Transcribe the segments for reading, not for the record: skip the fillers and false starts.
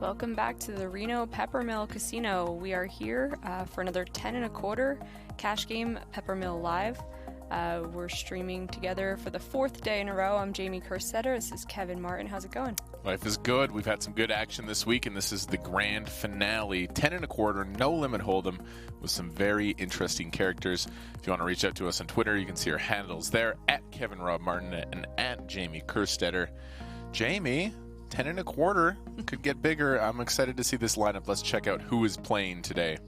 Welcome back to the Reno Peppermill Casino. We are here for another 10 1/4 cash game Peppermill Live. We're streaming together for the 4th day in a row. I'm Jamie Kerstetter. This is Kevin Martin. How's it going? Life is good. We've had some good action this week, and this is the grand finale. 10 1/4, no limit hold'em, with some very interesting characters. If you want to reach out to us on Twitter, you can see our handles there, at Kevin Rob Martin and at Jamie Kerstetter. Jamie, 10 1/4 could get bigger. I'm excited to see this lineup. Let's check out who is playing today.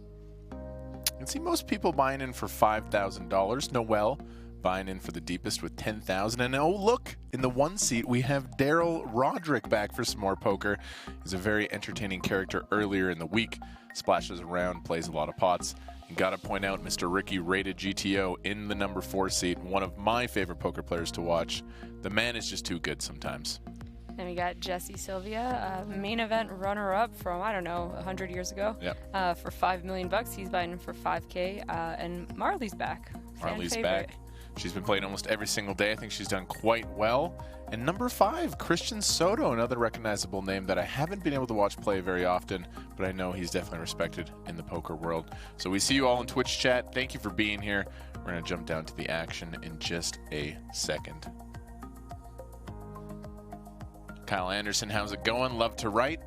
You can see most people buying in for $5,000. Noel buying in for the deepest with $10,000. And oh, look, in the 1 seat, we have Daryl Roderick back for some more poker. He's a very entertaining character earlier in the week. Splashes around, plays a lot of pots. And got to point out Mr. Ricky RatedGTO in the number 4 seat. One of my favorite poker players to watch. The man is just too good sometimes. And we got Sylvia, main event runner-up from, I don't know, 100 years ago. Yep. For $5 million. He's buying for $5K. And Marle's back. Marle's back. She's been playing almost every single day. I think she's done quite well. And number 5, Christian Soto, another recognizable name that I haven't been able to watch play very often, but I know he's definitely respected in the poker world. So we see you all in Twitch chat. Thank you for being here. We're going to jump down to the action in just a second. Kyle Anderson, how's it going? Love to write.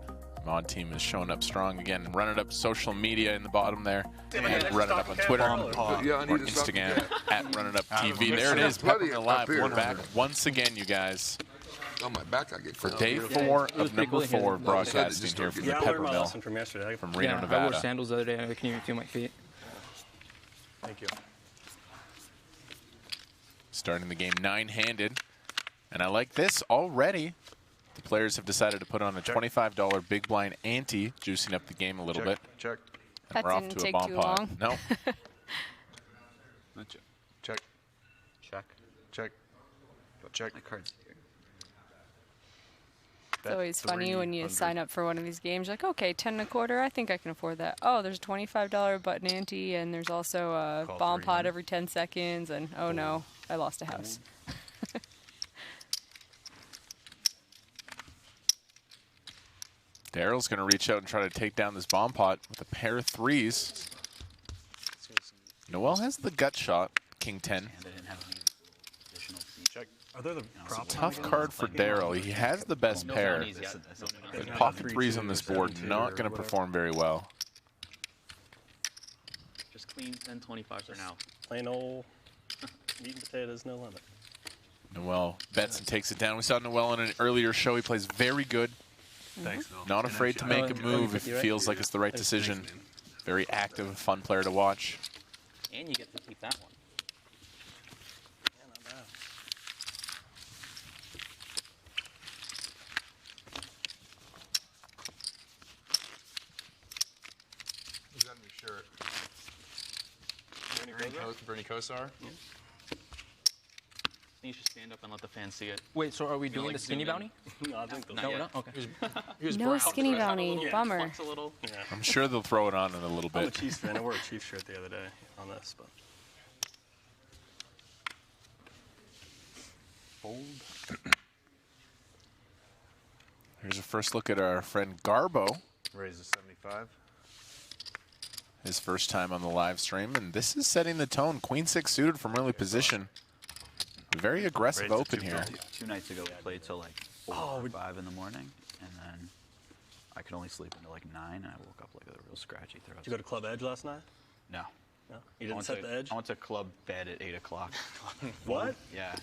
Mod team is showing up strong again. Run it up social media in the bottom there. And run it up on Twitter or Instagram at Run It Up TV. There it is. Peppermill Live. We're back once again, you guys. On my back, I get for day 4 of number 4 broadcasting here from the Peppermill from Reno, Nevada. I wore sandals the other day. I can even feel my feet. Thank you. Starting the game 9-handed. And I like this already. The players have decided to put on a $25 big blind ante, juicing up the game a little bit. Check. That we're off didn't to take a bomb too pot. long. No. Check. Check. Check. Check. My card's here. It's always funny when you sign up for one of these games. You're like, okay, 10 1/4, I think I can afford that. Oh, there's a $25 button ante, and there's also a bomb pot every 10 seconds, and oh no, I lost a house. Daryl's going to reach out and try to take down this bomb pot with a pair of 3s. Noel has the gut shot, King 10. Check. Are there the Tough card for Daryl. He has the best pair. But pocket 3s on this board, not going to perform very well. Just clean 10-25 for now. Plain old meat and potatoes, no limit. Noel bets and takes it down. We saw Noel in an earlier show. He plays very good. Thanks, Phil. Not afraid to make a move if it feels like it's the right decision. Very active, fun player to watch. And you get to keep that one. Yeah, not bad. Who's on your shirt? Bernie Kosar? Yeah. You should stand up and let the fans see it. Wait, so are we doing the skinny bounty? No, I think they'll Not do yet. it. Okay. No skinny bounty. Yeah. Bummer. Flex a little. Yeah. I'm sure they'll throw it on in a little I'm a bit. Chiefs fan. I wore a Chiefs shirt the other day on this, but Fold. Here's a first look at our friend Garbo. Raise to 75. His first time on the live stream, and this is setting the tone. Queen 6 suited from early position. Very aggressive open here. 2 nights ago, we played till like 4 or 5 in the morning, and then I could only sleep until like 9, and I woke up like with a real scratchy throat. did you go to Club Edge last night? No. No, you didn't set the edge. I went to Club Bed at 8 o'clock. What? Yeah.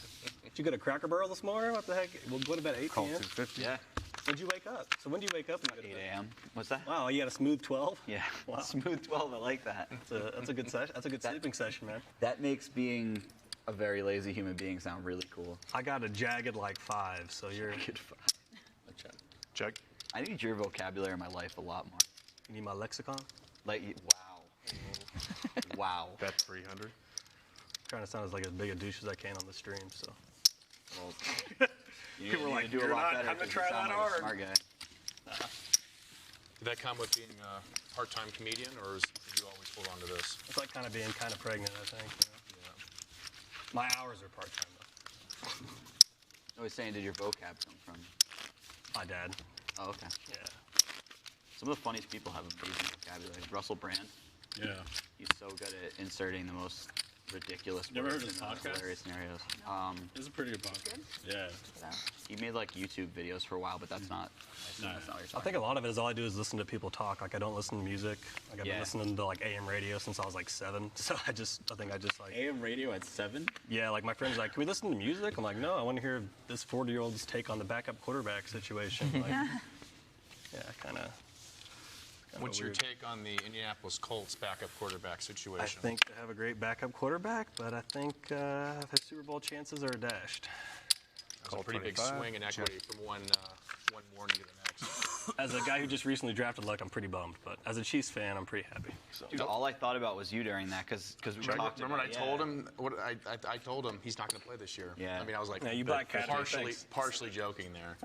Did you go to Cracker Barrel this morning? What the heck? We'll go to bed at 8 Call p.m. 250. Yeah. When'd you wake up? So when do you wake up? And you go to 8 bed? a.m. What's that? Wow, you got a smooth 12. Yeah. Wow. Smooth 12. I like that. That's a good session. That's a good sleeping session, man. That makes being a very lazy human being sound really cool. I got a jagged like 5, so you're. Good fun. Check. I need your vocabulary in my life a lot more. You need my lexicon? Like, wow. Wow. Bet 300. Trying to sound as like as big a douche as I can on the stream, so. Well, you People are need like, to do a "You're lot not better having to 'cause try you sound that like hard." a smart guy. Did that come with being a part-time comedian, or did you always hold on to this? It's like kind of being kind of pregnant, I think. You know? My hours are part-time, though. I was saying, did your vocab come from? My dad. Oh, okay. Yeah. Some of the funniest people have amazing vocabulary. Russell Brand, Yeah. he's so good at inserting the most ridiculous You ever words heard his in the podcast? hilarious scenarios. It's a pretty good podcast. Yeah. He made like YouTube videos for a while, but that's not. That's not what you're I talking think a lot of it is all I do is listen to people talk. Like I don't listen to music. Like I've Yeah. been listening to like AM radio since I was like 7. So I think I just like AM radio at 7? yeah. Like my friends are like, can we listen to music? I'm like, no, I want to hear this 40-year-old's take on the backup quarterback situation. Like, yeah, kind of. What's your take on the Indianapolis Colts backup quarterback I situation? think they have a great backup quarterback, but I think the Super Bowl chances are dashed. It's a pretty big 25. swing in equity from one morning to the next. As a guy who just recently drafted Luck, I'm pretty bummed. But as a Chiefs fan, I'm pretty happy. So. Dude, all I thought about was you during that because we talked Remember about when I told him I told him he's not going to play this year. Yeah. I mean, I was like Yeah, you black cat. partially joking there.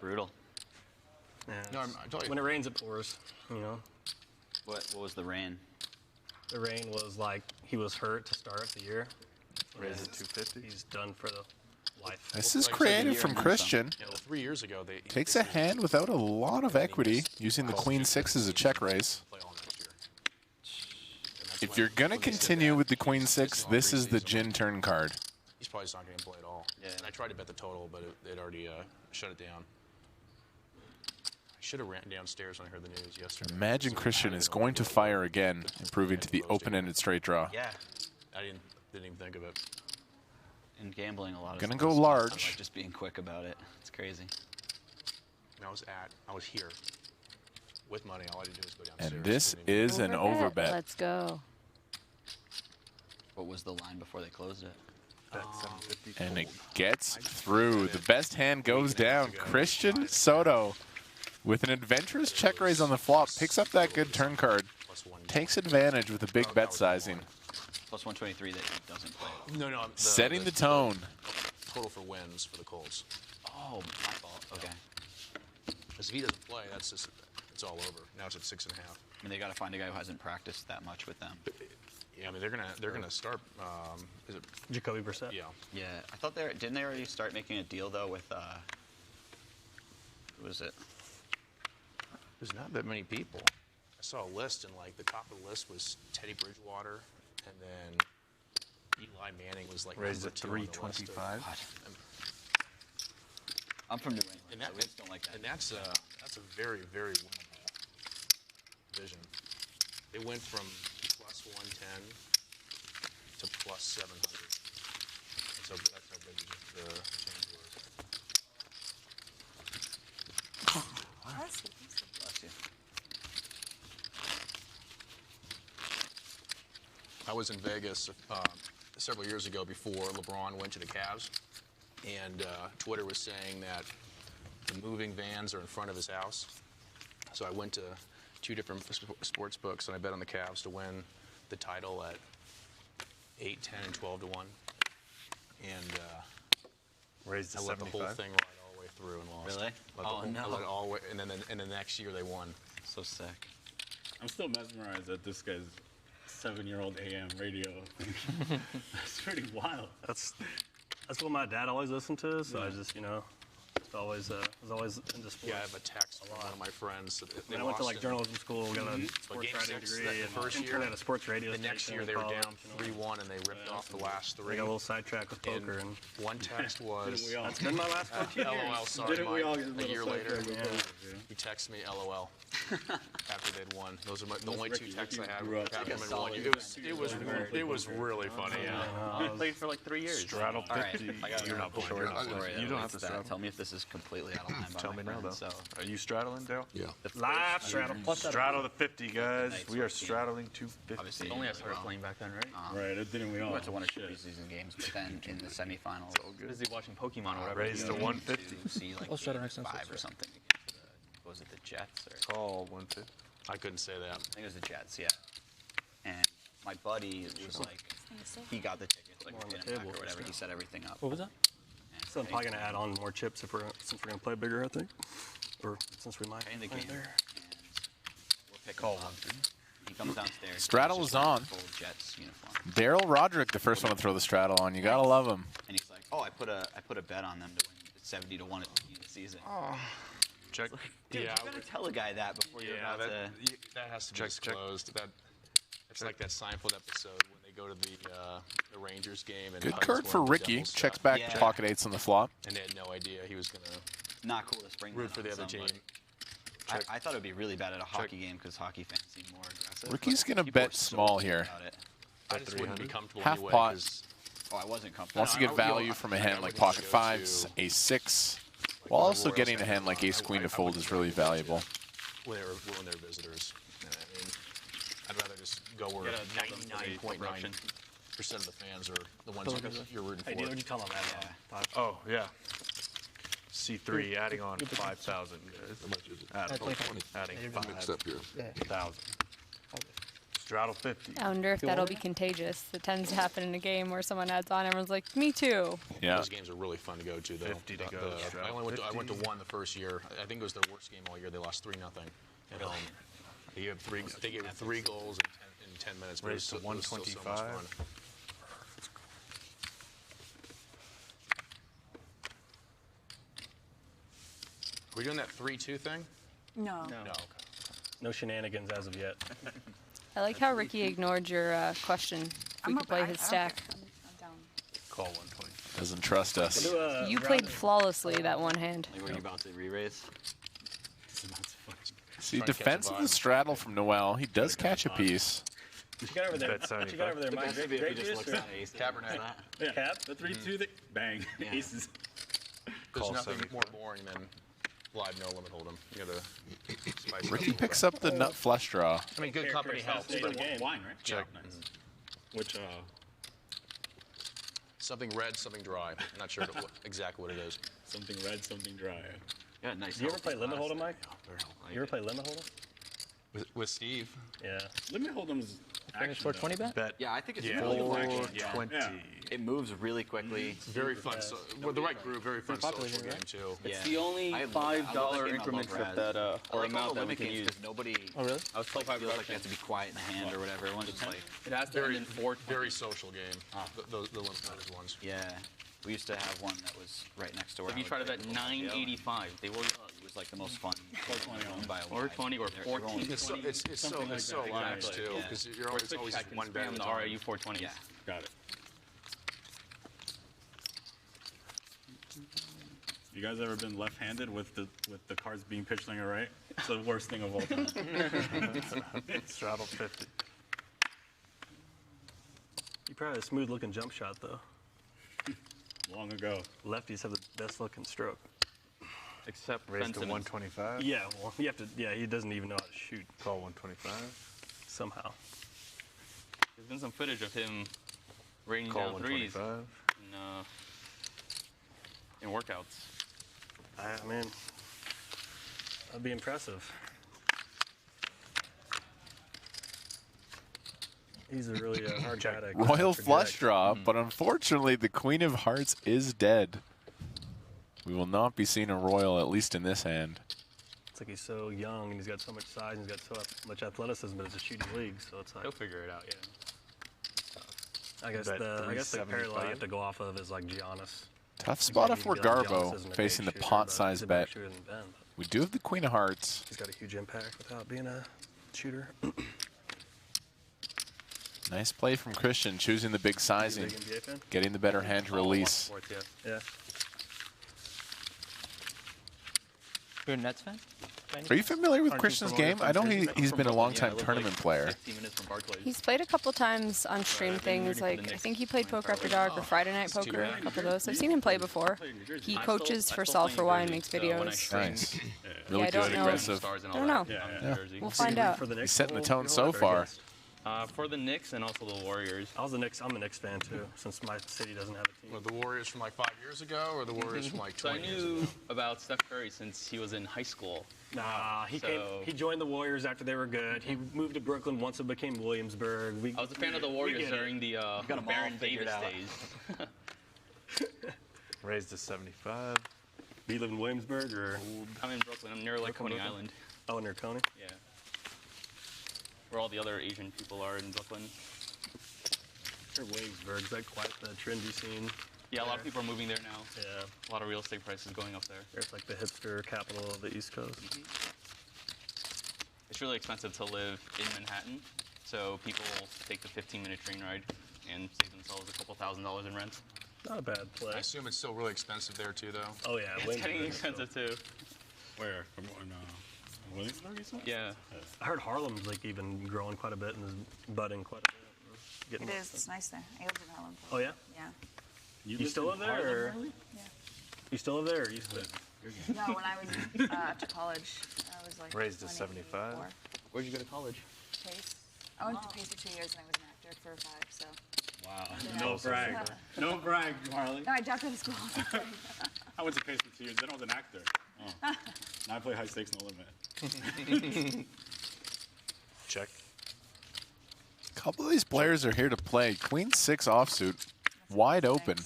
brutal. Yeah, No, I told you. when it rains, it pours. You know, What was the rain? the rain was like he was hurt to start the year. Raise it 250. He's done for the life. This is Like I said, creative year from and then Christian. Yeah, well, 3 years ago they Takes a hand without a lot of equity, using the queen 6 as a check raise. play all next year. And that's If when- you're going to when they said continue that, with the he queen was 6, on this is the preseason. gin turn card. He's probably just not going to play at all. Yeah. And I tried to bet the total, but it already shut it down. I should have ran downstairs when I heard the news yesterday. Imagine So Christian I is don't know going to what fire the- again, improving to the open-ended straight draw. Yeah. I didn't even think of it. In gambling, a lot of Gonna stuff go is large. like just being quick about it. It's crazy. And I was here with money. All I had to do was go downstairs. And this Didn't even- is an overbet. Let's go. What was the line before they closed it? Bet 750. And it gets through. The best hand goes down. Christian Soto, with an adventurous check raise on the flop, picks up that good turn card. Plus one. Takes advantage with a big bet sizing. Plus 123 that he doesn't play. No, no. Setting the tone. Total for wins for the Colts. Oh, my fault. Okay. Because if he doesn't play, that's just it's all over. Now it's at 6.5. I mean, they got to find a guy who hasn't practiced that much with them. Yeah, I mean they're gonna start. Is it? Jacoby Brissett. Yeah. Yeah, I thought didn't they already start making a deal though with who was it? There's not that many people. I saw a list, and like the top of the list was Teddy Bridgewater, and then Eli Manning was like Raised number at 2 on the list of- 325. God. I'm from New England. And So we just don't like that. and that's a very winnable division. They went from plus 110 to plus 700. That's how big the change was. Bless you. I was in Vegas several years ago before LeBron went to the Cavs, and Twitter was saying that the moving vans are in front of his house. So I went to 2 different sports books, and I bet on the Cavs to win the title at 8, 10, and 12 to 1. And Raised to I let the whole 75. thing ride all the way through and lost. Really? Oh, no. I let it all the way, and then the next year they won. So sick. I'm still mesmerized at this guy's 7-year-old AM radio. That's pretty wild. That's what my dad always listened to. So I just was always into sports. Yeah, I have a text from one of my friends. That they And I went to lost like in- journalism school, got a sports Game radio 6, degree, the and first interned year- at a sports radio The next station year in they were college, down you know. 3-1, and they ripped off the last 3. I got a little sidetracked with poker, and One text was, Didn't we all? that's been my last 14 years. LOL, sorry, Didn't we all Mike. get a A little year later, sidetracked with poker, yeah? he texted me LOL after they'd won. Those are the only 2 Ricky. texts Ricky I had grew up after like a them in 1 year. It was really funny. Yeah. You played for like 3 years. Straddle All right, 50. I got You're a not playing. short You're not story playing. that You don't relates have to to that. straddle. Tell me if this is completely out of line by Tell my me now, friends. though. So, Are you straddling, Dale? Yeah. Live straddle. Straddle the 50, guys. Nice We are 14. straddling 250. obviously, Only I didn't started play playing back then, right? Right, didn't we well. all? We went to 1 or 2 Shit. preseason games, but then in the semifinals, Busy watching Pokemon or whatever. Raised to 150. to see like I'll straddle next time, 5 so or it's something against was it the Jets or Call 150. I couldn't say that. I think it was the Jets, yeah. And my buddy was like, he got the tickets, like More on we the did 'em back table. or whatever. He set everything up. What was that? And So I'm probably gonna add on more chips since we're gonna play bigger, I think. Or since we might. in the play game, there. and we're picking him up. He comes downstairs. Straddle he's is just wearing on. a full Jets uniform, Daryl Roderick, the first one to throw the straddle on. You gotta love him. and he's like, "Oh, I put a bet on them to win 70 to 1 at the beginning of the season." Check. Dude, Yeah, you gotta tell a guy that before you're Yeah, about to. that has to be Check, check. disclosed. It's like that Seinfeld episode when they go to the Rangers game and Good Huggins card for won the Ricky. Devils Checks stuff, back Yeah. pocket eights on the flop. and they had no idea he was gonna Not cool to spring root that for the on other team. somebody. I thought it would be really bad at a hockey game because hockey fans seem more aggressive. Ricky's but gonna people bet are so small cool here. about it. I just wouldn't be comfortable Half anyway. pot. 'Cause Oh, I wasn't comfortable. Wants to get value from a hand like pocket fives, ace six, while also getting a hand like ace queen to fold is really valuable. when they're visitors. I mean, I'd rather just go where Get a 99.9% of the fans are the ones you're rooting Hey, for. dude, what'd you tell him that? Oh, yeah. C3 adding on 5,000, guys. Adding 5,000. Straddle 50. I wonder if that'll be contagious. It tends to happen in a game where someone adds on, everyone's like, me too. Yeah. Those games are really fun to go to, though. 50 to go, I went to one the first year. I think it was their worst game all year. They lost 3-0 at home. They gave 3 goals in 10 minutes. But Raised to it was still so much 125. fun. Are we doing that 3-2 thing? No. No. Okay. No shenanigans as of yet. I like how Ricky ignored your question. If we could play his stack. I'm down. Call 120. Doesn't trust us. You played flawlessly that one hand. Like, were you about to re-raise? See, defense of the straddle from Noel. He does catch a piece. What you got over there? Bet What you got over there, Mike? Best would be if he just looks at ace. Cabernet. Yeah. Cap, the 3-2, bang, aces. There's Call nothing 75. more boring than live no limit hold'em. You gotta spice it up a Ricky little picks bit. up the nut flush draw. I mean, good company helps, It's but wine, right? Check. Yeah, nice. Which, something red, something dry. I'm not sure exactly what it is. something red, something dry. Yeah, nice. Did you ever play limit hold'em, Mike? Like You ever play limit hold'em? With Steve. Yeah. Limit hold'em's Finish action, 420 bet? Yeah, I think it's Yeah. really fun. 420. Yeah. It moves really quickly. It's very fun. So, with the right group, very fun social game, too. Yeah. The only I love $5 that game. I increments love with that, I or like all amount the that we limit can games use. because nobody. Oh, really? I was told people like you have to be quiet in the hand or whatever. Everyone's just like, It has to end in 420. Very social game. The limit ones. yeah. We used to have one that was right next to where. If you I try to would bet play. 985, they will It was like the most fun. 420 by a or lot. 20 or Everyone- 14. It's so relaxed, too, Yeah. because it's always just one bet at a the time. RAU 420. Yeah. Got it. You guys ever been left-handed with the cards being pitched on your right? It's the worst thing of all time. Straddle 50. You probably have a smooth looking jump shot though. Long ago. Lefties have the best looking stroke. Except Raised to Fenton. 125. Yeah, well, you have to. Yeah, he doesn't even know how to shoot Call 125. somehow. There's been some footage of him raining Call down threes 125. in workouts. I mean, that'd be impressive. He's a really hard guy to Royal project. flush draw, but unfortunately the Queen of Hearts is dead. We will not be seeing a royal, at least in this hand. It's like he's so young and he's got so much size and he's got so much athleticism, but it's a shooting league, so it's like. He'll figure it out, yeah. I guess Bet the parallel you 375. have to go off of is like Giannis. Tough spot Maybe if we're he'd be like, Giannis Garbo isn't a facing the great shooter, pot but size he's a better bet. shooter than Ben, but We do have the Queen of Hearts. he's got a huge impact without being a shooter. Nice play from Christian, choosing the big Big sizing, NBA fan? getting the better hand to release. Fourth, yeah. You're a Nets fan? Are you familiar with Aren't you Christian's from game? I know he's been a long-time tournament player. 15 minutes from Barclays. He's played a couple times on stream things. Like I think he played Poker After Dark or Friday Night Poker. A couple of those. I've seen him play before. He coaches for Solve for Wine, makes videos. Nice. Yeah, Really I don't good, know. aggressive. I don't know. We'll find out. For the Knicks, He's setting the tone whole so lot, or far. against? For the Knicks and also the Warriors. I'm a Knicks fan too, since my city doesn't have a team. Well, the Warriors from like 5 years ago, or the Warriors from like So I 20 years ago? knew about Steph Curry since he was in high school. Nah, he So- joined the Warriors after they were good. He moved to Brooklyn once it became Williamsburg. I was a fan of the Warriors get it. during the got 'em all Baron figured Davis out. days. Raised to 75. Do you live in Williamsburg or I'm in Brooklyn. I'm near like Coney Brooklyn? Island. near Coney? Yeah. Where all the other Asian people are in Brooklyn. Or Williamsburg? Is that quite the trendy scene? Yeah, a lot of people are moving there now. Yeah. A lot of real estate prices going up there. There's like the hipster capital of the East Coast. It's really expensive to live in Manhattan, so people take the 15-minute train ride and save themselves a couple $1,000s in rent. Not a bad I place. assume it's still really expensive there too, though. Oh yeah, It's getting expensive too. Where? From Williamsburg, you said? Yeah. I heard Harlem's like even growing quite a bit and is budding quite a bit. Getting It is. It's nice there. I lived in Harlem. Oh yeah? Yeah. You still live there, or Yeah. you still live there, or you still? No, when I was after college, I was like Raised to 24. 75. Where'd you go to college? Pace. I went to Pace for 2 years and I was an actor for 5. So. Wow. Yeah. No brag. No brag, Marle. No, I dropped out of school. I went to Pace for 2 years. Then I was an actor. Oh. Now I play High Stakes No Limit. Check. A couple of these players are here to play. Queen 6 offsuit, wide open.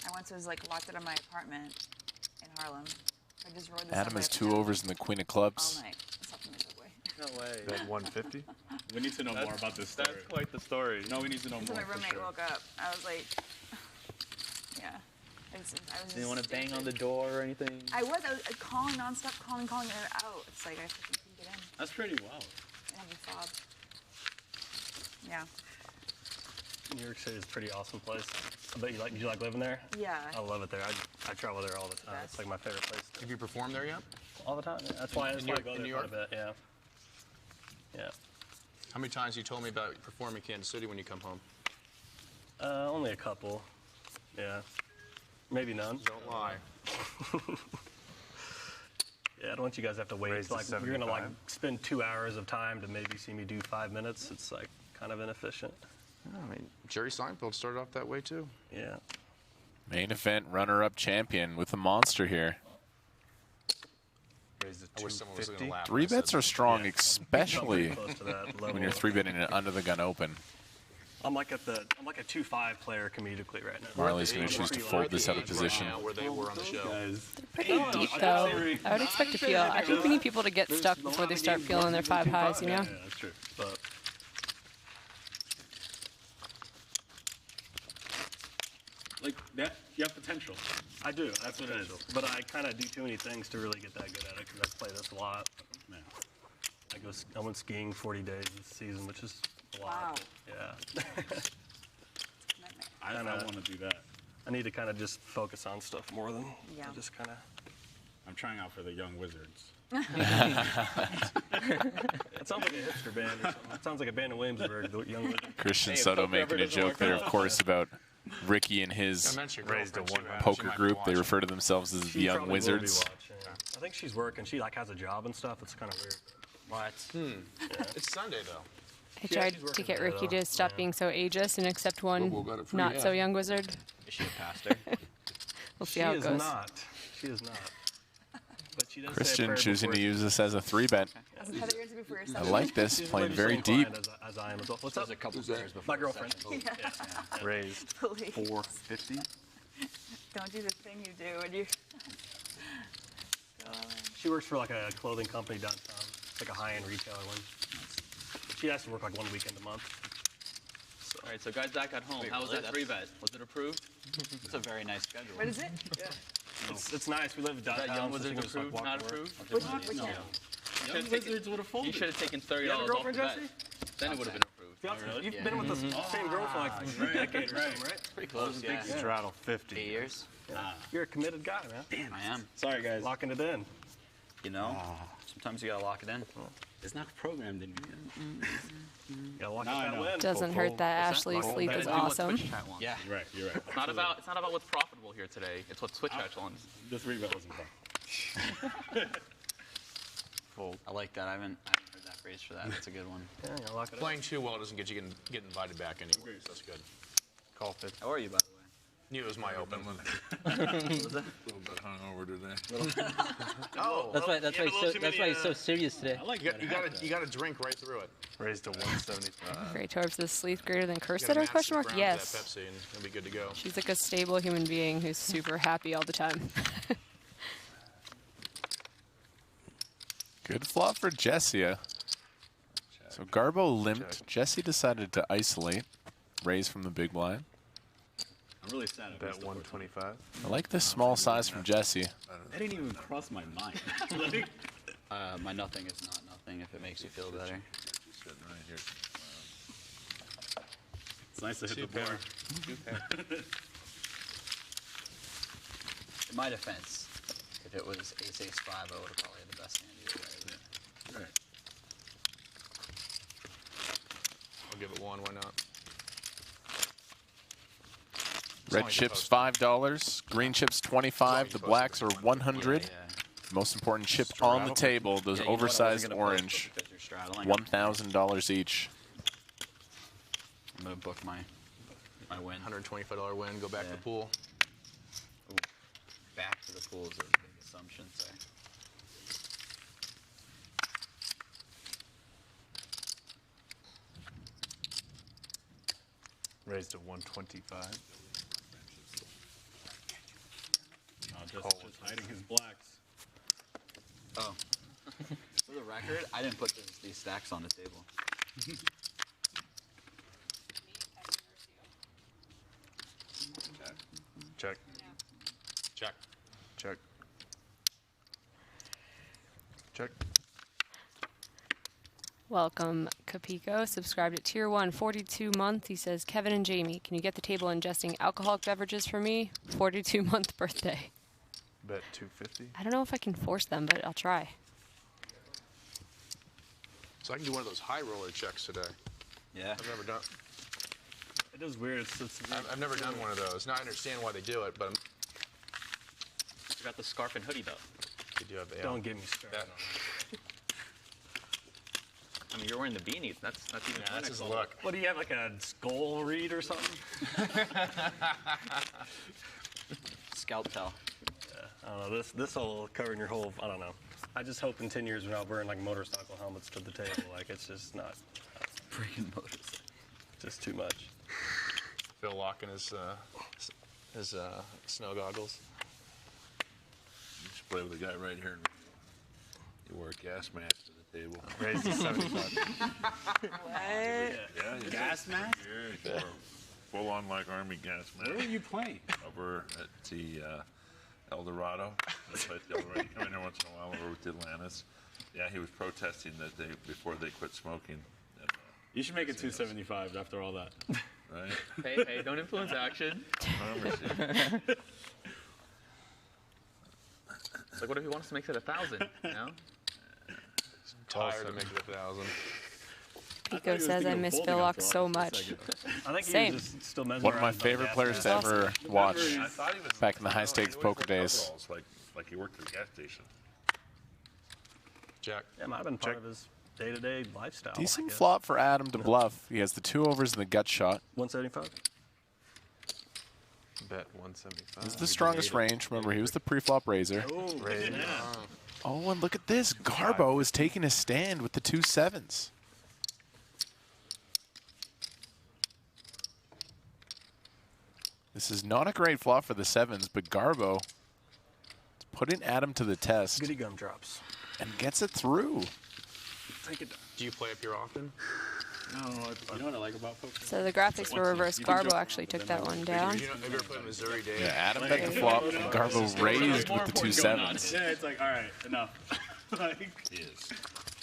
I once was like locked out of my apartment in Harlem. I just rode the Adam subway has up and 2 down overs in the Queen of all Clubs. night. That's up in the subway. No way. Bet 150. We need to know more about this story. That's quite the story. No, we need to know Until more. my For roommate sure. woke up. I was like, yeah. I was Did you want to just bang on the stupid. door or anything? I was calling nonstop, calling in and out. It's like I fucking couldn't get in. That's pretty wild. I have a fob. Yeah. New York City is a pretty awesome place. I bet you like living there? Yeah. I love it there. I travel there all the time. It's like my favorite place. Have you performed there yet? All the time. Yeah. That's why I go In there New quite a York? bit. Yeah. Yeah. How many times you told me about performing in Kansas City when you come home? Only a couple. Yeah. Maybe none. Don't lie. Yeah, I don't want you guys to have to wait. Raised It's to like you're gonna like 75. spend 2 hours of time to maybe see me do 5 minutes. It's like kind of inefficient. I mean, Jerry Seinfeld started off that way too. Yeah. Main event runner-up champion with the monster here. Raised I to wish someone was going to 250. laugh. 3 bets are strong, Yeah. especially Close to that level. when you're 3-betting an under-the-gun open. I'm like a 2-5 player comedically right now. Marley's going to choose to fold this out of position. Now where they were on the show. Guys. Pretty deep though. I would expect to feel. I think we need people to get stuck before they start feeling their 5 highs. You know. Yeah, that's true. But Like that, you have potential. I do. That's what it is. But I kind of do too many things to really get that good at it because I play this a lot. Man. I went skiing 40 days this season, which is a lot. Wow. Yeah. I Kinda- want to do that. I need to kind of just focus on stuff more than Yeah. just kind of. I'm trying out for the Young Wizards. It sounds like a hipster band or something. It sounds like a band in Williamsburg, the Young Wizards. Christian Hey, if Soto poker making ever a doesn't joke work there, out. of course, about Ricky and I his mentioned Raised to girlfriend, 100. she poker might be group. They watching. refer to themselves as the She Young probably will be Wizards. watching. I think she's working. She like has a job and stuff. It's kind of weird. What? It's Sunday though. I tried she's to working get there, Ricky though. to stop Yeah. being so ageist and accept one We'll go to free, not so yeah. young wizard. Is she a pastor? We'll see She how it is goes. not. She is not. But she does say a Christian prayer choosing before to she- use this as a 3-bet. Heather, you're going to be for I yourself. like this, she's playing religiously very deep. inclined As I am as well. What's up? There's a couple players before My girlfriend. Raised Please. 450. Don't do the thing you do when you go in. She works for like a clothing company downtown. It's like a high-end retailer one. She has to work like 1 weekend a month. All right, so guys back at home, how was really? that 3-bet? Was it approved? It's a very nice schedule. What is it? It's nice. We live Is downtown. that Young so she Wizards can just, like, approved, walk not to work. approved? Which one? Which one? Young Wizards would have You folded. should have taken $30 You have a off girlfriend, the bet. Jesse? Then it would have been approved. Fiance? You've been with the same girl for like a decade or something, right? Pretty close, yeah. straddle 50. 8 years. You're a committed guy, man. I am. Sorry, guys. Locking it in. You know, sometimes you gotta lock it in. It's not programmed in me. You gotta lock Now I it that know. win. Doesn't hurt that What's that? Ashley's Roll sleep that is in. Do what awesome. Twitch chat wants. Yeah. You're right. You're right. It's not about what's profitable here today. It's what Twitch chat wants. The 3-bet wasn't fun. Fold. I like that. I haven't heard that phrase for that. That's a good one. Yeah, you gotta lock it in. Playing too well doesn't get you get invited back anywhere. So that's good. Call 50. How are you, by the way? Knew it was my open. Was it? A little bit hungover today. Oh, That's why he's so serious today. I like you that. got to drink right through it. Raised to 175. Great Torbs, the sleep greater than You curse gotta at her? master Question mark. the grounds of Yes. that Pepsi and it'll be good to go. She's like a stable human being who's super happy all the time. Good flop for Jessia. So Garbo limped. Jesse decided to isolate. Raise from the big blind. I'm really sad. Bet 125. I like this small size from Jesse. That didn't even cross my mind. My nothing is not nothing if it makes you feel better. It's nice to hit the bar. In my defense, if it was ace 5, I would have probably had the best hand either way. Right. I'll give it 1. Why not? Red chips $5, green chips 25. The blacks are 100. Yeah. Most important chip on the table. Those Yeah, you know what, I oversized wasn't gonna post orange, it because you're straddling. $1,000 each. I'm gonna book my win. $125 win. Go back to the pool. Ooh. Back to the pool is a big assumption. So. Raised to 125. Just hiding his blacks. Oh. For the record, I didn't put these stacks on the table. Check. Check. Check. Check. Welcome, Capico. Subscribed at Tier 1, 42 month. He says, Kevin and Jamie, can you get the table ingesting alcoholic beverages for me? 42-month birthday. Bet 250. I don't know if I can force them, but I'll try. So I can do one of those high roller checks today. Yeah. I've never done. It is weird. It's weird. I've never done one of those. Now I understand why they do it, but You got the scarf and hoodie though. they do have the. Don't get me started. That, I mean, you're wearing the beanie. That's even. that's his level. look. What do you have, like a skull read or something? Scalp tell. I don't know. This will cover your whole. I don't know. I just hope in 10 years we're not wearing like motorcycle helmets to the table. Like it's just not. Freaking motorcycle. Just too much. Phil locking his snow goggles. You should play with the guy right here. You wear a gas mask to the table. Raised to 75. Yeah, you Gas mask? Yeah, you wore a full-on like army gas mask. Where were you playing? Over at the El Dorado. I played the El Dorado. You come in there once in a while over with Atlantis. Yeah, he was protesting that before they quit smoking. And, You should make it 275 after all that. right? Hey, don't influence action. It's like, what if he wants to make it 1,000? You know? Tired to make it 1,000. Pico says, I miss Phil Locke so much. I think Same. he was just still One of mesmerized my by favorite gas players masks. to ever watch. I thought he was Back in the high-stakes he always poker wore days. coveralls, like he worked at a gas station. Jack. Yeah, might have been part of his day-to-day lifestyle. I Decent guess. flop for Adam to bluff. He has the 2 overs and the gut shot. 175. Bet 175. This is the strongest range. Remember, he was the pre-flop raiser. Raised. Oh, and look at this. Garbo is taking a stand with the 2 sevens. This is not a great flop for the 7s, but Garbo is putting Adam to the test Goody gumdrops. and gets it through. Take it down. Do you play up here often? No, you know what I like about poker? So the graphics were reversed. Garbo actually took that one down. You know, have you ever played Missouri Dave? Yeah, Adam bet the flop, and Garbo raised with the 2 sevens. Yeah, it's like, all right, enough. Like, He is.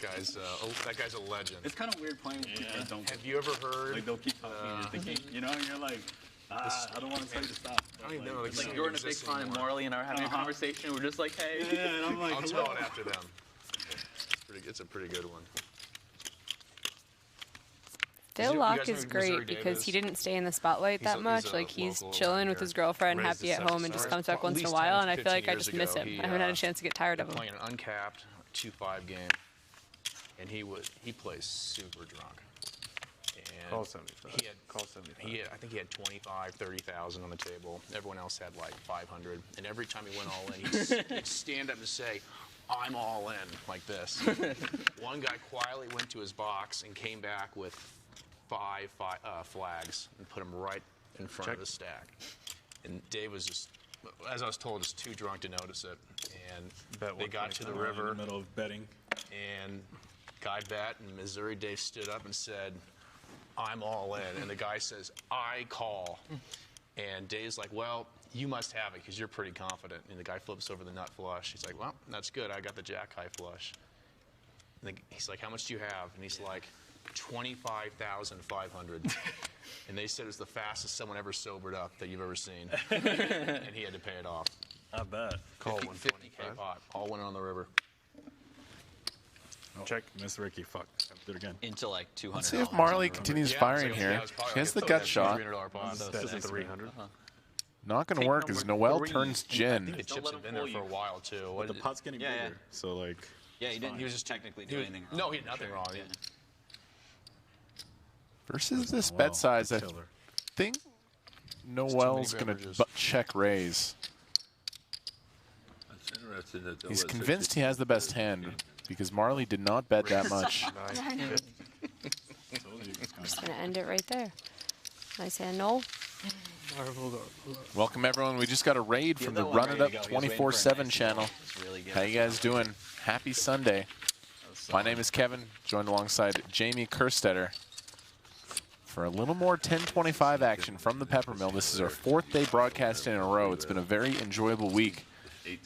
That guy's a legend. it's kind of weird playing with people that don't. Have you ever heard? Like they'll keep talking, and you're thinking, you know, and you're like, I don't want to tell you to stop. I don't even know. It's like you're in a big fun and Marle and I are having a conversation. We're just like, hey. Yeah, and I'm like, I'll hello. tell it after them. It's a pretty good one. Phil you Locke guys know is who Missouri great Dave because is? he didn't stay in the spotlight that much. he's a Like he's local chilling around with here. his girlfriend, Raised happy to at home, and 7 just stars. comes back At once in a least while. 10, And I feel like I 15 just years miss ago, him. he, I haven't had a chance to get tired of They're him. playing an uncapped 2-5 game, and he plays super drunk. And Call 75. He had, Call 75. I think he had 25, 30,000 on the table. Everyone else had like 500. And every time he went all in, he'd stand up and say, "I'm all in," like this. One guy quietly went to his box and came back with five flags and put them right in front of the stack. And Dave was just, as I was told, just too drunk to notice it. And Bet they got to the 125. river, In the middle of betting. and guy bet, and Missouri Dave stood up and said, "I'm all in." And the guy says, "I call." And Dave's like, well, you must have it because you're pretty confident. And the guy flips over the nut flush. He's like, well, that's good. I got the jack high flush. And he's like, how much do you have? And he's like, 25,500. And they said it was the fastest someone ever sobered up that you've ever seen. And he had to pay it off. I bet. Call 50K pot. All went on the river. Check Miss Ricky. Fuck. Do it again. Into like $200. Let's see if Marle continues firing here. She has the gut shot. This is 300. Not going to work as Noel turns gin. The chips have been there for a while, too. But the pot's getting bigger. So, like. Yeah, he didn't. He was just technically doing anything wrong. No, he did nothing wrong. Yeah. Versus this bet size, I think Noel's going to butt check raise. That's interesting that they'll He's let convinced 60 he has the best hand because Marle did not bet that much. I'm just going to end it right there. Nice hand, Noel. Welcome, everyone. We just got a raid from the Run It Up 24/7 channel. How you guys doing? Happy Sunday. My name is Kevin, joined alongside Jamie Kerstetter for a little more 1025 action from the Peppermill. This is our 4th day broadcasting in a row. It's been a very enjoyable week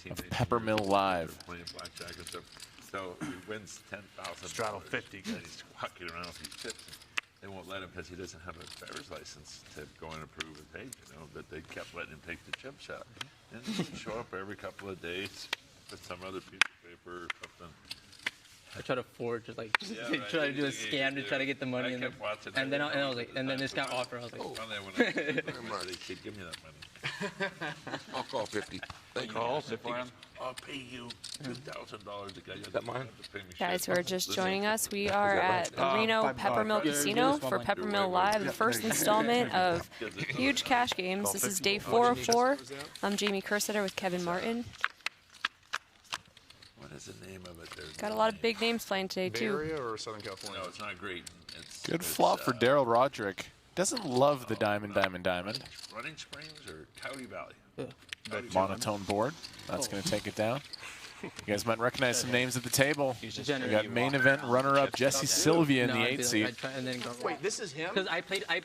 of Peppermill Live. Playing blackjack and stuff. So he wins $10,000. Straddle 50. And he's walking around with these chips. They won't let him because he doesn't have a driver's license to go in and prove his age, you know. But they kept letting him take the chip shot. And he'd show up every couple of days with some other piece of paper or something. I try to forge, just like try to do a scam to try to get the money, and then I was like, and then this got offered. I was like, oh. Marty, give me that money. I'll call 50. Thank you. I'll pay you $2,000. That mine? Guys who are just joining us, we are at the Reno Peppermill Casino for Peppermill Live, the first installment of Huge Cash Games. This is day 404. I'm Jamie Kerstetter with Kevin Martin. What is the name of it? Got a lot of big names playing today, Bay too. Area or Southern California? No, it's not great. Good flop for Daryl Roderick. Doesn't love the diamond. Running Springs or Coyote Valley? Monotone board. That's going to take it down. You guys might recognize some names at the table. We got main event runner-up Jesse Sylvia in the 8th seat. Wait, this is him? Because I played a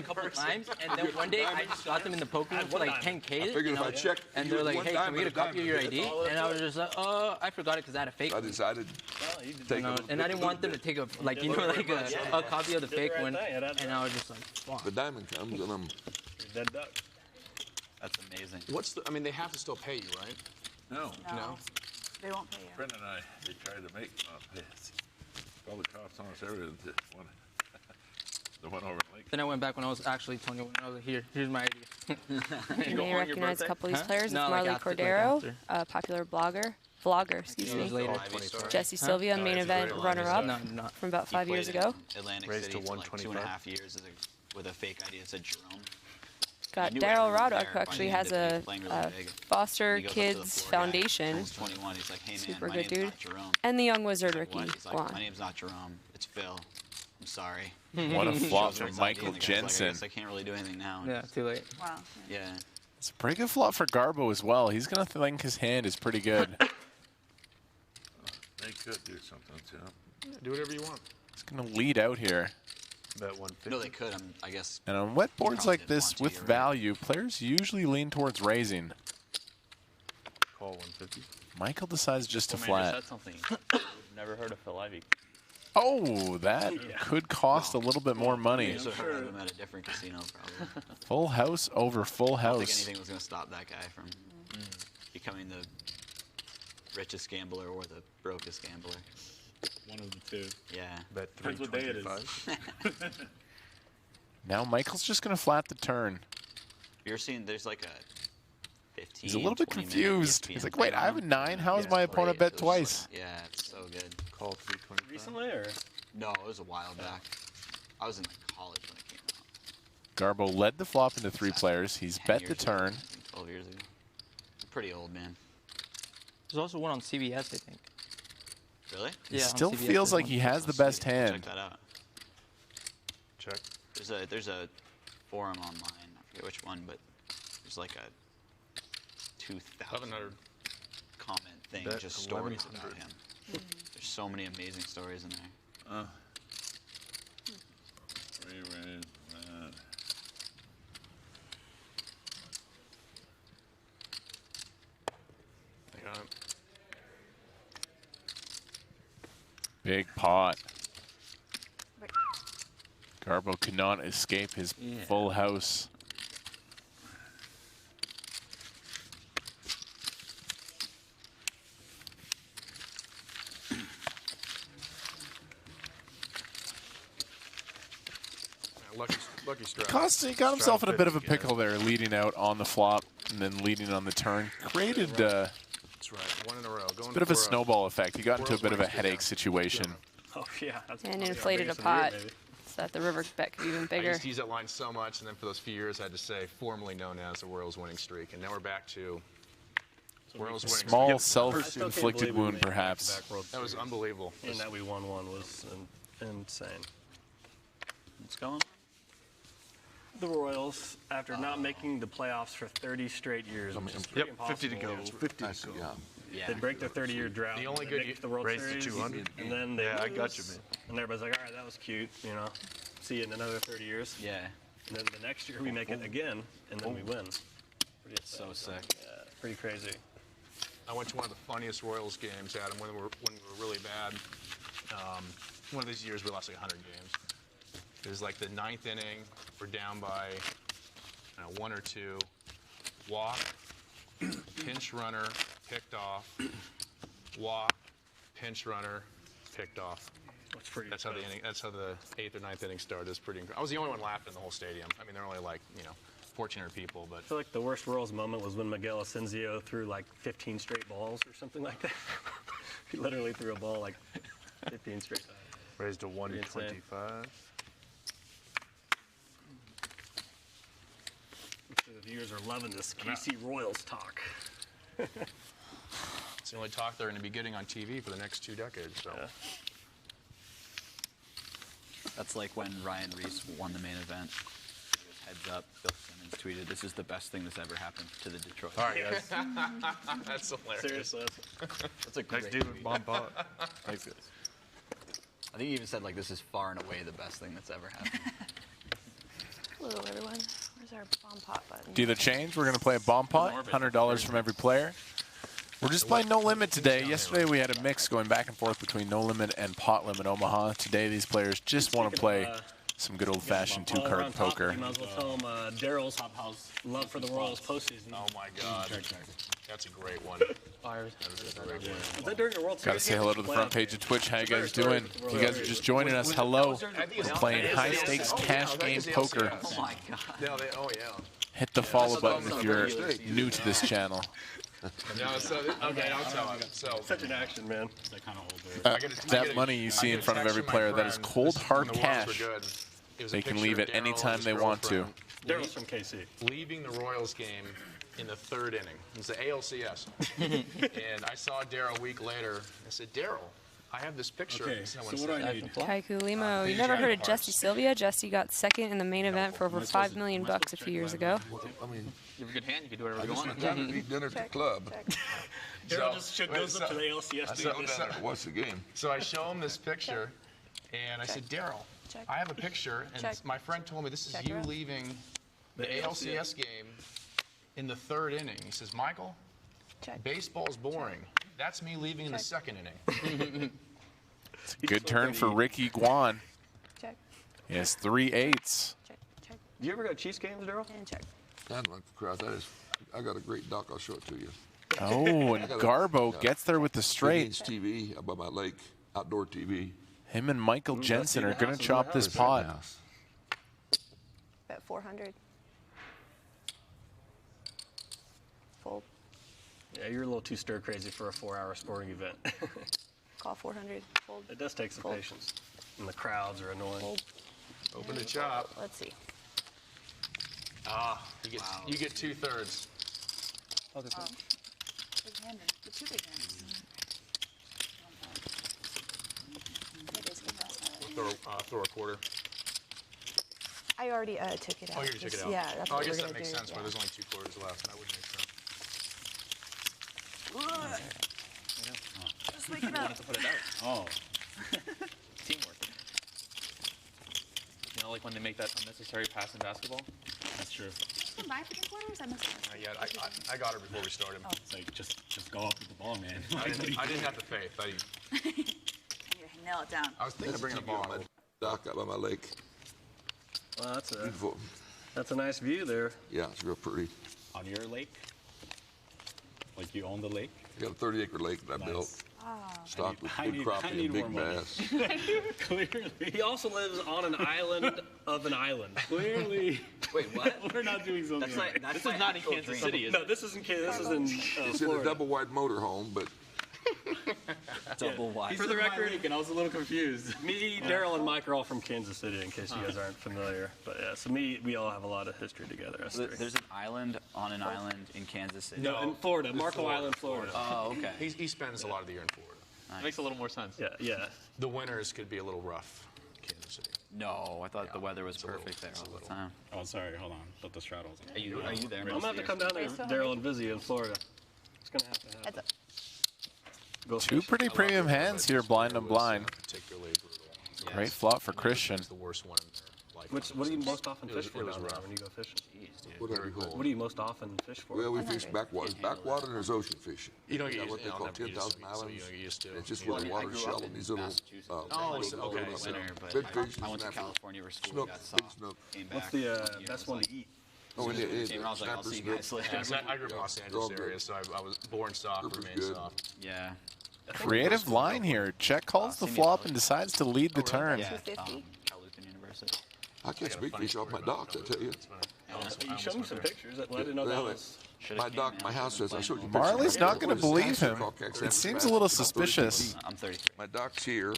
couple of times, and then one day I just got them in the poker room for like 10K. I figured if I checked, and they're like, "Hey, can we get a copy of your ID?" And I was just like, I forgot it because I had a fake. I decided to take a and I didn't want them to take a a copy of the fake one, and I was just like, "Fuck." The diamond comes and I'm Dead duck. That's amazing. I mean, they have to still pay you, right? No. No. They won't pay you. Brent and I, they tried to make all the cops on us, everything. The one over in Lake. Then I went back when I was actually 21. I was like, here's my ID. You may recognize a couple of these players. It's Marle Cordeiro, a popular vlogger, excuse me. Jesse Sylvia, main event runner-up from about 5 years ago. Atlantic Raised City to for like 125. 2.5 years with a fake ID that said Jerome. Got Daryl Roderick, who actually has a foster kids foundation. He's 21. He's like, hey man, Super my good name's dude. not Jerome. And the young wizard Like, Ricky what? He's like, Guan. my name's not Jerome. It's Phil. I'm sorry. What a flop Shows from his ID, Michael and the guy's like, Jensen. I guess I can't really do anything now. Yeah, too late. Wow. Yeah. It's a pretty good flop for Garbo as well. He's going to think his hand is pretty good. They could do something to him. Yeah, do whatever you want. He's going to lead out here. Bet 150. No, they could. I guess. And on wet boards probably like didn't this want to, with you're right. value, players usually lean towards raising. Call 150. Michael decides just to Man, flat. just said something. Never heard of Phil Ivey. Oh, that could cost a little bit more money. I've heard of him at a different casino, probably. Full house over full I don't think house. anything was going to stop that guy from becoming the richest gambler or the brokest gambler. One of the two. Yeah. Bet Depends what day it is. 325. Now Michael's just going to flat the turn. You're seeing there's like a 15. He's a little bit 20 minute confused. ESPN He's like, wait, I have a thing 9? How is on. my It's opponent great. bet It was twice? like- yeah, it's so good. Call 325. Recently, or? No, it was a while back. I was in like college when it came out. Garbo led the flop into 3 players. He's 10 bet the years ago, turn. I think 12 years ago. I'm pretty old, man. There's also one on CBS, I think. Really? He Yeah, on still CBS feels there's like one. he has the Let's see. best Check hand. that out. Check. There's a forum online. I forget which one, but there's like a 2,000 comment thing, Bet just stories 1100. about him. There's so many amazing stories in there. Big pot. Garbo could not escape his full house. Lucky strike. He got himself in a bit of a pickle there, leading out on the flop and then leading on the turn. Created That's right. One in a row. a bit of a snowball effect. He got into a bit of a headache situation. Oh, yeah. And inflated a pot so that the river bet could be even I bigger. used to use that line so much, and then for those few years, I had to say formerly known as the Royals winning streak, and now we're back to Royals winning Small streak. self-inflicted wound, perhaps. That was unbelievable. And that we won one was insane. What's going on? The Royals, after not making the playoffs for 30 straight years, which is pretty impossible. 50 to go. 50 to go. Yeah. They break their 30-year drought. The only they good make the World raised to Series, 200. and then they I lose, got you, man. And everybody's like, all right, that was cute, you know. See you in another 30 years. Yeah. And then the next year we make it again, and then we win. Pretty So sick. Yeah, pretty crazy. I went to one of the funniest Royals games, Adam, when we were really bad. One of these years we lost like 100 games. It was like the 9th inning. We're down by 1 or 2. Walk, pinch runner, picked off. Walk, pinch runner, picked off. That's how the inning. That's how the 8th or 9th inning started. It's pretty incredible. I was the only one laughing in the whole stadium. I mean, there were only like 1,400 people, but I feel like the worst Royals moment was when Miguel Asensio threw like 15 straight balls or something like that. He literally threw a ball like 15 straight times. Raised to 125. The viewers are loving this KC Royals talk. it's the only talk they're going to be getting on TV for the next 2 decades. So. Yeah. That's like when Ryan Reese won the main event. Heads up, Bill Simmons tweeted, "This is the best thing that's ever happened to the Detroit." All right, guys. That's hilarious. Seriously. That's a great Next dude, bomb pot. Thanks, guys. I think he even said, like, this is far and away the best thing that's ever happened. Hello, everyone. Where's our bomb pot button? Do the change. We're going to play a bomb pot, $100 from every player. We're just playing No Limit today. Yesterday we had a mix going back and forth between No Limit and Pot Limit Omaha. Today these players just want to play some good old-fashioned two-card poker. You might as well tell them Daryl's love for the Royals postseason. Oh my God, that's a great one. That is a great one. Was that during the World Series? Got to say hello to the front page of Twitch. How you guys doing? If you guys are just joining us, hello. We're playing high-stakes cash game poker. Oh my God. No, Hit the follow button if you're new to this channel. No, so, okay, I'll tell him. So, Such an action, man. That money you see in front of every player, that is cold hard cash. They can leave at any time they want to. Daryl's from KC. Leaving the Royals game in the 3rd inning. It's the ALCS. And I saw Daryl a week later. I said, Daryl, I have this picture. Okay, so what do I need? Kaiku Limo. You never heard of Jesse Sylvia? Jesse got second in the main event for over $5 million a few years ago. I mean, You have a good hand, you can do whatever I you just want. had to eat dinner at the club. Daryl just goes up to the ALCS. So- What's the game? So I show him this picture, and I said, Daryl, I have a picture, and my friend told me this is you leaving the ALCS game in the 3rd inning. He says, Michael, baseball's boring. That's me leaving in the 2nd inning. It's a good turn for Ricky Guan. Check. He has 3 8s. Check. Do you ever go to Chiefs games, Daryl? And check. I'd like to cry. That is, I got a great doc. I'll show it to you. Oh, and Garbo gets there with the straight. TV up by my lake, outdoor TV. Him and Michael Jensen are going to chop this pot. Bet 400. Fold. Yeah, you're a little too stir crazy for a 4-hour sporting event. Call 400. Fold. It does take some Fold. patience. And the crowds are annoying. Fold. Open the chop. Let's see. You get 2/3. Big hander. The 2 big handers. Throw a quarter. I already took it out. Oh, you already took it out. Yeah, that's Oh, what I guess we're that gonna makes do. sense. Where there's only 2 quarters left. That would make sense. Just wake it up. To put it out. Oh, Teamwork. You know, like when they make that unnecessary pass in basketball? that's true. Come by for the quarters? I must have. Yeah, I got her before we started. It's like just go up with the ball, man. I didn't have the faith. Hang nail it down. I was thinking of bringing a ball. My dock out by my lake. Well, Beautiful. that's a nice view there. Yeah, it's real pretty. On your lake? Like you own the lake? I got a 30-acre lake that I built. Stocked with I big need crappie and more big money. bass. Clearly. He also lives on an island of an island. Clearly. Wait, what? We're not doing something right. This is not in Kansas City, is No, it? this is in Kansas. This is in It's in a Florida. double-wide motorhome, but Double wide. For the record, and I was a little confused. Me, Daryl, and Mike are all from Kansas City, in case you guys aren't familiar. But yeah, so we all have a lot of history together. Us three. There's an island on an island in Kansas City. No, in Florida, Marco Island, Florida. Oh, okay. He spends a lot of the year in Florida. That makes a little more sense. Yeah. The winters could be a little rough in Kansas City. No, I thought the weather was perfect there all the time. Oh, sorry. Hold on. Put the straddles on. Are you there? I'm gonna have to come down there, Daryl, and visit you in Florida. It's gonna have to happen. Go Two fishing. pretty premium hands here, blind and blind. Particularly brutal. Great flop for Christian. It's the worst one in their life. What do you most often It was- fish for it was down there rough. when you go fishing? whatever. What do you most often fish for? Well, we fish backwater. Backwater and there's ocean fishing. You don't got get what used- they I'll call never get 10,000 used to it, so islands. you don't get used to it. It's just Yeah. where the I water's grew up shallow. in These little Massachusetts. Oh, so- okay, little, so- Winter, but big fish. I went to snapper, California for school. Snook, got big soft. snook. Came back. What's the year, best was one like- to eat? Oh, and it is. Came around, I was like, I'll see you guys later. Yeah, 'cause I grew up in Los Angeles They're all area, good. so I was born soft, Grouper's remained good. soft. Yeah. Creative line here. Check calls the flop and decides to lead the turn. Yeah. 250. Calucan University. I catch big fish off my dock, I tell you. You showed me some pictures. I didn't know that Well, was. my dock, my house says, I showed you pictures. Marley's not going to What is believe this? him. It seems a little suspicious. I'm 33. My dock's here,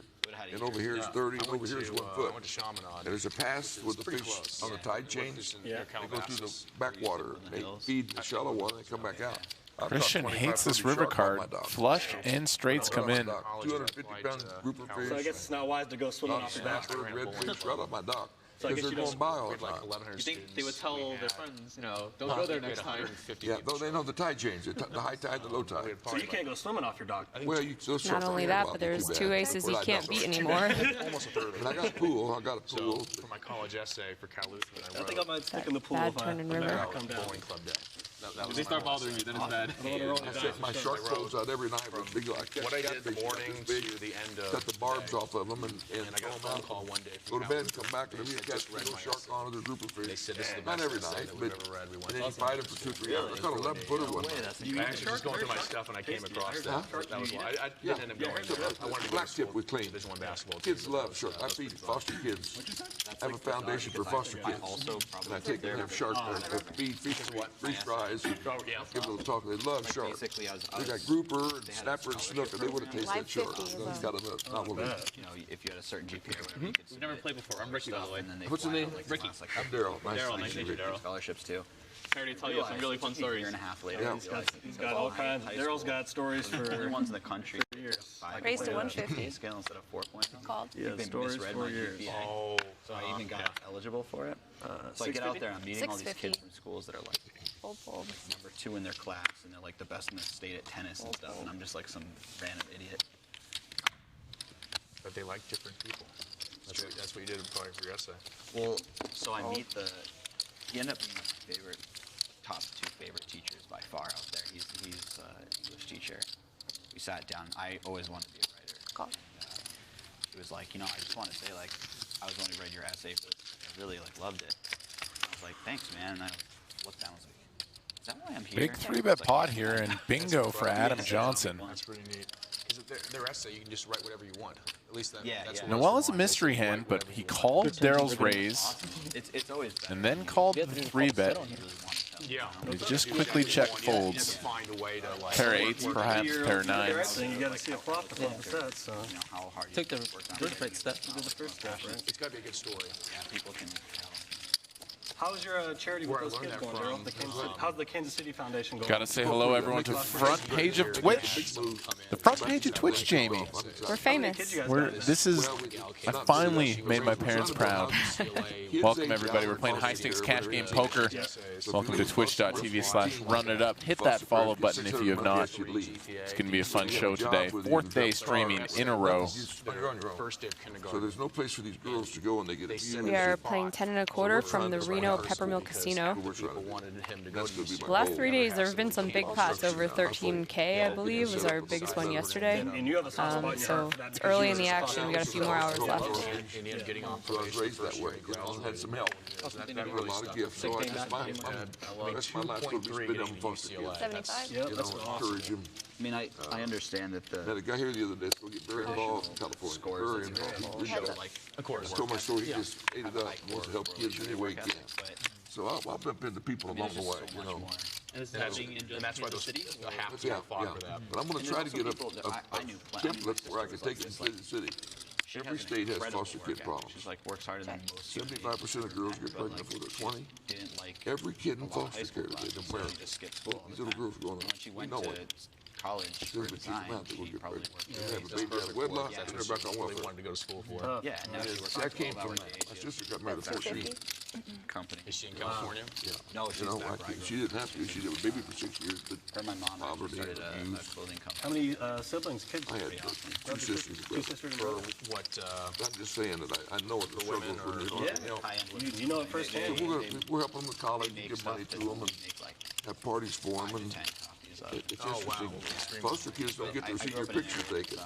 and over here is 30, and over here is 1 I foot. went to Chaminade. And there's a pass with the pretty fish close. on the tide chains. Yeah. They go through the backwater, and they feed the shallow water, and they come back out. I've caught Christian 25, hates this 30 river shark on my card. dock. Flush and straights come in. 250-pound grouper fish. So I guess it's not wise to go swimming off your dock. Snapper, redfish, right off my dock. So I Because guess they're you going by all the Like time. 1,100 You think they would students. tell We their had- friends, don't go there next time. 150 Yeah, people. though they know the tide change, the high tide and the low tide. So you can't go swimming off your dock. Well, you still Not only that, but there's two aces you can't beat anymore. Almost a third of And I got a pool. I got a pool. So for my college essay for Cal Lutheran, I I wrote think I might stick in the pool Bad if I turn in if I river. come down. bowling club day. That was They my start whole bothering you, essay. then it's bad. I set my shark clothes out every night with big, I catch What I did catfish the morning this big, to the end of cut the barbs the day, off of them and and I got a throw 'em phone out. call one day Go from to Cal bed and Lutheran. come back and They you said, catch "Just read little my shark essay." on it or grouper They fish. said, "This is the Not best every essay night, that but we've ever read." We went and then you fight them for 2-3 hours. I caught 11 footer one night. I actually just going through my stuff and I came across that. That was why I didn't end up going there. I wanted to go to Black tip school, was clean. Division I basketball. Kids team. love shark. I feed foster kids. I have a foundation for foster kids. Also, And probably I take them to shark feed fish, freeze fries, give them a talk. They love shark. basically, I was They got grouper and snapper and snook, and they would have tasted that shark. It's got enough. Not one of them. you know, if you had a certain GPA, or whatever, you could We've never played before. I'm Ricky, by the way. and then they What's the fly name? out, like, Ricky. class, like, I'm Daryl. Nice Daryl, to nice meet to you. meet you, Daryl. scholarships too. I already tell you some really fun A year stories. and a half later, Yeah. He's got all kinds. Daryl's got stories the only for. ones in the country. Raised to 150. Scale instead of 4.0. Called. Yeah, They stories misread for my years. GPA. Oh, So I even got eligible for it. So I get out there, I'm meeting all these 650. kids from schools that are like Full pulled. number 2 in their class, and they're like the best in the state at tennis and stuff, and I'm just like some random idiot. but they like different people. That's what you did probably for your essay. Well, so I meet he ended up being my favorite, top 2 favorite teachers by far out there. He's English teacher. We sat down. I always wanted to be a writer. Call. He was like, I just want to say, like, I was only read your essay, but I really, like, loved it. I was like, thanks, man. And I looked down and was like, is that why I'm here? Big 3-bet pot here and bingo for Adam Johnson. That's pretty neat. Because their essay, you can just write whatever you want. At least that's what Noel most is a want. mystery hand, but he called Daryl's raise It's always better. and then called the 3-bet. Yeah. He just quickly check folds. Find a way to like. Pair of 8s, perhaps, pair of 9s. Then you got to see a flop to flop the set. So How hard you Took the work on first it. right step. you did the first step, right? It's got to be a good story. Yeah, people can tell. How's your charity with Where I those learned kids that going, from, Daryl? How's the Kansas City Foundation going? Gotta say hello, everyone, to the front page of Twitch. The front page of Twitch, Jamie. We're famous. I finally made my parents proud. Welcome, everybody. We're playing high-stakes cash game poker. Welcome to twitch.tv/runitup. Hit that follow button if you have not. It's going to be a fun show today. 4th day streaming in a row. First day of So kindergarten. there's no place for these girls to go when they get abused. We are playing 10 1/4 from the Reno Peppermill Casino. People wanted him to go That's to going to be The my last goal. 3 days, there have been some big pots over 13K, I believe, was our biggest one one yesterday. And you have a soft spot in your So heart for that it's because early you in the were just action. We got a few more hours left. And he getting on so I was raised that way. You know, I had some help. I had a lot of gifts. So I just, that's my life will be spent on foster kids. 75? Yep, You that's know, awesome. encourage him. I mean, I understand that I had a guy here the other day that's going to get very involved in California. Very involved. He really does. of course, I told my story. He just ate it up. Wants to help kids any way he can. So I'll bump into people along the way, you know. And that's why those have to fought for that. But I'm going to try to get a template where I can take it to the city. Every state has foster kid problems. She's like works harder than most. 75% of girls get pregnant before they're 20. Every kid in foster care today, their parents. These little girls growing up. When she went know to it. college for design, she probably worked. They have a baby out of wedlock, and they're back on welfare. wanted to go to school for. Yeah, and now she works That came 12 from hours a day. my sister got married at 14. Company. Is she in California? Yeah. No, You she's know, back right. she didn't have to. She did a baby for 6 years, but Her and my mom poverty started and a abuse. clothing company. How many siblings, kids? I had two sisters. Two sisters and For brothers. what? I'm just saying that I know what the struggle is when they Yeah, don't help. you know it firsthand. So we're helping them with college, and give money to them, and have parties for them, and it's interesting. Foster kids don't get their senior pictures taken.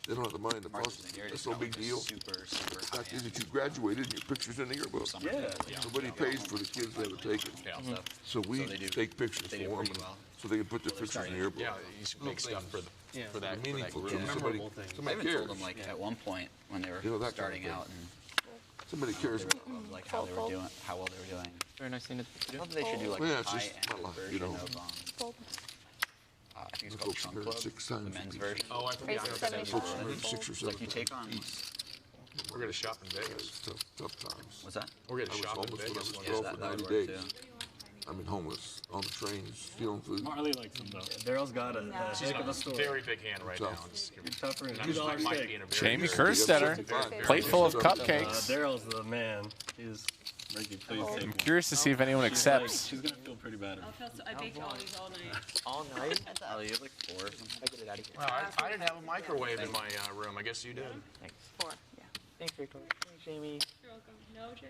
They don't have the money to foster. That's no big deal. The fact is that you graduated and your picture's in the yearbook. Yeah. Nobody pays for the kids that are taken. So we take pictures for them, and so they can put their pictures in the yearbook. Yeah, you should make stuff for that. Meaningful to them. I Somebody even cares. told them like at one point when they were You know, that kind of starting thing. out and Somebody cares. like how they were doing, how well they were doing. Very nice thing to I do. thought they should do like Well, yeah, a it's just high-end my life, version you know. of I think it's Go called from Trunk there Club, 6 the times. men's version. Oh, I forgot. Raise it 75. 6 or It's 7 like you take on. We're gonna shop in Vegas. It's tough times. What's that? We're I gonna was shop in homeless when I Vegas. was one 12 day. for that 90 would work days. too. I mean, homeless, on the trains, stealing food. Marley likes them though. Daryl's got a heck of a story. Very big hand right now. Tough. Just give me- Tougher than I'm just- I $2 might steak. be in a very Jamie good- Kerstetter, plate full of cupcakes. Daryl's the man. He's Ricky, please take I'm one. curious to see if anyone accepts. She's gonna feel pretty bad. I baked all these all night. All night? Oh, you have like 4 or something. I get it out of here. Well, I didn't have a microwave in my room. I guess you did. Four, yeah. Thanks, Victoria. Thanks, Jamie. You're welcome. No, Jen.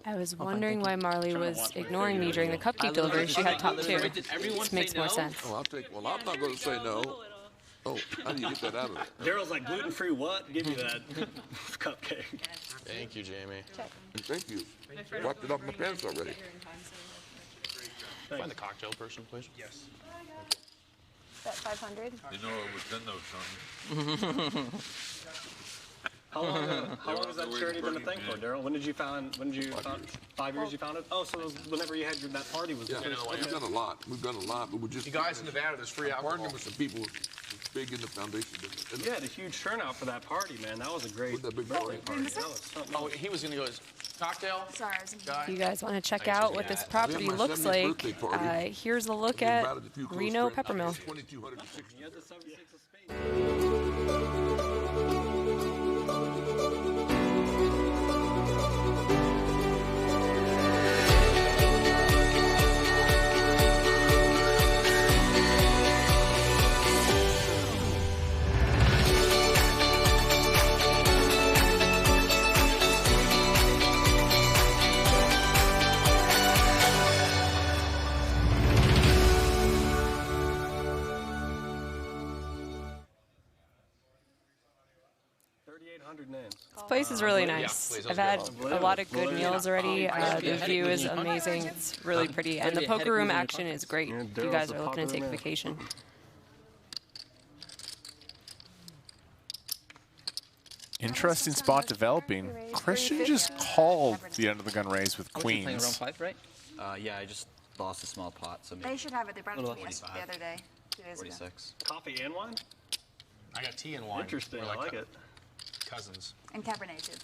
I was wondering why Marley was ignoring me during the cupcake delivery. She had top 2. This makes more sense. Oh, well, I'm not going to say no. Oh, how do you get that out of there? Daryl's like, gluten-free what? Give me that cupcake. Thank you, Jamie. Thank you. Wiped it off my pants already. Find the cocktail person, please. Yes. That 500? You know it was in those songs. How long has that charity been a thing for, Daryl? When did you found? 5 years you founded? Oh, so it was whenever you had that party was. Yeah, we've done a lot. But we're just. You guys in Nevada, there's free alcohol. Partnering with some people big in the foundation business. And You had a huge turnout for that party, man. That was a great that big birthday party. party. That was something. Oh, he was gonna go. Cocktail. Sorry, I was Guy. If you guys want to check out what this property my looks 70th like, birthday party. here's a look we at invited a few close Reno friends. Peppermill. 2,260. You had the 76 of space. Names. This place is really nice. please, I've had a lot of good meals already. The view is amazing. It's really pretty. And the poker room action is great if you guys are looking to take a vacation. Interesting spot developing. Christian just called the end of the gun raise with Playing around queens. 5, right? Yeah, I just lost a small pot, so They maybe should have it. They brought it to me 45. the other day. 2 days ago. 46. Coffee and wine? I got tea and wine. Interesting. We're I like it. Cousins. And Cabernet too.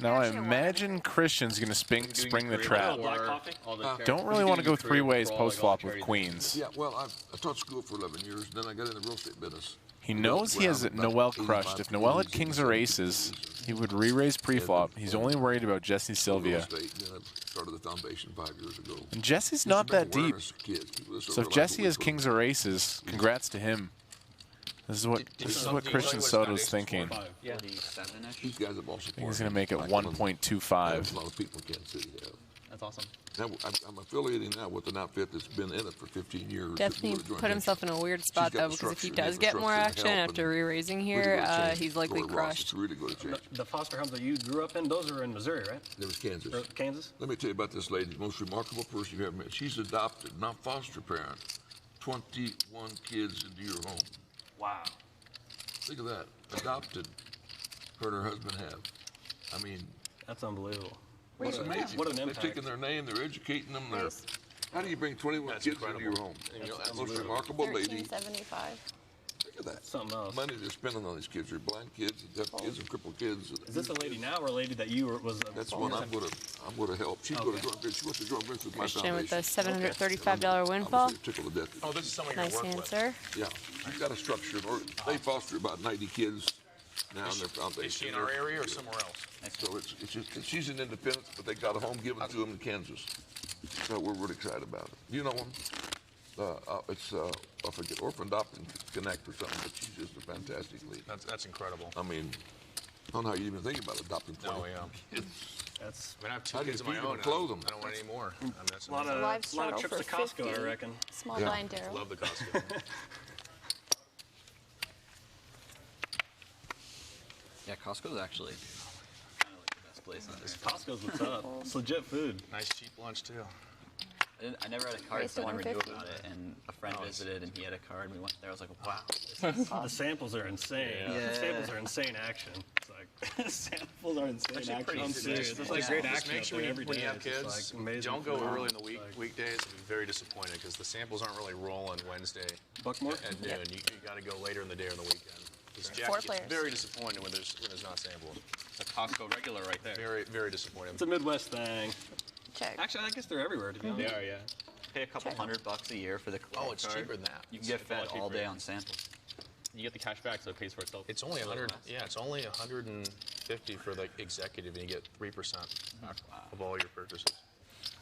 Now I Actually, I imagine Christian's going to spring the trap. Black coffee? Don't really want to go 3 ways post flop with queens. Yeah, well, I taught school for 11 years. Then I got into real estate business. He knows he has Noel crushed. If Noel had kings or aces, he would re-raise pre-flop. He's only worried about Jesse Real Sylvia. estate. Then I started the foundation 5 years ago. And Jesse's Just to not bring that deep. awareness to kids, people that So if realize Jesse what has we're kings or aces, congrats to him. This is what Christian Soto's thinking. I 47-ish. These guys have all supported. think he's going to make it like 1.25. a lot of people in Kansas City have. That's awesome. Now, I'm affiliating that with an outfit that's been in it for 15 years. Definitely put himself in a weird spot, though, because if he does get more action after re-raising here, he's likely crushed. Really go to change. The foster homes that you grew up in, those are in Missouri, right? It was Kansas. Kansas? Let me tell you about this lady, the most remarkable person you've ever met. She's adopted, not foster parent. 21 kids into your home. Wow. Think of that. Adopted. Her and her husband have. I mean, that's unbelievable. What's amazing? What an impact. They've taken their name, they're educating them. How do you bring 21 kids into your home? That's the most remarkable lady. $13.75. Look at that. Something else. Money they're spending on these kids. They're blind kids, and deaf kids, and crippled kids. Is this a lady now or a lady that you was? That's one I'm gonna help. She's going to join. She wants to join with my Christian with foundation. the $735 windfall. Oh, this is someone nice answer. Yeah, she's got a structure. They foster about 90 kids now in their foundation. Is she in our area or somewhere else? So she's in Independence, but they got a home given to them in Kansas. So we're really excited about it. You know them? It's I forget, Orphan Adoption Connect or something, but she's just a fantastic lady. That's incredible. I mean, I don't know how you even think about adopting 20 kids. That's. I mean, I have two How do kids you of my feed them own. and clothe them? I don't want any more. I mean, that's A lot of trips to Costco, I reckon. Small blind Daryl. Love the Costco. Yeah, Costco's actually kind of like the best place on this. Costco's what's up. It's legit food. Nice cheap lunch too. I never had a card, so I never knew about it. And a friend visited, and he had a card, and we went there. I was like, wow. The samples are insane. Yeah. The samples are insane action. It's like, samples are insane Actually, action. pretty I'm serious. It's like great action. Make sure up there every when you day. have It's kids, just, like, amazing don't go food. early in the It's weekdays. I'll be very disappointed because the samples aren't really rolling Wednesday Buckmore? at noon. You got to go later in the day or on the weekend. Jack 4 gets players. very disappointed when there's not samples. It's a Costco regular right there. Very, very disappointed. It's a Midwest thing. Check. Actually, I guess they're everywhere, to be honest. They are, yeah. Pay a couple $100 a year for the credit Oh, it's card. cheaper than that. You can get It's a lot fed all cheaper. day on samples. You get the cash back, so it pays for itself. It's only 100. Yeah, it's only 150 for the executive, and you get 3% back of all your purchases.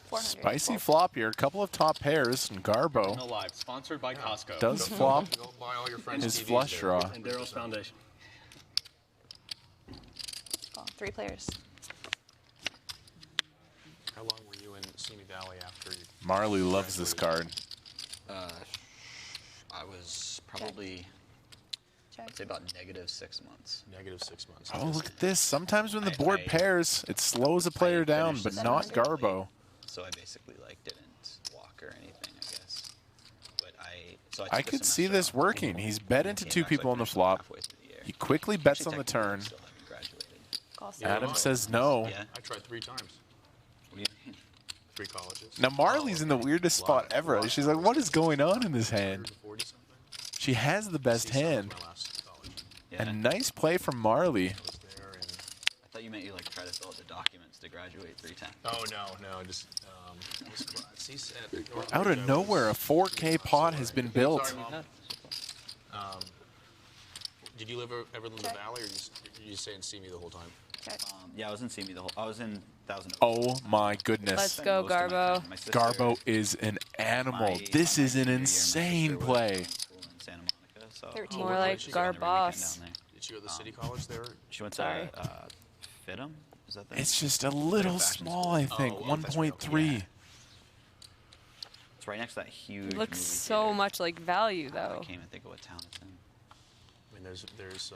400. Spicy flop here. A couple of top pairs and Garbo No live. Sponsored by Costco. does flop Go buy all your friends' his TVs flush there. draw. And Daryl's Foundation. Oh, 3 players. How long were you in Simi Valley after you? Marley loves this card. I was probably, I'd say about -6 months. Negative 6 months. Oh, look at this. Sometimes when the board I- pairs, it slows a player down, but finished not this Garbo. So I basically like didn't walk or anything, I guess. But so I took a could see semester this off. working. He's bet into Came two back, so I people on the finished flop. halfway through the year. He quickly bets Actually, on the technically, I turn. still haven't graduated. Adam says no. Yeah. I tried 3 times. What do you mean? 3 colleges. Now Marley's in the weirdest spot ever. She's like, what is going on in this hand? 140 something. She has the best hand. My last college. Yeah. And nice play from Marley. I was there and. I thought you meant you like try to fill out the documents to graduate 3 times. Oh no, just Out of nowhere, a 4K pot has been built. Sorry, Mom. Did you ever live in the valley, or you stay in Simi the whole time? Yeah, I was in Simi the whole. I was in Thousand Oaks. Oh my goodness. Let's go, Garbo. Garbo is an animal. This is an insane play. Santa Monica, so 13. More like Garbos. Did she go to the city college there? She went Sorry. to FITM. Is that the? It's just a little small, I think. 1.3. It's right next to that huge. It looks movie so theater. much like value, I though. can't even think of what town it's in. I mean, there's.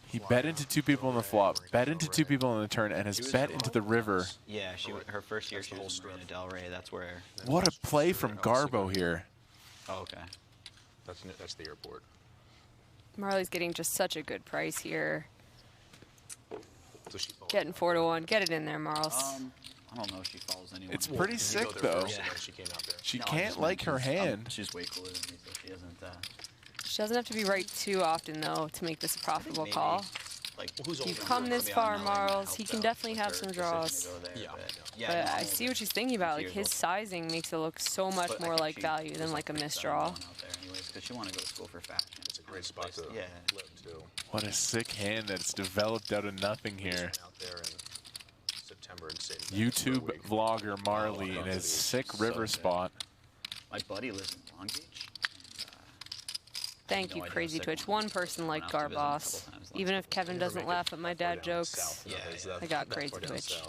He bet into 2 people on the flop, bet into 2 people on the turn, and has bet into the river. Yeah, her first year she was in Marina Del Rey. That's where. What a play from Garbo here. Oh, okay. That's the airport. Marley's getting just such a good price here. So she follows. Getting 4 to 1. Get it in there, Marles. I don't know if she follows anyone. It's pretty sick, though. She came out there. She No, I can't just like meant her hand. she's way cooler than me, so she doesn't. She doesn't have to be right too often, though, to make this a profitable maybe, call. Like, You've come this far, Marles. He can definitely have some draws. But I see what she's thinking about. Like, his sizing makes it look so much more like value than like a misdraw. Because she want to go to school for fashion. It's a great spot to Yeah. live too. What a sick hand that's developed out of nothing here. Out there in September and stayed YouTube vlogger Marley in his sick river spot. My buddy lives in Long Beach. Thank you, Crazy Twitch. One person like Garbos. Even if Kevin doesn't laugh at my dad jokes, I got Crazy Twitch.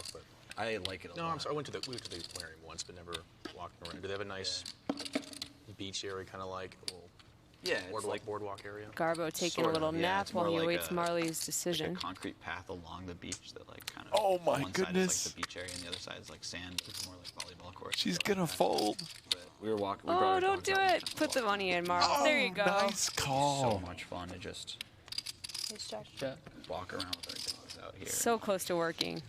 I like it a No, lot. I'm sorry. We went to the aquarium once, but never walked around. Do they have a nice beach area, kind of like a little boardwalk area? Garbo taking Sort a little of, yeah. nap It's while more he like awaits a- Marley's Like decision. a concrete path along the beach that like kind of. Oh my one goodness. side is like the beach area, and the other side is like sand. It's more like volleyball court. She's gonna fold. But we were walking. Oh, don't do it. Put the money in, Marle. There you go. Nice call. So much fun to just Yeah. walk around with our dogs out here. So close to working.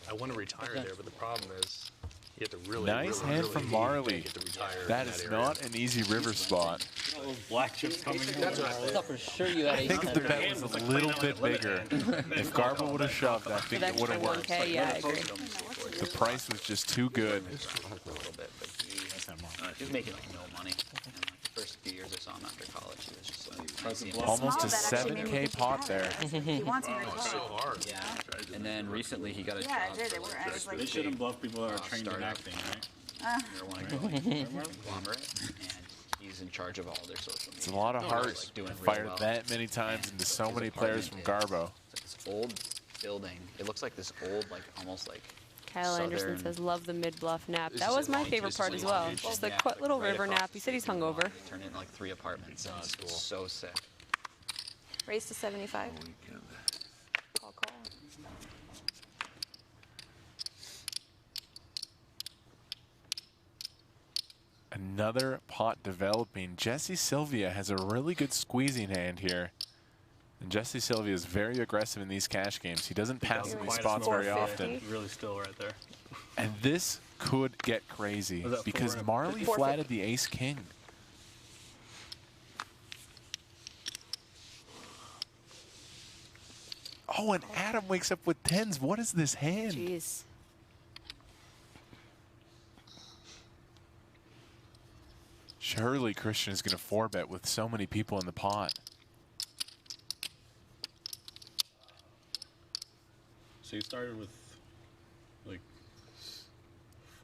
I want to retire there, but the problem is you have to really, Nice really, hand really from need Marley. to get to retire That in is area. not an easy river spot. All those black chips coming in. I thought for sure you had I think if the bet was a little bit bigger, if Garbo would have shoved, I think With it would extra have worked. 1K, yeah, I agree. The price was just too good. a little bit, but he was making like no money. And like the first few years I saw him after college, he was just like Almost a Small bet actually made me 7K think pot about there. it. He wants me to Oh, it's so play. hard. yeah. And then recently he got a Yeah, I job did. for, They were. I was They like, shouldn't bluff people that are trained in startup. acting, right? They're one of the conglomerate, and he's in charge of all their social media. It's a lot of heart Like, doing real fired well. that many times And into so his many players from apartment Garbo. is this old building. It looks like this old, like almost like Kyle Anderson southern- says, love the mid-bluff nap. This That is was my like- favorite this is part like as well. huge. Just the Yeah, quick like little right river across nap. the He said he's street. hungover. They turned it into like 3 apartments. And it's cool. so sick. raise to 75. Weekend. Call. Another pot developing. Jesse Sylvia has a really good squeezing hand here. And Jesse Sylvia is very aggressive in these cash games. He doesn't pass in these Quite a spots small very play. often. Really still right there. And this could get crazy Was that because 4 and- Marley 450. flatted the ace king. Oh, and Adam wakes up with tens. What is this hand? Jeez. Surely Christian is going to 4-bet with so many people in the pot. So you started with like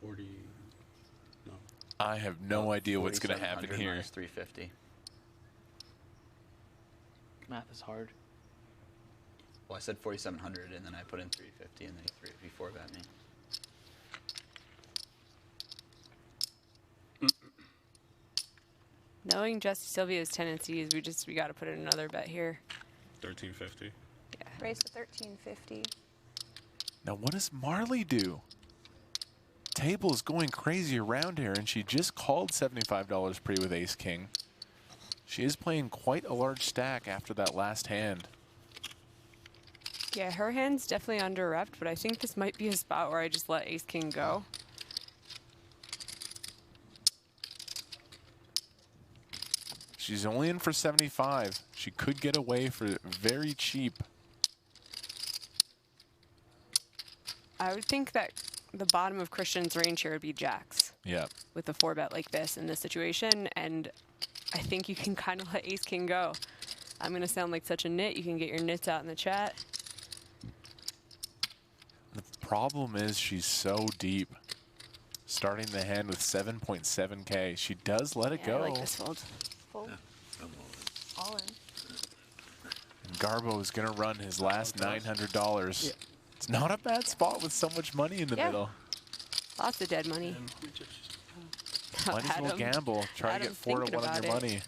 40. No. I have no idea what's going to happen 4,700 here. minus 350. Math is hard. Well, I said 4,700, and then I put in 350, and then he 4-bet me. Knowing Jesse Sylvia's tendencies, we got to put in another bet here. 1350. Raise to 1350. Now, what does Marley do? Table is going crazy around here, and she just called $75 pre with ace king. She is playing quite a large stack after that last hand. Yeah, her hand's definitely under repped, but I think this might be a spot where I just let ace king go. She's only in for 75. She could get away for very cheap. I would think that the bottom of Christian's range here would be jacks Yeah. with a 4-bet like this in this situation, and I think you can kind of let ace king go. I'm going to sound like such a nit. You can get your nits out in the chat. The problem is she's so deep. Starting the hand with 7.7K. She does let it Yeah, go. I like this fold. Full. All in. And Garbo is going to run his last $900. It's not a bad spot with so much money in the Yeah. middle. Lots of dead money. Might as well Adam- gamble. Try to get Adam's 4 to thinking 1 on your about it. money.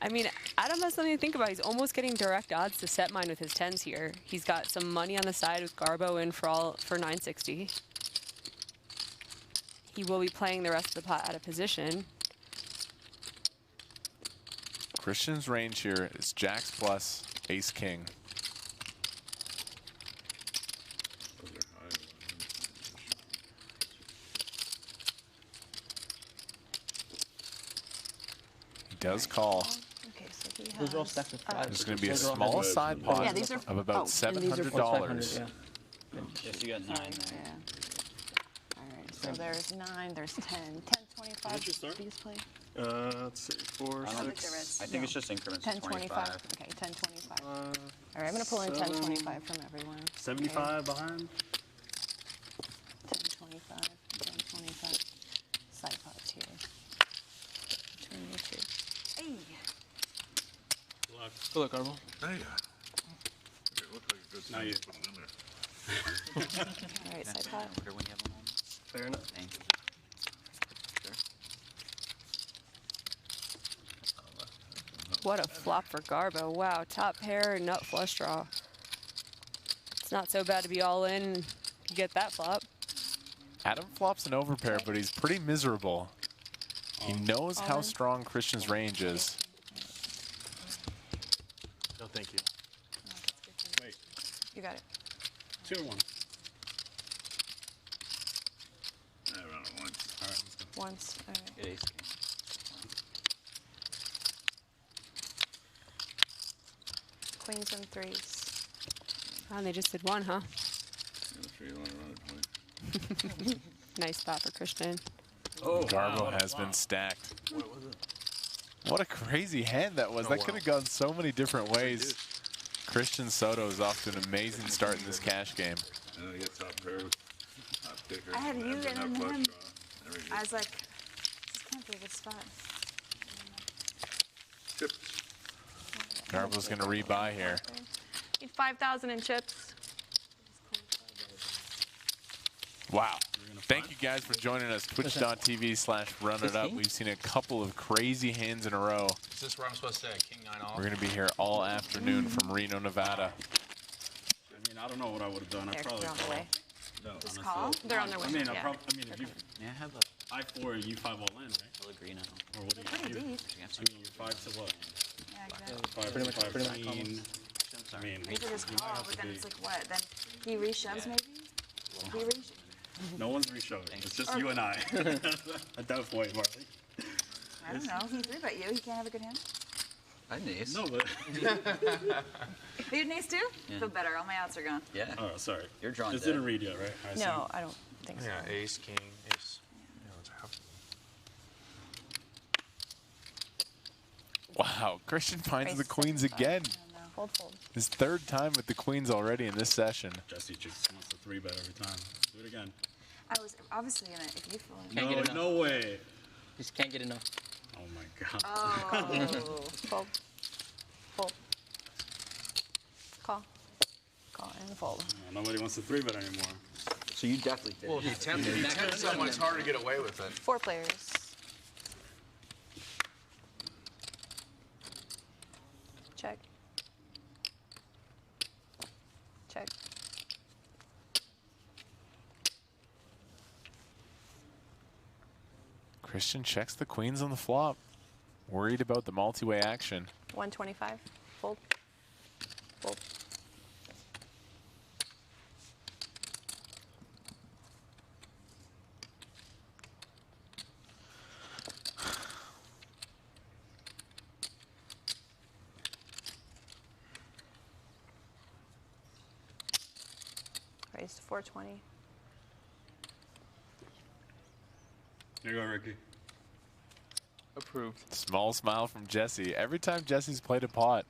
I mean, Adam has something to think about. He's almost getting direct odds to set mine with his 10s here. He's got some money on the side with Garbo in for 960. He will be playing the rest of the pot out of position. Christian's range here is jacks plus ace king. He does call. Okay, so he has. Those are all stacked with 5. There's going to be a Those are all small heavy. side pot Yeah, these are- of about oh, And these are $700. $500, yeah. Yes, you got 9 there. Yeah. All right, so there's 9, there's 10. 10, 25. Did you start? Please play. Let's see, 4, I don't think 6. I think it's just increments 10, of 25. 25. Okay, 10, 25. All right, I'm going to pull in 10, 25 from everyone. 75 behind. 10, 25, 10, 25. Side pots here. Between you two. Hey! Luck. Good luck, Garbo. Hey. It looked like a good Now thing you- to put it in there. All right, side pot. Order when you have a moment. Fair enough. Thank you. Sure. What a flop for Garbo. Wow, top pair, nut flush draw. It's not so bad to be all in. You get that flop. Adam flops an overpair, but he's pretty miserable. He knows All how in. strong Christian's range is. No, thank you. Wait, You got it. 2 or 1? I run it once. All right, let's go. Once. All right. Get ace king. Queens and threes. Oh, and they just did 1, huh? I'm sure you want to run a point. Nice spot for Christian. Oh, Garbo has been stacked. What a crazy hand that was. Oh, That wow. could have gone so many different ways. Christian Soto is off to an amazing start in this cash game. And then he gets top pair with top kicker. I had you and and then then flush him. draw. There we go. I was like, this can't be a good spot. Chips. Garbo's going to rebuy here. Need 5,000 in chips. Wow. Thank you guys for joining us. Twitch.tv/runitup. We've seen a couple of crazy hands in a row. Is this where I'm supposed to say King 9 off? We're going to be here all afternoon from Reno, Nevada. I mean, I don't know what I would have done. I They're probably on the way. No, Just on a call? slow- They're on their way. I mean, Yeah. if you May I have a I4, you 5 all in, right? Pellegrino? Or what do They're pretty you? deep. You have I some mean, you're 5 to what? Yeah, exactly. 5 Pretty to much- pretty much 15. chips? I mean, You could just you might call, have but to then be- it's like what? Then he reshoves maybe? He reshoves. No one's reshoving. It's just you and I. At that point, Marley. I don't know. He 3-bet you. He can't have a good hand. I had an ace. No, but. You had an ace too? Yeah. Feel better. All my outs are gone. Yeah. Oh, sorry. You're drawn It's dead. in a read, yet, right? I assume. No, I don't think so. Yeah, ace, king, ace. Yeah, let's have Wow. Christian finds Raise the queens 75. again. Fold, fold. His third time with the queens already in this session. Jesse just wants to 3-bet every time. Do it again. I was obviously in a if you feel Can't get enough. No way. Just can't get enough. Oh my god. Oh. Fold. Fold. Call. Call and fold. Nobody wants to 3-bet anymore. So you definitely did. Well, if you tempt someone, it's hard to get away with it. 4 players. Check. Check. Christian checks the queens on the flop. Worried about the multi-way action. 125. Fold. Fold. Raise to 420. Here you go, Ricky. Approved. Small smile from Jesse. Every time Jesse's played a pot,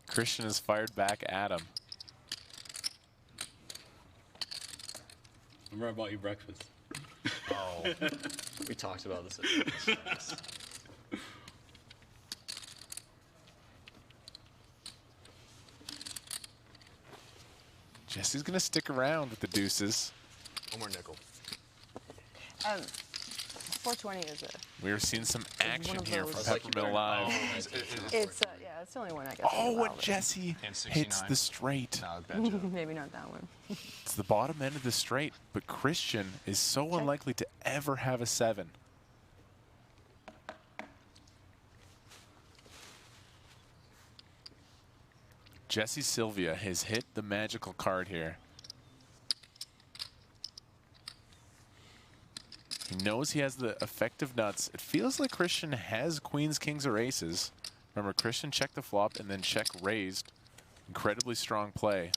Christian has fired back at him. Remember I bought you breakfast. Oh. We talked about this. Jesse's going to stick around with the deuces. One more nickel. 420 is a. We are seeing some action of here those. from Peppermill Live. It's yeah, it's the only one I guess. Oh, and Jesse And hits 69. the straight. No, bad job. Maybe not that one. It's the bottom end of the straight, but Christian is so unlikely to ever have a 7. Jesse Sylvia has hit the magical card here. He knows he has the effective nuts. It feels like Christian has queens, kings, or aces. Remember, Christian checked the flop and then check raised. Incredibly strong play.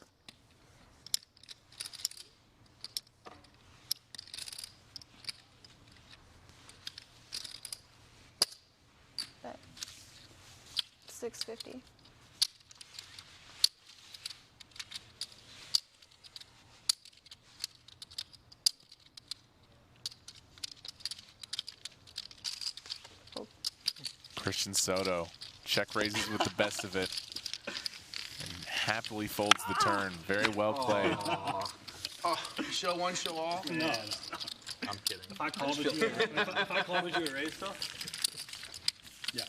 Bet. 650. Christian Soto check raises with the best of it and happily folds the turn. Very well played. Oh, show one, show all? No. I'm kidding. If I called it you, if I called it you a raise though? Yeah.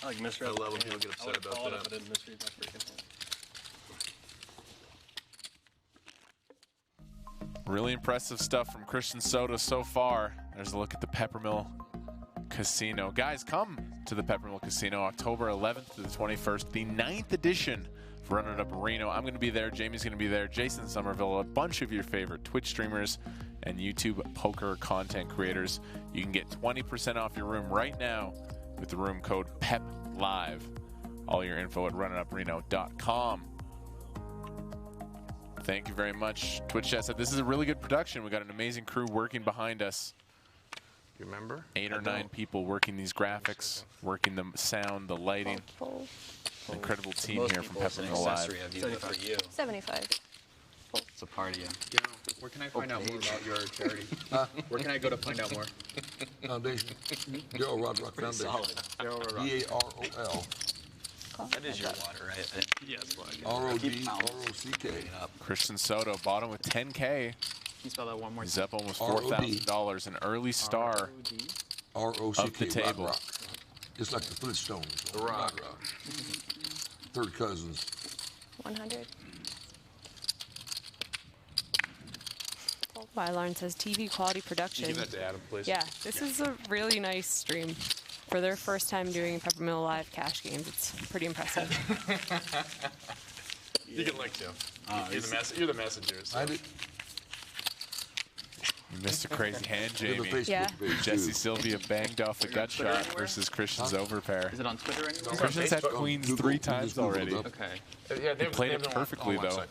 I like misread. I love when people get upset about that. I didn't misread my freaking phone. Really impressive stuff from Christian Soto so far. There's a look at the Peppermill Casino. Guys, come to the Peppermill Casino October 11th to the 21st, the 9th edition for Running It Up Reno. I'm going to be there. Jamie's going to be there. Jason Somerville, a bunch of your favorite Twitch streamers and YouTube poker content creators. You can get 20% off your room right now with the room code PEPLIVE. All your info at runitupreno.com. Thank you very much. Twitch chat said this is a really good production. We got an amazing crew working behind us. You remember? 8 or 9 people working these graphics, working the sound, the lighting. An incredible team here from Peppermill Live. 75. It's a party. Yeah. Where can I find out more about your charity? Where can I go to find out more? Foundation. Daryl Rodrock Foundation. Solid. D-A-R-O-L. That is your water, right? Yes. R-O-D-R-O-C-K. Christian Soto, bottom with 10K. Can you spell that one more He's up almost $4,000, an early star R-O-C-K. of the table. Rock. It's like the Flintstones. The Rock. Third cousins. 100. Lauren says TV quality production. Give that to Adam, please. Yeah, this is a really nice stream. For their first time doing Peppermill Live cash games, it's pretty impressive. You can link to him. You're the messenger. So. I did. You missed a crazy hand, Jamie. Yeah. Jesse Sylvia banged off the gut shot versus Christian's overpair. Is it on Twitter anymore? Christian's had queens 3 times already. Okay. Yeah, He played it perfectly, though.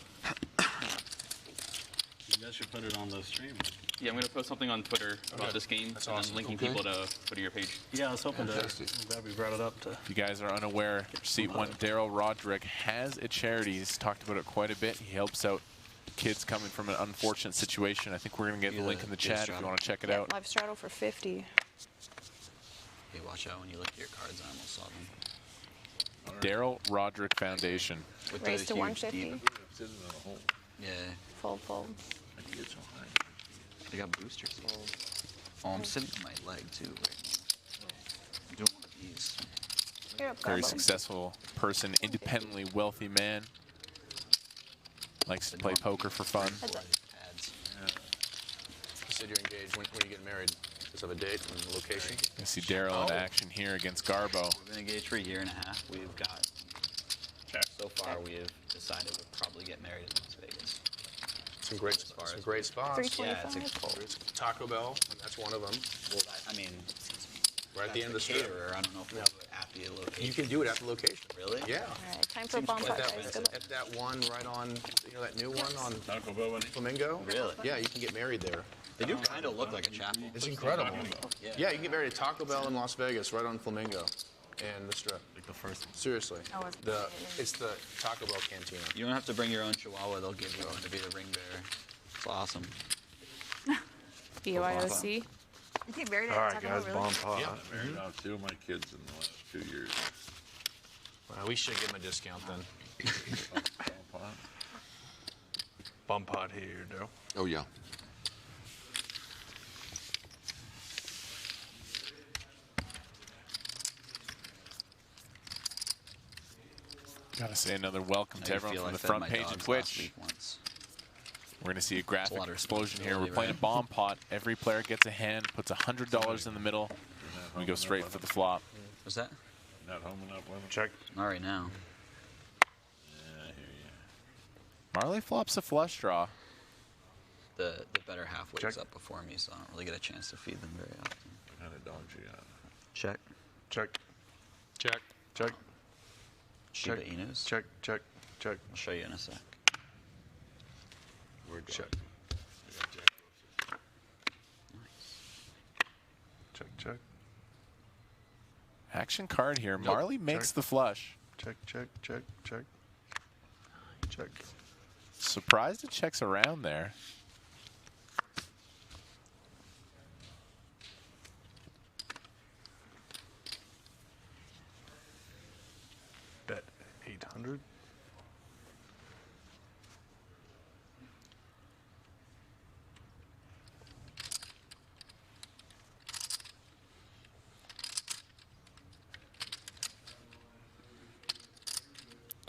You guys should put it on the stream. Yeah, I'm going to post something on Twitter about this game and then linking people to put to your page. Yeah, I was hoping to. I'm glad we brought it up. If you guys are unaware, seat 1, Daryl Roderick has a charity. He's talked about it quite a bit. He helps out kids coming from an unfortunate situation. I think we're going to get the link in the chat if you want to check it out. Live straddle for 50. Hey, watch out when you look at your cards. I almost saw them. Daryl Roderick Foundation. With Raise to huge 150. Yeah. Full. They got boosters. Oh, I'm sitting on my leg too right now. I'm doing one of these. You're up, Very Garbo. successful person, independently wealthy man. Likes to play poker for fun. You said you're engaged. When you get married? Just have a date and location? You see Daryl in action here against Garbo. We've been engaged for a year and a half. We've got, so far we have decided we'll probably get married in Las Vegas. Some great spots. Yeah, it's 325. Taco Bell, that's one of them. Well, I mean, Right at the end of the strip. caterer, I don't know if we'll do it at the location. You can do it at the location. Really? Yeah. All right, time for a bomb pot, guys. Good luck. At that one right on, that new one on Taco Bell. Flamingo. Really? Yeah, you can get married there. They do kind of look like a chapel. It's incredible. Yeah. Yeah, you can get married at Taco Bell in Las Vegas, right on Flamingo, and the strip. Like the first one. Seriously. I wasn't It's the Taco Bell cantina. You don't have to bring your own chihuahua. They'll give you one to be the ring bearer. It's awesome. BYOC. You get married at All right, Taco guys, Bell, really? bomb pot. Yeah. I married off 2 of my kids in the last 2 years. Well, we should give him a discount then. Bomb pot. Bomb pot here, Daryl. Oh, yeah. Gotta say another welcome to I everyone feel from I the fed front my page of dogs last Twitch. week once. We're going to see a graphic lot of explosion here. We're responsibility, playing a right? bomb pot. Every player gets a hand, puts $100 in the middle. We go straight for the flop. What's that? Not home enough women. Check. Not right now. Yeah, I hear you. Marle flops a flush draw. The better half wakes Check. up before me, so I don't really get a chance to feed them very often. What kind of dogs you got? Check. Check. Check. Check. Shiba Inus. Check. Check. Check. I'll show you in a sec. Word Check. Check. Check. Action card here. Marle makes Check. the flush. Check. Check. Check. Check. Check. Surprised it checks around there. Bet 800.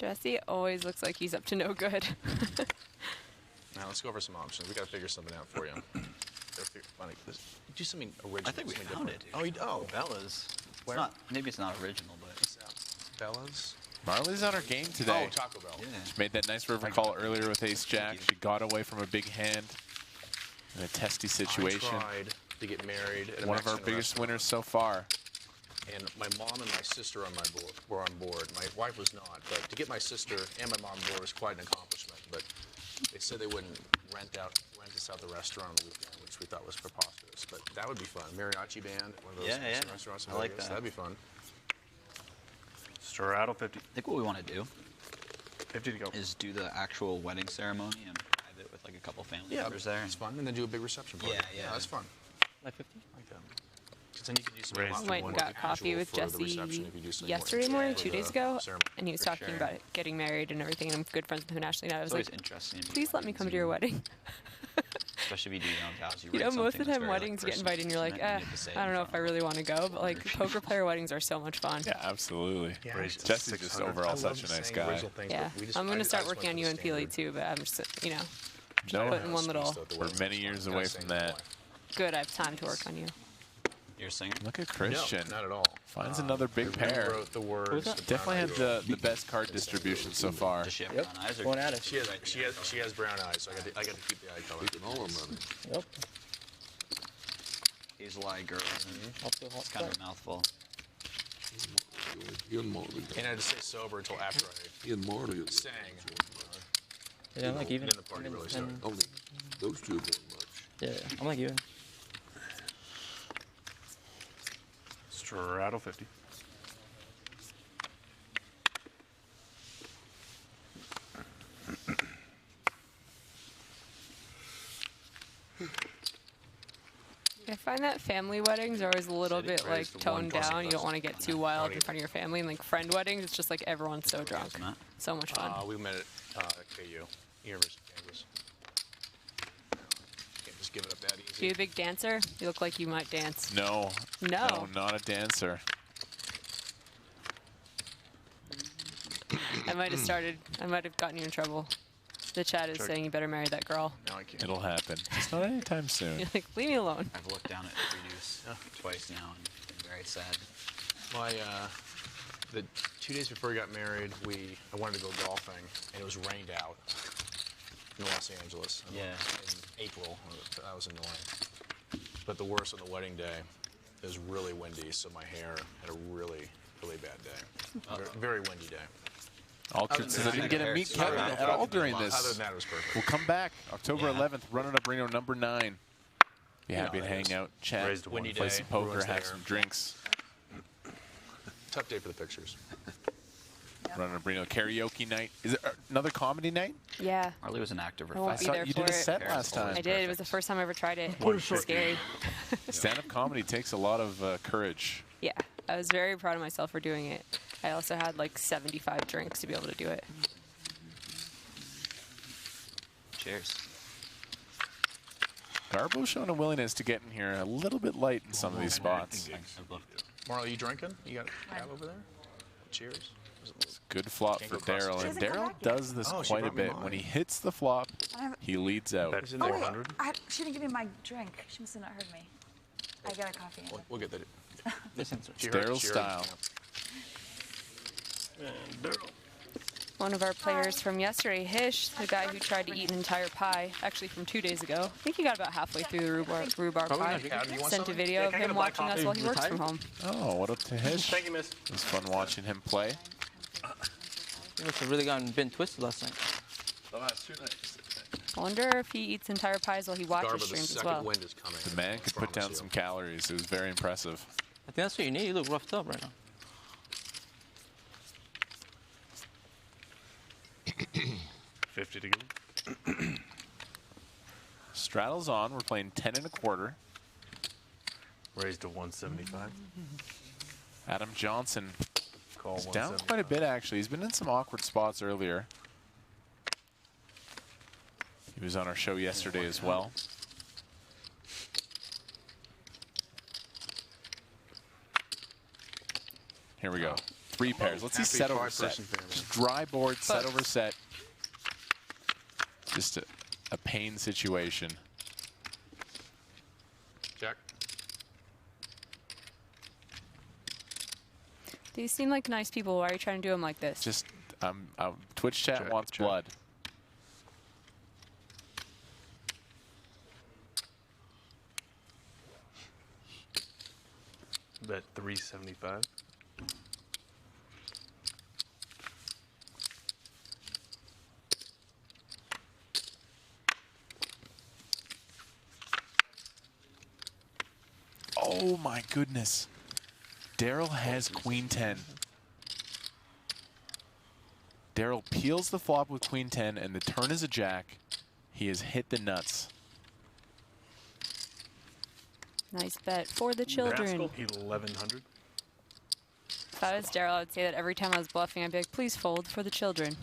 Jesse always looks like he's up to no good. Now let's go over some options. We got to figure something out for you. Funny. Do something original. I think we something found different. it. Oh, Bella's. Where? Maybe it's not original, but Bella's. Marle's on her game today. Oh, Taco Bell. yeah. She made that nice river call earlier with Ace Jack. She got away from a big hand in a testy situation. I tried to get married at a One of our Mexican biggest restaurant. winners so far. And my mom and my sister were on board. My wife was not, but to get my sister and my mom on board was quite an accomplishment. But they said they wouldn't rent us out the restaurant on the weekend, which we thought was preposterous. But that would be fun. Mariachi band, one of those Mexican restaurants in I like Vegas. that. That'd be fun. Straddle 50. I think what we want to do 50 to go. is do the actual wedding ceremony and private with like a couple family Yeah, members there. it's fun. And then do a big reception party. Yeah. That's fun. Like 50? Like that. Because then you can do something Raised a lot Went and more got coffee casual with for the Jesse reception if you do something yesterday more morning, for 2 days the ago, ceremony. and he was For talking sure. about getting married and everything, and I'm good friends with him nationally. And I was It's always like, interesting. to do please let me weddings come to your and- wedding. Especially if you do your own vows. You know, write most of something the that's time very, like, weddings you get personal invited and you're like, and you have to say it I don't in know if I front of really want to go, but like poker player weddings are so much fun. Yeah, absolutely. Yeah, Raised Jesse's just 600. overall I such love a nice saying guy. original things, Yeah, but we just- I'm I gonna just start went working on for you the and Philly standard. too, but I'm just, you know, No, putting one little. we're many years away from that. Good, I have time to work on you. You're a singer? Look at Christian. No, not at all. Finds another big pair. Wrote the words. Definitely had the best card distribution so far. Does she have Yep. brown eyes? Or Going at it. She has brown eyes, so I got to keep the eye color. Making all our money. Yep. Hazel eye girl. Also hot It's kind of stuff. a mouthful. He and Marley. And I had to stay sober until after I He and Marley. sang. Yeah, I'm like even. Then the party really started. Only those two very much. Yeah, I'm like even. Straddle 50. I find that family weddings are always a little bit like Raised to toned 1 down. You don't want to get too wild in front of your family. And like friend weddings, it's just like everyone's so drunk. Matt? So much fun. We met at KU, University of Kansas. Can't just give it up that Are easy. you a big dancer? You look like you might dance. No. No. No, not a dancer. I might have gotten you in trouble. The chat is saying you better marry that girl. No, I can't. It'll happen. Just not anytime soon. You're like, leave me alone. I've looked down at Reduce twice now and been very sad. The 2 days before we got married, I wanted to go golfing, and it was rained out in Los Angeles. Yeah. In April. That was annoying. But the worst on the wedding day, it was really windy, so my hair had a really, really bad day. Very windy day. Altered says I didn't get to meet Kevin at all during Other this. than that, it was perfect. We'll come back October 11th, running up Reno number 9. Be happy to hang out, chat, Raised to Windy play day, some poker, everyone's have there. some drinks. Tough day for the pictures. Running up Reno karaoke night. Is it another comedy night? Yeah. Marley was an actor for I won't 5 be saw there you for did a it. set last time. I did. It was the first time I ever tried it. Scary. Stand-up comedy takes a lot of courage. Yeah. I was very proud of myself for doing it. I also had like 75 drinks to be able to do it. Cheers. Garbo's showing a willingness to get in here a little bit light in some of these spots. Marle, you drinking? You got a tab over there? Cheers. Good flop Can't for go across Daryl, the and table. Daryl does this Oh, she quite a brought me bit. mine. When he hits the flop, I have- he leads out. That's Oh, wait. 400. She didn't give me my drink. She must have not heard me. I got a coffee. We'll get that. Listen, Daryl's style. And Daryl. One of our players from yesterday, Hish, the guy who tried to eat an entire pie, actually from 2 days ago. I think he got about halfway through the rhubarb pie. Sent a video of can I get him a black watching us coffee? while he works from home. Oh, what up to Hish? Thank you, miss. It was fun watching him play. you must have really been twisted last night. The last 2 nights. I wonder if he eats entire pies while he watches Garbo, the streams as second well. wind is coming. The man could put down some calories. It was very impressive. I think that's what you need. You look roughed up right now. $50 to go. Straddle's on. We're playing 10 1/4. Raised to 175. Adam Johnson Call is down 175. quite a bit, actually. He's been in some awkward spots earlier. He was on our show yesterday as well. Here we go. 3 pairs. Let's see set over set. Just dry board, set over set. Just a pain situation. Check. These seem like nice people. Why are you trying to do them like this? Just, Twitch chat wants blood. Bet 375. Oh my goodness. Daryl has queen 10. Daryl peels the flop with queen 10 and the turn is a jack. He has hit the nuts. Nice bet for the children. 1100. If I was Daryl, I would say that every time I was bluffing, I'd be like, please fold for the children.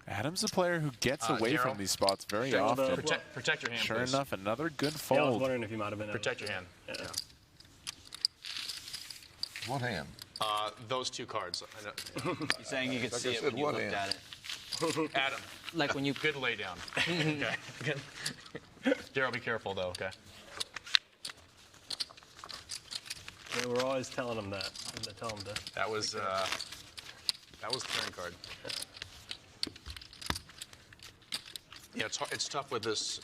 Adam's a player who gets away from these spots very often. Protect your hand, Sure please. enough, another good Yeah, I was fold. wondering if you might have been. Protect your hand. Yeah. What hand? Those 2 cards. I know. He's saying you could Like see I it said, when you what looked hand? at it. Adam, Like when you. good lay down. Okay. Daryl, be careful though. Okay. Yeah, we're always telling them that. And they tell them to. That was the turn card. Yeah, it's tough with this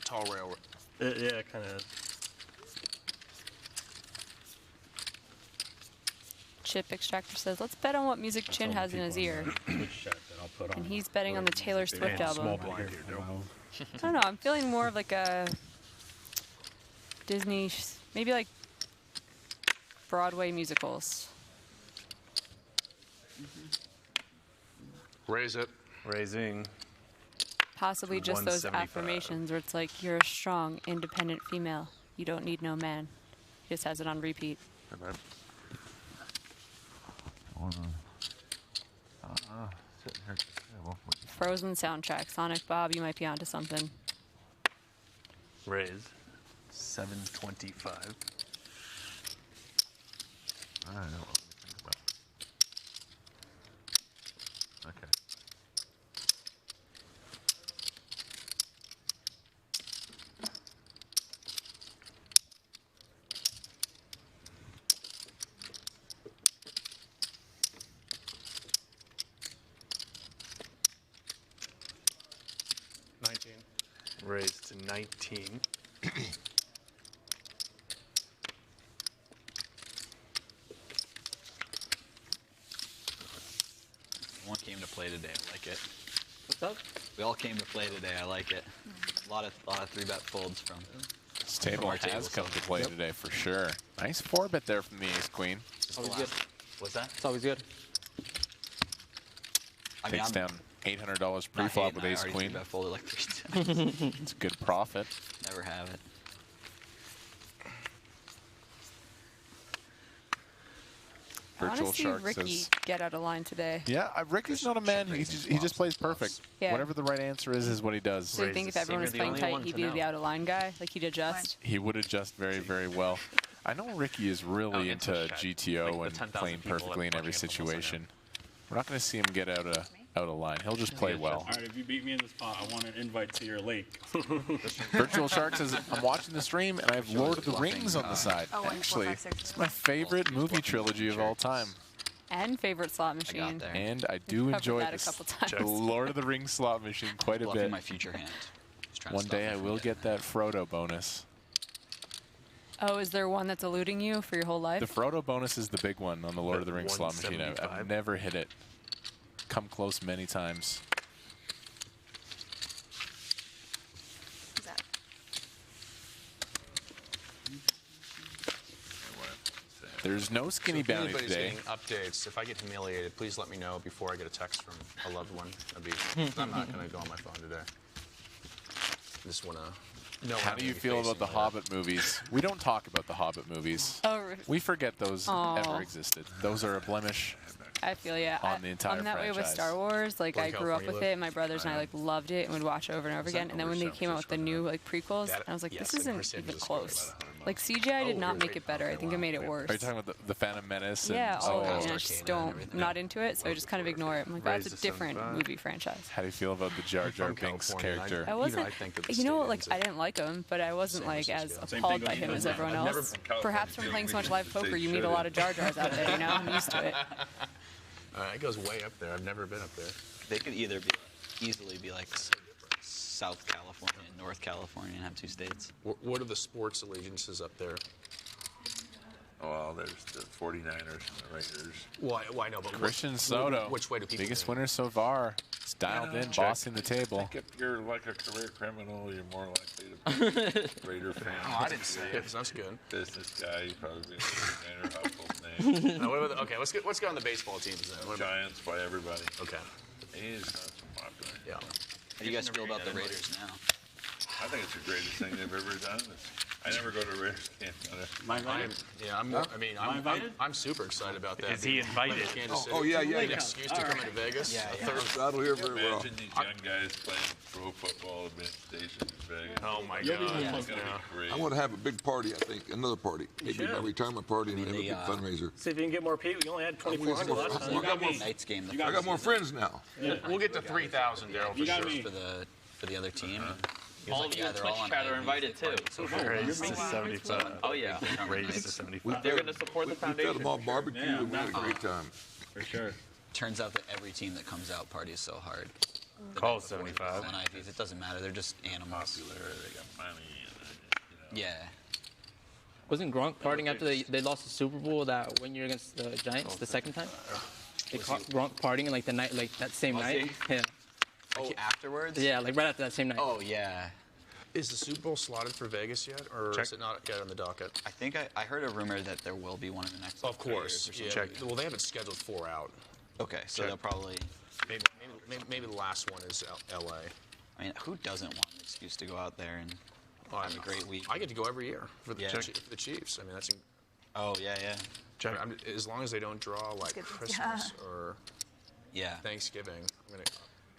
tall rail. Yeah, kind of. Chip Extractor says, let's bet on what music Chin has in his ear. And he's betting on the Taylor Swift album. I don't know, I'm feeling more of like a Disney, maybe like Broadway musicals. Raise it. Raising. Possibly just those 175. affirmations where it's like, you're a strong, independent female. You don't need no man. He just has it on repeat. Frozen soundtrack. Sonic Bob, you might be onto something. Raise. 725. I don't know what to think about. Okay. Raise to 19. One came to play today. I like it. What's up? We all came to play today. I like it. A lot of 3-bet folds from. This table our has table, come so- to play today for sure. Nice 4-bet there from the ace queen. Always good. What's that? It's always good. I mean, Takes I'm down $800 not pre-flop hating, with I ace already queen. 3-bet folded like 3 times. It's a good profit. Never have it. I want Virtual to see Shark Ricky says, get out of line today. yeah, Ricky's not a man. He just plays perfect. Yeah. Whatever the right answer is what he does. So you think if everyone was playing tight, he'd be the out of line guy? Like he'd adjust? He would adjust very, very well. I know Ricky is really into GTO Like the and 10,000 playing people perfectly in watching every it almost situation. We're not going to see him get out of line. He'll just play well. All right, if you beat me in this pot, I want an invite to your lake. Virtual Shark says, I'm watching the stream and I have Lord of the Rings on the side. Oh, 1, 4, Actually, 5, 6, it's my favorite movie trilogy of all time. And favorite slot I got machine. there. And I do Covered enjoy that a this, couple times. the Lord of the Rings slot machine quite a Bluffing bit. my future hand. Just trying to One stop day me I from will getting get that Frodo bonus. Oh, is there one that's eluding you for your whole life? The Frodo bonus is the big one on the Lord of the Rings slot machine. I've 175. never hit it. Come close many times. Who's that? There's no skinny If bounty anybody's today. getting updates, if I get humiliated, please let me know before I get a text from a loved one. I'm not going to go on my phone today. Just want to know How do you feel about the Hobbit movies? We don't talk about the Hobbit movies. Oh, We forget those Aw. ever existed. Those are a blemish I feel ya. on the entire I'm that way with franchise. Star Wars. Like, I grew up with it. My brothers and I know. like loved it and would watch it over and over again. And then when they came out with the new like prequels, I was like, this isn't even close. Like, CGI did not make it better. I think it made it worse. Are you talking about the Phantom Menace? Yeah, and all of it. And I just don't. I'm not into it, so I just kind of ignore it. I'm like, that's a different movie franchise. How do you feel about the Jar Jar Binks character? I wasn't. You know, like, I didn't like him, but I wasn't like as appalled by him as everyone else. Perhaps from playing so much live poker, you meet a lot of Jar Jars out there. You know, I'm used to it. It goes way up there. I've never been up there. They could either easily be like South California and North California and have 2 states. What are the sports allegiances up there? Oh, well, there's the 49ers and the Raiders. Why no? But Christian Soto. Which way do people? Biggest winner so far. He's dialed in, bossing the table. I think if you're like a career criminal, you're more likely to be a Raider fan. Oh, I didn't say it. That's good. Business guy, you probably be a 49er household name. No, okay, let's go on the baseball teams then. Giants by everybody. Okay. He's not so popular. Yeah. How do you guys feel about the Raiders now? I think it's the greatest thing they've ever done. I never go to Raiders games. I'm super excited about that. Is he invited? Yeah. An excuse to come into Vegas. Yeah. That'll hear very well. Imagine these young guys playing pro football at Station in Vegas. Oh my God. It's gonna be great. I want to have a big party, I think. Another party. Maybe my retirement party and have a big fundraiser. See if you can get more people. You only had 2,400 last time. You got more Night's game. I got more friends now. We'll get to 3,000, Daryl, for sure. For the other team. All of you in Twitch chat are invited too. Raised to 75. Oh yeah. Raised to 75. They're going to support the We fed foundation. them all barbecue and we had a great time. For sure. Turns out that every team that comes out parties so hard. Call 75. It doesn't matter. They're just animals. They got money. Yeah. Wasn't Gronk partying after they lost the Super Bowl that one year against the Giants the second time? They caught Gronk partying in like the night, like that same night. Yeah. Oh, afterwards? Yeah, like right after that same night. Oh yeah. Is the Super Bowl slotted for Vegas yet, or is it not yet on the docket? I think I heard a rumor that there will be one in the next. Of course. Yeah. Check. Well, they have it scheduled 4 out. Okay, so they'll probably. Maybe the last one is L.A. I mean, who doesn't want an excuse to go out there and have a great week? I get to go every year for the Chiefs. I mean, that's. Oh yeah. As long as they don't draw like Christmas or Thanksgiving,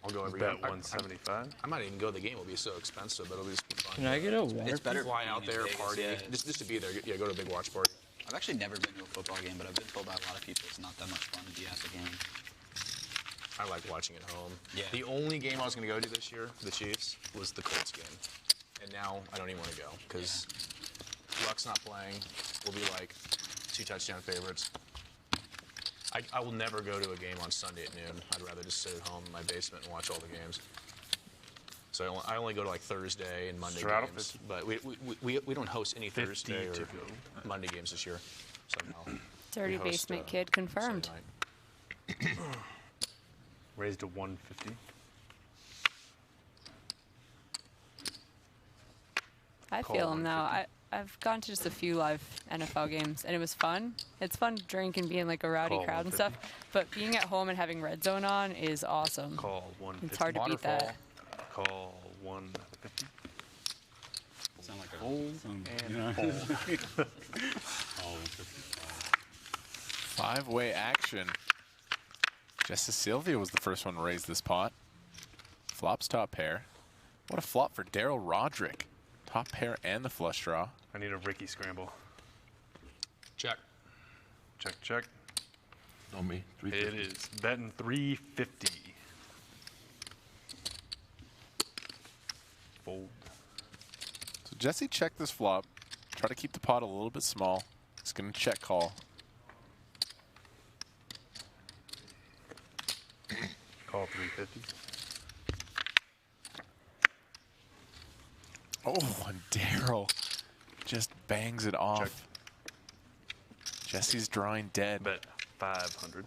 I'll go every year. Bet 175. I might even go to the game. It'll be so expensive, but it'll be fun. Can I get a water? It's better fly out there, party, just to be there. Yeah, go to a big watch party. I've actually never been to a football game, but I've been told by a lot of people it's not that much fun to be at the game. I like watching at home. Yeah. The only game I was going to go to this year for the Chiefs was the Colts game, and now I don't even want to go because Luck's not playing. We'll be like 2 touchdown favorites. I will never go to a game on Sunday at noon. I'd rather just sit at home in my basement and watch all the games. So I only go to like Thursday and Monday games. But we don't host any Thursday or Monday games this year. Somehow. Dirty basement kid confirmed. Raised to 150. I feel him now. I've gone to just a few live NFL games, and it was fun. It's fun to drink and be in like a rowdy crowd and stuff, but being at home and having Red Zone on is awesome. Call 150. It's hard to beat that. Call 150. Sound like a fold and fold. 5-way action. Just Sylvia was the first one to raise this pot. Flops top pair. What a flop for Daryl Roderick. Top pair and the flush draw. I need a Ricky scramble. Check. Check. On me. 350. It is betting 350. Fold. So Jesse checked this flop. Try to keep the pot a little bit small. He's going to check call. Call 350. Oh, and Daryl just bangs it off. Check. Jesse's drawing dead. Bet 500.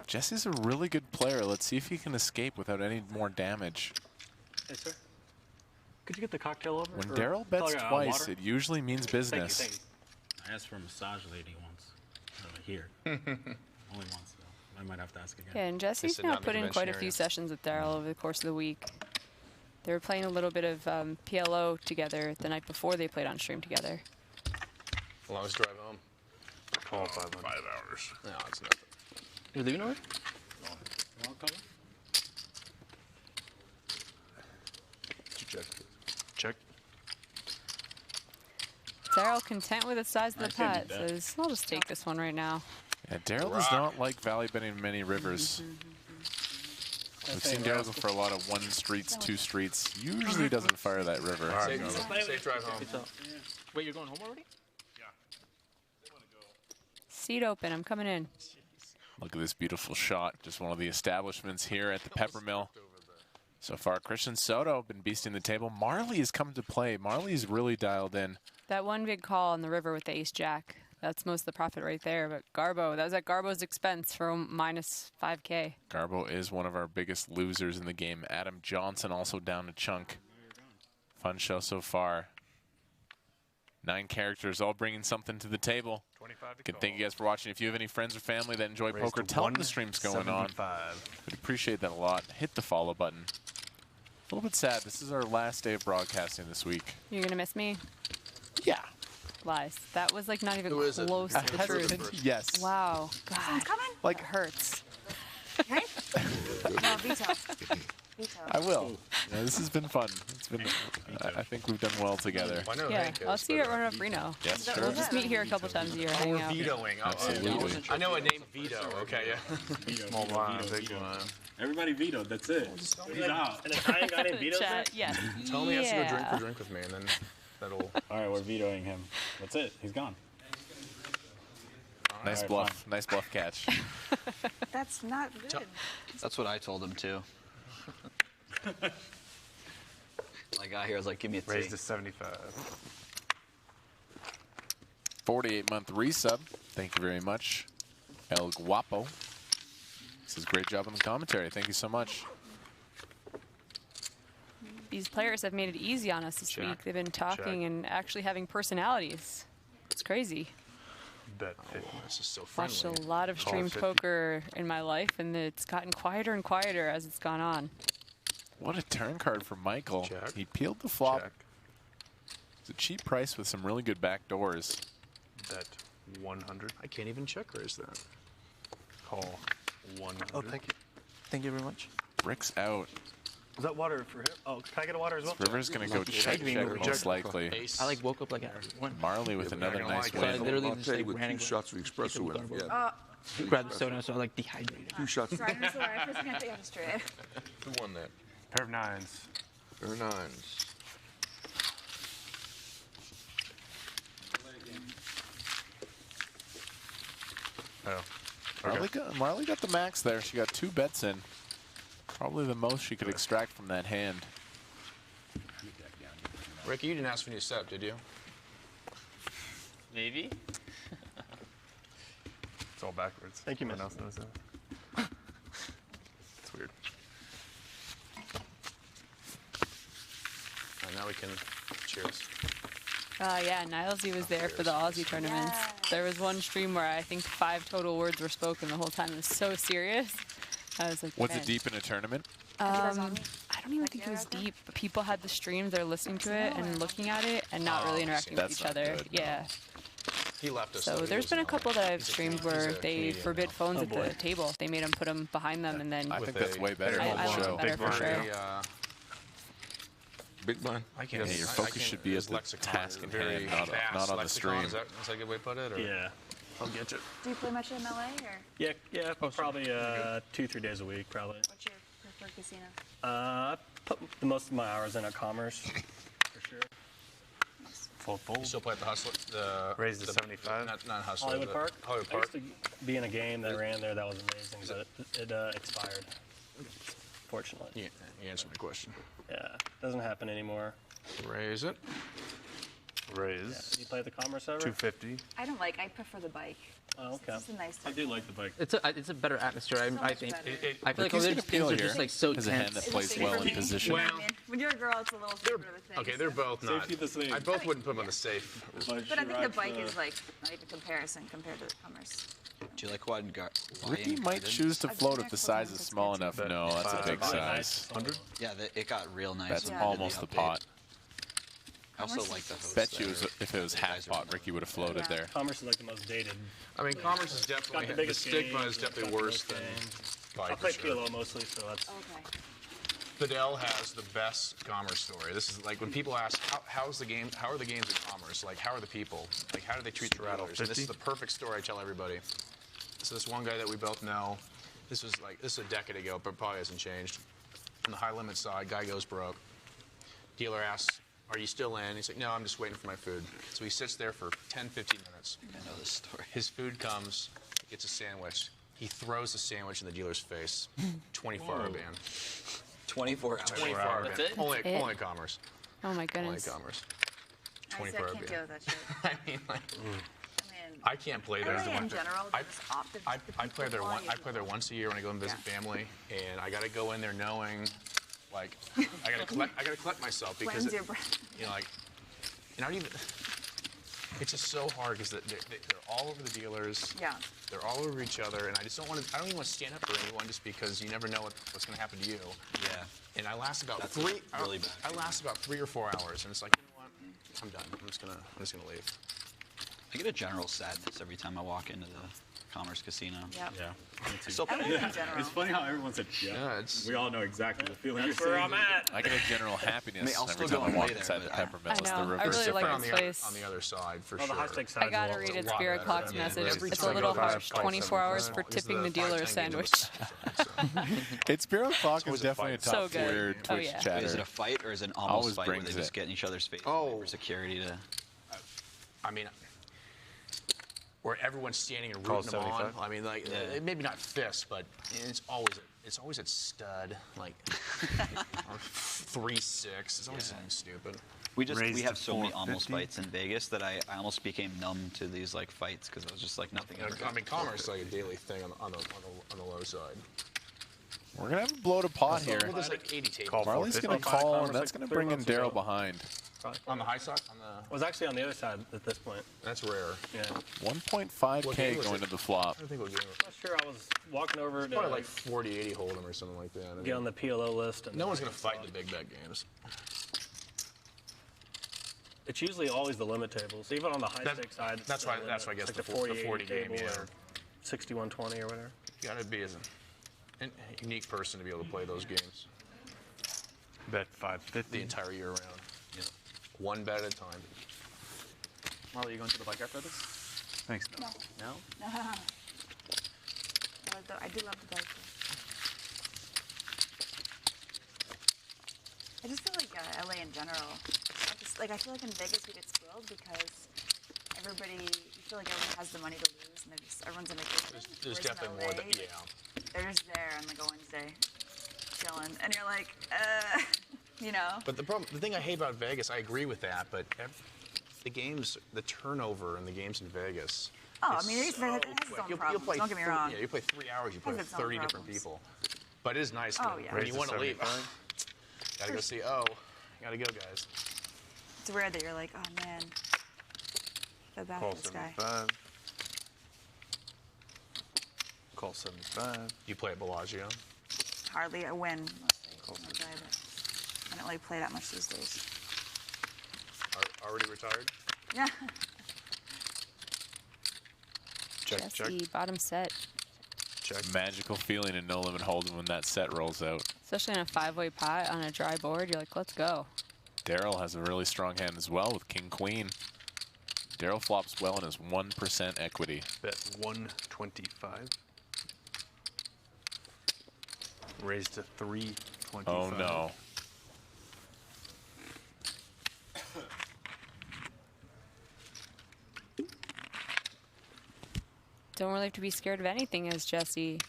Jesse's a really good player. Let's see if he can escape without any more damage. Hey, sir. Could you get the cocktail over? When Daryl bets twice, it usually means business. Thank you. I asked for a massage lady once. Here. Only once, though. I might have to ask again. Yeah, and Jesse's now put in quite a few sessions with Daryl over the course of the week. They were playing a little bit of PLO together the night before they played on stream together. Longest drive home. Call 500. 5 hours. No, it's nothing. You're leaving already? Check. Check. Daryl, content with the size of the Nice, yeah, pot, says, I'll just take this one right now. Yeah, Daryl does not like valley betting many rivers. We've seen Daryl go for a lot of 1 streets, 2 streets. Usually doesn't fire that river. Safe drive home. Wait, you're going home already? Seat open. I'm coming in. Look at this beautiful shot. Just one of the establishments here at the Peppermill. So far, Christian Soto been beasting the table. Marle has come to play. Marley's really dialed in. That one big call on the river with the ace-jack. That's most of the profit right there. But Garbo, that was at Garbo's expense for minus 5K. Garbo is one of our biggest losers in the game. Adam Johnson also down a chunk. Fun show so far. 9 characters all bringing something to the table. Again, thank you guys for watching. If you have any friends or family that enjoy poker, tell them the stream's going on. We'd appreciate that a lot. Hit the follow button. A little bit sad. This is our last day of broadcasting this week. You're going to miss me? Yeah. Lies. That was like not even Who is it? close to the truth. Yes. Wow. God. Someone's coming? Like, hurts. Right? No, veto. Veto. I will. Yeah, this has been fun. It's been. I think we've done well together. I know Yeah, Hank is, I'll see you at but, Run Up Reno. Yes, sure. We'll just meet here a couple times a year. Hang We're out. vetoing. Absolutely. I know a name Vito. Okay, yeah. Veto, Small veto, blind, veto, big veto. blind. Everybody vetoed. That's it. He's out. An Italian guy named Vito's there? Chat, yes. Tell me he has to go drink for drink with me, and then that'll. All right, we're vetoing him. That's it. He's gone. Nice Alright, bluff. Nice bluff catch. That's not good. That's what I told him too. I got here, I was like, give me a Raised T. to 75. 48-month resub. Thank you very much, El Guapo. This is a great job on the commentary. Thank you so much. These players have made it easy on us this Check. week. They've been talking Check. and actually having personalities. It's crazy. Bet 50. This is so Watched friendly. a lot of Call streamed 50. poker in my life, and it's gotten quieter and quieter as it's gone on. What a turn card for Michael. Check. He peeled the flop. Check. It's a cheap price with some really good back doors. Bet 100. I can't even check raise that. Call 100. Oh, thank you. Thank you very much. Rick's out. Was that water for him? Oh, can I get a water as well? River's going to go check most likely. Ace. I like woke up like at 1. Marley with another gonna nice like So I it. win. literally I'll just tell you like with ran 2 and shots of espresso in it. Yeah. grabbed the soda, so I like dehydrated. 2 shots. Sorry, I'm sorry. I first got the other straight. Who won that? Pair of 9s. Pair of 9s. Oh. Marley got the max there. She got 2 bets in. Probably the most she could extract from that hand. Ricky, you didn't ask for new step, did you? Maybe. It's all backwards. Thank you, Everyone miss. else knows that. It's weird. Now we can cheers. Yeah, Nilesy was there for the Aussie tournaments. There was one stream where I think 5 total words were spoken the whole time. It was so serious. I was like, Was man. it deep in a tournament? I don't even think it was deep, but people had the streams, they're listening to it and looking at it and not really interacting with That's each not other. good, no. Yeah. He left us. So though. He there's was been a not- couple that I've he's a streamed Canadian- where he's a they Canadian forbid now. phones at boy. the table. They made them put them behind them and then I With think that's a- way better I than like the it show. better for sure. Big blind. I can't. Yeah, your I focus can't- should be his at the lexicon task is in very hand, not fast on the lexicon. stream. Is that a good way to put it? Or? Yeah. I'll get you. Do you play much MLA or Yeah, probably 2-3 days a week, probably. what's your preferred casino? I put the most of my hours in at Commerce, for sure. Full. You still play at the Hustler? The Raised to 75? Not Hustler. Hollywood Park? Hollywood I Park. used to be in a game that ran there that was amazing, but it expired, fortunately. Yeah, you answered my question. Yeah, doesn't happen anymore. Raise it. Raise. You play at the Commerce ever? 250. I prefer the bike. Oh, okay. It's a nice I do like the bike. It's a better atmosphere, I much think. better. I feel like Ricky's other gonna things peel are here. just like so As a hand tense. that plays well in position. Well, When you're a girl, it's a little safer with things. Okay, they're both not. Safety the same. I both wouldn't put them on the safe. But I think the bike is like not even comparison compared to the Commerce. Do you like wide guard? Ricky might choose to float if the size is small enough. No, that's a big size. 100. Yeah, it got real nice. That's when we did almost the update. pot. I also like the host. Bet you if it was half pot, Ricky would have floated there. Commerce is like the most dated. I mean, Commerce is definitely the stigma is definitely worse than I play PLO mostly, so that's. Okay. Fidel has the best Commerce story. This is like when people ask, how's the game? How are the games in Commerce? Like, how are the people? Like, how do they treat the rattlers? And this is the perfect story I tell everybody. So this one guy that we both know, this is a decade ago, but probably hasn't changed. On the high limit side, guy goes broke. Dealer asks, "Are you still in?" He's like, "No, I'm just waiting for my food." So he sits there for 10, 15 minutes. I know this story. His food comes, gets a sandwich. He throws the sandwich in the dealer's face. 24-hour ban. 24 hours. 24-hour ban. That's Only Commerce. Oh my goodness. Only Commerce. I 24-hour can't ban. deal with that shit. I mean, like, I can't play there. LA in general, I play there I play there once a year when I go and visit family, and I got to go in there knowing, like, I got to collect myself because Cleanse your breath. you know, like, and I don't even. It's just so hard because they're all over the dealers. Yeah. They're all over each other, and I just don't want to. I don't even want to stand up for anyone just because you never know what's going to happen to you. Yeah. And I last about That's three. really bad. I last about 3 or 4 hours, and it's like, you know what? I'm done. I'm just gonna leave. I get a general sadness every time I walk into the Commerce Casino. Yep. Yeah. I still play. LA in general. It's funny how everyone said, yeah. We all know exactly the feeling you're That's where saying. I'm at. I get a general happiness I mean, I'll every still time go I walk away there, inside the but Peppermill. I It's the know. I reverse. really like on this the place. on the other side for Oh, sure. the high stakes side. I gotta as well. read It's a its lot Spirit better. Clock's Yeah, message. every It's time a I little go there, harsh. it's 24 hours for It's tipping the 5-10 dealer games sandwich. Its Bureau Clock is always a definitely a fight. top So good. tier Oh, Twitch yeah. chatter. Is it a fight or is it an Always almost fight where brings they just it. get in each other's face Oh. for security to? I mean, where everyone's standing and Call rooting them on. 75? I mean, like maybe not fists, but it's always at stud, like or 3-6. It's always something stupid. We Raised have to so many almost 450? fights in Vegas that I almost became numb to these like fights because I was just like nothing. Ever I mean, Commerce is like a daily thing on the low side. We're gonna have a bloated pot here. Well, there's like 80 tables. Marley's gonna 450. call, Commerce and that's like gonna 3 bring in months ago. Daryl behind. On the high side? I was actually on the other side at this point. That's rare. Yeah. 1.5K going to the flop. I think we'll give it. Not sure. I was walking over to Probably like 40-80 hold'em or something like that. get on the PLO list. And No one's gonna fight in the big bet games. It's usually always the limit tables, even on the high That- stake side. that's why- that's why I guess it's like the the 40, 40 game, table yeah. or 6120 or whatever. You gotta be a unique person to be able to play those games Bet 550. the entire year round. One bet at a time. Marle, you going to the bike after this? Thanks. No. No? I do love the bike. I just feel like LA in general. I feel like in Vegas we get spoiled because you feel like everyone has the money to lose and everyone's on vacation. There's Whereas in definitely LA, more that, yeah. They're just there on like a Wednesday, chilling, and you're like, you know. But the thing I hate about Vegas, I agree with that, but the turnover in the games in Vegas. Oh, I mean, it has its own You'll problems. play Don't get me 3 wrong. Yeah, you play 3 hours, you play Has with its own 30 different problems. people. But it is nice Oh, when, yeah. when you want to leave. 75? Gotta go see. Gotta go, guys. It's weird that you're like, oh man, feel bad Call for this guy. 75. Call 75. You play at Bellagio. Hardly a win. Mostly. I don't really play that much these days. Already retired? Yeah. Check. Jesse, bottom set. Check. Magical feeling in No Limit Hold'em when that set rolls out. Especially in a 5-way pot on a dry board, you're like, let's go. Daryl has a really strong hand as well with King Queen. Daryl flops well in his 1% equity. Bet 125. Raised to 325. Oh no. Don't really have to be scared of anything as Jesse.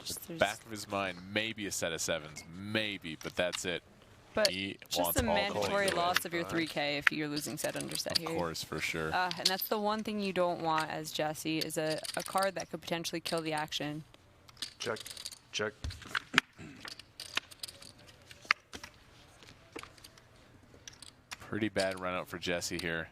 Just Back of his mind, maybe a set of 7s, maybe, but that's it. But He just wants the all the mandatory money. loss of your 3K if you're losing set under set here. Of course, for sure. And that's the one thing you don't want as Jesse is a card that could potentially kill the action. Check. Pretty bad run out for Jesse here.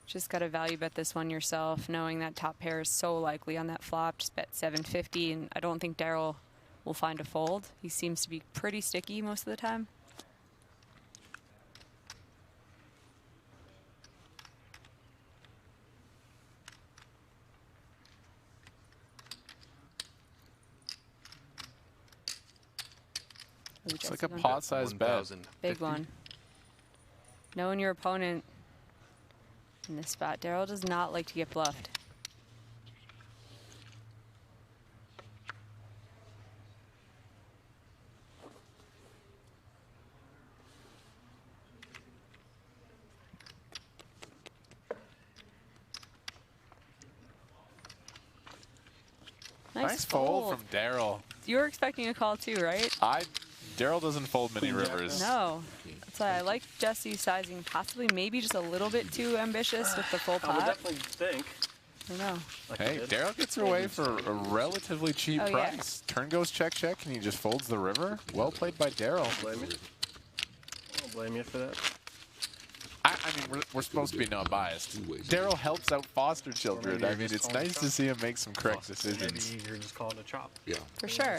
Just got to value bet this one yourself, knowing that top pair is so likely on that flop. Just bet 750, and I don't think Daryl will find a fold. He seems to be pretty sticky most of the time. It's like a pot-sized bet. Big one. Knowing your opponent in this spot. Daryl does not like to get bluffed. Nice fold from Daryl. You were expecting a call too, right? Daryl doesn't fold many rivers. No. That's why I like Jesse's sizing, possibly maybe just a little bit too ambitious with the full pot. I would definitely think. I know. Hey, Daryl gets her away for a relatively cheap price. Turn goes check, check, and he just folds the river. Well played by Daryl. Blame you. I don't blame you for that. I mean, we're supposed to be non-biased. Daryl helps out foster children. I mean, it's nice to see him make some correct decisions. Maybe you're just calling a chop. Yeah. For sure.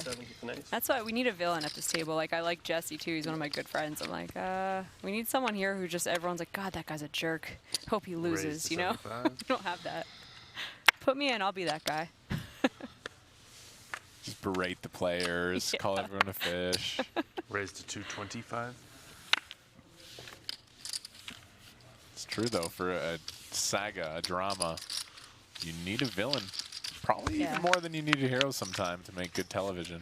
That's why we need a villain at this table. Like, I like Jesse, too. He's one of my good friends. I'm like, we need someone here who just, everyone's like, God, that guy's a jerk. Hope he loses, you know? We don't have that. Put me in. I'll be that guy. Just berate the players, call everyone a fish. Raise to 225. It's true, though, for a saga, a drama, you need a villain. Probably even more than you need a hero sometime to make good television.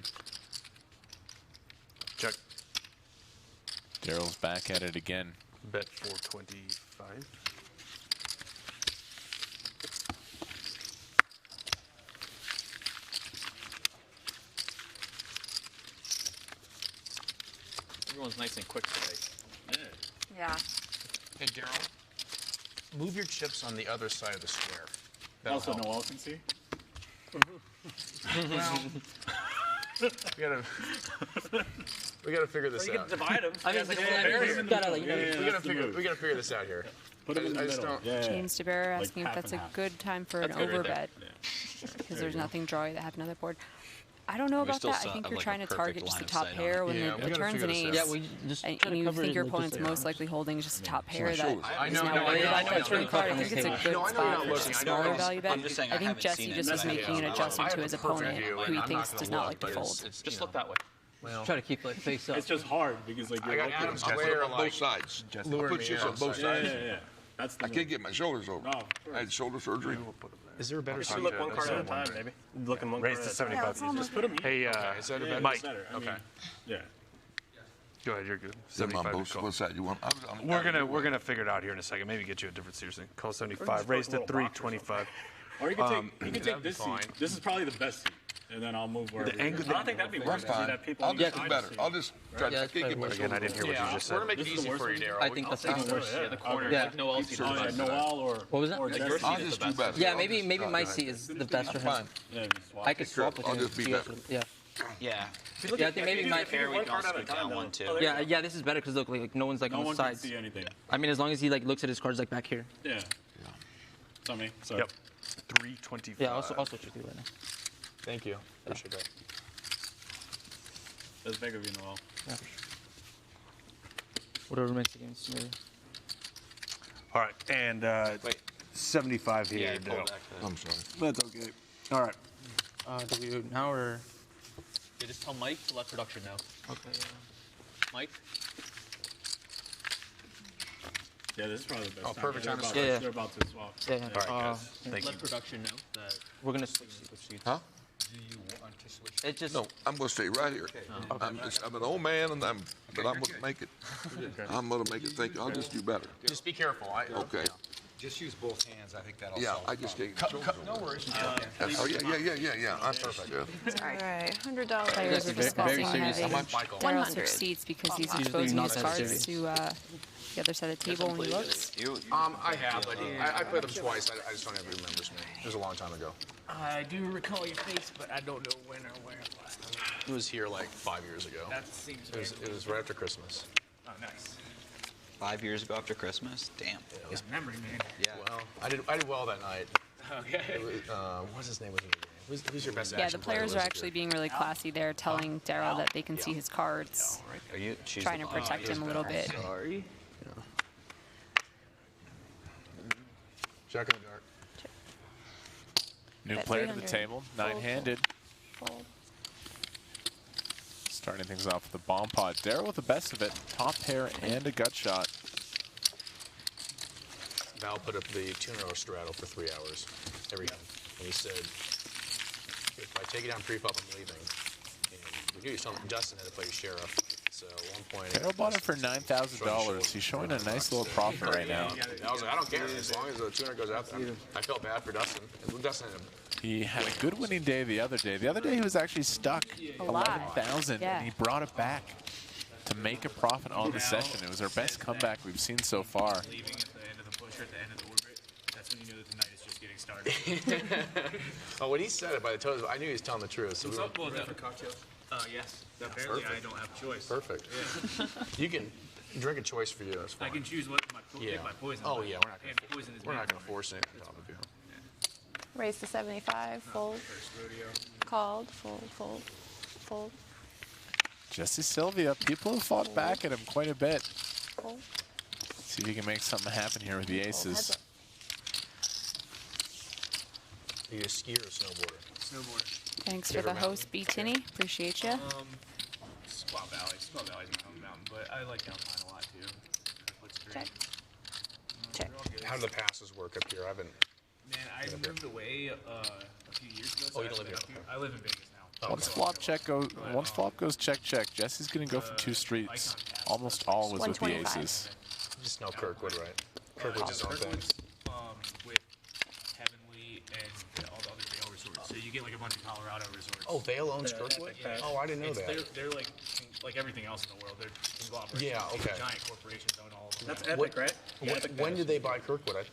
Check. Daryl's back at it again. Bet 425. Everyone's nice and quick today. Yeah. Hey, Daryl, move your chips on the other side of the square. Also, Noel can see. Well, we gotta figure this Or you out. can divide them. I mean, we gotta figure this out here. Put them in the middle. James DeBear asking half if that's and a half. good time for That's an good right overbet. Because there's nothing drawy that happened on the board. I don't know We about still that. I saw, think you're like, trying a to perfect target just line the of top sight pair on when it. Yeah, we it gotta turns figure an this ace. out. Yeah, we just try to And you cover think it your like opponent's this, most likely holding just the top pair that shoulders. I know, is now I know, weighted I at know. the turn card. I think it's a good No, I know you're spot not for looking. just I a know smaller it's- value bet. I'm just saying I I think haven't Jesse seen it, just but was I making an have adjustment to a his perfect opponent, view, who and he I'm thinks not does gonna not look, like to but fold. Just look that way. Try to keep like face up. It's just hard because like I you're got looking. Adam's I put square it on both like sides. I luring put me chips in. on both Yeah, sides. yeah, yeah. That's the I can't get my shoulders over. No, of I had shoulder surgery. Is there a better Just spot? look one card at a time, maybe. Looking one Raise card to at a time. 75. Yeah, Just put them. Hey, Is that a better? Mike. Okay. Yeah. Go ahead, you're good. Them on 75 both. is call. What side you want? We're gonna figure it out here in a second. Maybe get you a different series thing. Call 75. Raise to 325. Or you can take that'd be this fine. seat. This is probably the best seat, and then I'll move wherever. The angle- I don't think that'd be That's worse. fine. That people I'll on the just do side better. see. I'll just try Yeah, to that's get probably my worse. Again, I didn't hear what you just We're said. gonna make it This is the easy worst for you, one? Daryl. I think that's even worse. Yeah, the corner. Yeah. Like Noel's seat. Oh yeah, Noel or What was that? or Like Jesse. your seat I'll is just the do best. better. Yeah, maybe my seat is the best for him. Fine. Yeah, just swap. I could swap with I'll him. just be He better. also- Yeah. Yeah. Yeah, I think maybe my Fair, we can also scoot down one, too. Yeah, this is better because look, like no one's like No on the one can sides. see anything. I mean, as long as he like looks at his cards like back here. Yeah. Tell me. So. Yep. 325. Yeah, I'll switch with you right now. Thank you. Appreciate that. That's big of you, Noel. Yeah, for sure. Whatever makes the game smoother. All right, and 75 here. Yeah, pull Daryl. back to I'm sorry. That's okay. All right. Do we do it now or? Yeah, just tell Mike to let production know. Okay. Mike? Yeah, this is probably the best. Oh, perfect time to They're switch. about- They're about to swap. Yeah. All right, guys. Thank Let you. production know that We're gonna switch seats. Huh? It just. No, I'm gonna stay right here. I'm an old man, and but I'm gonna make it. I'm gonna make it. Thank you. I'll just do better. Just be careful. Okay. Just use both hands. I think that'll Yeah, solve I the just problem. can't. No worries. Oh yeah. I'm perfect. Yeah. All right, Players $100. are Very discussing serious. having How much? Michael? Daryl 100. switch seats because he's Usually exposing not his that cards serious. to the other side of the table when he looks. I have, but I played them twice. I just don't have any remembers me. It was a long time ago. I do recall your face, but I don't know when or where it was. It was here like 5 years ago. That seems It was right after Christmas. Oh, nice. 5 years ago after Christmas? Damn. Good memory, man. Yeah. Well, I did well that night. Okay. It was, what's his name? Who's your best Yeah, the action player? players are Was it actually being really classy there, telling Daryl that they can see his cards, Are you trying to protect him a little bit. Sorry. Jack in the dark. New Bet player to the 300. table, nine-handed. Fold. Starting things off with the bomb pod. Daryl with the best of it. Top pair and a gut shot. Val put up the tuner straddle for 3 hours every time. And he said, if I take it down pre-flop, I'm leaving. And we knew Dustin had to play sheriff. So at one point, Daryl bought it for $9,000. He's showing a nice little profit right now. I was like, I don't care as long as the tuner goes out there. I felt bad for Dustin. Dustin he had a good winning day the other day. The other day he was actually stuck 11,000 and he brought it back to make a profit on the session. It was our best comeback we've seen so far. Leaving at the end of the push or at the end of the orbit, that's when you know that the night is just getting started. Oh, when he said it by the toes, I knew he was telling the truth. So What's up, well, different cocktails? Yes. Apparently I don't have a choice. Perfect. Yeah. You can drink a choice for you. That's fine. I can choose what my poison. Oh yeah, we're not going to force it on top of you. Raise to 75, fold. Called, fold. Jesse Sylvia, people have fought back at him quite a bit. Fold. See if he can make something happen here with the aces. Are you a skier or snowboarder? Snowboarder. Thanks for the host, B. Tinney. Appreciate you. Squaw Valley. Squaw Valley's my home mountain, but I like Alpine a lot too. Check. Check. How do the passes work up here? I haven't. Man, I moved away a few years ago. So Oh, you don't live here? I live in Vegas now. Once flop goes check. Jesse's gonna go for 2 streets. Almost all was with the aces. Just know Kirkwood, right? Kirkwood's his own thing. With Heavenly and all the other Vail resorts. So you get like a bunch of Colorado resorts. Oh, Vail owns Kirkwood? Yeah. Oh, I didn't know that. They're like everything else in the world. They're conglomerates. Yeah, okay. Giant corporations own all of them. That's Epic, right? When did they buy Kirkwood?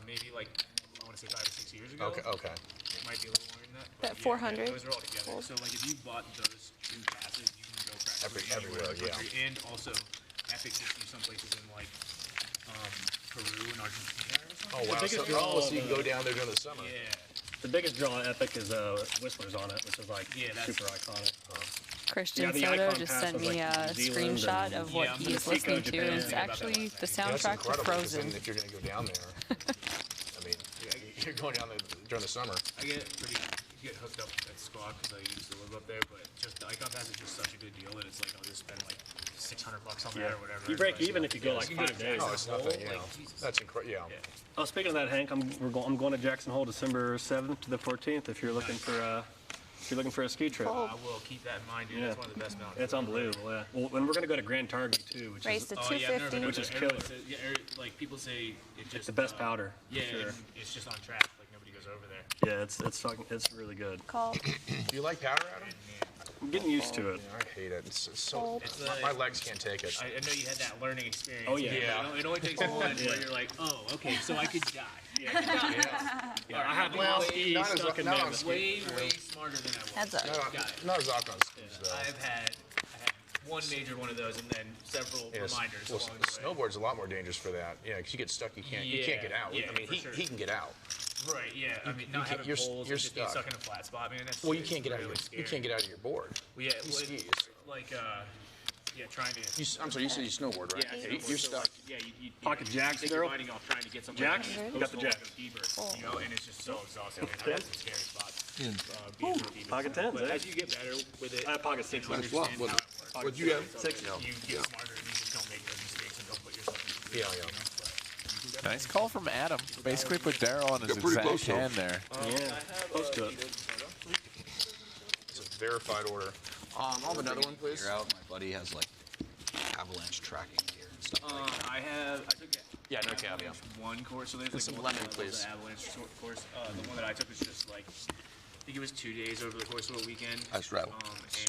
Maybe like, I want to say 5 or 6 years ago. Okay. It might be a little longer than that. That 400. Those are all together. So like if you bought those 2 passes, you can go practically everywhere, in the country. And also, Epic gives you some places in like Peru and Argentina or something. Oh, wow. So you can go down there during the summer. Yeah. The biggest draw on Epic is Whistler's on it, which is like super iconic. Christian Soto just sent me a screenshot of what he's listening to, and it's actually the soundtrack to Frozen. If you're going to go down there, I mean, you're going down there during the summer. I get hooked up at Squawk because I used to live up there, but just the Icon Pass is just such a good deal that it's like I'll just spend like $600 on that or whatever. You break even if you go like 5 days. Oh, it's nothing, you know. That's incredible, yeah. Oh, speaking of that, Hank, I'm going to Jackson Hole December 7th to the 14th if you're looking for a ski trip. I will keep that in mind, dude. That's one of the best mountains. It's unbeliable, yeah. Well, and we're going to go to Grand Targhee, too, which Race is to 250. which is killer. Like, people say It's the best powder. Yeah, for sure. it's just on track. Like, nobody goes over there. Yeah, it's really good. Call. Do you like powder, Adam? I'm getting used to it. I hate it. It's so my legs can't take it. I know you had that learning experience. Oh, yeah. It only takes one where you're like, oh, okay, so I could die. Yeah. I had one ski stuck in Memphis. Way smarter than I was. Heads up. Not as often on skis, though. I had one major one of those and then several reminders. Well, snowboard's a lot more dangerous for that. Yeah, because you get stuck, you can't get out. Yeah, I mean, he can get out. Right. Yeah. I mean, not having poles, you're just stuck in a flat spot, man. That's you can't get out. You can't get out of your board. Well, yeah. Like trying to. I'm sorry. You said you snowboard, right? Yeah. You're stuck. Yeah. You Pocket jacks, you're minding off trying to get something. Jacks? You got the jacks. Deeper, you know, and it's just so exhausting. I had some scary spots. Pocket 10s, But as you get better with it, I have pocket 6. What'd you have? 6. You get smarter and you just don't make those mistakes and don't put yourself in. Yeah. Nice call from Adam. Basically put Daryl on his pretty exact close, though. hand there. Yeah, close to it. It's a verified order. I'll have another one, please. Figure out, my buddy has like avalanche tracking gear and stuff like that. I took Yeah, no cab, yeah. one course, so there's And like some one lemon, that was please. an avalanche course. The one that I took was just like, I think it was 2 days over the course of a weekend. I straddle.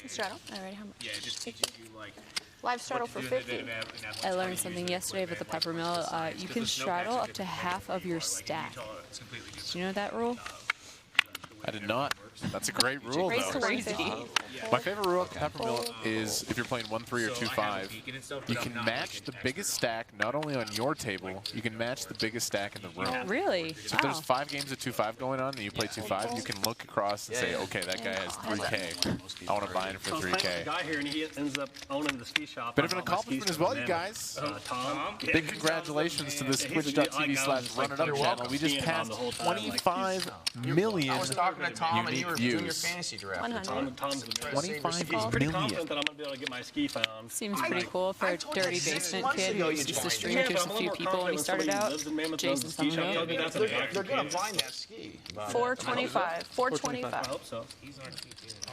Straddle? Alright, how much? Yeah, it just teaches you like Live straddle for 50. I learned something yesterday with the peppermill. You can straddle up to half of your stack. Do you know that rule? I did not. That's a great rule, Race to though. 150. My favorite rule at Peppermill is if you're playing 1-3 or 2-5, you can match the biggest stack not only on your table, you can match the biggest stack in the room. Really? So if there's 5 games of 2-5 going on and you play 2-5, you can look across and say, okay, that guy has 3K. I want to buy in for I was playing with a 3K. guy here, and he ends up owning the ski shop. Bit of an accomplishment as well, you guys. Tom. Big congratulations to this twitch.tv/runitup channel. We just passed 25 million I was talking to Tom, and he Junior views. fantasy draft. 100. Tom's $25 He's pretty million. confident that I'm gonna be able to get my ski found. Seems pretty cool for a dirty basement kid who used to stream to just a few people when he started out. Jason Summerville. They're going to find that ski. 425. 425. I hope so.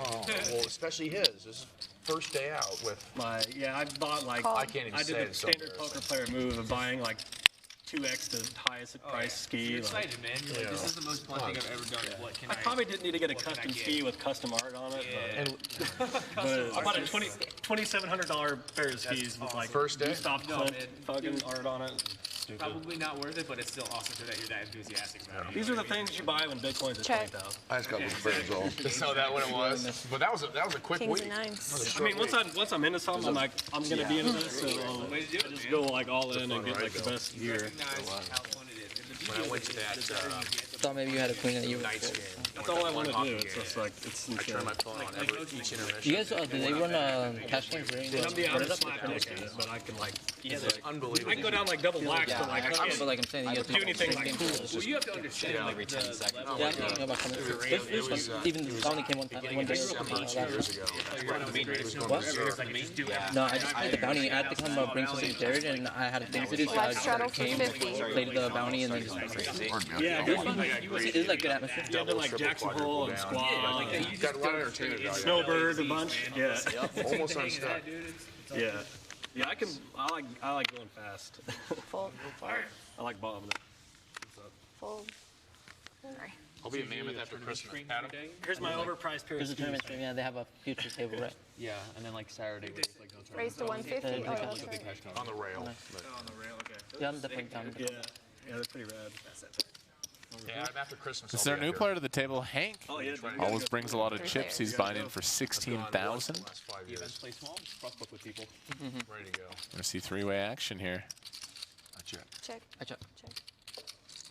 Oh, well, especially his first day out with. I bought like I can't even I say did it, the so standard poker player move of buying like 2x the highest price ski. You're like, excited, man. You're like, this is the most fun thing I've ever done. What can I probably didn't need to get a custom ski with custom art on it. But I bought a $2,700 pair of skis with like first day Gustav Klimt fucking art on it. Stupid. Probably not worth it, but it's still awesome that you're that enthusiastic about it. These are the things you buy when Bitcoin's at 20,000. I just got with friends all. So that what it was. But that was a quick Kings week. and nines. I mean, once I'm into something, I'm like, I'm gonna be into this, so I just go like all in and get like the best gear. When I went to that, Thought maybe you had a queen of the year. Knights game. That's all I want to do. It's just like it's. I turn my phone on each intermission. You guys, do they run cash games during the? I'm slapping it, but I can like. It's unbelievable. I can go down like double blacks, but like I can't. But like I'm saying, you guys do anything like cool. Well, you have to understand every 10 seconds. Yeah, I'm thinking about coming. This one, even the bounty came one day. 2 years ago. No, I just played the bounty. I had to come bring something to Jared, and I had things to do, so I Live straddle just for came, 50. played the bounty, and then just. Yeah, It was fun. It was like good atmosphere. You had like Jackson Hole and Squaw, Got a lot of entertainers. Snowbird, a bunch. Yeah. Almost unstuck. Yeah. Yeah, I like going fast. Fold. I like bombing it. Fold. Sorry. I'll be a mammoth after Christmas. Adam? Here's my overpriced pair of There's a skis. tournament stream, yeah, they have a future table, right? Yeah, and then like Saturday, where it's like no Raise to 150. Oh, that's right. On the rail. on the rail, okay. Yeah, I'm definitely down. Yeah, they're pretty rad. Yeah, I'm after Christmas. Is there a new player to the table? Hank Oh, yeah. always brings a lot of chips. He's buying in for 16,000. You guys play small, crossbook with people. Ready to go. Gonna see three-way action here. I check. Check. I check. Check.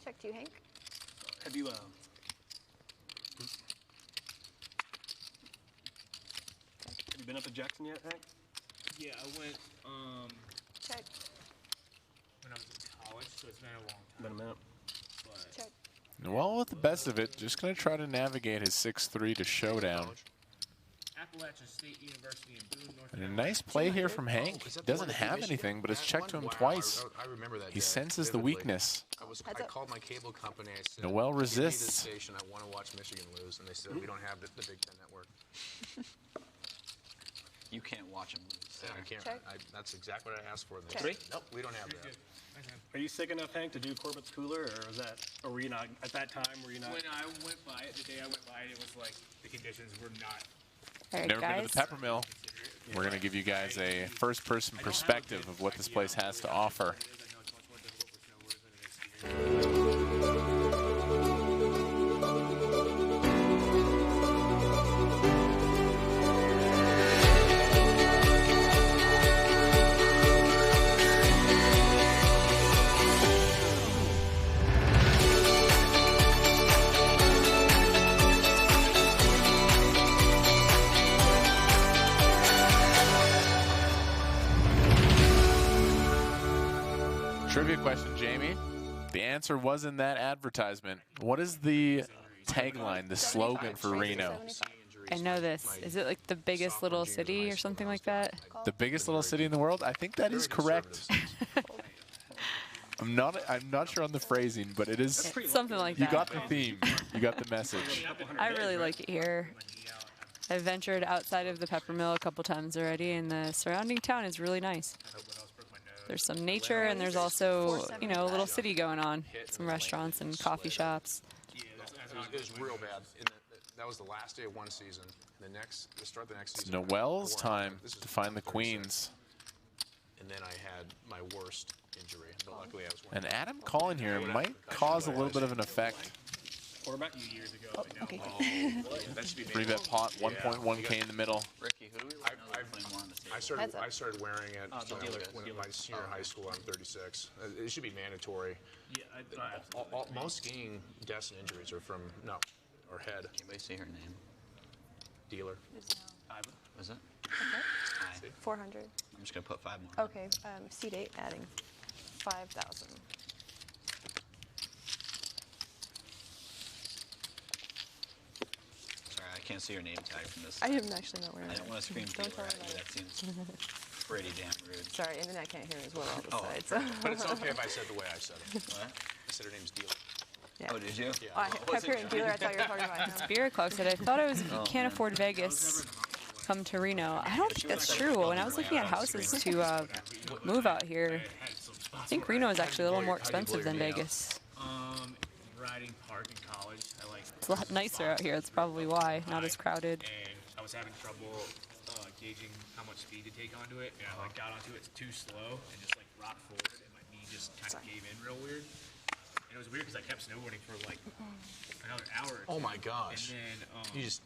Check to you, Hank. Have you been up to Jackson yet, Hank? Yeah, I went Check. when I was in college, so it's been a long time. Been a minute. But Check. Well, with the best of it, just gonna try to navigate his 6-3 to showdown. Appalachian State University in Boone, North And a Carolina. nice play here from Hank. Doesn't have anything, but it's checked to him twice. I remember that He day senses the vividly. weakness. I called my cable company. I said, Noel "Give me this resists. station. I want to watch Michigan lose." And they said, "We don't have the Big Ten network." You can't watch them lose. Yeah, I can't. Check. That's exactly what I asked for. And they Check. said, "Nope, we don't have that." Are you sick enough, Hank, to do Corbett's Cooler, or were you not at that time? Were you not? When I went by it, the day I went by it, it was like the conditions were not. All right, Never been guys. to the Peppermill. We're gonna give you guys a first-person perspective of what this place has to offer. Trivia question, Jamie. The answer was in that advertisement. What is the tagline, the slogan for Reno? I know this. Is it like the biggest little city or something like that? The biggest little city in the world? I think that is correct. I'm not sure on the phrasing, but it is Something like You that. got the theme. You got the message. I really like it here. I've ventured outside of the Peppermill a couple times already, and the surrounding town is really nice. There's some nature, and there's also, you know, a little city going on. Some restaurants and coffee shops. It was real bad. That was the last day of one season. The start of the next It's season. Noel's time to find the queens. And then I had my worst injury, but luckily I was wearing. And Adam calling here might cause a little bit of an effect. Quarterback years ago. Oh, okay. That should be 3-bet pot, 1.1K in the middle. Ricky, who do we play more on the table? I started wearing it when in my senior high school. I'm 36. It should be mandatory. Yeah, Most skiing deaths and injuries are from or head. Anybody see her name? Dealer. Was it? Okay. 400. I'm just gonna put 5 more. Okay. Seat 8 adding 5,000. Sorry, can't see your name tag from this. I am actually not wearing I it. don't want to scream Don't dealer tell at you. me That seems pretty damn rude. Sorry, internet can't hear me as well on the Oh, side. But it's okay if I said the way I said it. What? I said her name's Dealer. Yeah. Oh, did you? Yeah. Oh, I kept hearing dealer. I thought you were talking about him. Spirit Clock said, I thought it was if you can't afford Vegas, come to Reno. I don't think that's true. When I was looking at houses to move out here, I think Reno is actually a little more expensive than Vegas. Riding park in college. I like. It's a lot nicer out here. That's probably why. Not as crowded. And I was having trouble gauging how much speed to take onto it, and I like got onto it too slow and just like rocked forward, and my knee just kind of gave in real weird. And it was weird because I kept snowboarding for like another hour. Or Oh two. my gosh. And then You just.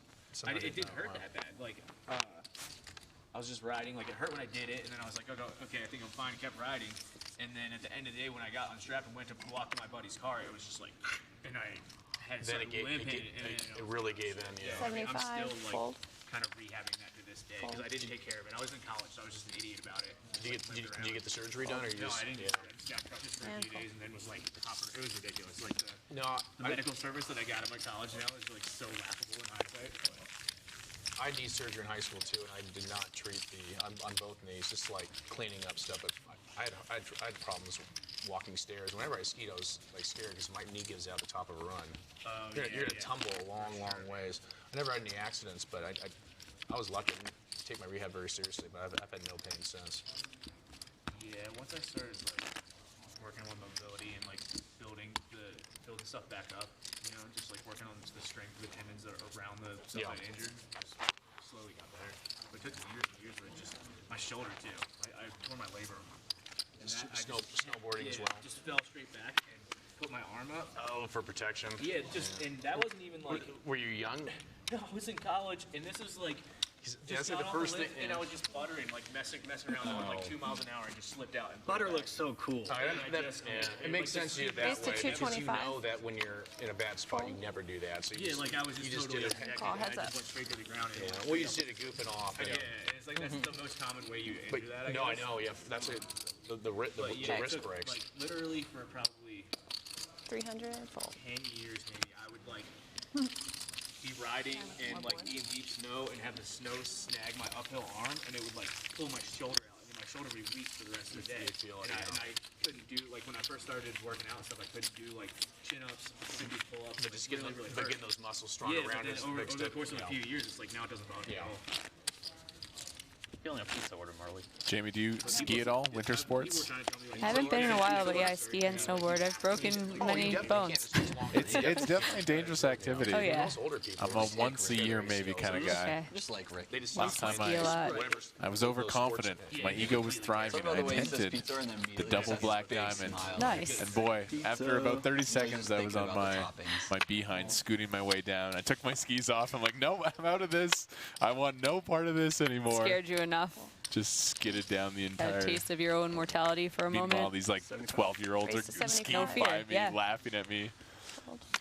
it didn't hurt that bad. Like I was just riding. Like it hurt when I did it, and then I was like, okay, I think I'm fine. Kept riding, and then at the end of the day, when I got unstrapped and went to walk to my buddy's car, it was just like, and I had Then some limp in it, and it really gave in, yeah. I mean, I'm 75 still like fold. kind of rehabbing that to this day because I didn't take care of it. I was in college, so I was just an idiot about it. Did you get the surgery done, or you No, just? I didn't. Yeah. Get it. I just got crutches for a few days, and then was like, it was ridiculous. Like the No, medical service that I got at my college now is like so laughable in hindsight. I had knee surgery in high school too, and I did not treat on both knees, just like cleaning up stuff. But I had problems walking stairs. Whenever I skied, I was like scared because my knee gives out the top of a run. You're gonna tumble a long ways. I never had any accidents, but I was lucky. I didn't take my rehab very seriously, but I've had no pain since. Yeah, once I started like working on mobility and like building stuff back up, you know, just like working on the strength of the tendons that are around the stuff I injured, just slowly got better. But it took years and years. Where it just my shoulder too. I tore my labrum. And Snowboarding as well. Just fell straight back and put my arm up. Oh, for protection. Yeah, and that wasn't even like. Were you young? No, I was in college, and this was like. That's Just like the first thing. and I was just buttering, like messing around going like 2 miles an hour and just slipped out. And Butter looks so cool. It makes sense to you that way because you know that when you're in a bad spot, you never do that. So you like I was just totally did it. I just went straight to the ground. Yeah. Well, you just did it goofing off. Yeah, and it's like that's the most common way you injure that. I I guess. know. Yeah, that's it. The wrist breaks. Like literally for probably 300 full. 10 years maybe, I would like be riding and like be in deep snow and have the snow snag my uphill arm, and it would like pull my shoulder out, and my shoulder would be weak for the rest of the day. And I couldn't do like when I first started working out and stuff. I couldn't do like chin-ups, couldn't do pull-ups. But just getting those muscles strong around it. Over the course of a few years, it's like now it doesn't bother me at all. Feeling a pizza order, Marley. Jamie, do you ski at all? Winter sports? I haven't been in a while, but yeah, I ski and snowboard. I've broken many bones. It's definitely a dangerous activity. Oh, yeah. I'm a once a year maybe kind of guy. Just like Rick. Last time ski a lot. I was overconfident. My ego was thriving. I attempted the double black diamond. Nice. And boy, after about 30 seconds, I was on my behind, scooting my way down. I took my skis off. I'm like, no, I'm out of this. I want no part of this anymore. Scared you enough. Just skidded down the Had entire. a taste of your own mortality for a Meanwhile, moment. these like 12-year-olds are skiing No by fear, me, yeah. laughing at me.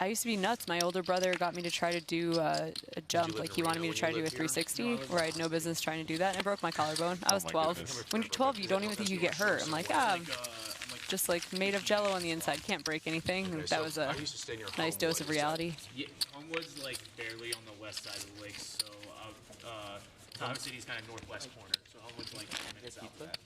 I used to be nuts. My older brother got me to try to do a jump. Like he wanted me to try to do a 360, where I had no business trying to do that, and I broke my collarbone. I was 12. When you're 12, you don't even think you get hurt. I'm like, just like made of jello on the inside, can't break anything. That was a nice dose of reality. Yeah, Homewood's like barely on the west side of the lake, so Tom City's kind of northwest corner. So Homewood's like 10 minutes south of that.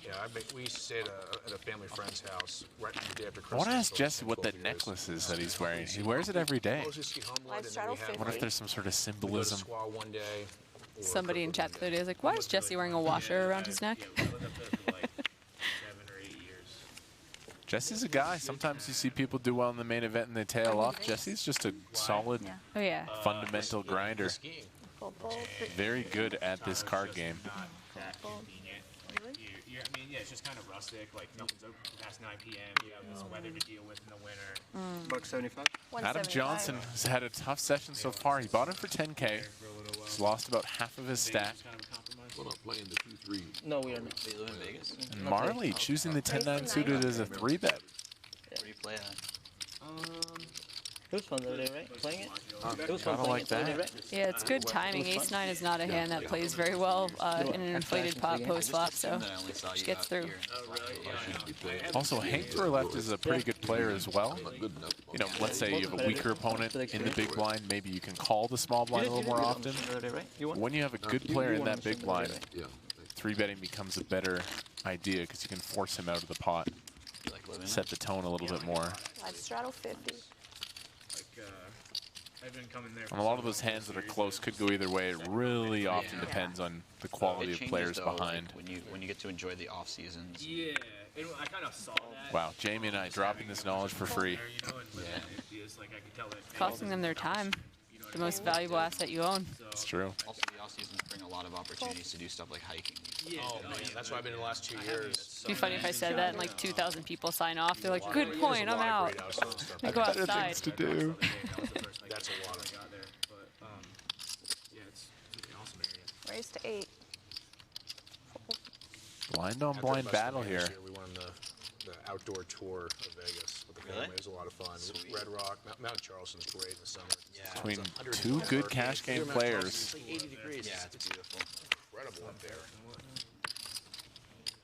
Yeah, we used to stay at a family friend's house right the day after I Christmas. want to ask Jesse what that necklace is that he's wearing. He wears it every day. I wonder if there's some sort of symbolism. One day. Somebody in chat the other day was like, why is Jesse wearing a washer around his neck? Jesse's a guy. Sometimes you see people do well in the main event and they tail off. Jesse's just a solid, fundamental grinder. Very good at this card game. I mean, yeah, it's just kind of rustic. Like nothing's open past 9 p.m. You have this weather to deal with in the winter. $175. Adam Johnson has had a tough session so far. He bought him for 10K. He's lost about half of his stack. We're not playing the 2-3. No, we are not. Do you live in Vegas? And Marle choosing the 10-9 suited as a 3-bet. Where do you play at? It was fun the other day, right? Playing it? It was fun Kinda playing like it the other day, that. right? Yeah, it's good timing. Ace-9 is not a hand that plays very well in an inflated pot post-flop, so she gets through. Also, Hank to her left is a pretty good player as well. You know, let's say you have a weaker opponent in the big blind, maybe you can call the small blind a little more often. When you have a good player in that big blind, 3-betting becomes a better idea because you can force him out of the pot, set the tone a little bit more. Live straddle 50. I've been coming there. And a lot of those hands that are close could go either way. It really often depends on the quality of players behind. When you get to enjoy the off seasons. Yeah, I kind of saw that. Wow, Jamie and I dropping this knowledge for free. Costing them their time. The most valuable asset you own. It's true. Also, the off seasons bring a lot of opportunities to do stuff like hiking. Oh man, that's why I've been in the last 2 years. It'd be funny if I said that and like 2,000 people sign off. They're like, good point, I'm out. I go outside. Things to do. That's a lot. Raise to 8. Blind on blind battle here. We won the outdoor tour of Vegas with the family. It was a lot of fun. Red Rock, Mount Charleston's great in the summer. Between two good cash game players. 80 degrees. Yeah, it's beautiful. Incredible up there.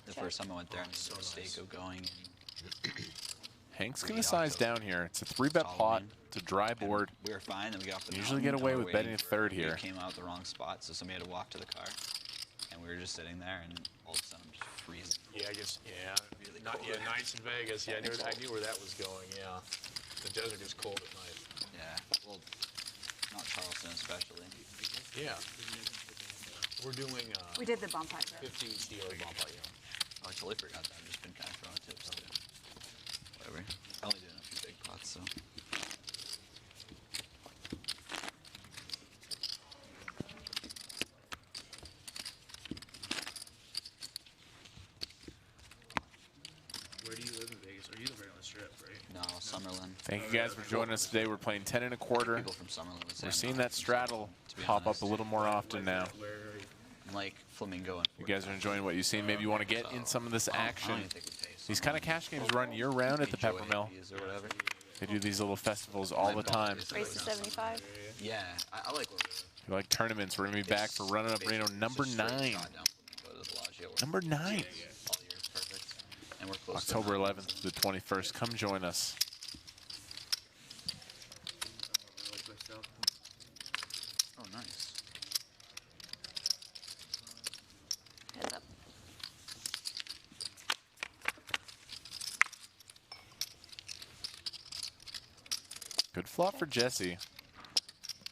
The first time I went there, I made the mistake of going. Hank's going to size down here. It's a 3-bet pot. It's a dry board. We were fine, then we got off the Usually mountain, get away and with we're betting waiting a third for- here. We came out the wrong spot, so somebody had to walk to the car. And we were just sitting there, and all of a sudden, I'm just freezing. Yeah, I guess. Yeah, nights in Vegas. Yeah, I knew where that was going. Yeah, the desert is cold at night. Yeah, well, not Charleston especially. Yeah, we're doing. We did the bomb pipe. 15 stealer bomb pipe. Yeah. Oh, I totally forgot that. I've just been kind of throwing tips too. Whatever. I only doing a few big pots, so. Where do you live in Vegas? Or you live right on the strip, right? No, Summerlin. Thank you guys for joining us today. We're playing 10 1/4. People from Summerlin would say We're I'm seeing not that from straddle Summerlin, to be pop honest. up a little more often now. Like Flamingo and You guys are enjoying what you've seen. Maybe you want to get in some of this I don't action. even think we taste These kind of cash games run year-round at the Pepper Mill. or whatever. They do these little festivals all the time. Raise to 75. Yeah, I like what If you like tournaments, we're going to be back for Running Up Reno number 9. Number 9. all year's perfect. And we're close to October 11th to the 21st. Come join us. Oh, nice. Heads up. Good flop for Jesse.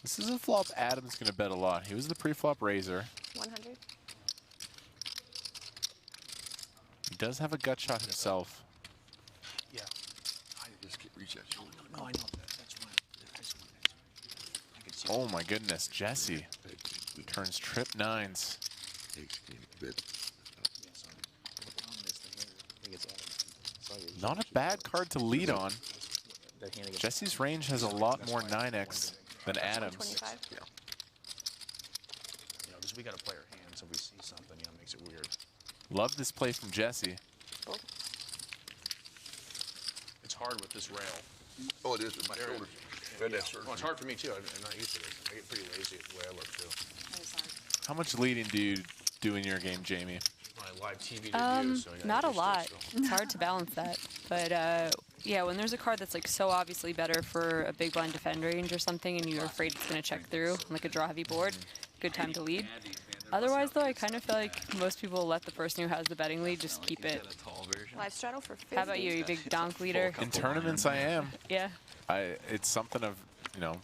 This is a flop Adam's going to bet a lot. He was the pre-flop raiser. 100. He does have a gut shot himself. Yeah. I just can't reach that shoulder. No, I know that. That's fine. I can see. Oh my goodness, Jesse turns trip 9s. Not a bad card to lead on. Jesse's range has a lot more 9x than Adam's. 25. You know, because we got to play our hands. If we see something, you know, it makes it weird. Love this play from Jesse. It's hard with this rail. Oh, it is. My shoulders. Well, it's hard for me too. I'm not used to this. I get pretty lazy at the way I look too. How much leading do you do in your game, Jamie? My live TV debut, so I gotta Not a get used to it lot. still. It's hard to balance that. But yeah, when there's a card that's like so obviously better for a big blind defend range or something and you're afraid it's going to check through, like a draw heavy board, good time to lead. Otherwise, though, I kind of feel like most people let the person who has the betting lead just keep it. Live straddle for 50. How about you big donk leader? In tournaments, I am. Yeah. It's something I've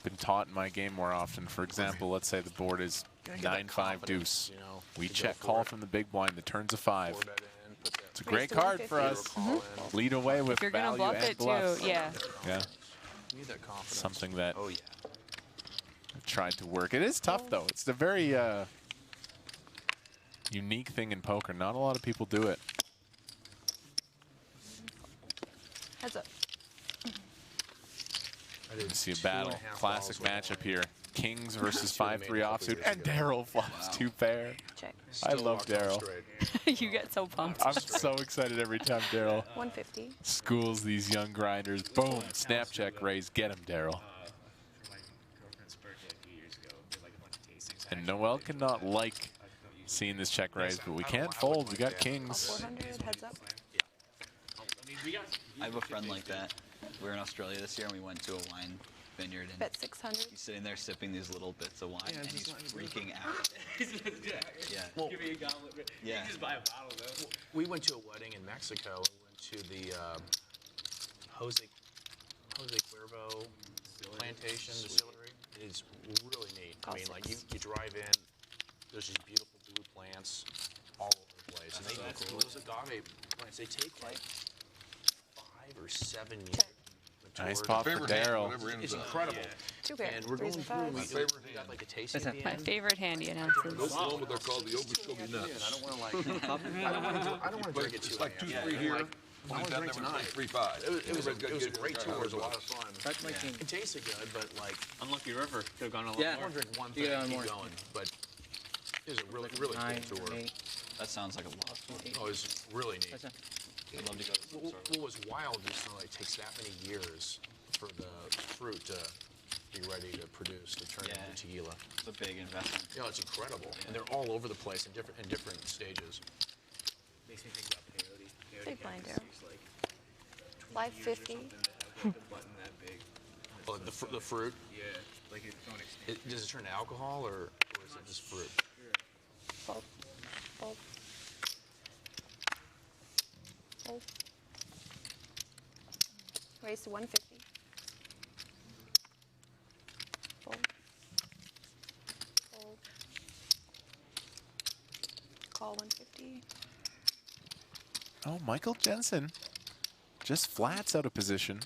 been taught in my game more often. For example, let's say the board is 9-5 deuce. We check call from the big blind. The turn's a 5. It's a great card for us. Lead away with If you're gonna value bluff and it, too, bluff. yeah. Yeah. You need that confidence. Something that Oh, yeah. I've tried to work. It is tough though. It's a very unique thing in poker. Not a lot of people do it. Heads up. You see a battle. Classic matchup here. Kings versus 5-3 offsuit. And Daryl flops 2 pair. Check. I love Daryl. You get so pumped. I'm so excited every time Daryl 150. schools these young grinders. Boom. Snap check raise. Get him, Daryl. And Noel cannot like seeing this check raise, but we can't fold. We got kings. 400, heads up. I have a friend like that. We were in Australia this year and we went to a wine vineyard and Bet 600. he's sitting there sipping these little bits of wine and he's freaking out. Yeah. Well, Give me a goblet. Yeah. You can just buy a bottle though. we went to a wedding in Mexico. We went to the Jose Cuervo plantation distillery. It's really neat. I mean, like you drive in, there's these beautiful blue plants all over the place. And those agave plants, they take like 5 or 7 years. Nice pop for Daryl. It's incredible. Two pair. And we're going through and we got like a tasting at the My end. favorite hand he announces. Those moment they're called the Okeechobee nuts. I don't want to drink it too It's like 2-3 here. I want to drink tonight. 3-5. It was a great tour. It was a lot of fun. That's my king. It tasted good, but like Unlucky River could have gone a lot Yeah. I want to drink one You thing got and more. keep going. But it was a really cool 9, tour. 8. That sounds like a lot. Oh, it was really neat. I'd love to go to some sort of What was wild is like it takes that many years for the fruit to be ready to produce, to turn into tequila. It's a big investment. You know, it's incredible. And they're all over the place in different stages. Makes me think about peyote. Big blind has arrow. these, like, 550. something that have like, the button that big. Oh, the fruit? Yeah, like it's going extinct. Does it turn to alcohol or is it just fruit? Fold. Fold. Fold. Raise to 150. Fold. Fold. Call 150. Oh, Michael Jensen just flats out of position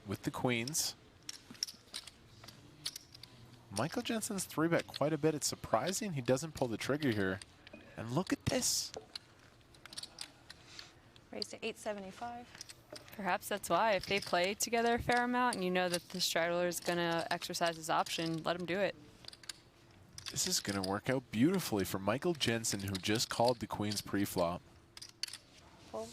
with the queens. Michael Jensen's 3-bet quite a bit. It's surprising he doesn't pull the trigger here. And look at this. Raise to 875. Perhaps that's why. If they play together a fair amount and you know that the straddler is going to exercise his option, let him do it. This is going to work out beautifully for Michael Jensen, who just called the queens pre-flop. Fold.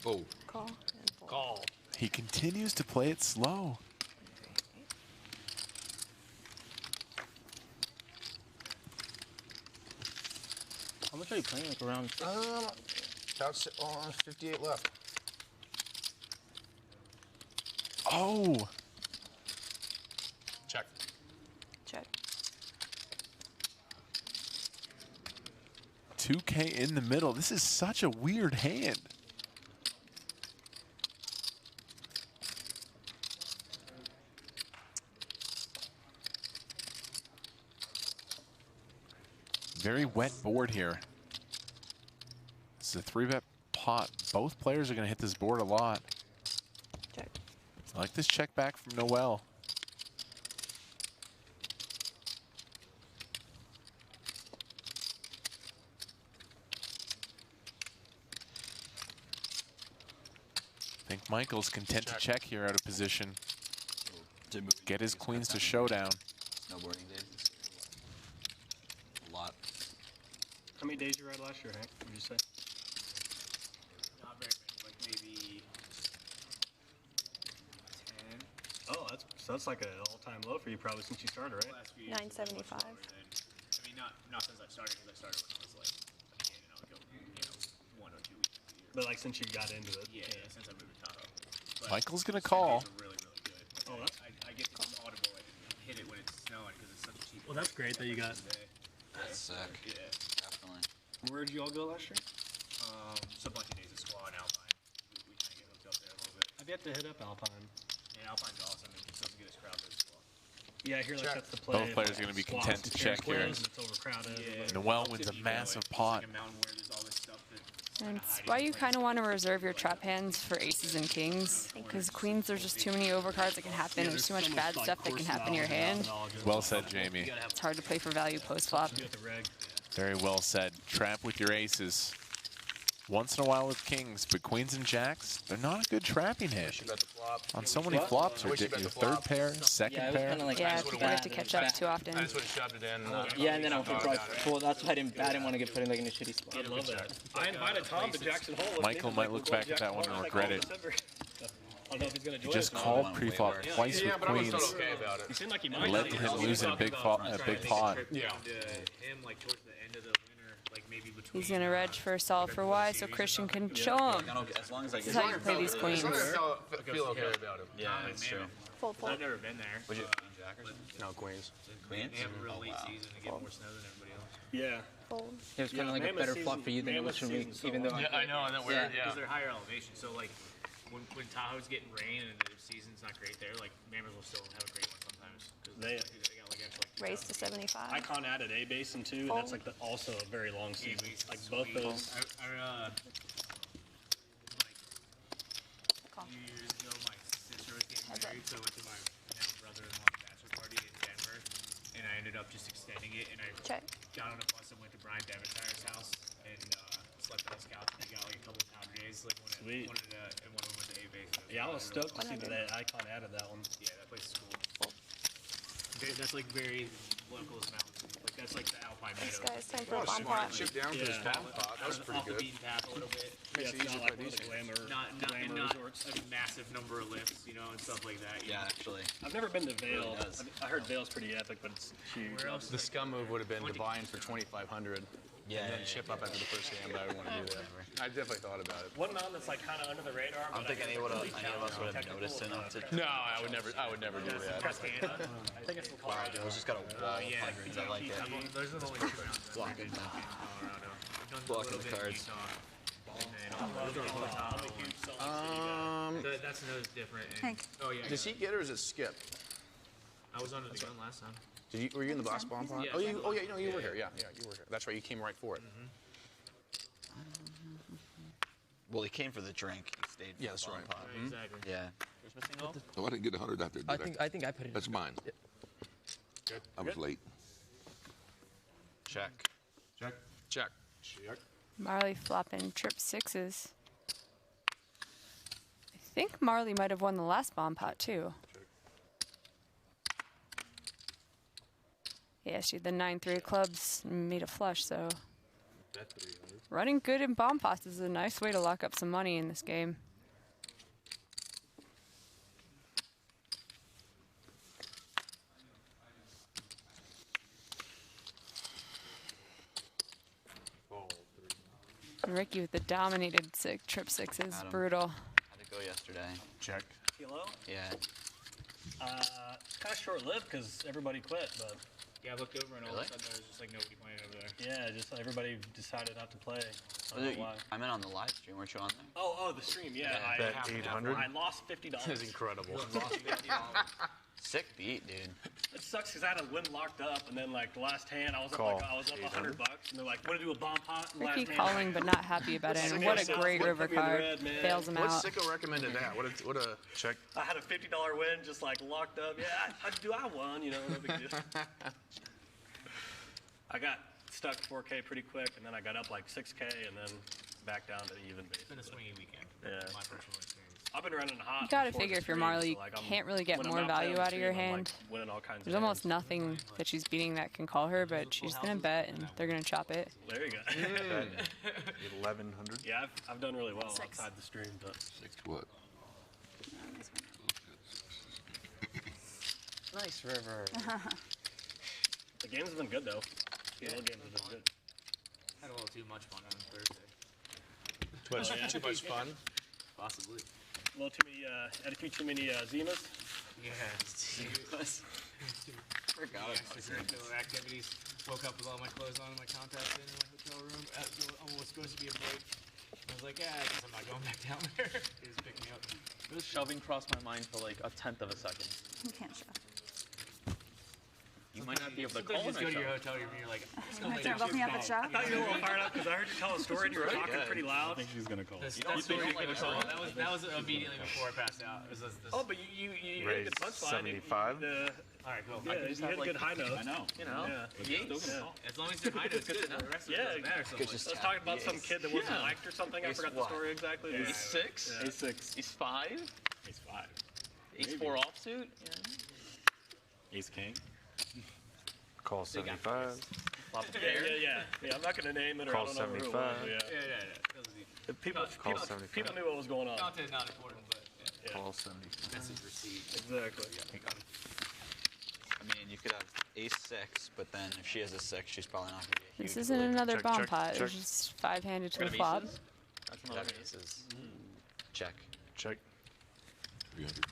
Fold. Call. And fold. Call. He continues to play it slow. How much are you playing? Like around? About 58 left. Oh, Check. Check. 2K in the middle. This is such a weird hand. Very wet board here. This is a 3-bet pot. Both players are going to hit this board a lot. Check. I like this check back from Noel. I think Michael's content to check here out of position. Get his queens to showdown. Snowboarding days this year. A lot. How many days you ride last year, Hank? Would you say? Not very many, like maybe 10. Oh, that's like an all-time low for you probably since you started, right? Last few years have been much 975. lower than- I mean, not since I started, because I started when I was like a kid, and I would go, 1 or 2 weekends a year. But like since you got into it. Yeah, since I moved to Tahoe. But Michael's going to call. Snowdays are really, really good. Like, Oh, that's- I get this audible and hit it when it's snowing because it's such a cheap. Well, that's great that you got. That's sick. Yeah. Definitely. Where did you all go last year? Just a bunch of days of squaw and Alpine. We kind of get hooked up there a little bit. I've yet to hit up Alpine. And Alpine's awesome, and it's doesn't get as crowded as squaw. Yeah, I hear like that's the play. Both players are going to be content to check here. It's overcrowded. Noel wins a massive pot. And it's why you kind of want to reserve your trap hands for aces and kings, because queens, there's just too many overcards that can happen. There's too much bad stuff that can happen in your hand. Well said, Jamie. It's hard to play for value post-flop. Very well said. Trap with your aces. once in a while with kings, but queens and jacks, they're not a good trapping hit. She bet the flop. On so many flops, or your third pair, second pair. Like yeah, you have to catch up too often. I just would have shoved it in. Yeah, and then I was well, that's why I didn't want to get put in like in a shitty spot. I love that. I invited Tom to Jackson Hole. Michael might look back at that one and regret it. I don't know if he's gonna He just called pre-flop twice with queens. Okay about it. He seemed like he might. Led to him losing a big pot. Yeah. Him like towards the end of the winter, like maybe between. He's gonna reg for a solve for Y so Christian can show him. As long as I This is how you play these queens. I feel okay about it. Yeah, that's true. Fold, fold. I've never been there. Was it Jack or something? No, queens. Queens? They have a real late season to get more snow than everybody else. Yeah. Fold. It was kind of like a better flop for you than it was for me, even though. Yeah, I know, and that weird. Because they're higher elevation, so like when Tahoe's getting rain and the season's not great there, like Mammoth will still have a great one sometimes. They got like extra like Raise to 75. Icon added A basin too, and that's like also a very long season. Like both those. Years ago, my sister was getting married, so I went to my now brother-in-law's bachelor party in Denver, and I ended up just extending it, and I got on a bus and went to Brian Devontire's house and slept on his couch, and I got like a couple of powder days, like one of them went to A-Base. Yeah, I was stoked to see that Icon added that one. Yeah, that place is cool. That's like very local as mountains. Like that's like the Alpine Thanks, Meadows. guys. Time for a bomb pot. Chip down to his bomb pot. That was pretty Off the good. beaten path a little bit. Yeah, it's not like one of the glamour resorts. A massive number of lifts, you know, and stuff like that. Yeah, actually. I've never been to Vail. I heard Vail's pretty epic, but it's huge. The scum move would have been to buy in for 2,500. Yeah, and then chip up after the first hand, but I didn't want to do that. I definitely thought about it. One mountain that's like kind of under the radar. I don't think any of us would have noticed enough to. No, I would never do that. I think it's in Colorado. It was just got a wall of hundreds. I like it. Those are the only two mountains Blocking in Colorado. I've done Blocking a little the bit in cards. Utah, and then that's another different. And, oh yeah. Does he get or is it skip? I was under the gun last time. Were you in the boss bomb pot? Yeah. You were here. Yeah, you were here. That's right. You came right for it. Well, he came for the drink. He stayed for that's the bomb right. pot. Exactly. Yeah. Oh, I didn't get 100 out there, did I think I put it. That's mine. Good. I was late. Check. Check. Marley flopping trip sixes. I think Marley might have won the last bomb pot too. Yeah, she had the 9-3 of clubs and made a flush, so running good in bomb pots is a nice way to lock up some money in this game. And Ricky with the dominated trip sixes, Got him. brutal. Had to go yesterday. Check. Kilo? Yeah. Kind of short-lived because everybody quit, but. Yeah, I looked over and all of a sudden there was just like nobody playing over there. Yeah, just everybody decided not to play. I don't know why. I meant on the live stream. Weren't you on there? Oh, the stream, yeah. Bet 800. I lost $50. That is incredible. Sick beat, dude. It sucks because I had a win locked up, and then like the last hand, I was up Call. $100, and they're like, "Want to do a bomb pot?" in the Ricky last hand? calling but not happy about it. And what a great river card. Bails him What out. sicko recommended that? What a check. I had a $50 win, just like locked up. Yeah, I won. You know, no big deal. I got stuck 4K pretty quick, and then I got up like 6K, and then back down to even base. It's been a swingy weekend. Yeah. My personal experience. I've been running hot. You gotta before figure the if you're stream, Marley, you so, like, can't really get when I'm more not value playing out of your stream, I'm, hand. like, winning all kinds There's of almost hands. nothing that she's beating that can call her, but she's gonna bet and they're gonna chop it. There you go. 1100. Yeah, I've done really well outside the stream, but 6 what? Nice river. the games have been good though. The little games have been good. Had a little too much fun on Thursday. Too much fun. Possibly. A little too many, had a few too many Zimas. Yeah. Forgot about extracurricular activities. Woke up with all my clothes on and my contacts in my hotel room. It was supposed to be a break. I was like, yeah, I guess I'm not going back down there. He just picked me up. This shoving crossed my mind for like a tenth of a second. You can't shove. You might not be able to call. You just go to your hotel room and you're like, They're both me up at shop. I thought you were a little fired up because I heard you tell a story and you were talking pretty loud. I think she's gonna call. That was immediately before I passed out. It was this, Oh, but you hit a Raised good punchline. 75. all right, cool. Yeah, you hit a good high note. I know. You know? Yeah. As long as they're high, it's good. The rest of it doesn't matter so much. I was talking about some kid that wasn't liked or something. I forgot the story exactly. Ace 6? Yeah. Ace 6. Ace 5? Ace 5. Ace 4 offsuit? Ace King. Call 75. Yeah, I'm not going to name it or Call I don't know who it 75. was. Yeah. That was easy. People knew what was going on. Not important, but Call 75. message received. Exactly. I mean, you could have ace 6, but then if she has a 6, she's probably not going to be a This huge isn't lead. another Check, bomb check, pot. check. It's just 5-handed to the Got flop. aces? That's You another have aces. Check. Check. 300.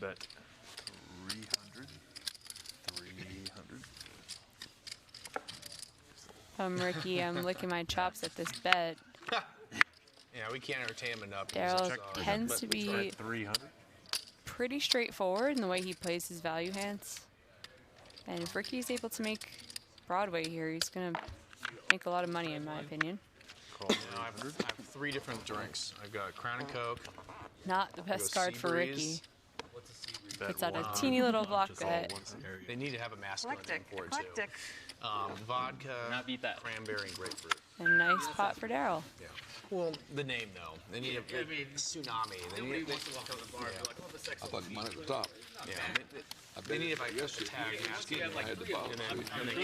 Bet 300. 300. Ricky, I'm licking my chops at this bet. Yeah, we can't entertain him enough. Daryl tends to be 300. pretty straightforward in the way he plays his value hands. And if Ricky's able to make Broadway here, he's going to make a lot of money, in my opinion. Call I have 3 different drinks. I've got Crown and Coke. Not the best card for Ricky. What's a sea breeze? Puts out a teeny little block bet. They need to have a masculine name for it, too. Eclectic. Vodka, Not beat that. cranberry, and grapefruit. A nice pot for Daryl. Yeah. Well, the name, though. They need a tsunami. They Nobody need, wants to walk on the bar and be like, oh, the sex I thought mine at the top. they need like a tag. I had the bottom. And then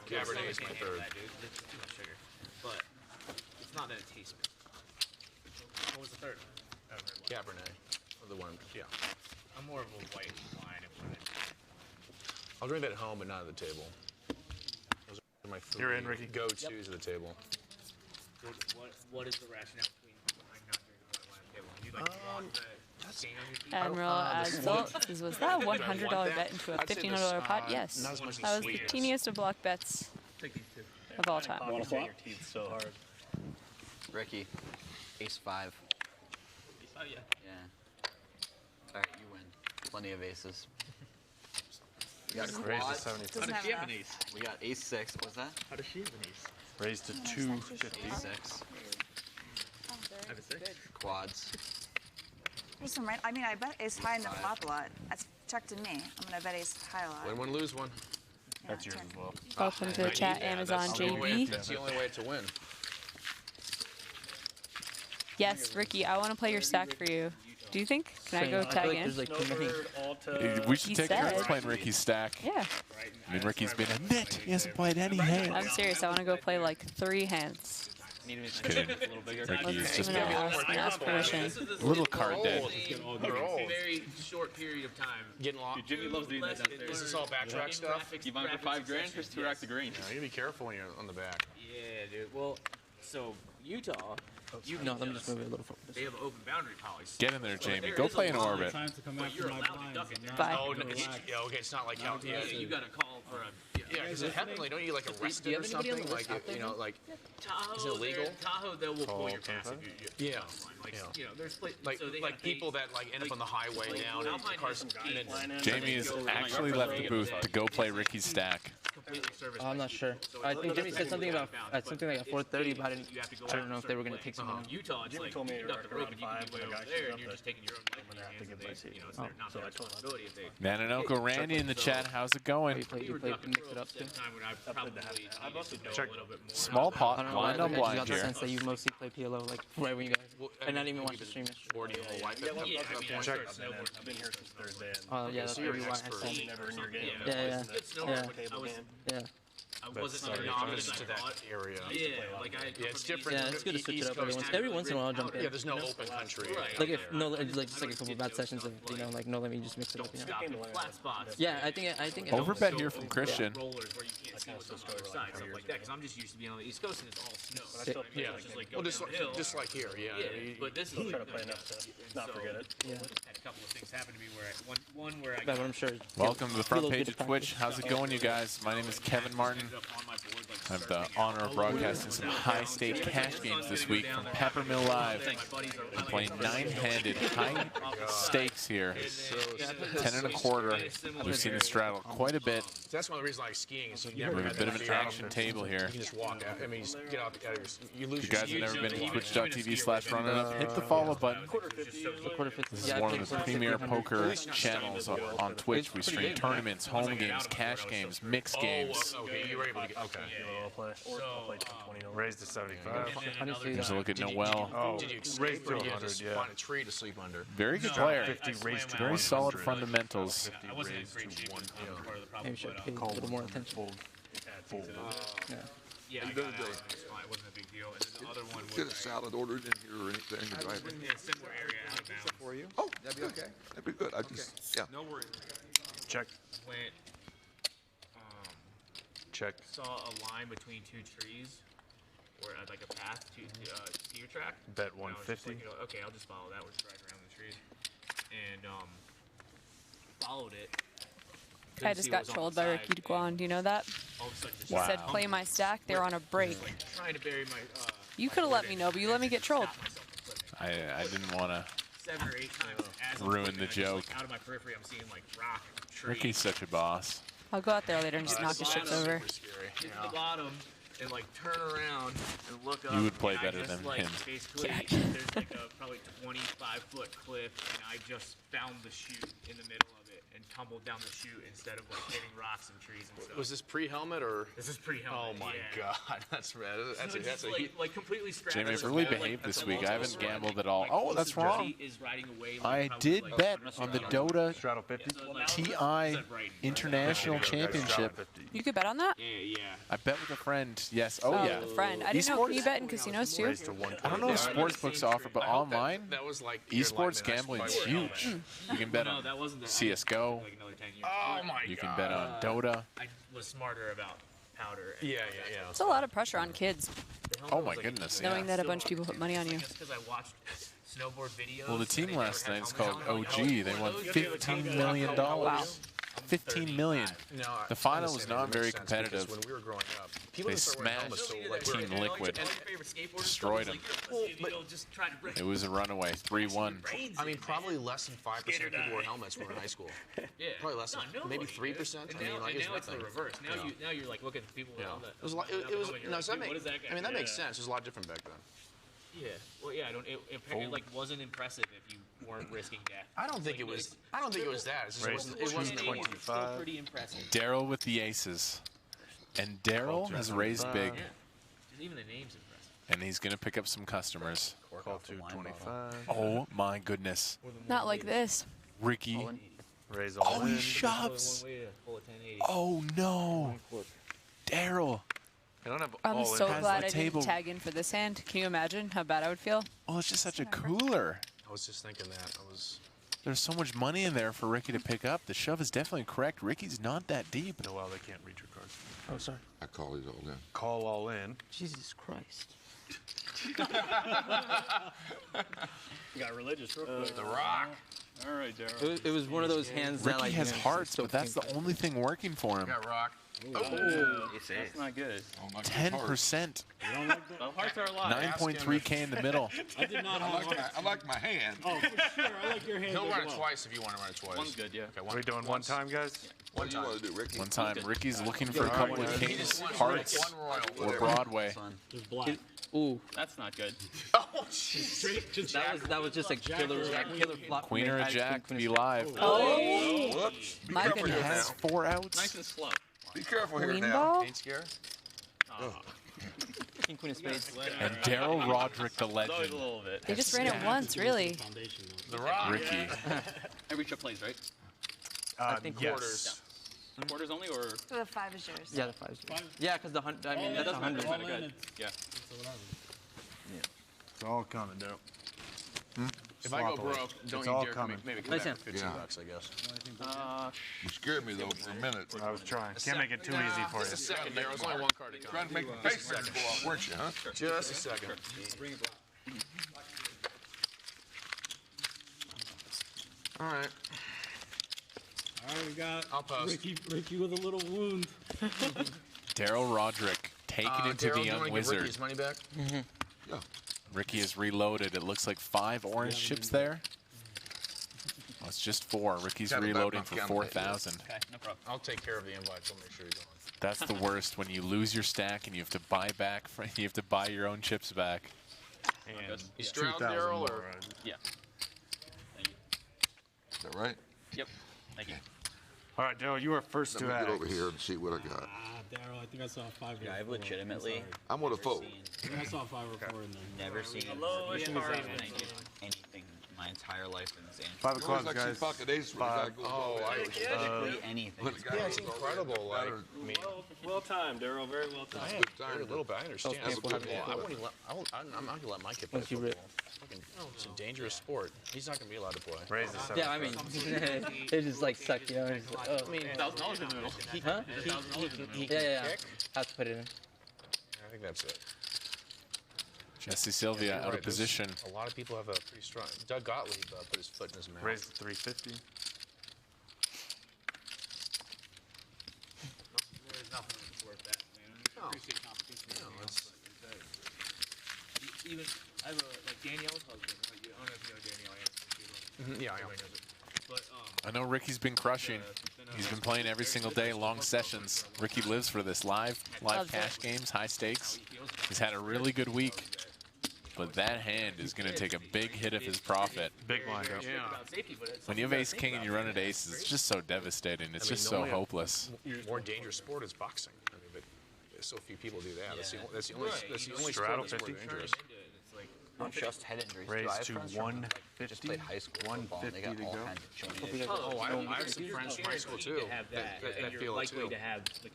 Cabernet is my third. It's too much sugar. But it's not that it tastes bad. What was the third? Cabernet. The one, yeah. I'm more of a white wine if we're I'll drink that at home, but not at the table. Those are my 3 You're in, Ricky. go-tos at the table. What is the rationale between not drinking white wine at the table? You like want the stain on your teeth? Admiral Assault says, was that a $100 bet into a $1,500 pot? Yes. Not as much That was the teeniest of block bets Take these two. of all time. Want to your teeth so hard. Ricky, ace 5. Oh, yeah. Yeah. All right, you win. Plenty of aces. We got Raised to quads. 75. Doesn't have She have an enough. ace. We got ace 6. What's that? How does she have an ace? Raised to 250. Ace 6. I have a six. Quads. There's some right. I mean, I bet ace high in the flop a lot. That's checked in me. I'm gonna bet ace high a lot. Win one, lose one. Yeah, That's yours check. as well. Welcome to the chat, Amazon JB. That's the only way to win. Yes, Ricky, I want to play your stack for you. Do you think? Can I go tag in? We should He take said- turns playing Ricky's stack. Yeah. I mean, Ricky's been a nit. He hasn't played any hands. I'm serious. I want to go play like 3 hands. Need to Just kidding. a little bigger. Ricky is just I'm gonna ask permission. a little card dead. Very short period of time. Getting long. Jimmy loves doing that downstairs. Is this all backtrack stuff? You buy him for $5,000, just 2 rack the green. You gotta be careful when you're on the back. Yeah, dude. Well, so Utah, No, let me just move it a little forward. they have open boundary policy. Get in there, Jamie. Go play in orbit. Time to come But after you're my allowed to blinds. duck it I'm down. not Bye. Oh, gonna no, relax. yeah, okay, it's not like how. Yeah, you got to call for a. Yeah, because it happened. Like, don't you like arrest it or something? Like, you know, like. Tahoe, Is it illegal? Tahoe, they will pull your pass Alpine? if you. Yeah. Like, Yeah. you know, there's Like, so they like have people gates. that like end up on the highway like, down and Alpine cars. has And then, gates. Jamie has actually left the booth to go play Ricky's stack. Completely serviced I'm by not sure. people. So I it's think Jimmy like said something about outbound, at something like at it's 4:30, but I gates that you have to go don't know if they were gonna out take certain someone. ways. Utah, it's Jimmy like told me you you got were the around rope and you can 5 go when I over got there, showed and you're up, just taking your own life in your have to hands. give and my they- seat. You know, it's Oh, not so their I told him. responsibility if they. Nanonoko Randy in the chat. How's it going? You play, mix it up too. Time when I probably needed to know Check. a little bit more. Small pot, I don't know. blind I on blind got the here. sense that you mostly play PLO like right when you guys, and not even watch the stream yesterday. or do you whole life? Yeah, I mean, I Check. started snowboarding. I've been here since Thursday. Oh yeah, that's so you're probably an why I expert. said. Never in your game. Yeah, Yeah, Good snowboard, yeah. but I was. Yeah. I wasn't Sorry, like I'm as just I to that thought. area. Yeah, like I. Yeah, it's different. Yeah, it's good to switch it East up Coast every once in a while. I'll jump in. Yeah, there's no open country. Right. Like if no, it's like just like a couple bad sessions of like no, let me just mix it up. Don't You know? stop in flat spots. Yeah, I think. Overbet here from Christian. Rollers where you can't see what's on the other side, stuff like that. Because I'm just used to being on the East Coast and it's all snow. Yeah, It's just like well, go just downhill. like here, yeah. Yeah, but this is Try to play enough to not forget it. Yeah. Had a couple of things happen to me where one where I But I'm sure. Welcome to the front Little page bit of of Twitch. How's it going, you guys? My name is Kevin Martin. ended up on my board like I have the honor of broadcasting some high-stakes cash games this week from Peppermill Live. I'm playing 9-handed high stakes here. 10 1/4. We've seen the straddle quite a bit. That's one of the reasons I like skiing. Is We have a bit of an action table here. You can just walk out. I mean, you get out of your. You lose If you guys have never been to twitch.tv/runitup, hit the follow button. This is one of the premier poker channels on Twitch. We stream tournaments, home games, cash games, mixed games. Okay, you were able to get. Okay. Raised to 75. Here's a look at Noel. Oh, Did you raised to escape or did you 100, just yeah. find a tree to sleep under? Very good player. 50 raised to Very 100. solid fundamentals. I wasn't in great shape on part of the problem. Maybe should pay a little more attention. Yeah. Yeah, I got out. It was fine. It wasn't a big deal. And then the other one was Get a salad ordered in here or anything. I was in a similar area out of bounds. For you? Oh, that'd be okay. That'd be good. I just, yeah. No worries. Check. Went, Check. saw a line between two trees, or like a path to your track. Bet And I was just 150. like, okay, I'll just follow that. We're just driving around the trees, and followed it. I just got trolled by Ricky DeGuan. Do you know that? All of a sudden, just He said, play my stack. They're on a break. like trying to bury my. You could have let me know, but you let me get trolled. I didn't want to 7 or 8 times as I'm ruin flipping, the I just, joke. like, out of my periphery, I'm seeing like rock, tree. Ricky's such a boss. I'll go out there later and just knock his chips over. Get to the bottom and like turn around and look up. You would play and I better just, than like, him. Basically, there's like a probably 25-foot cliff, and I just found the chute in the middle of it and tumbled down the chute instead of like hitting rocks and trees and stuff. Was this pre-helmet or? This is pre-helmet. Oh my yeah. God, that's rad. That's So a just, like completely scratched. Jamie, I've really behaved this week. I haven't gambled at all. Oh, that's wrong. I did bet on the Dota TI International Championship. You could bet on that? Yeah. I bet with a friend. Yes. Oh, yeah. With a friend. I didn't know. Can you bet in casinos too? I don't know if sports books offer, but online, That was like your esports lineman I gambling is spoke to. huge. You can bet on CSGO. Oh my You can bet on Dota. I was smarter about powder. Yeah. It's a lot of pressure on kids, Oh my goodness. knowing that a bunch of people put money on you. Just because I watched snowboard videos. Well, the team last night is called OG. They won those $15 million. Wow. 15 million. No, The final was not very competitive. When we were growing up, people They didn't start wearing helmets smashed till, like, Team Liquid. Destroyed them. It was a runaway, 3-1. I mean, probably less than 5% of people wear helmets when we were in high school. Yeah. Probably less than, maybe 3%. I mean, like, now it's the nothing. reverse. Now Yeah. now you're like looking at people with Yeah. all that. It was a lot. It was. No, so that makes. I mean, that makes sense. It was a lot different back then. Yeah. Well, yeah. I don't. It like wasn't impressive if you weren't risking death. I don't think it was. I don't think it was that. It's just, it wasn't. Still pretty impressive. Daryl with the aces. And Daryl has raised big. Yeah. Just even the name's impressive. And he's going to pick up some customers. Call 225. Oh my goodness. Not like this. Ricky. Raise all Oh, in. he shoves. One way to pull a 1080. Oh no. Daryl. I don't have I'm all so in. glad I table. didn't tag in for this hand. Can you imagine how bad I would feel? Oh, it's just such a cooler. I was just thinking that. I was. There's so much money in there for Ricky to pick up. The shove is definitely correct. Ricky's not that deep. No, well, they can't read your cards. Oh, sorry. I call these all in. Call all in. Jesus Christ. Got religious real quick. The Rock. All right, Daryl. It was one of those hands that Ricky like has man, hearts, so but that's the only thing working for him. Got Rock. That's not good. 10%. You don't like that? Hearts are alive. 9.3K in the middle. I did not have hearts. I like my hand. Oh, for sure. I like your hand. He'll as run it well. twice if you want to run it twice. One's good, yeah. Okay, Are we doing one time, guys? What do you want to do, Ricky? One time. Ricky's looking for a couple of kings, hearts, One royal. or Broadway. Just black. Ooh, That's not good. Oh, jeez. that was just a killer flop. Queen or a jack to be live. Oh, Whoops. my Ricky goodness. has 4 outs. Nice and slow. Be careful here Queen now. ball? Ain't scared? King, queen of spades. And Daryl Roderick, the Always a legend. little bit. They just ran it once, really. The Rock. Ricky. Every trip plays, right? I think Quarters. Quarters only, or The 5 is yours. Yeah, the fives. Yeah, because the hundred. I mean, that's a hundred. kind of good. Yeah. It's all coming, Daryl. If I go broke, don't you all dare coming. maybe come Nice back hand. with 15 bucks, I guess. You scared me, though, for a minute. I was trying. Can't make it too easy for Just a you. second there. There's only one card to come. Trying to make the face second go off, weren't you, huh? Just a second. All right. All right, we got I'll post. Ricky with a little wound. Daryl Roderick, taking it to Daryl, the do you young want to give wizard. Ricky his money back? Yeah. Ricky is reloaded. It looks like 5 orange chips there. Oh, it's just 4. Ricky's Got it back reloading on for camera. 4,000. Okay, no problem. I'll take care of the invites. I'll make sure you're going. That's the worst when you lose your stack and you have to buy back. You have to buy your own chips back. And You Stroud, Daryl, or? Yeah. Is that right? Yep. Thank you. All right, Daryl, you are first Let to me act. get over here and see what I got. Daryl, I think I saw 5 Yeah, I've legitimately I'm gonna fold. I think I saw 5 or 4 in there. never seen Hello, it's anything my entire life in this game. 5 You always o'clock, like to see guys. pocket ace when the guy goes all the way. Literally anything. When the guy Yeah, it's goes all the way incredible. Like, down. I mean, Well timed, Daryl. Very well timed. I Good time very to- little, but I understand. That was Football, painful. I wouldn't let, I'm not gonna let my kid play Once you football. It's a dangerous sport. He's not gonna be allowed to play. Raise the 7. Yeah, I mean, it just like sucked, you know. It's like, oh. I mean, $1,000 in the middle. Huh? he Yeah, can yeah. kick. Have to put it in. I think that's it. Jesse Sylvia You're out right, of position. A lot of people have a pretty strong. Doug Gottlieb put his foot in his mouth. Raise the 350. There's nothing that's worth that, man. I appreciate competition. No, it's- Even I have like Danielle's husband. Like, I don't know if you know Danielle. Yeah, I know. But I know Ricky's been crushing. He's been playing every single day, long sessions. Ricky lives for this live cash games, high stakes. He's had a really good week, but that hand is going to take a big hit of his profit. Big windup. When you have ace king and you run into aces, it's just so devastating. It's just so hopeless. More dangerous sport is boxing. I mean, but so few people do that. That's the only sport Straddle that's more 50. dangerous. Not just head injuries. Raise too. I have to friends from, 150. just played high school football, and they got 150 all to go. kinds of joint issues. Oh, I have some friends from high school too that feel it too.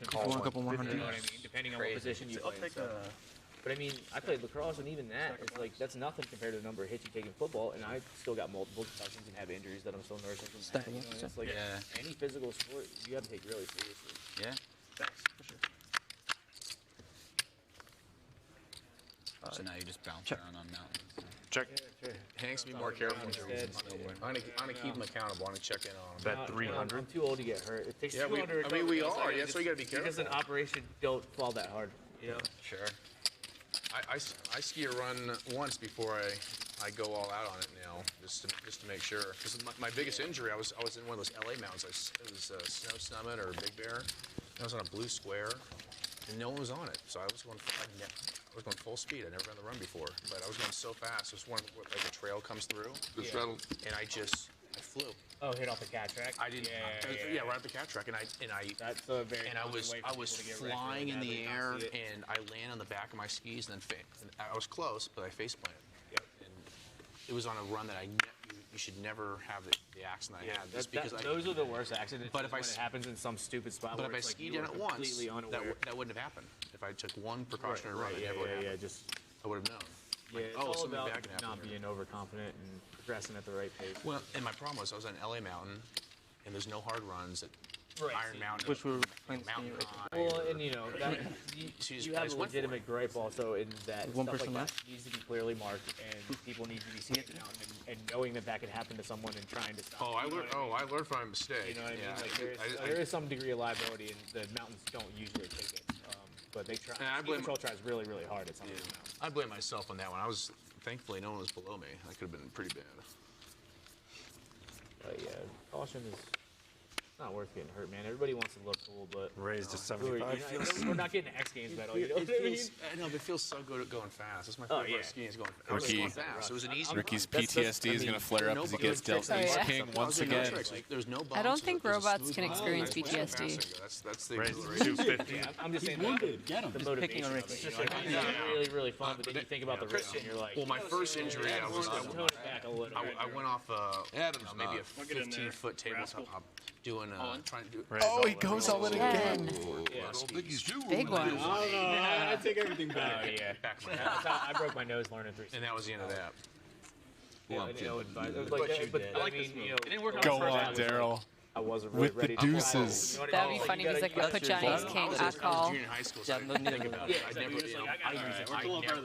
Call a couple 100. You know what I mean? Depending on what position you play. But I mean, I played lacrosse, and even that is like that's nothing compared to the number of hits you take in football. And I still got multiple concussions and have injuries that I'm still nursing from. That, you know, and it's like any physical sport, you have to take really seriously. Yeah. Thanks. For sure. So now you just bounce around on mountains. Check. Hanks, be more careful. I'm gonna keep him accountable. I'm gonna check in on him. Bet 300. I'm too old to get hurt. It takes Yeah, 200. we are. Yeah, so you gotta be careful. Because an operation don't fall that hard. You know. Sure. I ski a run once before I go all out on it now, just to make sure. Because my biggest injury, I was in one of those LA mountains. It was Snow Summit or Big Bear. I was on a blue square, and no one was on it. So I was going full speed. I'd never done the run before, but I was going so fast. It was one like a trail comes through, and I flew. Oh, hit off the cat track. I didn't. Yeah, right off the cat track, and That's a very. I was flying in the air, and I landed on the back of my skis, and then I was close, but I face planted. Yep. And it was on a run that you should never have the accident I had. Just because those are the worst accidents. But if when it happens in some stupid spot. But where if I it's like skied you in are it once, completely unaware. that wouldn't have happened. If I took one precautionary run, it never would have happened. I would have known. Yeah, Like, it's oh, all something about bad can happen not here. being overconfident and progressing at the right pace. Well, and my problem was I was on LA Mountain, and there's no hard runs at Iron Mountain. Which were playing Mountain right High. Well, and you know, that, you have a went for legitimate gripe also in that One stuff like person that left? needs to be clearly marked, and people need to be seeing the mountain and knowing that could happen to someone and trying to stop. Oh, I you know learned. what I mean? I learned from my mistake. You know what I mean? Yeah, Like there is some degree of liability, and the mountains don't usually take it, but they try. And I blame- Control tries really, really hard at some of these mountains. I blame myself on that one. Thankfully, no one was below me. That could have been pretty bad. But yeah, caution is not worth getting hurt, man. Everybody wants to look cool, but Raised to who are you? 75. We're not getting an X Games medal. You know what I mean? I know, but it feels so good going fast. That's my Oh, favorite yeah. part of skiing is going fast. I was Ricky- going fast. It was an easy Ricky's run. PTSD is going to flare up as he gets dealt ace king once again. There's no I don't bumps, think there's a robots smooth can run. experience That's PTSD. fantastic. That's the Raised exhilaration. to 250. Yeah, I'm just saying wounded. Get him. the Just motivation. picking on of Ricky. it, you know, like, it's really, really fun, but then you think about the risk, and you're like, Well, my first injury, I was tone it back a little. I went off Adam's maybe not. a 15-foot tabletop doing trying to do. Oh, he goes all in again. Oh, I don't think he's too Big one. I take everything back. Oh yeah, Back my That's how I broke my nose learning 360. and that was the end of that. Yeah, I know, but I mean, you know, It didn't work Go on the on, first time. Daryl. I wasn't With the ready deuces. That'd be funny because I could put you on ace king. I I was call. junior high school, so Yeah, I no didn't need think to about go. it. I never, you know,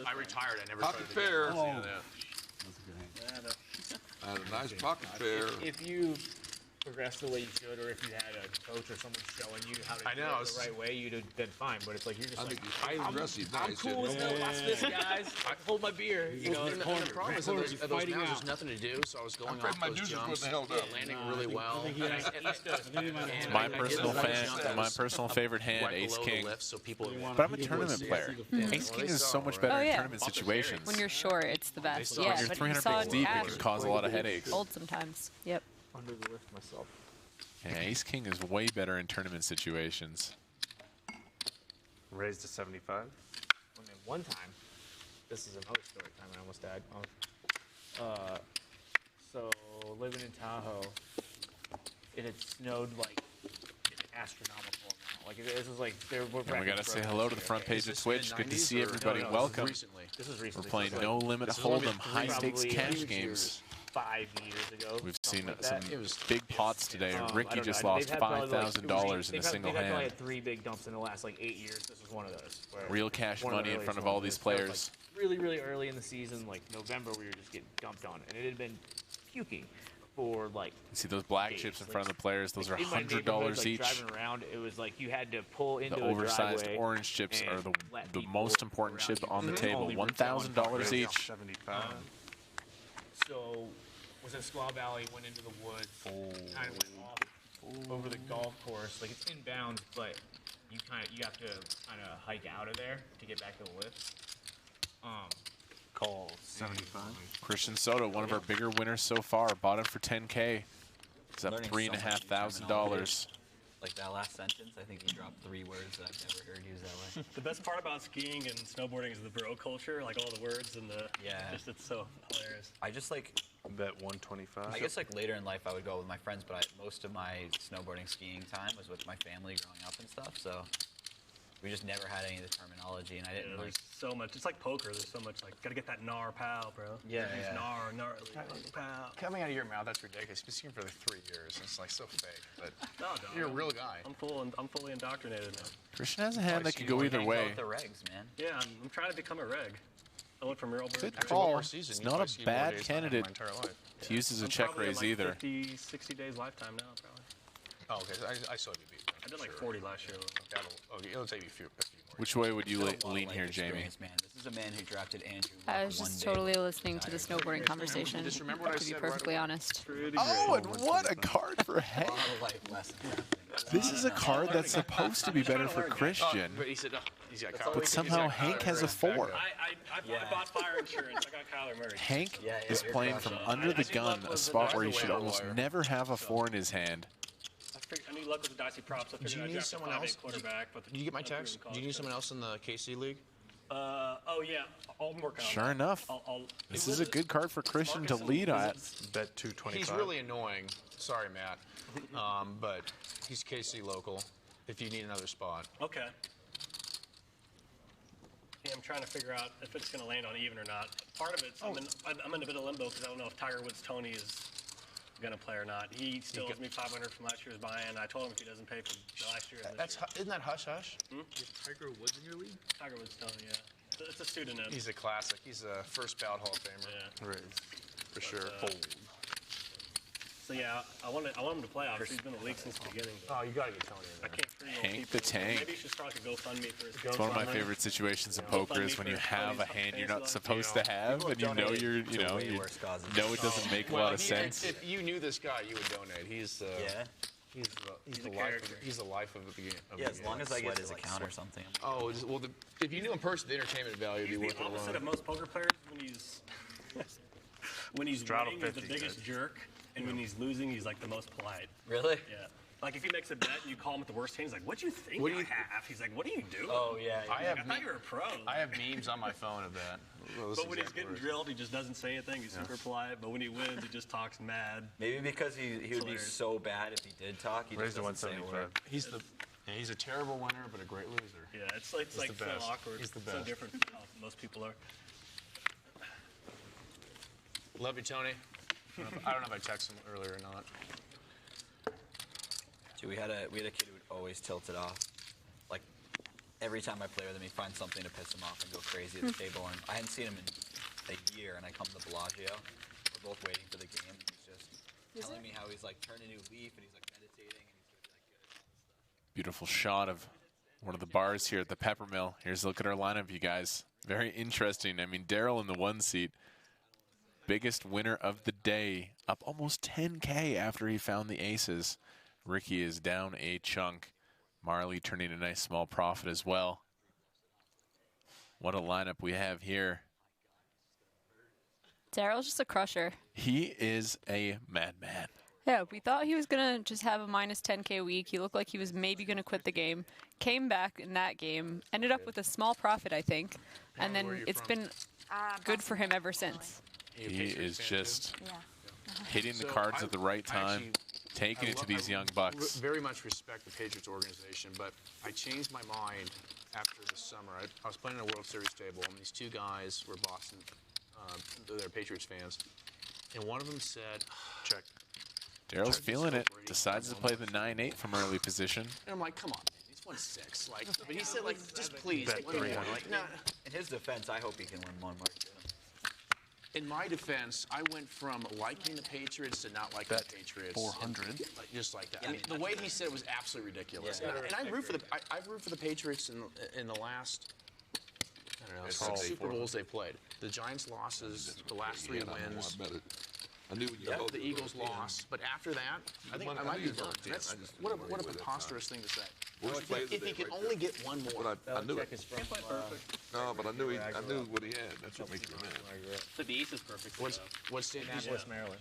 I retired. I never Pocket started again. pair. That was the end of that. I had a nice pocket pair. If you progressed the way you should, or if you had a coach or someone showing you how to I do know, it the right way, you'd have been fine. But it's like you're just I like, think he's highly aggressive. I'm cool as hell. Watch this, guys. I can hold my beer. You know, And the problem is that those mounds, there's nothing to do, so I was going off those jumps, landing really well. It's my personal favorite hand, Ace King. But I'm a tournament player. Ace King is so much better in tournament situations. When you're short, it's the best. When you're 300 bigs deep, it can cause a lot of headaches. Old sometimes. Yep. Under the lift myself. Yeah, Ace King is way better in tournament situations. Raised to 75. I mean, one time, this is another story time I almost died. So living in Tahoe, it had snowed like an astronomical amount. Like this is like And we gotta say hello to the front page of Twitch. Good to see everybody. Welcome. This is recently. We're playing No Limit Hold'em high stakes cash games. 5 years ago. We've seen like some big pots today. I Ricky don't just know. lost They've had $5,000 in a single They've probably hand. had 3 big dumps in the last like 8 years. This was one of those. Real cash money in front of all these players. Like, really, really early in the season, like November, we were just getting dumped on, and it had been puking for like. You see those black chips in front of the players? Those are $100 like, each. Driving around, it was like you had to pull into The a oversized driveway orange chips are and the most important chip on the table. $1,000 each. 75. So was in Squaw Valley, went into the woods, kind of went off over the golf course. Like it's inbound, but you have to kind of hike out of there to get back to the lift. Call 75. Christian Soto, one of our bigger winners so far, bought him for $10K. He's up $3,500. Like that last sentence, I think he dropped 3 words that I've never heard used that way. The best part about skiing and snowboarding is the bro culture, like all the words and the it's so hilarious. I just like bet 125. I guess like later in life I would go with my friends, but most of my snowboarding skiing time was with my family growing up and stuff. So we just never had any of the terminology, and I didn't like. There's so much. It's like poker. There's so much like gotta get that gnar pow, bro. Yeah, Use yeah. gnar pow. Coming out of your mouth, that's ridiculous. You've been skiing for like 3 years. It's like so fake, but No, you're a real guy. I'm fully indoctrinated now. Christian has a hand that could go either way. The regs, man. Yeah, I'm trying to become a reg. I went from real Good call. It's not a bad candidate to use as a check probably raise at, like, either. 50, 60 days lifetime now, probably. Oh, okay. I saw you beat. I did like 40 last year. It'll take you a few more. Which way would you lean here, Jamie? Man, this is a man who drafted Andrew. I was just totally listening to the snowboarding conversation, Just remember what I to be said perfectly honest. Oh, and what a card for Hank! This is a card that's supposed to be better for Christian, But he said, he's got but somehow Hank has a 4. I bought fire insurance. I got Kyler Murray. Hank is playing from under the gun, a spot where he should almost never have a 4 in his hand. I need luck with the dicey props. I Do you figured I'd need draft a someone 5'8" else? quarterback. But Did you get my text? Do you need someone else in the KC league? Oh yeah, I'm working on Sure that. enough, this is a good card for Christian to lead at. Bet 225. He's really annoying. Sorry, Matt. But he's KC local. If you need another spot. Okay. Yeah, I'm trying to figure out if it's going to land on even or not. Part of it's I'm in a bit of limbo because I don't know if Tiger Woods Tony is going to play or not. He still owes me $500 from last year's buy-in. I told him if he doesn't pay for last year. Isn't that hush hush? Is Tiger Woods in your league? Tiger Woods Tony, yeah. It's a pseudonym. He's a classic. He's a first ballot Hall of Famer. Yeah. Raise. For sure. So yeah, I want him to play. Obviously, he's been in the league since the beginning. Oh, you got to get Tony in I there. can't free roll Hank people. the Tank. Maybe you should start like a GoFundMe for his It's one of my favorite situations in poker is when you have a hand you're not supposed to have, and you know you know it doesn't make a lot of sense. If you knew this guy, you would donate. He's the life of the game. Yeah, as long as I get his account or something. Oh, well, if you knew in person, the entertainment value would be He's worth the it opposite alone. of most poker players when he's Straddle winning, he's the 50, biggest guys. jerk, and when he's losing, he's like the most polite. Really? Yeah. Like if he makes a bet and you call him at the worst hand, he's like, "What do you think What do I you- have?" He's like, "What are you doing?" Oh yeah. I thought you were a pro. I have memes on my phone of that. But when he's getting drilled, he just doesn't say anything. He's super polite. But when he wins, he just talks mad. Maybe because he would be hilarious. so bad if he did talk. He Raise just to doesn't say a word. 175. He's a terrible winner, but a great loser. Yeah, it's like the so best. awkward. He's the So best. different from how most people are. Love you, Tony. I don't know if I texted him earlier or not. Dude, we had a kid who would always tilt it off. Like every time I play with him, he'd find something to piss him off and go crazy at the table. And I hadn't seen him in a year, and I come to Bellagio. We're both waiting for the game. He's just telling me how he's like turning a new leaf and he's like meditating and he's gonna be like good at all this stuff. Beautiful shot of one of the bars here at the Peppermill. Here's a look at our lineup, you guys. Very interesting. I mean, Daryl in the 1 seat. Biggest winner of the day. Up almost 10K after he found the aces. Ricky is down a chunk. Marle turning a nice small profit as well. What a lineup we have here. Daryl's just a crusher. He is a madman. Yeah, we thought he was going to just have a minus 10K week. He looked like he was maybe going to quit the game. Came back in that game. Ended up with a small profit, I think. And then it's been good for him ever since. He is just hitting the cards at the right time, taking it to these young bucks. Very much respect the Patriots organization, but I changed my mind after the summer. I was playing in a World Series table, and these two guys were Boston, they're Patriots fans, and one of them said, check. Daryl's feeling it, decides to play the 9-8 from early position. And I'm like, come on, man, he's won 6. Like, but he said, like, just please, win one. Like, nah. In his defense, I hope he can win one more. In my defense, I went from liking the Patriots to not liking the Patriots. 400. Like, just like that. I mean, the way he said it was absolutely ridiculous. Yeah. And I root for the I've rooted for the Patriots in the last, I don't know, 6 Super Bowls they played. The Giants losses, the last 3 wins. I knew when you held the Eagles lost, but after that, I think I might be done. That's what a preposterous thing to say. If he could only get one more. I knew it. No, but I knew what he had. That's what makes me mad. So the ace is perfect. What's state? Maryland.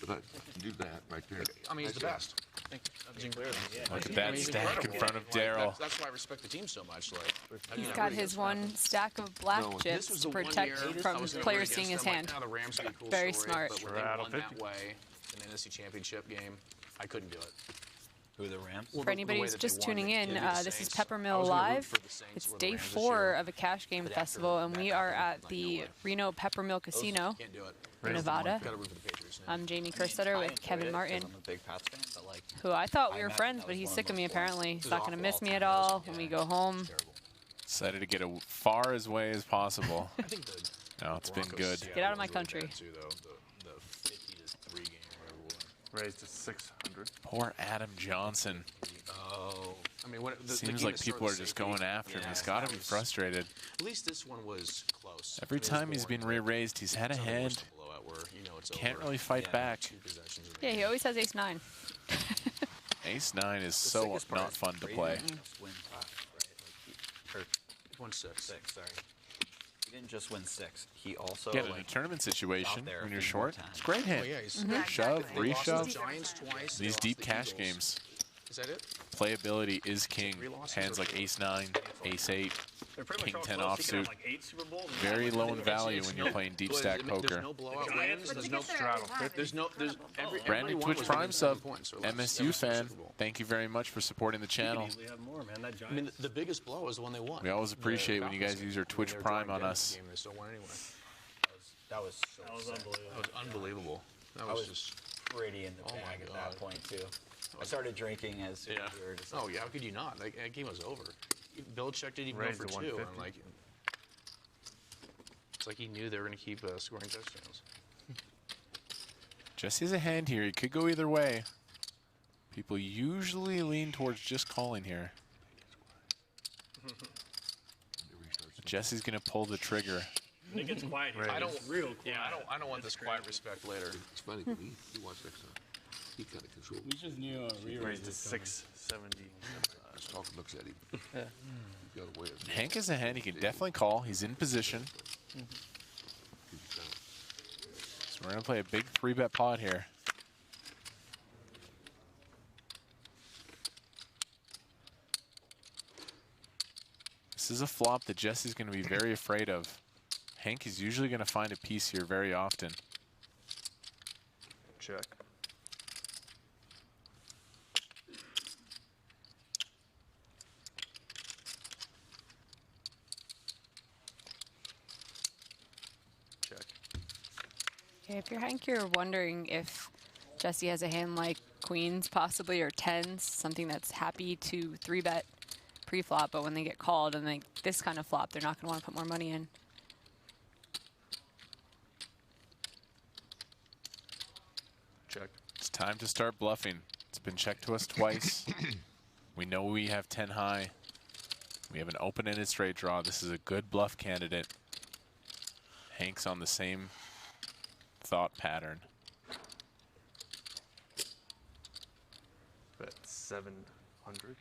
But I do that right there. I mean, he's the best. Look at that stack in front of Daryl. That's why I respect the team so much. Like, He's got his one stack of black chips to protect from players seeing his hand. Very smart. But when they won that way in the NFC Championship game, I couldn't do it. Who are the Rams? For anybody who's just tuning in, this is Peppermill Live. It's day 4 of a cash game festival, and we are at the Reno Peppermill Casino in Nevada. I'm Jamie Kerstetter with Kevin Martin, I'm a big Pats fan, but like, who I thought we were friends, but he's sick of me apparently. He's not going to miss me at all when we go home. Decided to get as far away as possible. No, it's been good. Get out of my country. The 50 to 3 game, whatever it was. Raised to 600. Poor Adam Johnson. Oh. I mean, seems like people are just going after him. He's got to be frustrated. At least this one was close. Every time he's been re-raised, he's had a hand. Can't really fight back. Yeah, he always has ace-9. Ace-9 is so not fun to play. Won 6. Sorry. He didn't just win 6. He also in a tournament situation when you're short. It's a great hand. Shove, Exactly. reshove. These deep cash games. Is that it? Playability is king. Hands like ace-9, ace-8, king-10 offsuit. Very low in value when you're playing deep stack poker. There's no blowout wins. There's no straddle. There's Brandon Twitch Prime sub, MSU fan. Thank you very much for supporting the channel. I mean, the biggest blow is the one they won. We always appreciate when you guys use your Twitch Prime on us. That was unbelievable. That was just pretty in the bag at that point too. I started drinking as soon as we were just. Oh yeah, how could you not? That game was over. Belichick didn't even go for 2. And like, it's like he knew they were going to keep scoring touchdowns. Jesse's a hand here. He could go either way. People usually lean towards just calling here. Jesse's going to pull the trigger. It gets quiet here. I don't want this quiet respect later. It's funny, he wants extra. He kind of controls. We just knew raised to 670. Just talking looks at him. Hank is a hand he can definitely call. He's in position. So we're going to play a big 3-bet pot here. This is a flop that Jesse's going to be very afraid of. Hank is usually going to find a piece here very often. Check. Okay, if you're Hank, you're wondering if Jesse has a hand like queens possibly or 10s, something that's happy to 3-bet pre-flop, but when they get called and this kind of flop, they're not going to want to put more money in. Check. Time to start bluffing. It's been checked to us twice. We know we have 10 high. We have an open-ended straight draw. This is a good bluff candidate. Hank's on the same thought pattern. Bet 700.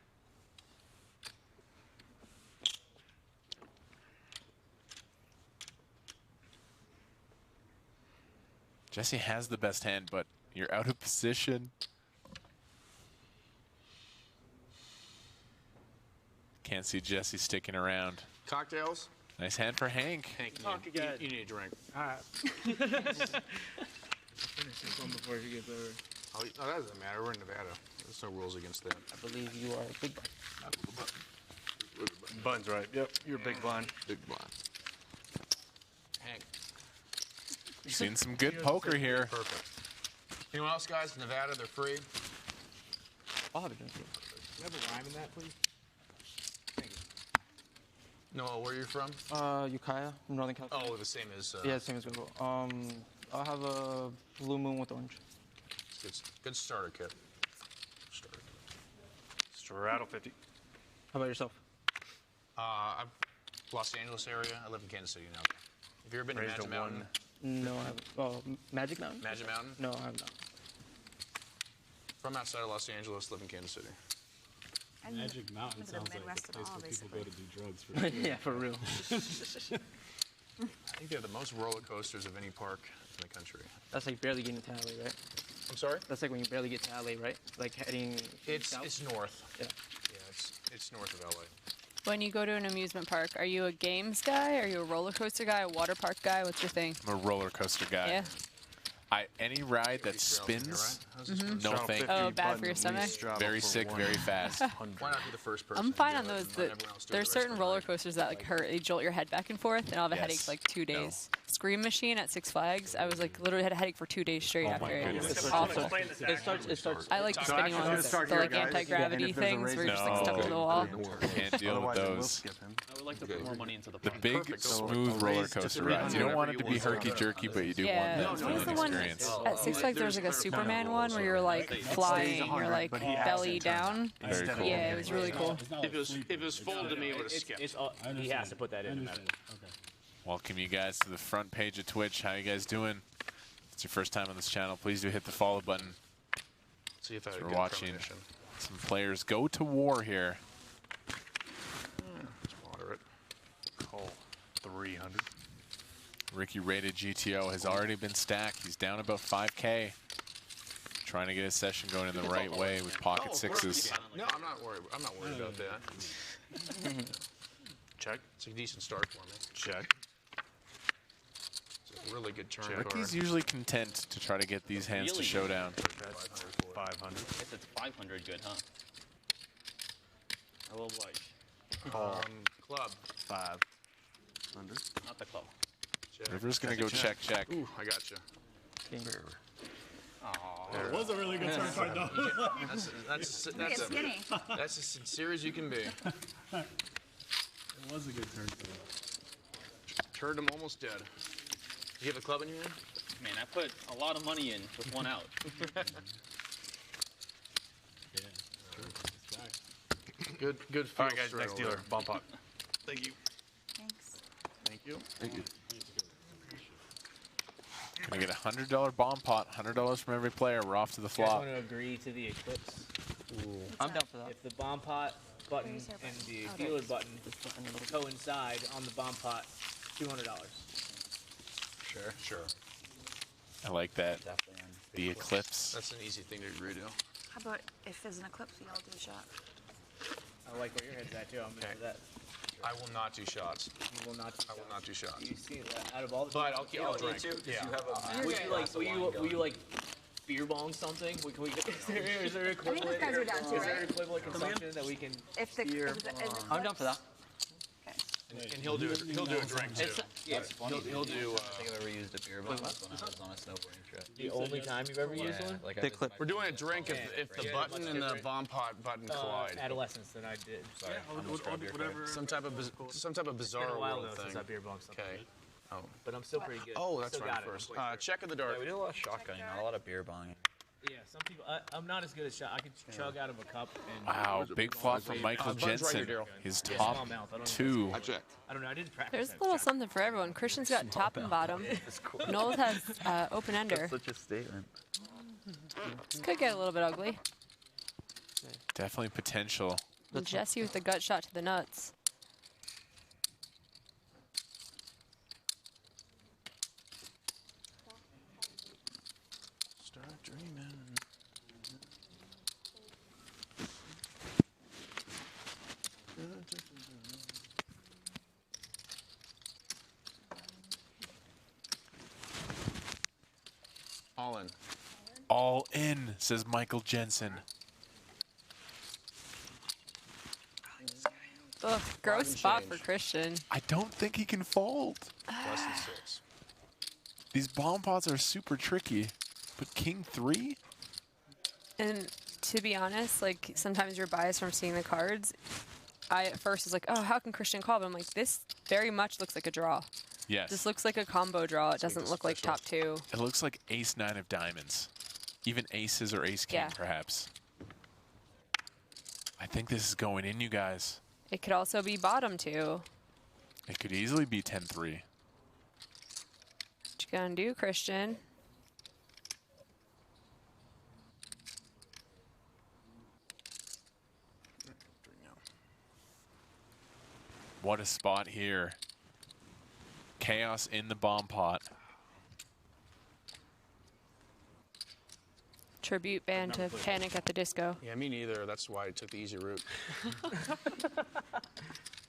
Jesse has the best hand, but you're out of position. Can't see Jesse sticking around. Cocktails? Nice hand for Hank. Hank, you need a drink. All right. Finish this one before he gets over. Oh, that doesn't matter. We're in Nevada. There's no rules against that. I believe you are a big bun. Bun's right. Yep, you're a big bun. Big bun. Hank. We've seen some good poker here. Perfect. Anyone else, guys? Nevada, they're free. I'll have a drink. Can you have a rhyme in that, please? Noah, where are you from? Ukiah, from Northern California. Oh, the same as... yeah, same as Google. I'll have a blue moon with orange. Good starter kit. Straddle 50. How about yourself? I'm Los Angeles area. I live in Kansas City now. Have you ever been to Magic Mountain? No, I haven't. Oh, Magic Mountain? Magic Mountain? No, I have not. From outside of Los Angeles, live in Kansas City. Magic Mountain the sounds like Midwest the at place all, where people basically. go to do drugs. For sure. Yeah, for real. I think they have the most roller coasters of any park in the country. That's like barely getting to LA, right? I'm sorry? That's like when you barely get to LA, right? Like heading south? It's north. Yeah. Yeah, it's north of LA. When you go to an amusement park, are you a games guy? Are you a roller coaster guy? A water park guy? What's your thing? I'm a roller coaster guy. Yeah. Any ride that spins, no thank you. Oh, bad for your stomach? Very sick, very fast. Why not be the first person? I'm fine on those. There's certain roller coasters that like hurt. They jolt your head back and forth, and I'll have a headache for like 2 days. Scream Machine at Six Flags, I was like literally had a headache for 2 days straight after it. It's awful. It starts. I like the spinning ones, the like anti-gravity things where you're just like stuck to the wall. Can't deal with those. I would like to put more money into the The big, smooth roller coaster rides. You don't want it to be herky-jerky, but you do want that What was thrilling the one experience. at Six Flags? There was like a Superman one where you're like flying, you're like belly down. Very cool. Yeah, it was really cool. If it was full to me, it would have skipped. He has to put that in. Welcome you guys to the front page of Twitch. How you guys doing? If it's your first time on this channel, please do hit the follow button. See if I We're watching some players go to war here. It's moderate. Call 300. Ricky RatedGTO has already been stacked. He's down about 5K. Trying to get his session going in the right way with pocket sixes. No, I'm not worried. I'm not worried about that. Check. It's a decent start for me. Check. It's a really good turn card. Ricky's usually content to try to get these hands to showdown. 500. Guess it's 500 good, huh? I will watch. Club. 500. Not the club. River's gonna go check. Ooh, I got you. It was a really good turn card, though. That's as sincere as you can be. It was a good turn card. Turned him almost dead. You have a club in your hand? Man, I put a lot of money in with one out. Good All feel right, guys, straight next over dealer. there. Bump pot. Thank you. Thanks. Thank you. Thank you. Gonna get a $100 bomb pot, $100 from every player. We're off to the You guys flop. want to agree to the eclipse? I'm down for that. If the bomb pot button and the dealer button coincide on the bomb pot, $200. Sure. I like that. Definitely on The eclipse. That's an easy thing to agree to. How about if there's an eclipse, we all do a shot? I like where your head's at too. I'm gonna do that. I will not do shots. You will not. I will not do shots. You see that out of all the. But I'll drink. Yeah. Yeah. Will you like beer bong something? Is there equivalent? guys are down too, Is there right? equivalent consumption that we can? If the beer I'm down for that. And he'll do a drink too. He'll do. I think I've ever used a beer bong was when I was on a snowboarding trip. The only time you've ever used one? Like Big clip. We're doing a drink if the button and the bomb pot button collide. Adolescence than I did. Sorry, almost grabbed your card. Some type of It's been bizarre a while world though thing. since I beer bonged something. Okay. Oh. But I'm still pretty good. Oh, that's Still right got it. first. Check of the dark. Yeah, we did a lot of shotgunning, not a lot of beer bonging. Yeah, some people. I'm not as good at shot. I can chug out of a cup. And Wow, big flop from Michael Jensen. His top two. I don't know. I didn't practice. There's a little something for everyone. Christian's got top and bottom. Knowles has open ender. That's such a statement. This could get a little bit ugly. Definitely potential. And Jesse with the gut shot to the nuts. Start dreaming. All in. All in, says Michael Jensen. Ugh, gross spot for Christian. I don't think he can fold. Less than 6. These bomb pots are super tricky. But king 3? And to be honest, like, sometimes you're biased from seeing the cards. I at first was like, oh, how can Christian call? But I'm like, this very much looks like a draw. Yes. This looks like a combo draw. It doesn't look like top 2. It looks like ace 9 of diamonds. Even aces or ace king, Yeah. perhaps. I think this is going in, you guys. It could also be bottom 2. It could easily be 10-3. What you gonna do, Christian? What a spot here. Chaos in the bomb pot. Tribute band to Panic at the Disco. Yeah, me neither. That's why I took the easy route.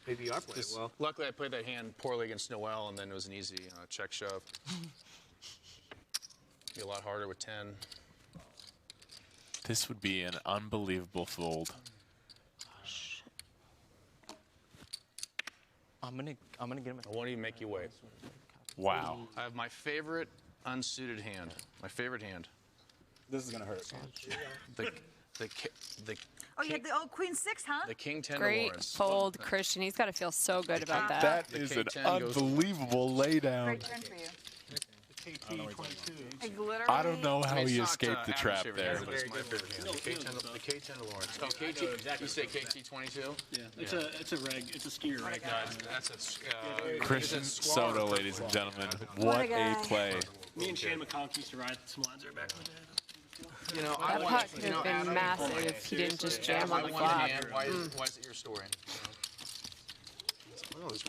Maybe you are playing well. Luckily, I played that hand poorly against Noel, and then it was an easy check shove. Be a lot harder with 10. This would be an unbelievable fold. I'm gonna get him. I won't even make you wait. Wow. I have my favorite unsuited hand. My favorite hand. This is gonna hurt. The Oh, you had the Queen 6, huh? the King 10 to Great Lawrence. fold, Christian. He's got to feel so good about that. That The is king an 10 goes- unbelievable laydown. Great turn for you. Like literally. I don't know how It's he not, escaped the average trap favorite there. hand, but it's my favorite hand. The K10 to Lawrence. Oh, KT. You say KT22? Yeah, it's a reg. It's a skier reg. That's Christian Soto, ladies and gentlemen. What a play. Me and Shane McConk used to ride some lines there back in the day. You know, That putt could have been massive if he didn't just jam on the flop. Why is it your story? Oh, this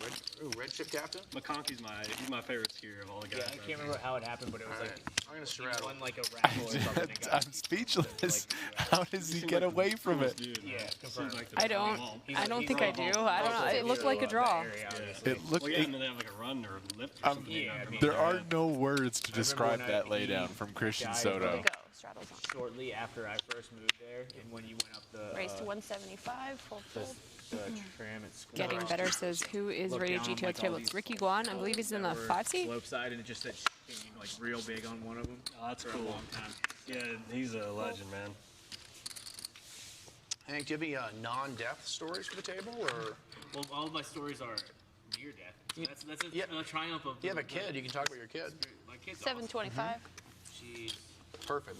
red chip captain? McConkey's he's my favorite skier of all the guys. Yeah, I can't remember how it happened, but it was like I'm gonna he straddle. won like a raffle or something. and got- I'm speechless. How does he get away from it? Yeah, confirmed. I don't think I do. I don't know. It looked like a draw. It looked. Well, yeah, and then they have like a run or a lift or something. Yeah, I mean, There are no words to describe when that he laydown from Christian died, Soto. Straddles on. Shortly after I first moved there, and when you went up the Raised to 175, full fold. the tram at school. Getting better says, who is Look rated down, GTO like, table? all It's these Ricky Guan. I believe he's in the that were 5 seat. Slope side, and it just said like real big on one of them. Oh, that's for cool. a long time. Yeah, he's a legend, man. Hank, do you have any non-death stories for the table, or? Well, all of my stories are near death. So that's Yeah. a triumph of. You have a kid. You can talk about your kid. My kid's 725. She's Perfect.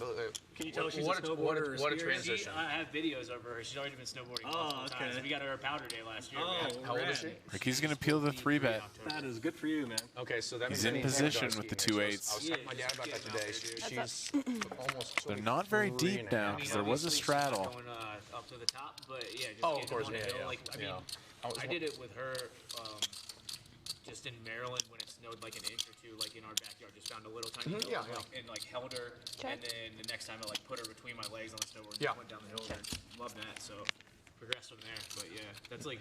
Can you tell she's what a snowboarder or what a skier? transition. I have videos of her. She's already been snowboarding multiple times. okay. We got her a powder day last year. Oh, How old is she? Ricky's gonna peel the 3-bet. That is good for you, man. Okay, so that He's means in that means position she's with the skiing. 2-8s. I was talking to my dad about that today. She's almost. They're not very deep now because there was a straddle. Going up to the top, but yeah. Just Oh, of getting course, on the yeah, hill. yeah, Like, I mean, yeah. I did it with her just in Maryland when it snowed like an inch or two, like in our backyard. Just found a little tiny hill Yeah, and like held her. Check. And then the next time I like put her between my legs on the snowboard and Yeah. went down the hill. And loved that. So progressed from there. But yeah, that's like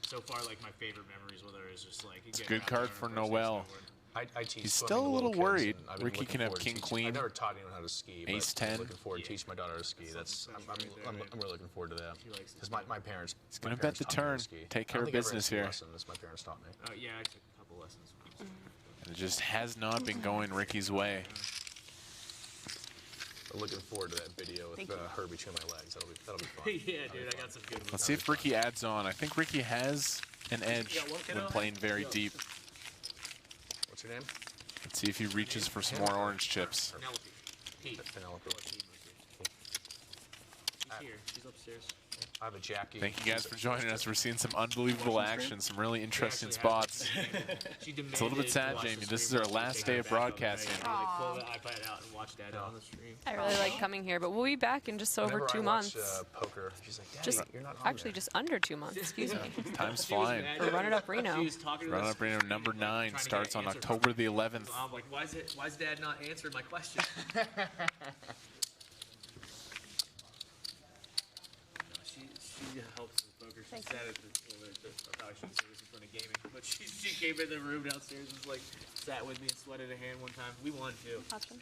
so far like my favorite memories with her is just like. It's a good card for Noel. I teach He's swimming still to a little little kids, worried. and I've been Ricky looking can have forward to king, teaching- queen. I never taught anyone how to ski. but Ace 10. I'm looking forward to teaching my daughter how to ski. I'm really looking forward to that. Because my parents. He's gonna bet the turn. Take care of business here. Lessons my parents taught me. Yeah, I took a couple lessons. And it just has not been going Ricky's way. I'm looking forward to that video with her between my legs. That'll be fun. Yeah, dude, I got some good ones. Let's see if Ricky adds on. I think Ricky has an edge when playing very deep. What's your name? Let's see if he reaches for some more orange chips. Penelope. Pete. Penelope. here. She's upstairs. I have a Jackie. Thank you guys for joining us. We're seeing some unbelievable action, some really interesting spots. It's a little bit sad, Jamie. This is our last day of broadcasting. Pull the iPad out and watch that on the stream. I really like coming here, but we'll be back in just over 2 months. Poker. She's like, Daddy, Just you're not on actually there. just under 2 months. Excuse me. Time's flying. For Run It Up Reno. Run It Up Reno number 9 starts on October the 11th. I'm like, why's Dad not answering my question? She helps with poker. She sat at the, I probably shouldn't say this in front of gaming, but she came in the room downstairs and was like, sat with me and sweated a hand one time. We won too. Awesome.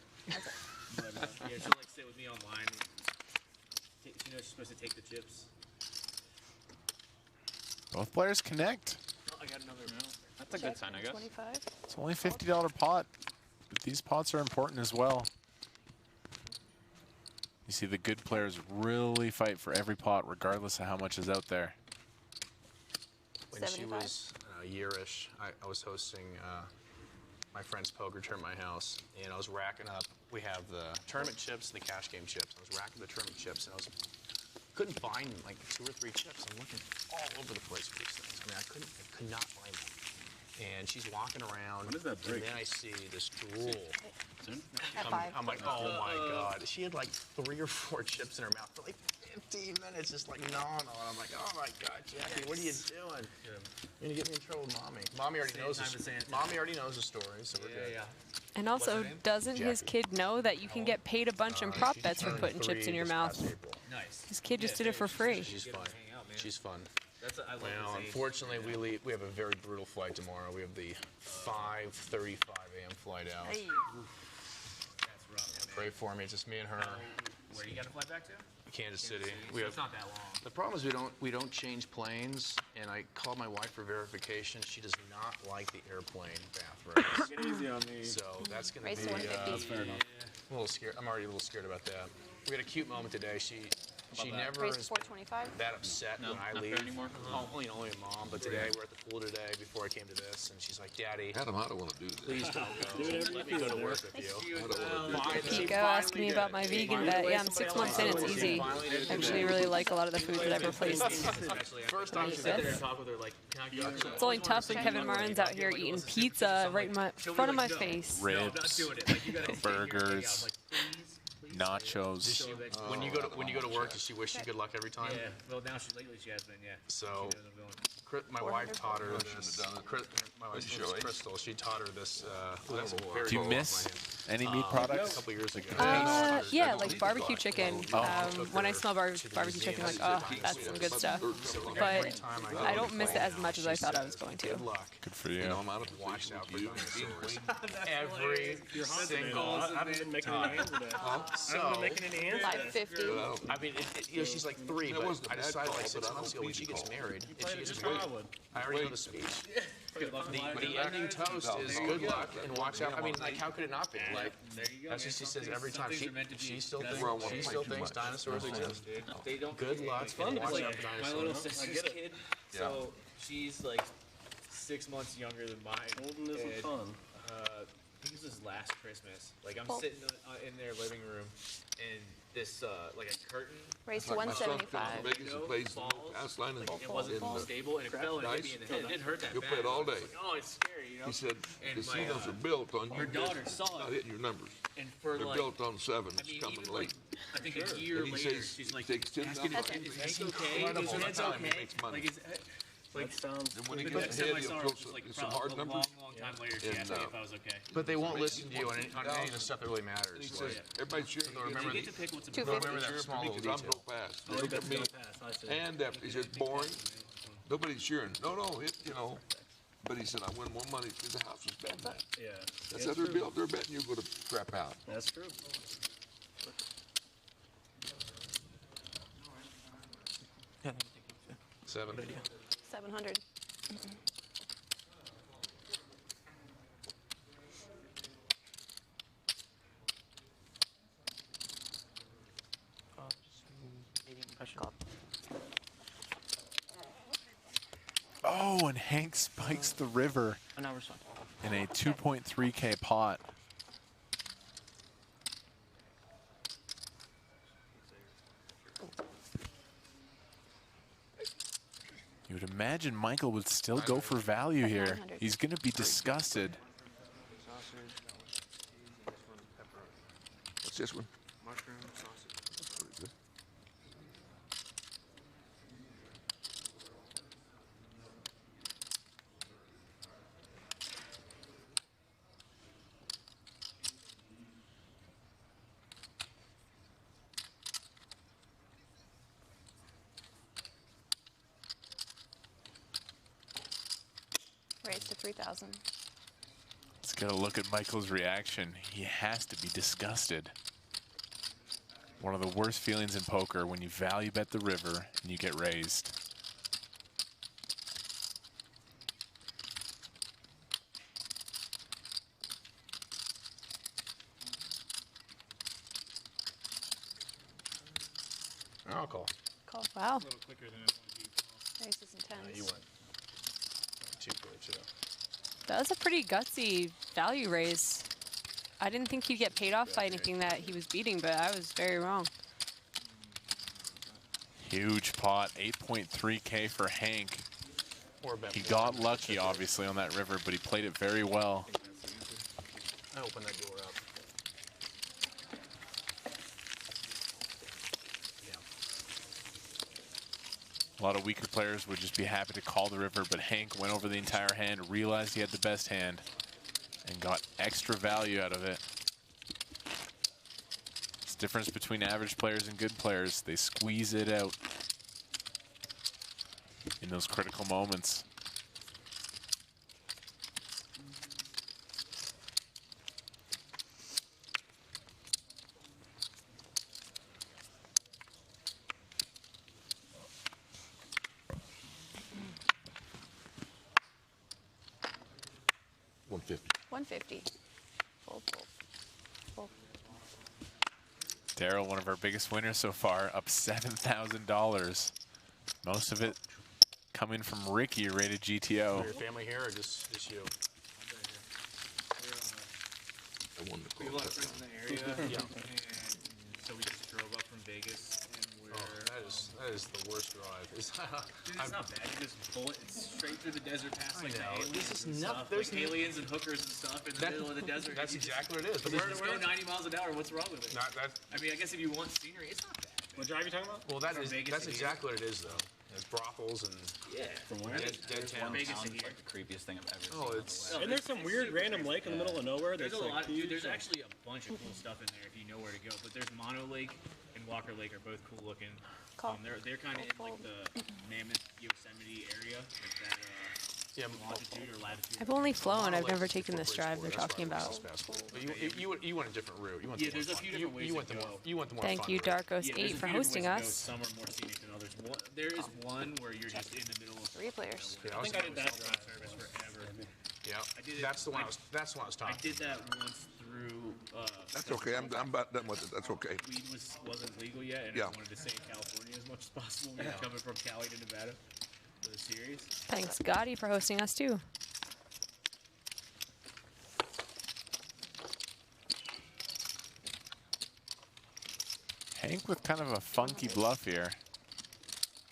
But yeah, she'll like sit with me online. She knows she's supposed to take the chips. Both players connect. Oh, I got another amount. That's a good sign, I guess. 25. It's only a $50 pot, but these pots are important as well. You see the good players really fight for every pot, regardless of how much is out there. When she was a year-ish, I was hosting my friend's poker tournament at my house, and I was racking up. We have the tournament chips and the cash game chips. I was racking the tournament chips, and I couldn't find like 2 or 3 chips. I'm looking all over the place for these things. I mean, I could not find them. And she's walking around, When does that break? and then I see this drool. At 5. I'm like, oh my God. She had like 3 or 4 chips in her mouth for like 15 minutes, just like gnawing on it. I'm like, oh my God, Jackie, what are you doing? You're gonna get me in trouble with Mommy. Mommy already knows the story, so we're good. And also, doesn't his kid know that you can get paid a bunch in prop bets for putting chips in your mouth? Nice. His kid just did it for free. She's fun. She's fun. I love Well, unfortunately, we have a very brutal flight tomorrow. We have the 5:35 a.m. flight out. That's rough. Pray for me. It's just me and her. Where you got to fly back to? Kansas City. So it's not that long. The problem is we don't change planes, and I called my wife for verification. She does not like the airplane bathrooms. Get easy on me. So that's going to Race be to 150. That's fair enough. a little scared. I'm already a little scared about that. We had a cute moment today. She never Race is 425. that upset when I leave. anymore. Only a mom, but today we're at the pool today before I came to this, and she's like, Daddy, Adam, I don't want to do this. please don't go. Let me go to work with you. I don't want to do this. Pico asked me about my vegan bet. Yeah, I'm 6 months in. It's easy. I actually really like a lot of the food that I've replaced. First time she Sit there and talk with her like, can I get It's only tough when Kevin Martin's out here eating pizza right in front of my face. Ribs, burgers, nachos. When you go to work, does she wish you good luck every time? Yeah, well now lately she has been, yeah. So, my wife taught her this. My wife's name is Crystal. She taught her this. Do you miss any meat products? A couple years ago. Yeah, like barbecue chicken. When I smell barbecue chicken, I'm like, oh, that's some good stuff. But I don't miss it as much as I thought I was going to. Good for you. I'm out of watch out for dinosaurs. Every single I haven't been making any hands today. I haven't been making any hands today. 550. I mean, she's like 3, but I decided like 6 months ago when she gets married, if she gets married, I already know the speech. The ending toast is good luck and watch out. I mean, like, how could it not be? Like, that's what she says every time. She still thinks dinosaurs exist. They don't. Good luck and watch out for My little dinosaurs. sister's kid. So she's like 6 months younger than mine. Holding this and, is fun. I think this was last Christmas. Like I'm sitting in their living room, and this like a curtain. Race Like my son comes 175. from Vegas and plays the fast line and It wasn't stable, and it fell and hit me in the head. It didn't hurt that You'll bad. play it all day. Like, oh, it's scary, you know. He said And casinos are built on her you daughter saw not it, hitting your numbers. and for They're like, built on 7s I mean, coming even late. I think a year And he later, says she's it like takes 10 asking, times. "Is Hank okay? Right up Is all the Hank time, okay?" he makes money. Like, like sounds. And when he but gets then ahead, I he'll saw her throw just like some hard probably numbers. long time later, she And, asked me if I was okay. But they won't listen to you on any of the stuff that really matters. He Like, says, everybody's cheering. remember You get to pick what's Two important. remember that small little Because I'm detail. so fast. Oh, Look at that's me. gonna pass. I see. And he says, boring. Nobody's cheering. No, But he said, I win more money because the house was betting that. Yeah. That's how they're built. They're betting you're going to crap out. That's true. Seven. 700. Oh, and Hank spikes the river in a 2.3K pot. You would imagine Michael would still go for value here. He's going to be disgusted. What's this one? Mushroom sausage. Pretty good. Raised to 3,000. Let's get a look at Michael's reaction. He has to be disgusted. One of the worst feelings in poker when you value bet the river and you get raised. I'll call. Call. Wow. A little quicker than I wanted to. Aces and tens. You went too good, too. That was a pretty gutsy value raise. I didn't think he'd get paid off by anything that he was beating, but I was very wrong. Huge pot, 8.3K for Hank. He got lucky, obviously, on that river, but he played it very well. I opened that door up. A lot of weaker players would just be happy to call the river, but Hank went over the entire hand, realized he had the best hand, and got extra value out of it. It's the difference between average players and good players. They squeeze it out in those critical moments. $150. Fold, fold, fold. Daryl, one of our biggest winners so far, up $7,000. Most of it coming from Ricky, rated GTO. For your family here or just you? We have a lot of friends in the area. Yeah. And so we just drove up from Vegas. And that is the worst drive. Dude, it's not bad. You just bullet straight through the desert past like the know. aliens This is and nothing. stuff. There's Like aliens and hookers and stuff in the middle of the desert. That's exactly what it is. But But just go 90 miles an hour. What's wrong with it? I mean, I guess if you want scenery, it's not bad. What drive are you talking about? Well, that's exactly what it is, though. There's brothels and From where? dead towns. Vegas is like the creepiest thing I've ever seen. Oh, it's And there's some weird random lake in the middle of nowhere. There's That's a like lot. Dude, huge. there's actually a bunch of cool stuff in there if you know where to go. But there's Mono Lake and Walker Lake are both cool looking. They're kind of in like the Mammoth Yosemite area, like that longitude or latitude. I've only flown. I've never taken this drive they're talking about. But you went a different route. You went there's a few different ways to go. You went the more Thank fun you, route. Darkos8, for hosting us. Some are more scenic than others. There is one where you're just in the middle of 3 players. Yeah, I think I did that drive service forever. Yeah, I did it. that's the one I was talking. I did that once through. That's okay. I'm about done with it. That's okay. Weed wasn't legal yet, and I wanted to stay in California as much as possible. We were coming from Cali to Nevada for the series. Thanks, Gotti, for hosting us, too. Hank with kind of a funky bluff here.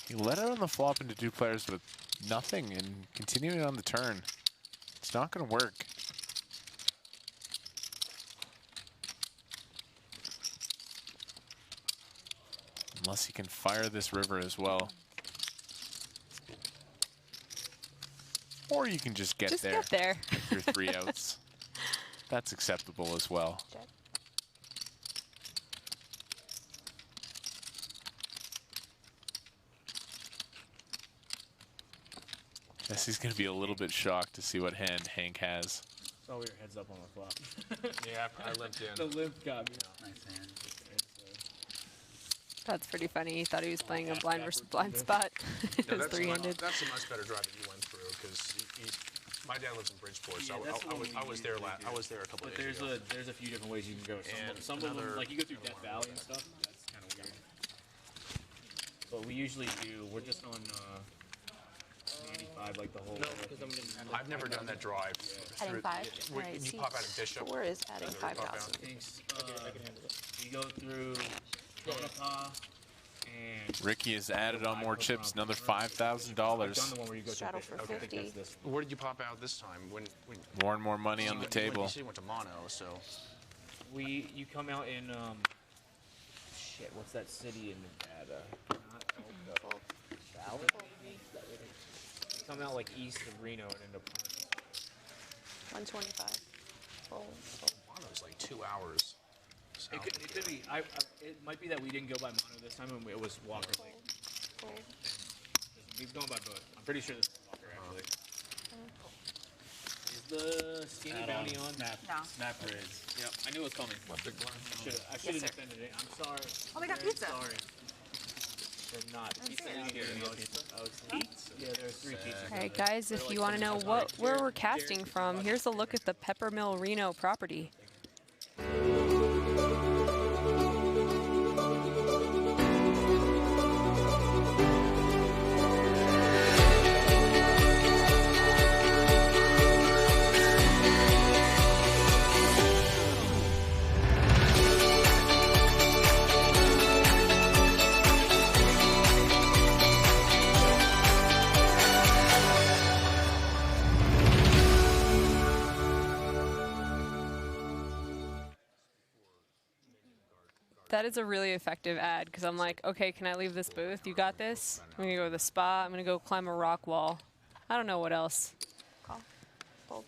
He let out on the flop into 2 players with nothing and continuing on the turn. It's not going to work. Unless he can fire this river as well. Or you can just get there. Get there. With your 3 outs. That's acceptable as well. Check. Guess he's going to be a little bit shocked to see what hand Hank has. Saw your heads up on the flop. Yeah, I limped in. The limp got me. Nice hand. That's pretty funny. He thought he was playing a blind versus blind spot. It was That's 3-handed. That's a much better drive that you went through because my dad lives in Bridgeport, so I was there. I was there a couple But days ago. there's a few different ways you can go. Some of them, like you go through Death Valley and stuff. That's kind of weird. But we usually do. We're just on 95, like the whole. I've never done that drive. Adding 5. When you pop out of Bishop. 4 is adding 5,000. You go through Tonopah, And Ricky has added on more chips, another $5,000. I've done the one where you go Straddle to for I think 50. that's this. Where did you pop out this time? More and more money on the table. You said you went to mono, so. You come out in shit. What's that city in Nevada? Not Elko. Ballard, maybe. You come out like east of Reno and end up. 125. Full. Mono's like 2 hours. It could be. It might be that we didn't go by mono this time, and it was Walker Lake. We've gone by both. I'm pretty sure this is Walker actually. Is the skinny bounty on? Snap raids. Yep, I knew it was coming. I should have defended it. I'm sorry. Oh, we got Very pizza. Sorry. They're not. Pizza out here. Yeah, there's 3 pizzas. All right, guys, if you want to know where we're casting from, here's a look at the Peppermill Reno property. That is a really effective ad because I'm like, okay, can I leave this booth? You got this? I'm going to go to the spa. I'm going to go climb a rock wall. I don't know what else. Call. Fold.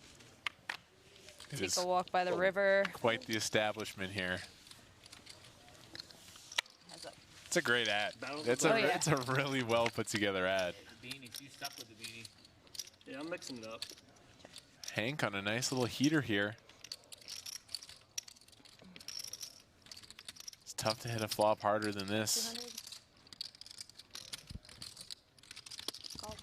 It Take a walk by the river. Quite the establishment here. It's a great ad. It's a really well put together ad. Beanie, you stuck with the beanie. Yeah, I'm mixing it up. Hank on a nice little heater here. It's tough to hit a flop harder than this. 200. Call.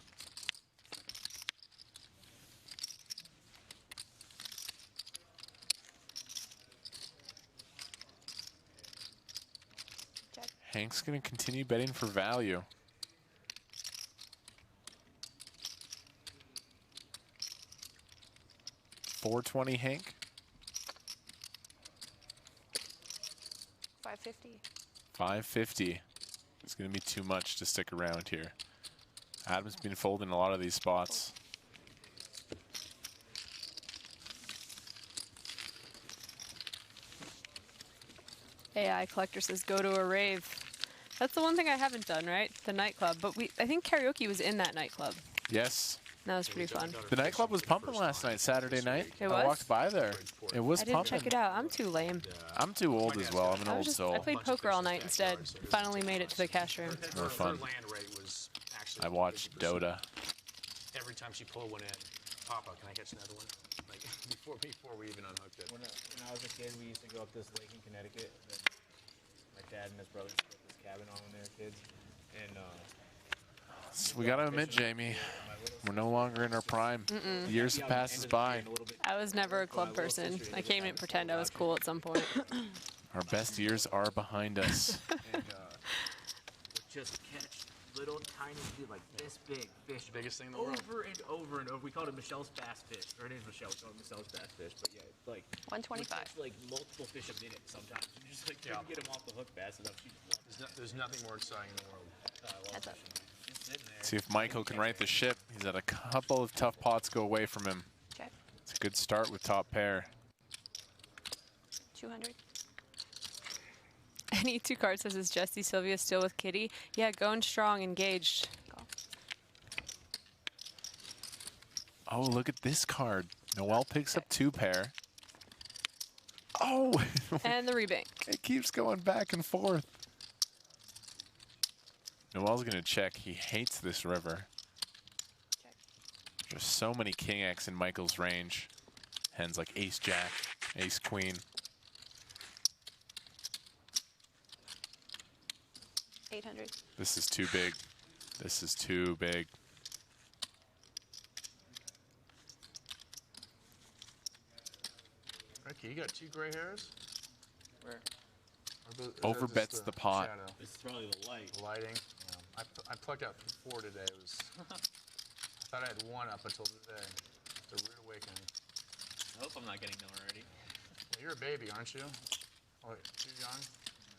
Check. Hank's going to continue betting for value. $420 Hank. 550. $550. It's going to be too much to stick around here. Adam's been folding a lot of these spots. AI Collector says go to a rave. That's the one thing I haven't done, right? The nightclub. But I think karaoke was in that nightclub. Yes. That was pretty fun. The nightclub was pumping last night, Saturday night. It I was? walked by there. It was I didn't pumping. check it out. I'm too lame. I'm too old as well. I'm an old soul. I played poker all night instead. Finally made it to the cash room. More fun. Her land rate was actually I watched 50%. Dota. Every time she pulled one in, Papa, can I catch another one? Like before we even unhooked it. When I was a kid, we used to go up this lake in Connecticut. And my dad and his brothers built this cabin on when they were kids. And We got to admit, Jamie, we're no longer in our prime. Mm-mm. Years have passed us by. I was never a club person. I came in and pretend I was cool at some point. Our best years are behind us. and just catch little tiny, like this big fish. Biggest thing in the world. Over and over and over. We called it Michelle's bass fish. Her name's Michelle. We call it Michelle's bass fish. But yeah, it's like 125. we catch, like multiple fish a minute sometimes. You just like couldn't get them off the hook fast enough. There's nothing more exciting in the world. That's up. See if Michael can right the ship. He's had a couple of tough pots go away from him. Check. It's a good start with top pair. 200. Any 2 cards says, is Jesse Sylvia still with Kitty? Yeah, going strong, engaged. Call. Oh, look at this card. Noel picks up 2 pair. Oh! And the rebank. It keeps going back and forth. Noel's going to check. He hates this river. Check. There's so many King X in Michael's range. Hands like Ace Jack, Ace Queen. 800. This is too big. This is too big. Ricky, you got 2 gray hairs? Where? Overbets the pot. Shadow? This is probably the light. The lighting. Yeah. I plucked out 4 today. It was. I thought I had 1 up until today. The rude awakening. I hope I'm not getting them already. Well, you're a baby, aren't you? Oh, too young?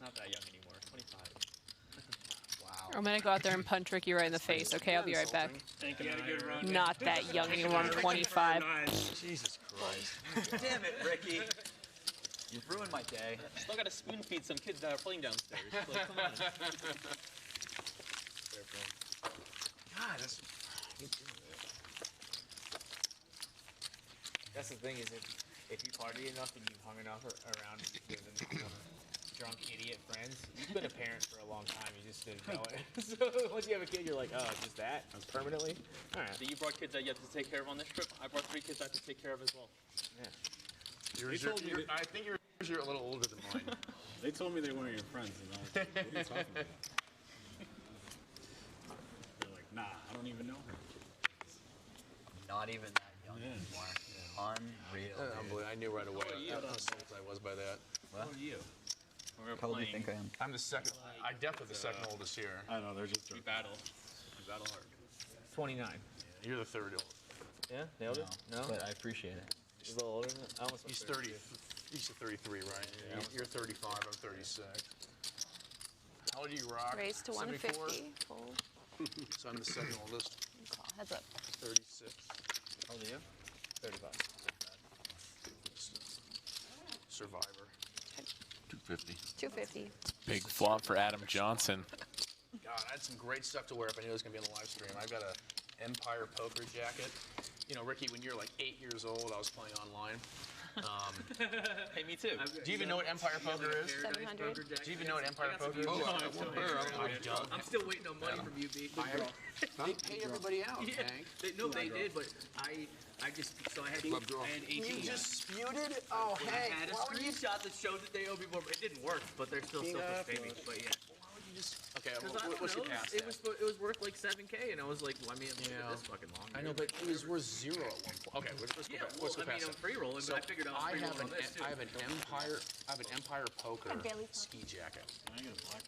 Not that young anymore. 25. I'm gonna go out there and punch Ricky right in the face. Okay, I'll be right back. Not that young anymore. I'm 25. Jesus Christ. Damn it, Ricky. You've ruined my day. Still got to spoon feed some kids that are playing downstairs. Like, come on. God, That's the thing is if you party enough and you've hung enough around with drunk idiot friends, you've been a parent for a long time. You just didn't know it. So once you have a kid, you're like, oh, just that permanently. All right. So you brought kids that you have to take care of on this trip. I brought 3 kids I have to take care of as well. Yeah. I think yours are a little older than mine. They told me they weren't your friends, and I was like, what are you talking about? They're like, nah, I don't even know her. Not even that young anymore. Unreal. Unbelievable. I knew right away how sold I was by that. What? Who are you? How old do you think I am? I'm the second. I definitely the second oldest here. I know, they're just We battle. We battle hard. 29. You're the third oldest. Yeah, nailed it. No, But I appreciate it. he's a little older than I almost. He's 30. He's 33, right? Yeah. You're 35. I'm 36. How old are you, Rock? Raised to 74? 150. Full. So I'm the second oldest. Call. Heads up. 36. How old are you? 35. Survivor. 250. 250. Big flop for Adam Johnson. God, I had some great stuff to wear if I knew it was going to be on the live stream. I've got a Empire poker jacket. You know, Ricky, when you're like 8 years old, I was playing online. Hey, me too. Do you even know what Empire poker is? 700. Do you even know what Empire poker is? I'm still waiting on money from you, B. They pay everybody out, Hank. They did, but I just, so I had 18. You disputed? Oh, I Hank, had a why would you... screenshot that showed that they owe me more. It didn't work, but they're still supposed to pay me. But yeah. Okay, Because I don't what's know, your past it was worth like 7K, and I was like, well, I mean, it's this fucking long. I know, but it was worth 0 at one point. Okay, let's go back. Let's go past I'm free rolling, So but I figured I was free rolling on this too. I have an Empire poker ski jacket.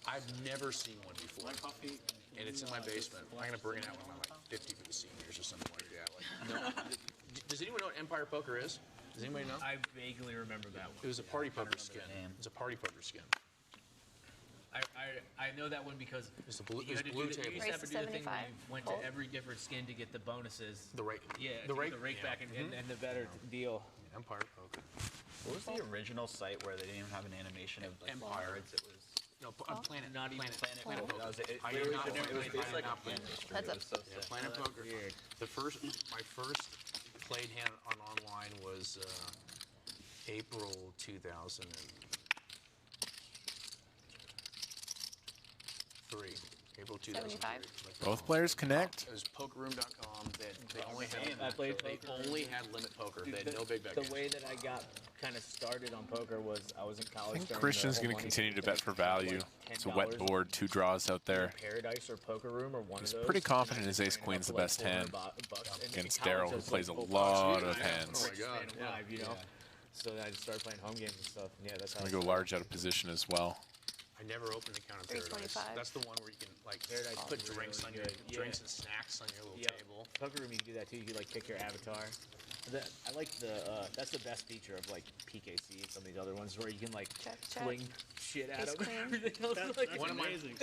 I've never seen one before, and it's in my basement. I'm gonna bring it out when I'm like 50 for the seniors or something like that. Does anyone know what Empire poker is? Does anybody know? I vaguely remember that one. It was a party poker skin. It's a party poker skin. I know that one because It's the blue, you had to blue do the, table. you used to have to do the thing where you went to every different skin to get the bonuses. The rake. Yeah, The to rake. get the rake back and the better deal. Empire poker. What was the original site where they didn't even have an animation of like Empire. cards? It was No, Planet. Not even Planet That poker. was it. I It did was not it play was basically like a Planet plan history. That's It was so Yeah, sick. Planet poker. My first played hand on online was April 2003. April 2003. 75. Both players connect. It was pokerroom.com. They only had I played they poker. only had limit poker. They had no big bet The games. way that I got kind of started on poker was I was in college. I think during Christian's the going to whole continue money to bet for value. It's a wet $10 board, 2 draws out there. Paradise or Poker Room or one He's of those. pretty and confident I his just ace ran it queen's up the to, best like, hand $400 and against in college, Daryl, I who was, plays a like, full lot box. of hands. Oh my God. Staying alive, you know. So I just started playing home games and stuff. And yeah, that's how. I'm going to go large out of position as well. I never opened an account in Paradise. 325. That's the one where you can like Paradise put is drinks really on your good. Yeah. drinks and snacks on your little table. Poker Room, you can do that too. You can like pick your avatar. I like the that's the best feature of like PKC and some of these other ones where you can like fling shit at Ace them. queen. Everything else is like One of my amazing.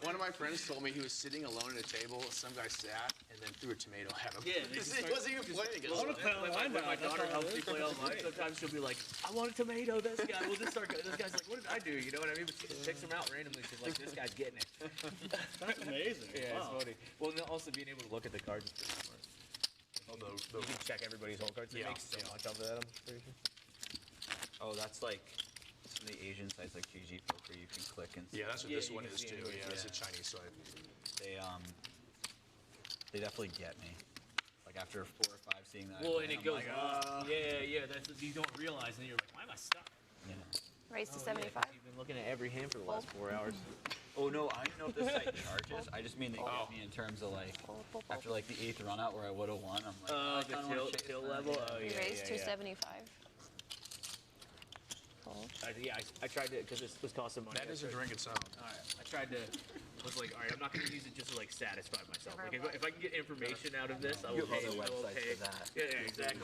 one of my friends told me he was sitting alone at a table. Some guy sat and then threw a tomato at him. Yeah, they he wasn't even playing against him. When my daughter helps me play online, sometimes she'll be like, "I want a tomato." This guy, we'll just start. This guy's like, "What did I do?" You know what I mean? But she just picks them out randomly. She's like, "This guy's getting it." That's amazing. Yeah, Wow. it's funny. Well, and also being able to look at the cards is pretty smart. You can check everybody's whole cards. They make so much of it. I'm pretty sure. Oh, that's like some of the Asian sites like GG Poker. You can click and see. Yeah, that's what Yeah, this you one can is see too. anyways, Yeah, it's a yeah. Chinese site. They definitely get me. Like after 4 or 5 seeing that. Well, and it I'm goes, like, yeah. That's you don't realize, and you're like, why am I stuck? Yeah. Raised to Oh, yeah, 75. you've been looking at every hand for the last 4 hours. Oh no, I don't know if this site charges. I just mean they get me in terms of like after like the 8th run out where I would have won. I'm like, I The kinda wanna chase till that. level. Oh yeah, Raised yeah. 275. Fold. I tried to because this was costing money. That is a drink itself. All right, I tried to. Was like, all right, I'm not going to use it just to like satisfy myself. Like, if I can get information out of this, I will pay. I will pay. Yeah, exactly.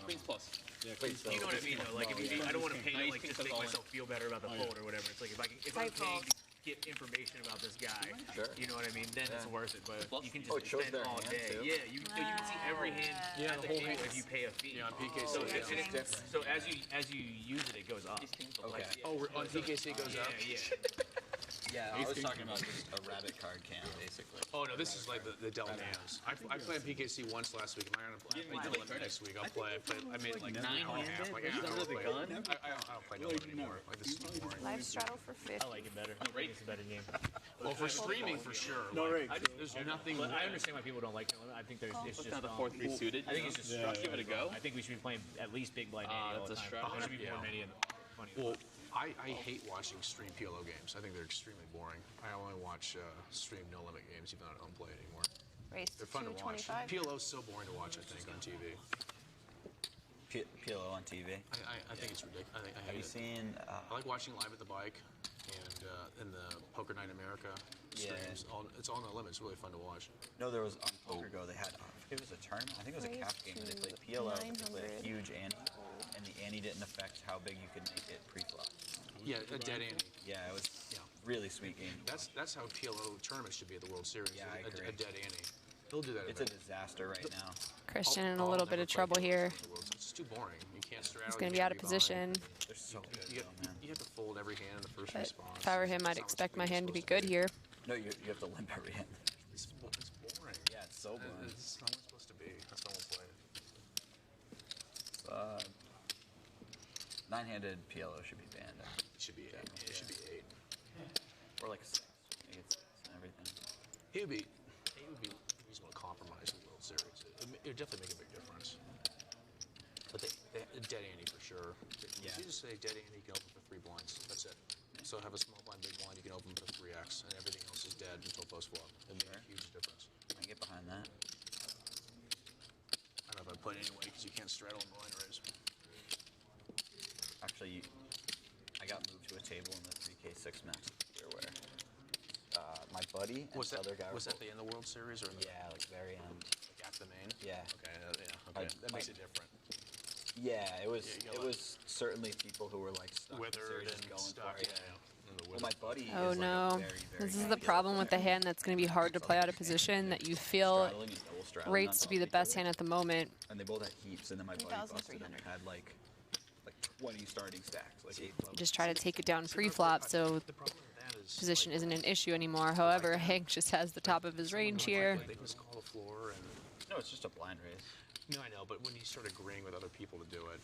Queens plus. Yeah, You know what I mean, though. Like, if you, I don't want to pay to like just make myself feel better about the fold or whatever. It's like if I can, if I'm paying get information about this guy. Sure. You know what I mean? Then it's worth it. But you can Oh, just it shows spend their all hand, day. too? Yeah, you can see every hand at the table if you pay a fee. Yeah, on PKC. So as you use it, it goes up. Okay. On PKC it goes up? Yeah. Yeah, I was talking about just a rabbit card cam, basically. Oh no, this is like the dealt hands. I played PKC once last week. I'm gonna play next week. I'll play. I made like 9 and a half. Like, I don't play no limit anymore. Like, this is too boring. Live straddle for 50. I like it better. It's a better game. Well, for streaming, for sure. No like, rate. There's nothing. But I understand why people don't like it. I think it's just not the 4-3 suited. I think it's just Give it a go. I think we should be playing at least big blind Annie all the that's a time. strategy. There should be more many and funny. Well, I hate watching stream PLO games. I think they're extremely boring. I only watch stream no limit games, even though I don't play it anymore. Race They're fun to watch. 225. PLO is so boring to watch, I think, on TV. PLO on TV. I think it's ridiculous. I Have hate you it. seen? I like watching live at the bike and in the Poker Night America streams. It's all no limit. It's really fun to watch. No, there was on Poker Go. They had it was a tournament. I think it was a cap game. They played PLO. They played a huge ante, and the ante didn't affect how big you could make it pre-flop. Yeah, a dead ante. Yeah, it was really sweet game. That's how PLO tournaments should be at the World Series. Yeah, I agree. A dead ante. He'll do that. It's a disaster right now. Christian in a little bit of trouble here. It's too boring. You can't straddle. He's going to be out of position. They're so You have to fold every hand in the first But response. if I were him, I'd expect my hand to be good here. No, you have to limp every hand. It's boring. Yeah, it's so boring. It's not what it's supposed to be. That's not what's playing. 9-handed PLO should be banned. It should be 8. It should be 8. Or like 6. Make it 6 and everything. He would be reasonable to compromise in the World Series. It would definitely make a big difference. But they dead ante for sure. Yeah. You just say dead ante, you can open for 3 blinds. That's it. So have a small blind, big blind, you can open for 3x, and everything else is dead until post flop. It makes a huge difference. I get behind that. I don't know if I'd play it anyway because you can't straddle and blind raise. Actually, I got moved to a table in the 3K6 max here where my buddy and Was this other guy that the end of the World Series or in the like very end. Like after the main? Yeah. Okay. Okay. That makes it different. Yeah, it was. Yeah, It was certainly people who were like stuck. Withered just and going stuck. for it. Well, my buddy. Oh is no. Like a very, very This is the problem with the hand that's going to be hard to play out of position, that you feel straddling and double straddling rates on to be the top of each best other. hand at the moment. And they both had heaps, and then my buddy busted and 3,300. had like 20 starting stacks, like 8 levels. Just try to take it down pre-flop so position isn't an issue anymore. However, Hank just has the top of his range here. They just call the floor and. No, it's just a blind raise. No, I know, but when you start agreeing with other people to do it,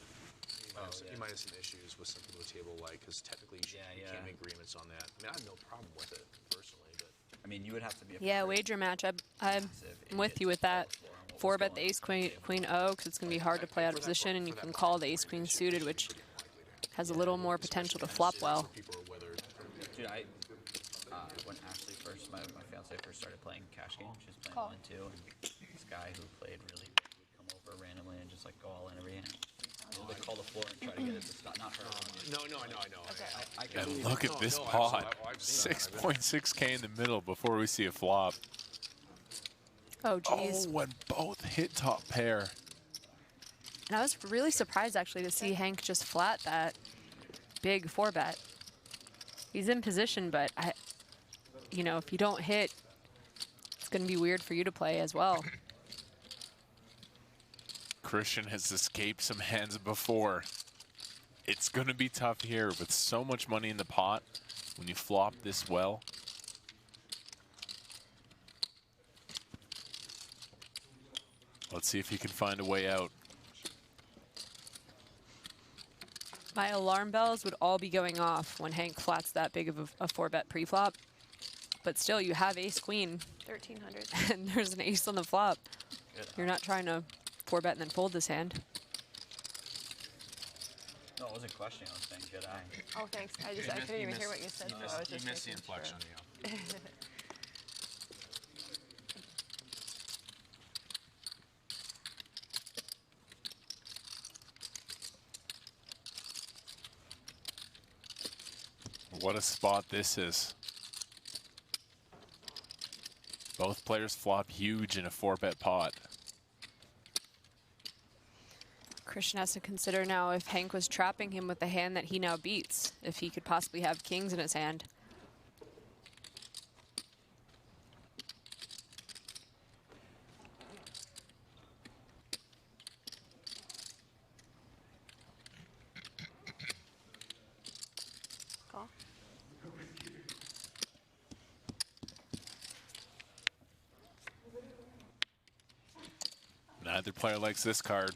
you might have some issues with some people at the table, like, because technically you can't make agreements on that. I mean, I have no problem with it personally, but. I mean, you would have to be. Yeah, wager match. I'm with you with that. 4-bet the ace queen O because it's going to be hard to play out of position, and you can call the ace queen suited, which has a little more potential to flop well. Dude, when Ashley first, my fiance first started playing cash games, she was playing Call. one too, and this guy who played really big would come over randomly and just like go all in every hand. They call the floor and try to get it to stop, not her. No, I know. Okay. And look at this pot. 6.6K in the middle before we see a flop. Oh, geez. Oh, when both hit top pair. And I was really surprised, actually, to see Hank just flat that big 4-bet. He's in position, but, if you don't hit, it's going to be weird for you to play as well. Christian has escaped some hands before. It's going to be tough here with so much money in the pot when you flop this well. Let's see if he can find a way out. My alarm bells would all be going off when Hank flats that big of a 4-bet pre-flop. But still, you have ace-queen. 1,300. And there's an ace on the flop. You're not trying to 4-bet and then fold this hand. No, it wasn't questioning. I was saying good eye. Oh, thanks. I couldn't even hear what you said. So I was just missed the making inflection, sure. yeah. What a spot this is. Both players flop huge in a 4-bet pot. Christian has to consider now if Hank was trapping him with the hand that he now beats, if he could possibly have kings in his hand. Neither player likes this card.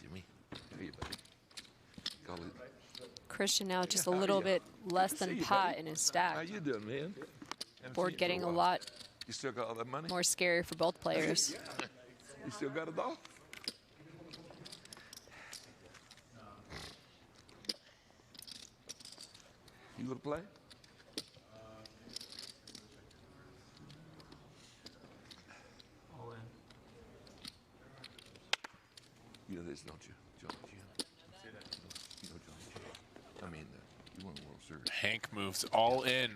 Jimmy, how you, buddy? Call it. Christian now just a little bit less than pot in his stack. How you doing, man? Board getting a lot You still got all that money? more scary for both players. You still got it all? You gonna play? All in. You know this, don't you, Johnny G? You know Johnny G. I mean, you won the World Series. Hank moves all in.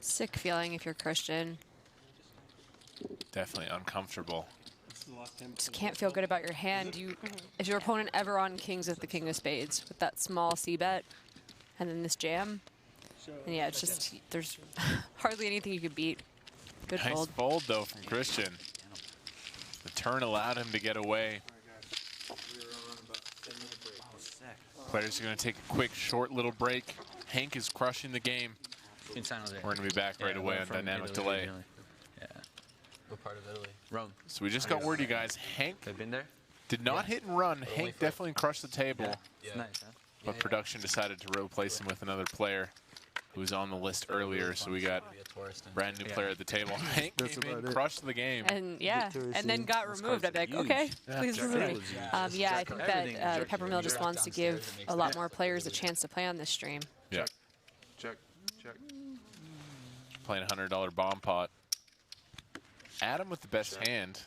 Sick feeling if you're Christian. Definitely uncomfortable. Just can't feel good about your hand. Is your opponent ever on kings with the king of spades with that small c bet, and then this jam? And yeah, it's just there's hardly anything you could beat. Good Nice fold. fold though from Christian. The turn allowed him to get away. Players are going to take a quick, short little break. Hank is crushing the game. We're going to be back right away on dynamic delay. Yeah. What part of Italy? Rome. So we just got word, you guys. Hank They've been there? did not hit and run. Hank definitely crushed the table. It's nice, huh? But production decided to replace him with another player who was on the list earlier. So we got brand new player at the table. Hank came in, crushed the game. And yeah, and then got removed. I'd be like, okay, please remove me. Yeah, I think that Peppermill just wants to give a lot more players a chance to play on this stream. Yeah. Check. Playing $100 bomb pot. Adam with the best hand.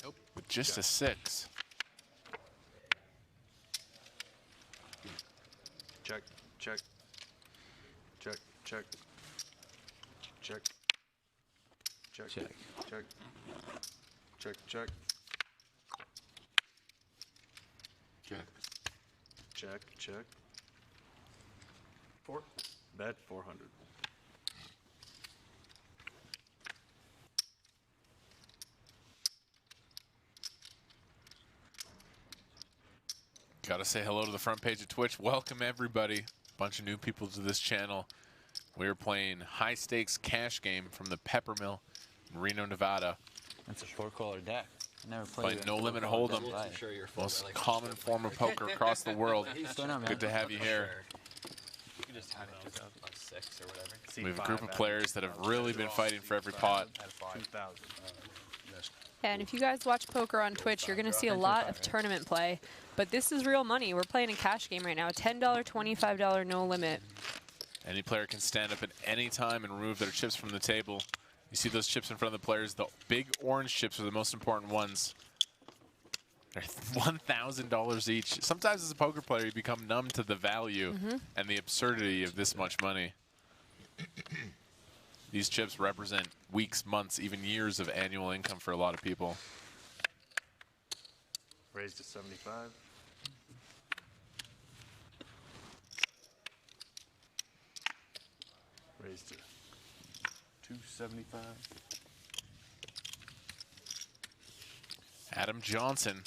Nope. With just a 6. Check. Check. 4. Bet 400. Gotta say hello to the front page of Twitch. Welcome everybody. Bunch of new people to this channel. We're playing high stakes cash game from the Peppermill in Reno, Nevada. That's a 4-color deck. I never Playing played No Limit Hold'em. Most common form of poker across the world. Good to have you here. You just had it just about 6 or whatever. We have a group of players that have really been fighting for every pot. 2,000. And if you guys watch poker on Twitch, you're going to see a lot of tournament play. But this is real money. We're playing a cash game right now. $10, $25, no limit. Any player can stand up at any time and remove their chips from the table. You see those chips in front of the players. The big orange chips are the most important ones. They're $1,000 each. Sometimes as a poker player, you become numb to the value and the absurdity of this much money. These chips represent weeks, months, even years of annual income for a lot of people. Raised to 75. Raised to 275. Adam Johnson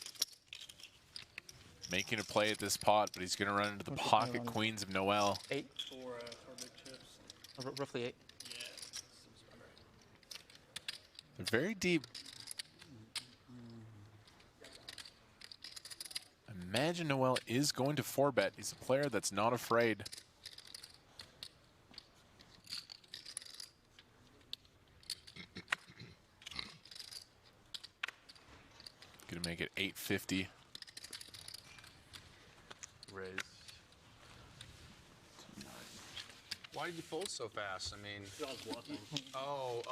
making a play at this pot, but he's going to run into the pocket queens of Noel. 8. 4 big chips. Roughly 8. They're very deep. Imagine Noel is going to 4-bet. He's a player that's not afraid. Gonna make it 850. Raise. Why did you fold so fast? I mean, oh,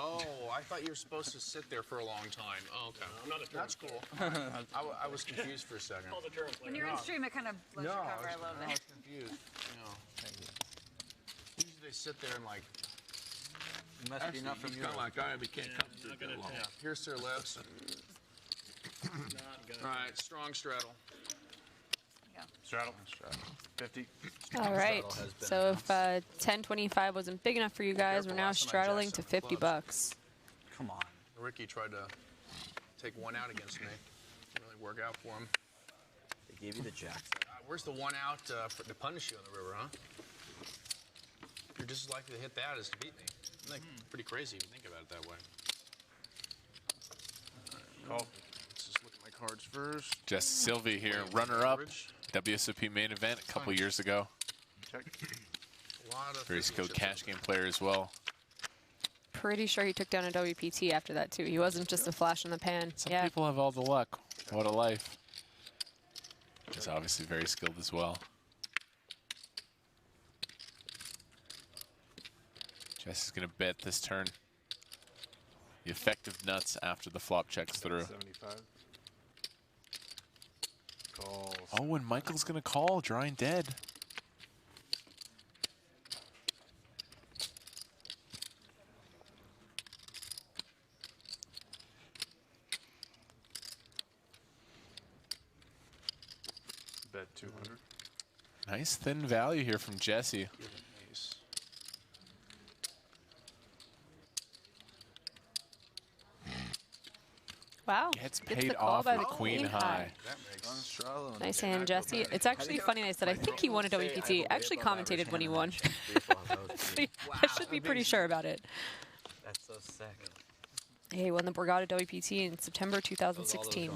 I thought you were supposed to sit there for a long time. Oh, okay. I'm not a That's cool. I was confused for a second. When you're in stream, it kind of blows your cover a little I was bit. confused. Usually they sit there and like. It must be enough from you. Kind of like I am. He can't come to that long. Here's their lips. All right, strong straddle. Straddle. 50. All right. So if 1025 wasn't big enough for you guys, we're now straddling to $50. Come on. Ricky tried to take one out against me. Didn't really work out for him. They gave you the jacks. Where's the one out to punish you on the river, huh? You're just as likely to hit that as to beat me. Like, pretty crazy if you think about it that way. Call. Let's just look at my cards first. Just Sylvia here, runner-up, WSOP main event a couple years ago. Check. Very skilled cash game player as well. Pretty sure he took down a WPT after that, too. He wasn't just a flash in the pan. Some people have all the luck. What a life. He's obviously very skilled as well. Jess is going to bet this turn. The effective nuts after the flop checks through. 75. Calls. Oh, and Michael's going to call, drawing dead. Bet 200. Nice thin value here from Jesse. Wow. Gets Gets paid the call off by with the queen high. Nice hand, Jesse. It's actually funny I said I think he won a WPT. I actually commentated when he won. I should be pretty sure about it. That's so sick. Yeah, he won the Borgata WPT in September 2016.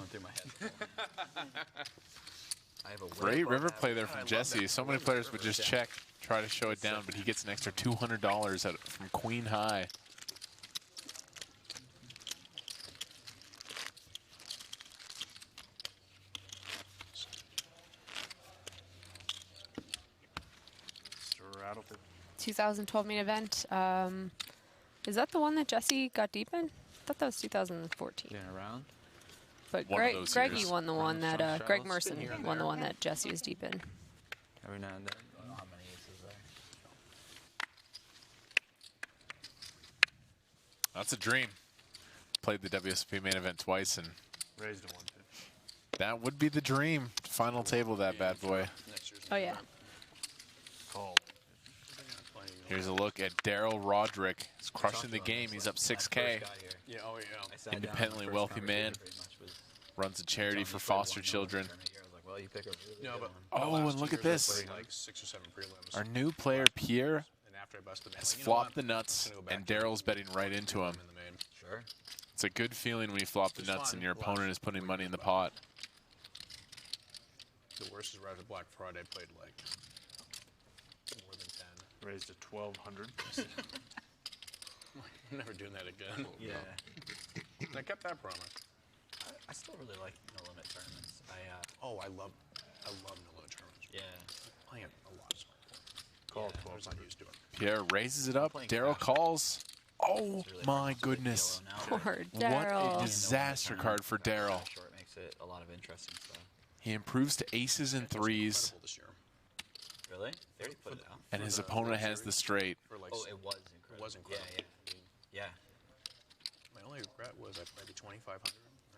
Great river play there from Jesse. So many players would just check, try to show it down, but he gets an extra $200 from queen high. Straddle. 2012 main event. Is that the one that Jesse got deep in? I thought that was 2014. Been around. But One of those Greggy years. won the one that Some Greg straddles. Merson Been here and won the there. one that Jesse was deep in. Every now and then. I don't know how many aces there. That's a dream. Played the WSOP main event twice, and Raised a 1 that would be the dream. Final table, that bad boy. Oh, yeah. Call. Here's a look at Daryl Roderick. He's crushing the game. He's up 6K. Yeah, oh yeah. Independently wealthy man. Runs a charity for foster children. No, but Oh, and look at this. like 6 or 7 prelims. Our new player, Pierre, And after I busted has like, you know flopped what? the nuts, I'm gonna go back and to Daryl's betting right into him. in the main. Sure. It's a good feeling when you flop the It's nuts fun. and your Watch. opponent is putting money in the pot. The worst is right after Black Friday. I played like more than 10. Raised to 1,200. I'm never doing that again. Yeah. And I kept that promise. I still really like no limit tournaments. I love no limit tournaments. Yeah. Playing a lot of smart. Call I was not used to it. Pierre raises it up. Daryl calls. Oh my goodness. Poor What a Daryl. disaster card for Daryl. Short makes it a lot of interesting stuff. He improves to aces and threes, Incredible this year. Really? They already put it out. and his opponent has the straight. For like, Oh, it was incredible. it was incredible. Yeah, yeah. My only regret was I played the 2,500.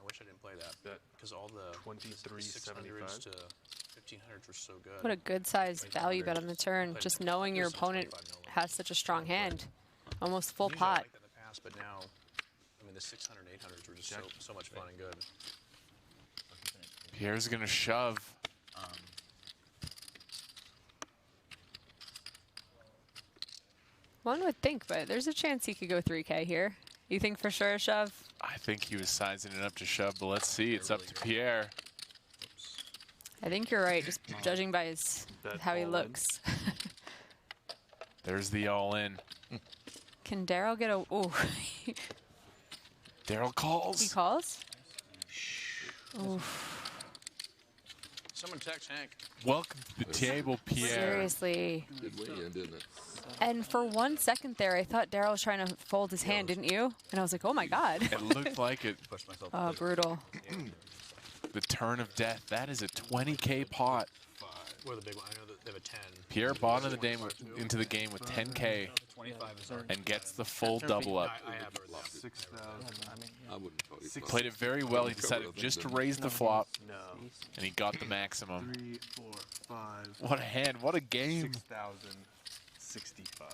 I wish I didn't play that Bet because all the 600s to 1500s were so good. What a good sized value bet on the turn. Just knowing your opponent has such a strong hand. Almost full Usually I pot. liked that in the past, but now, I mean, the 600 and 800s were just so much fun and good. Pierre's gonna shove. One would think, but there's a chance he could go 3K here. You think for sure a shove? I think he was sizing it up to shove, but let's see. It's up to Pierre. I think you're right, just judging by his Bet how he all in. looks. There's the all-in. Can Daryl get a... Ooh. Daryl He calls. calls? Ooh. Someone text Hank. Welcome to the table, Pierre. Seriously. Did weigh in, didn't it? And for 1 second there, I thought Daryl was trying to fold his hand, didn't you? And I was like, oh my God. It looked like it. Oh, brutal. The turn of death. That is a 20K pot. What are the big one? I know that they have a 10. Pierre bought into the game with 10K 25 is already. and gets the full double up. I have heard that. 6,000. I wouldn't call you. Played it very well. He decided just to raise the flop, No. and he got the maximum. 3, 4, 5. What a hand. What a game. 6,065.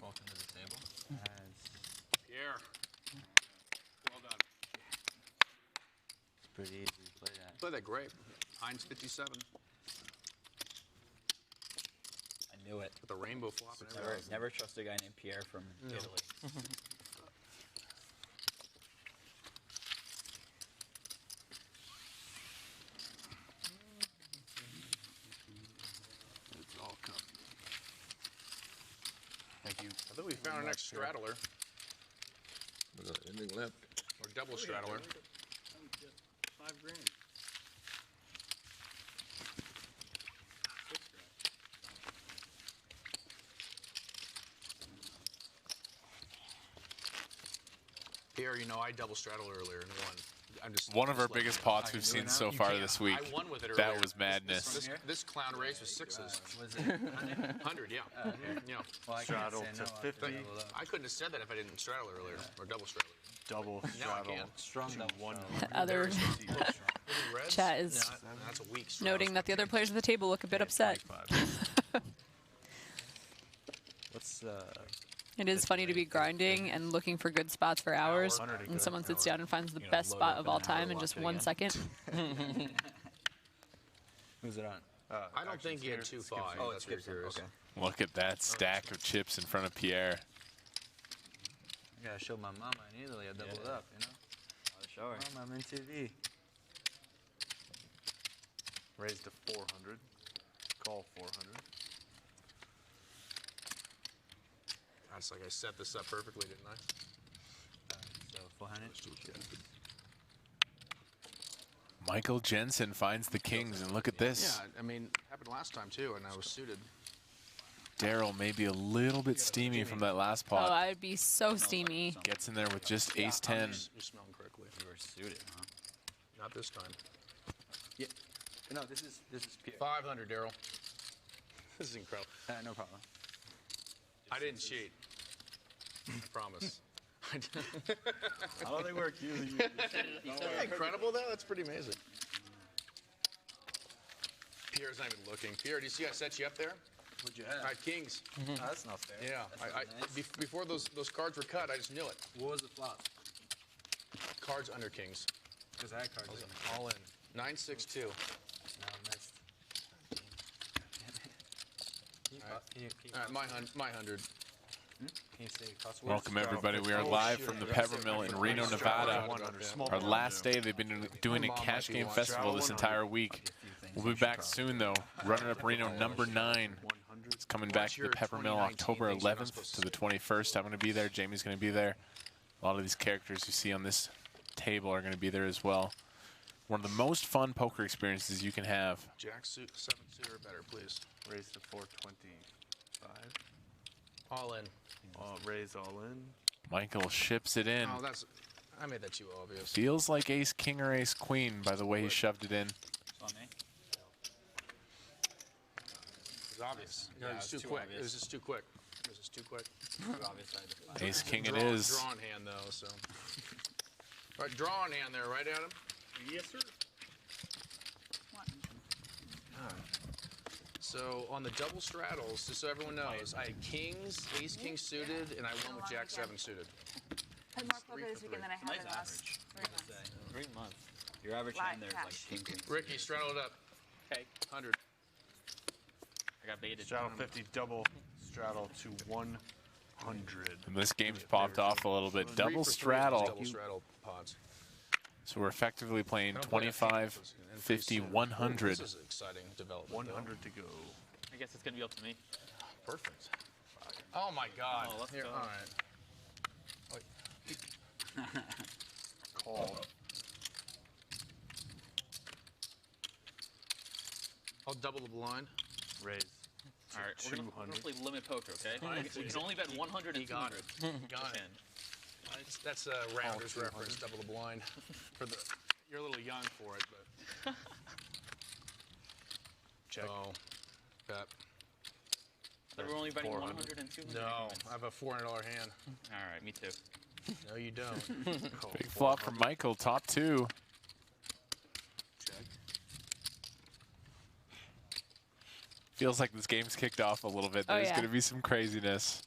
Welcome to the table. Pierre. Well done. It's pretty easy to play that. Play that grape. Heinz 57. I knew it. With the rainbow flop and Never, everything. never trust a guy named Pierre from Italy. It's all coming. Thank you. I think we found our next straddler. Anything left? Or double straddler. 5 grand. Pierre, you know, I double straddled earlier and won. I'm just One of our just letting biggest you know. pots we've seen so You far can't. this week. I won with it That earlier. was madness. This clown race was sixes. Was it 100? 100, yeah. Yeah. Well, I Straddle can't to say no, 50. I'll double up. I couldn't have said that if I didn't straddle earlier, or double straddle. Double Now I straddle. can. Strong to 100. Other chat is That's a weak straddle. noting that the other players at the table look a bit upset. What's It is funny to be grinding and looking for good spots for hours, and someone sits down and finds the best spot of all time in just 1 second. Who's it on? I don't think he had 2-5. Oh, That's it what you're skips. curious. Okay. Look at that stack of chips in front of Pierre. I gotta show my mama in Italy I doubled up, you know? I'll show her. Mom, I'm in TV. Raise to 400. Call 400. That's like I set this up perfectly, didn't I? So 400. Michael Jensen finds the kings, and look at this. Yeah, I mean, happened last time too, and I was suited. Daryl may be a little bit steamy from that last Oh, pot. I'd be so steamy. Gets in there with just ace 10. You're smelling correctly. You were suited, huh? Not this time. Yeah. No, this is Pierre. 500, Daryl. This is incredible. No problem. I didn't cheat. I promise. How do they work? Isn't that incredible, though? That's pretty amazing. Pierre's not even looking. Pierre, do you see I set you up there? What'd you have? I had kings. Oh, that's not fair. Yeah. That's not nice. Before those cards were cut, I just knew it. What was the flop? Cards under kings. Because I had cards in. All in. 9-6-2. No, I missed. All right, my 100. Can you say cost Welcome, everybody. We are live from the Peppermill in Reno, Nevada. Our last day. They've been doing a cash game festival this entire week. We'll be back soon, though. Runner Up Reno #9. It's coming back to the Peppermill October 11th to the 21st. I'm going to be there. Jamie's going to be there. A lot of these characters you see on this table are going to be there as well. One of the most fun poker experiences you can have. Jack suit, 7 suit or better, please. Raise to 425. All in. Raise all in. Michael ships it in. Oh, I made that too obvious. Feels like ace king or ace queen by the way he shoved it in. On me? It's obvious. No, Yeah, it's it's too too quick. obvious. This is too quick. This is too quick. Too obvious I had to find. Ace king it is. Drawn hand, though, so. All right, drawing hand there, right, Adam? Yes, sir. So on the double straddles, just so everyone knows, I had kings, ace king suited, and I won with jack 7 suited. I had more poker this weekend than I had Nice in the last 3 months. 3 months. Your average Flat hand there is like cash. king. Ricky, straddle it up. Okay. 100. I got baited. Straddle 50, double straddle to 100. And this game's popped off a little bit. 3 Double for 3 straddle. Double straddle pods. So we're effectively playing I don't play 25, and 50, Ooh, 100. This is exciting development. 100 to go. I guess it's gonna be up to me. Perfect. Oh my God. Oh, let's Here, go. all right. Call. I'll double the blind. Raise. All right, we're gonna play limit poker, okay? We can only bet 100 and 200. Got it. That's a rounder's reference, double the blind. You're a little young for it, but. Check. Oh, bet. So we're only betting 100 and 200. No, I have a $400 hand. All right, me too. No, you don't. Big flop for Michael, top 2. Check. Feels like this game's kicked off a little bit. Oh, There's yeah. going to be some craziness.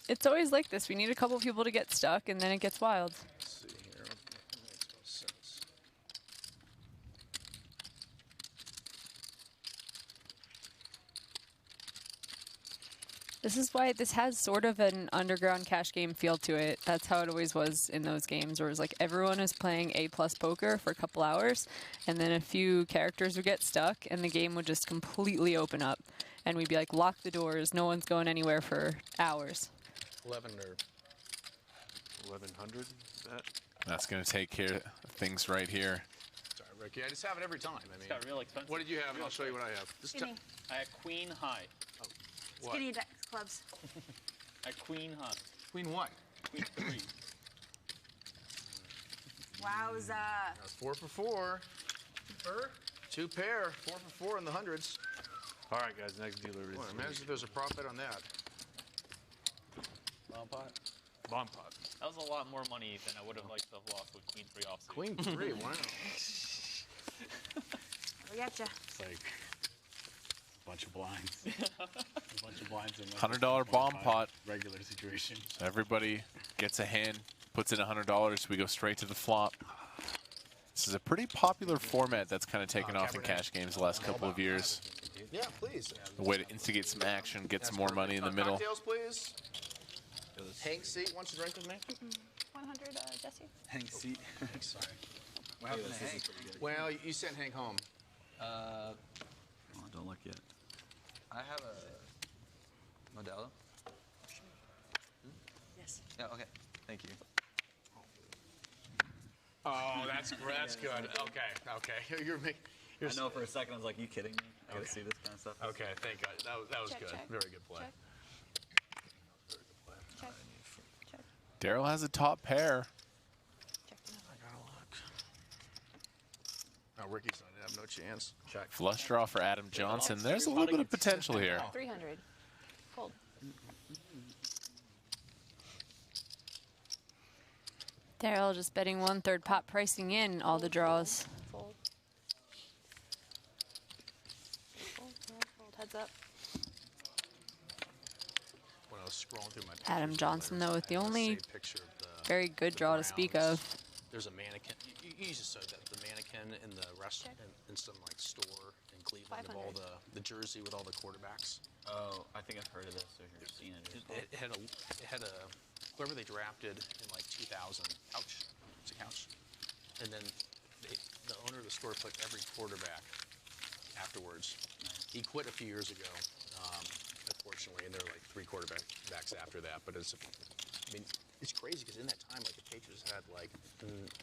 It's always like this. We need a couple people to get stuck, and then it gets wild. Let's see here. What makes most sense? This is why this has sort of an underground cash game feel to it. That's how it always was in those games, where it was like everyone is playing A+ poker for a couple hours, and then a few characters would get stuck, and the game would just completely open up. And we'd be like, lock the doors, no one's going anywhere for hours. 1100. That's going to take care of things right here. Sorry, Ricky. I just have it every time. I mean, got real expensive. what did you have? I'll show you what I have. This Skinny. I had queen high. What? Skinny clubs. I had queen high. Queen what? Queen 3. Wowza. That's 4 for 4. Two pair. 4 for 4 in the hundreds. All right, guys. Next dealer is. Well, imagine if there's a profit on that. Bomb pot. Bomb pot. That was a lot more money than I would have liked to have lost with queen 3 offsuit. Queen 3. Wow. We got you. It's like a bunch of blinds. A bunch of blinds in $100 bomb pot. Regular situation. So everybody gets a hand, puts in $100. We go straight to the flop. This is a pretty popular format that's kind of taken off in cash games the last couple of years. Yeah, please. A way to instigate some action, get some more money in the middle. Cocktails, please. Hank seat wants to drink with me. 100, Jesse. Hank seat. Sorry. What happened to Hank? Well, you sent Hank home. Oh, don't look yet. I have a Modelo. Yes. Yeah. Okay. Thank you. Oh, that's good. Okay. You're making. I know for a second I was like, "You kidding me? I gotta see this kind of stuff." Okay, thank God. That was Check, good. check. Very good play. Check. Check. Daryl has a top pair. I gotta look. Oh, Ricky's not have no chance. Check. Flush draw for Adam Johnson. There's a little bit of potential here. 300. Fold. Daryl just betting 1/3 pot, pricing in all the draws. Fold. Fold. Fold. Heads up. When I was scrolling through my Adam Johnson, though, with the only picture of the very good draw to speak of. There's a mannequin. You just said that the mannequin in the restaurant in some like store in Cleveland of all the jersey with all the quarterbacks. Oh, I think I've heard of this. Or you've seen it. It had a whoever they drafted in like 2000. Ouch! It's a couch. And then the owner of the store put every quarterback afterwards. He quit a few years ago, unfortunately, and there were like 3 quarterbacks after that. But I mean, it's crazy because in that time, like the Patriots had like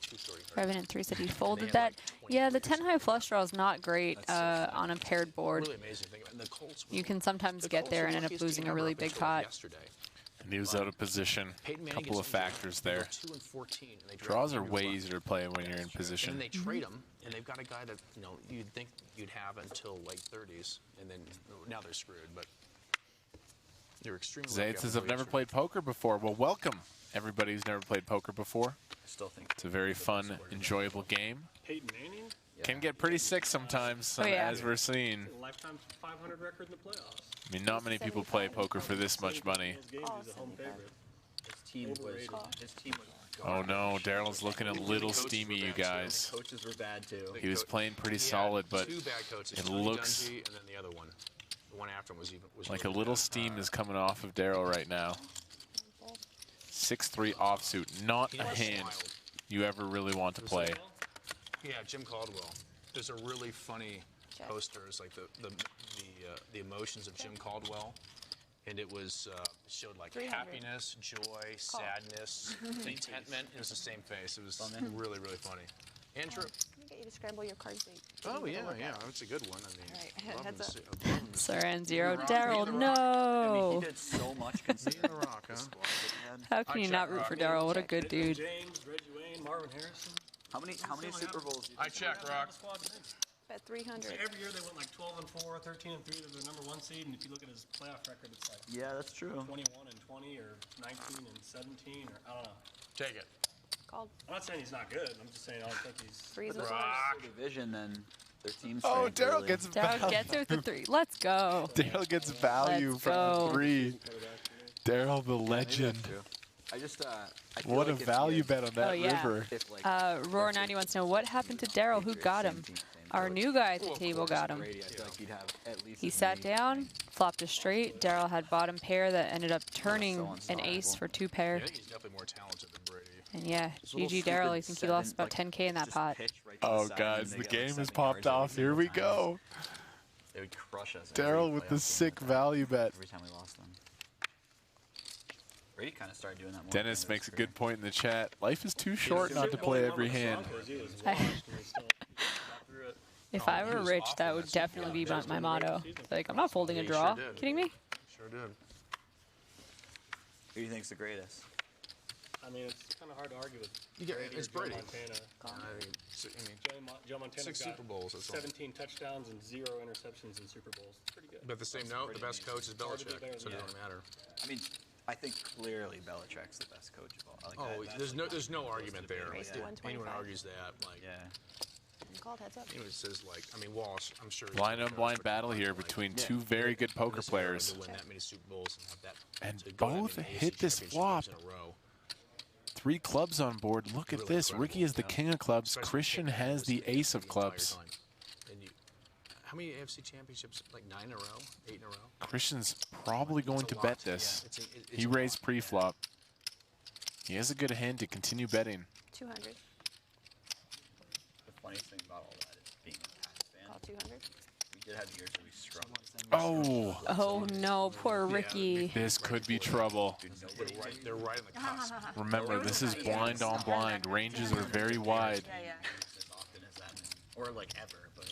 2-story. Revenant 3 said he folded that. Yeah, the 10 high flush draw is not great on a paired board. Really amazing thing. And the Colts You can sometimes get there and end up losing a really big pot. And he was out of position. A couple of factors there. 2 and 14. And they Draws are way easier to play when you're in position. And they trade him, and they've got a guy that you'd think you'd have until late 30s, and then now they're screwed. But they're extremely. Zayd says, I've never played poker before. Well, welcome, everybody who's never played poker before. I still think it's a very fun, enjoyable game. Peyton Manning? Can get pretty sick sometimes, as we're seeing. Lifetime 500 record in the playoffs. I mean, not many people play poker for this much money. He's a home favorite. His team was. Oh no, Daryl's looking a little steamy, you guys. Coaches were bad too. He was playing pretty solid, but 2 bad coaches. it looks and then the other one. The one after him was like a little steam is coming off of Daryl right now. 6-3 offsuit, not a hand you ever really want to play. Yeah, Jim Caldwell. There's a really funny poster. It's like the emotions of Jim Caldwell, and it was showed like 300. happiness, joy, sadness, contentment. It was the same face. It was really funny. Andrew. Let me get you to scramble your cards. Oh yeah, that's a good one. I mean, All right, heads up. Saran 0. Daryl, I no. mean, he did so much considering the rock, huh? How can you not root for Daryl? What a good dude. James, Reggie Wayne, Marvin Harrison. How many Super Bowls? I check, Rock. Bet 300. Every year they went like 12-4, 13-3. They're the number 1 seed, and if you look at his playoff record, it's like Yeah, that's true. 21-20 or 19-17 or I don't know. Take it. Called. I'm not saying he's not good. I'm just saying I don't think he's. Freeze But it. their division, then their team's Oh, strength, Daryl really. gets Daryl gets it with the 3. Let's go. Daryl gets value Let's from go. the 3. Daryl the Yeah, maybe legend. that's true. I just I feel What like a if value you- bet on that Oh, yeah. river. If, like, Roar90 wants to know what happened to Daryl. Who got him? Our new guy at the table got him. Brady, I feel like you'd have at least He as sat many- down, flopped a straight. Daryl had bottom pair that ended up turning an ace for 2 pair. I think he's definitely more talented than Brady. And yeah, It's a little GG Daryl, I stupid think he lost seven, about 10K in that just pot. pitch right to the Oh, side, guys, and the they get, game like, has 7 popped yards every off. Here we single time. go. They would crush us. every Daryl with playoff the game sick that. value bet. Every time we lost them. Brady kind of started doing that more. Dennis makes a good point in the chat. Life is too short not to play every hand. If I were rich, that would definitely be my motto. Like, I'm not folding a draw. Kidding me? Sure did. Who do you think's the greatest? I mean, it's kind of hard to argue with. Yeah, Brady it's or Joe Brady. Montana. Joe Montana's 6 got Super Bowls, that's all. 17 touchdowns and 0 interceptions in Super Bowls. It's pretty good. But at the same note, the best coach is Hard to be Belichick, better so it than doesn't matter. I mean, I think clearly Belichick's the best coach of all. Like There's no argument there. Raised Like, to anyone 125. argues that, like, Called heads up. anyone says like, I mean, Walsh, I'm sure. Blind on blind battle here between two very good poker players. To win that many Super Bowls and have that, And to go that both many hit AFC this championship flop. games in a row. 3 clubs on board. Look at Really this. incredible, Ricky is the yeah. king of clubs. Especially Christian taking has that the risk ace of the entire clubs. time. And how many AFC championships? Like 9 in a row? 8 in a row? Christian's probably going to a bet lot. this. Yeah, it's He a raised lot. pre-flop. He has a good hand to continue betting. 200. The funniest thing about all that is being a Pats fan. Call 200. We did have years where we struggled. Oh. Oh no, poor Ricky. This could be trouble. They're right on the cusp. Remember, this is blind on blind. Ranges are very wide. As often as that, or like ever, but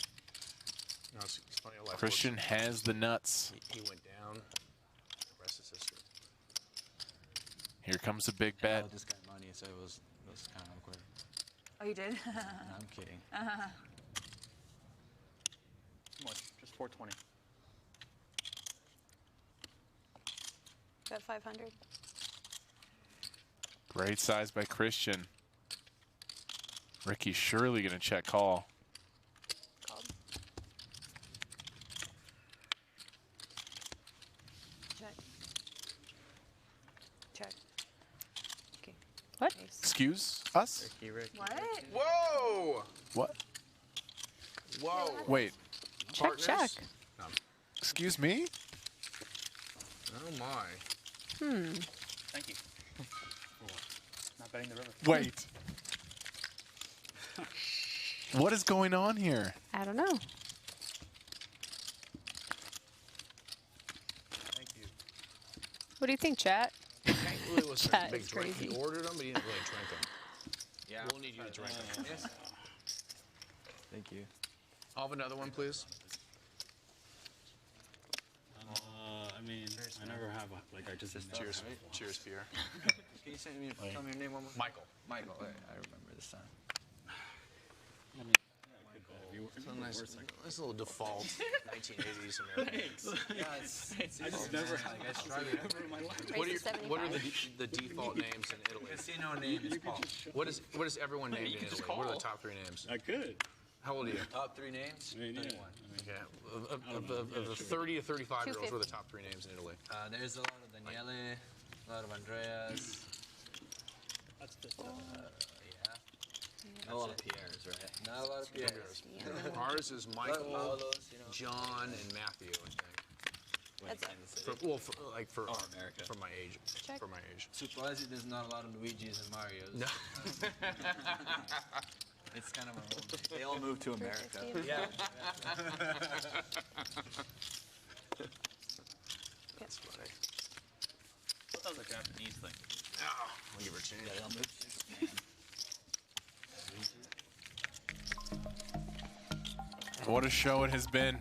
No, it's funny how life Christian works. has the nuts. He went down. The rest is history. Here comes a big bet. I just got money, so it was kind of awkward. Oh, you did? No, I'm kidding. How much? Just 420. Bet 500. Great size by Christian. Ricky's surely going to check call. Called. Check. Check. Okay. What? Excuse us? What? Whoa! What? Whoa! Wait. Check, Partners? check. Excuse me? Oh my. Thank you. Not betting the river. Wait. What is going on here? I don't know. Thank you. What do you think, chat? Really was Chat a big is drink. He crazy. ordered them, but he didn't really drink them. Yeah. We'll need you to drink them. Thank you. I'll have another one, please. I mean, I never have I just Cheers. Cheers, Pierre. Can you tell me your name one more? Michael. Michael. All right, I remember this time. Nice little default 1980s American. I just never had ever in my life. What are the default names in Italy? Casino name is Paul. What is everyone named in Italy? What are the top 3 names? I could. How old are you? Top 3 names? I mean, yeah. 31. Okay. Of the 30 to 35-year-olds, what are the top 3 names in Italy? There's a lot of Daniele, a lot of Andreas. That's just Not a lot of Pierres, right? Not a lot of Pierres. Ours is Michael, Paulos, you know. John, and Matthew, I think. That's For America. For my age. Check. For my age. Surprisingly, there's not a lot of Luigi's and Marios. No. It's kind of a home. They all moved to America. 350. Yeah. That's funny. That was a Japanese thing. I'll give her a chance. Yeah, they all moved to Japan. What a show it has been.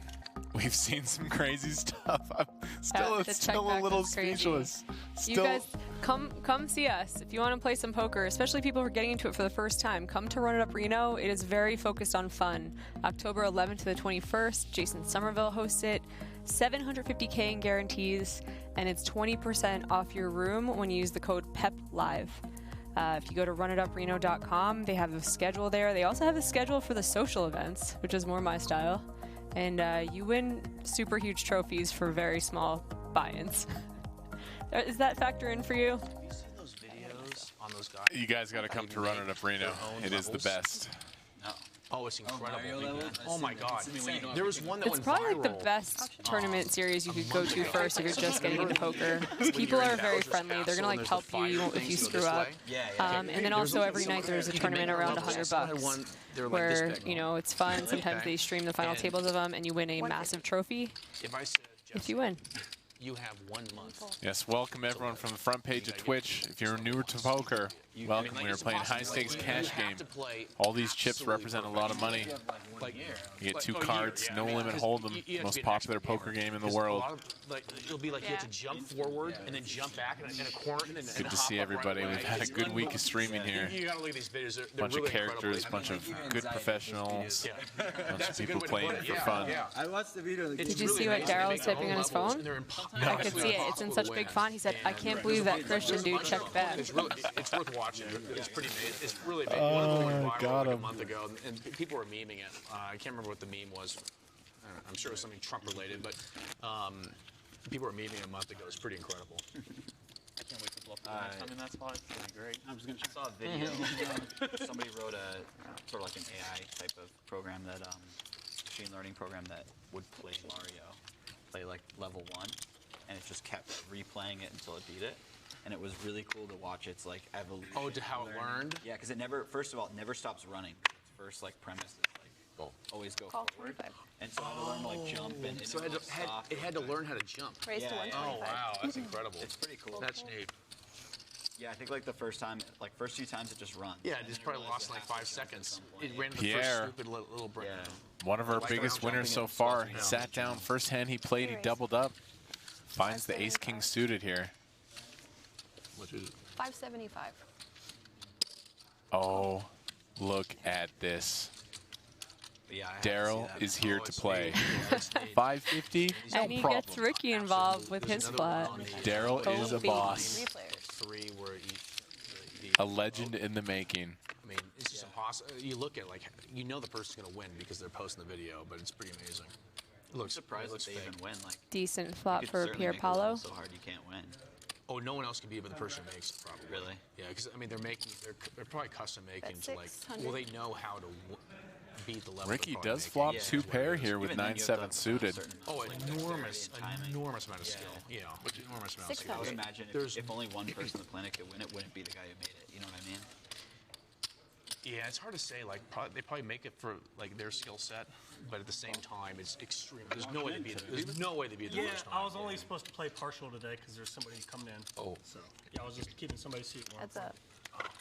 We've seen some crazy stuff. I'm The check still a back little was crazy. speechless. You guys, come see us if you want to play some poker, especially people who are getting into it for the first time. Come to Run It Up Reno. It is very focused on fun. October 11th to the 21st, Jason Somerville hosts it. $750K in guarantees, and it's 20% off your room when you use the code PEPLIVE. If you go to runitupreno.com, they have a schedule there. They also have a schedule for the social events, which is more my style. And you win super huge trophies for very small buy-ins. Is that factor in for you? Have you seen those videos those guys. You guys got to come to Run It Up Reno. It is the best. No. Oh, it's incredible. Mario Oh my God. There was one that It's went probably viral. like the best tournament series you could go to first if you're just getting into poker. People are very friendly. They're gonna like help you if you screw up. And then also every night there's a tournament around $100 where you know it's fun. Sometimes they stream the final tables of them and you win a massive trophy if you win. You have 1 month. Yes, welcome everyone from the front page of Twitch. If you're newer to poker, welcome. We are playing high-stakes cash game. All these chips represent a lot of money. You get 2 cards, no limit hold'em, most popular poker game in the world. It'll be like you have to jump forward and then jump back in a corner. And then Good to see everybody. We've had a good week of streaming here. You gotta look at these videos. They're Bunch of really characters, bunch of good professionals, bunch of people playing for fun. I watched the video. Did you see what Daryl was typing on his phone? I could see it. It's in such big font. He said, "I can't believe that Christian dude checked back." It's worth watching. It's pretty amazing. It's really big. One of them went viral like a month ago, and people were memeing it. I can't remember what the meme was. I'm sure it was something Trump related, but people were memeing it a month ago. It's pretty incredible. I can't wait to blow up the next time in that spot. It's gonna be great. I saw a video. Somebody wrote a sort of like an AI type of program that machine learning program that would play Mario, play like level 1, and it just kept replaying it until it beat it. And it was really cool to watch its like evolution. Oh, to how it learned? Yeah, because it never, first of all, it never stops running. Its first like premise is like always go forward. And so I had to learn to like jump and So it had to learn how to jump. Raise to 125. Oh wow, that's incredible. It's pretty cool. That's neat. Yeah, I think like the first time, like first few times it just runs. Yeah, it just probably lost like 5 seconds. It ran the Pierre. first stupid little break. One of our biggest winners so far. He sat down, first hand he played, he doubled up. Finds the ace-king suited here. What is it? 575. Oh, look at this. Daryl is here to play. 550, no And he problem. gets Ricky involved with his spot. Daryl is a boss. 3 were A legend in the making. I mean, it's just impossible. You look at like, you know the person's gonna win because they're posting the video, but it's pretty amazing. I'm surprised that they even win. Like Decent flop you could for certainly Pierre make a wall Paulo. so hard you can't win. Oh, no one else can beat it but the person who makes it, probably. Really? Yeah, because I mean, they're probably custom making to like, well, they know how to beat the level. Ricky they're does probably flop making. 2 pair here with 9-7 suited. Oh, enormous amount of skill. Yeah, enormous amount of skill. I would imagine if only one person on the planet could win it, wouldn't be the guy who made it. You know what I mean? Yeah, it's hard to say. Like, they probably make it for like their skill set, but at the same time, it's extreme. There's no way to beat it. There's no way to beat it. Yeah, I was only supposed to play partial today because there's somebody coming in. Oh. So yeah, I was just keeping somebody's seat warm. That's up.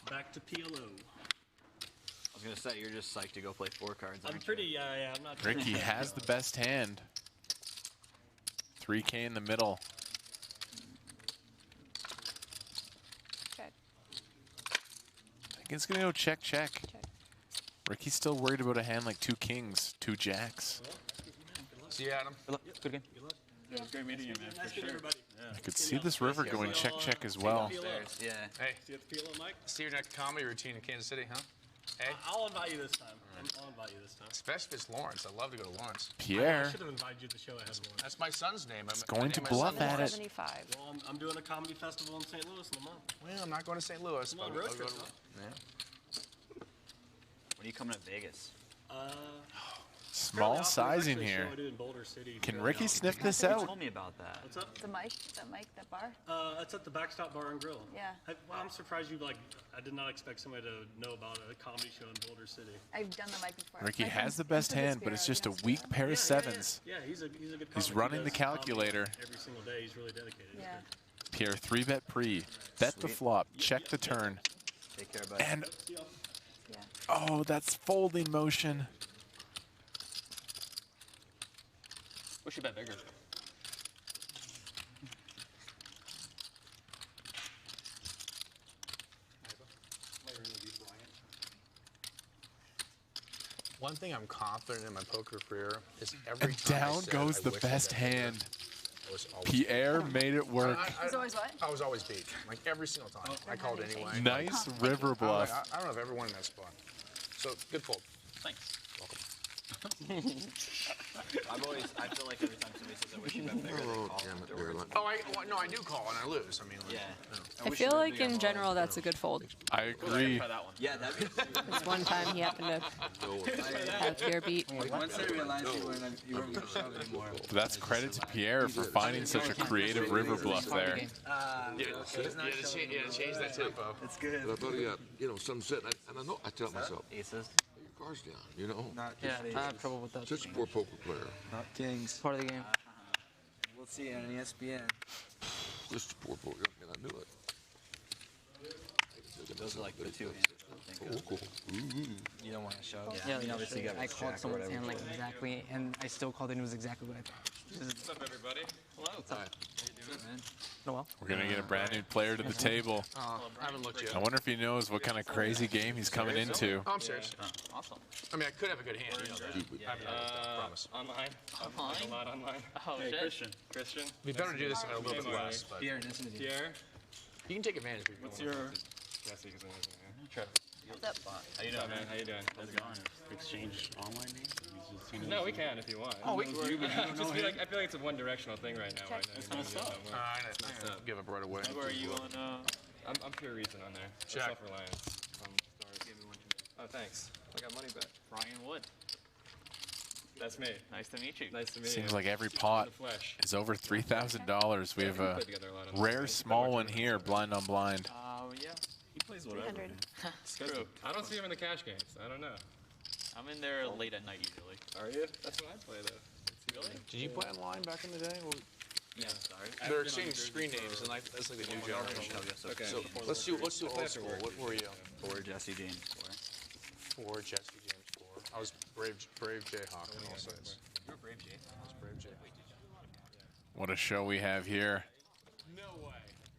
Back to PLO. I was gonna say you're just psyched to go play 4 cards. I'm pretty. Yeah, I'm not. Ricky has the best hand. 3K in the middle. Check. I think it's gonna go check, check. Ricky's still worried about a hand like 2 kings, 2 jacks. See you, Adam. Good luck. Good game. It was great meeting you, man. Nice For to meet sure. everybody. I could see this river going check, check as well. Yeah. Hey, See you at the PLO, Mike. see your next comedy routine in Kansas City, huh? Hey, I'll invite you this time. I'll invite you this time. especially if it's Lawrence. I'd love to go to Lawrence. I Pierre should have invited you to the show ahead of one. That's my son's name. is going to bluff at it. 75. Well, I'm doing a comedy festival in St. Louis in a month. Well, I'm not going to St. Louis. Come on, but road I'll go trip, to- huh? Yeah. When are you coming to Vegas? Small sizing Actually, a show here. I do in Boulder City. Can Yeah, Ricky no. sniff this You out? told me about that. What's up? The mic, that bar. That's at the Backstop Bar and Grill. Yeah. I'm surprised you I did not expect somebody to know about a comedy show in Boulder City. I've done the mic before. Ricky My has friend's the best into hand, but it's Spiro, just a you know weak Spiro? pair of sevens. Yeah, he's a good comic. He's He running the does comedy calculator. every single day. He's really dedicated. Yeah. Pierre 3-bet pre. Bet the flop. Check the turn. Take care, buddy. And Yeah. oh, that's folding motion. We should bet bigger. One thing I'm confident in my poker career is every And time I down said goes I the wish I best bet bigger, hand. I was always Pierre made it work. He's always what? I was always beat, like every single time. I called anyway. Nice river bluff. I don't know if everyone in that spot. So good fold. Thanks. Welcome. I feel like every time somebody says I wish you bet bigger, they call afterwards. No, I do call and I lose. I mean, like, I feel like in general that's a good fold. I agree. Yeah, that'd be This one time he happened to have Pierre beat. Once they realized you weren't going to shove anymore. That's credit to Pierre for finding such a creative river bluff there. Change that tempo. It's good. But I thought he got, some set, and I know, I tell myself, aces. your cards down, Yeah, I have trouble with that. Such a poor poker player. Not kings. Part of the game. We'll see on ESPN. Just a poor poker, and I knew it. Those are like the two hands. Cool. You don't want to shove. Yeah, I mean, obviously you got I called someone's hand like exactly, and I still called it. It was exactly what I thought. What's up, everybody? Hello. What's up? How you doing, man? Noel. We're going to get a brand new player to the table. I haven't looked yet. I wonder if he knows what kind of crazy game he's coming into. Oh, I'm serious. Awesome. I mean, I could have a good hand. You know that. I haven't done this, I promise. Online. A lot online. Oh, Hey, shit. Christian. It'd be better to do this in a little bit Marle. less, but Pierre, nice to meet you. Pierre. you can take advantage. What's your... Jesse, because Trevor. How you doing, man? How you doing? How's it going? Exchange online names? No, we can if you want. Oh, we Just feel like, I feel like it's a one-directional thing right now. That's kind of stuff. Give up right away. Where are you on? I'm pure reason on there. Check. Self-reliance. Oh, thanks. I got money back. Brian Wood. That's me. Nice to meet you. Nice to meet you. Seems like every pot is over $3,000. We have a rare small one here, blind on blind. Yeah. He plays whatever. 300. It's true. I don't see him in the cash games. I don't know. I'm in there late at night usually. Are you? That's what I play though. Really? Did you play online back in the day? Well, Yeah, sorry. they're exchanging screen names, and that's like the new generation. Okay. So let's do old school. What were you? 4 Jesse James 4. 4 Jesse James 4. I was Brave Jayhawk on all sides. You were Brave J. I was Brave Jay. What a show we have here. No way.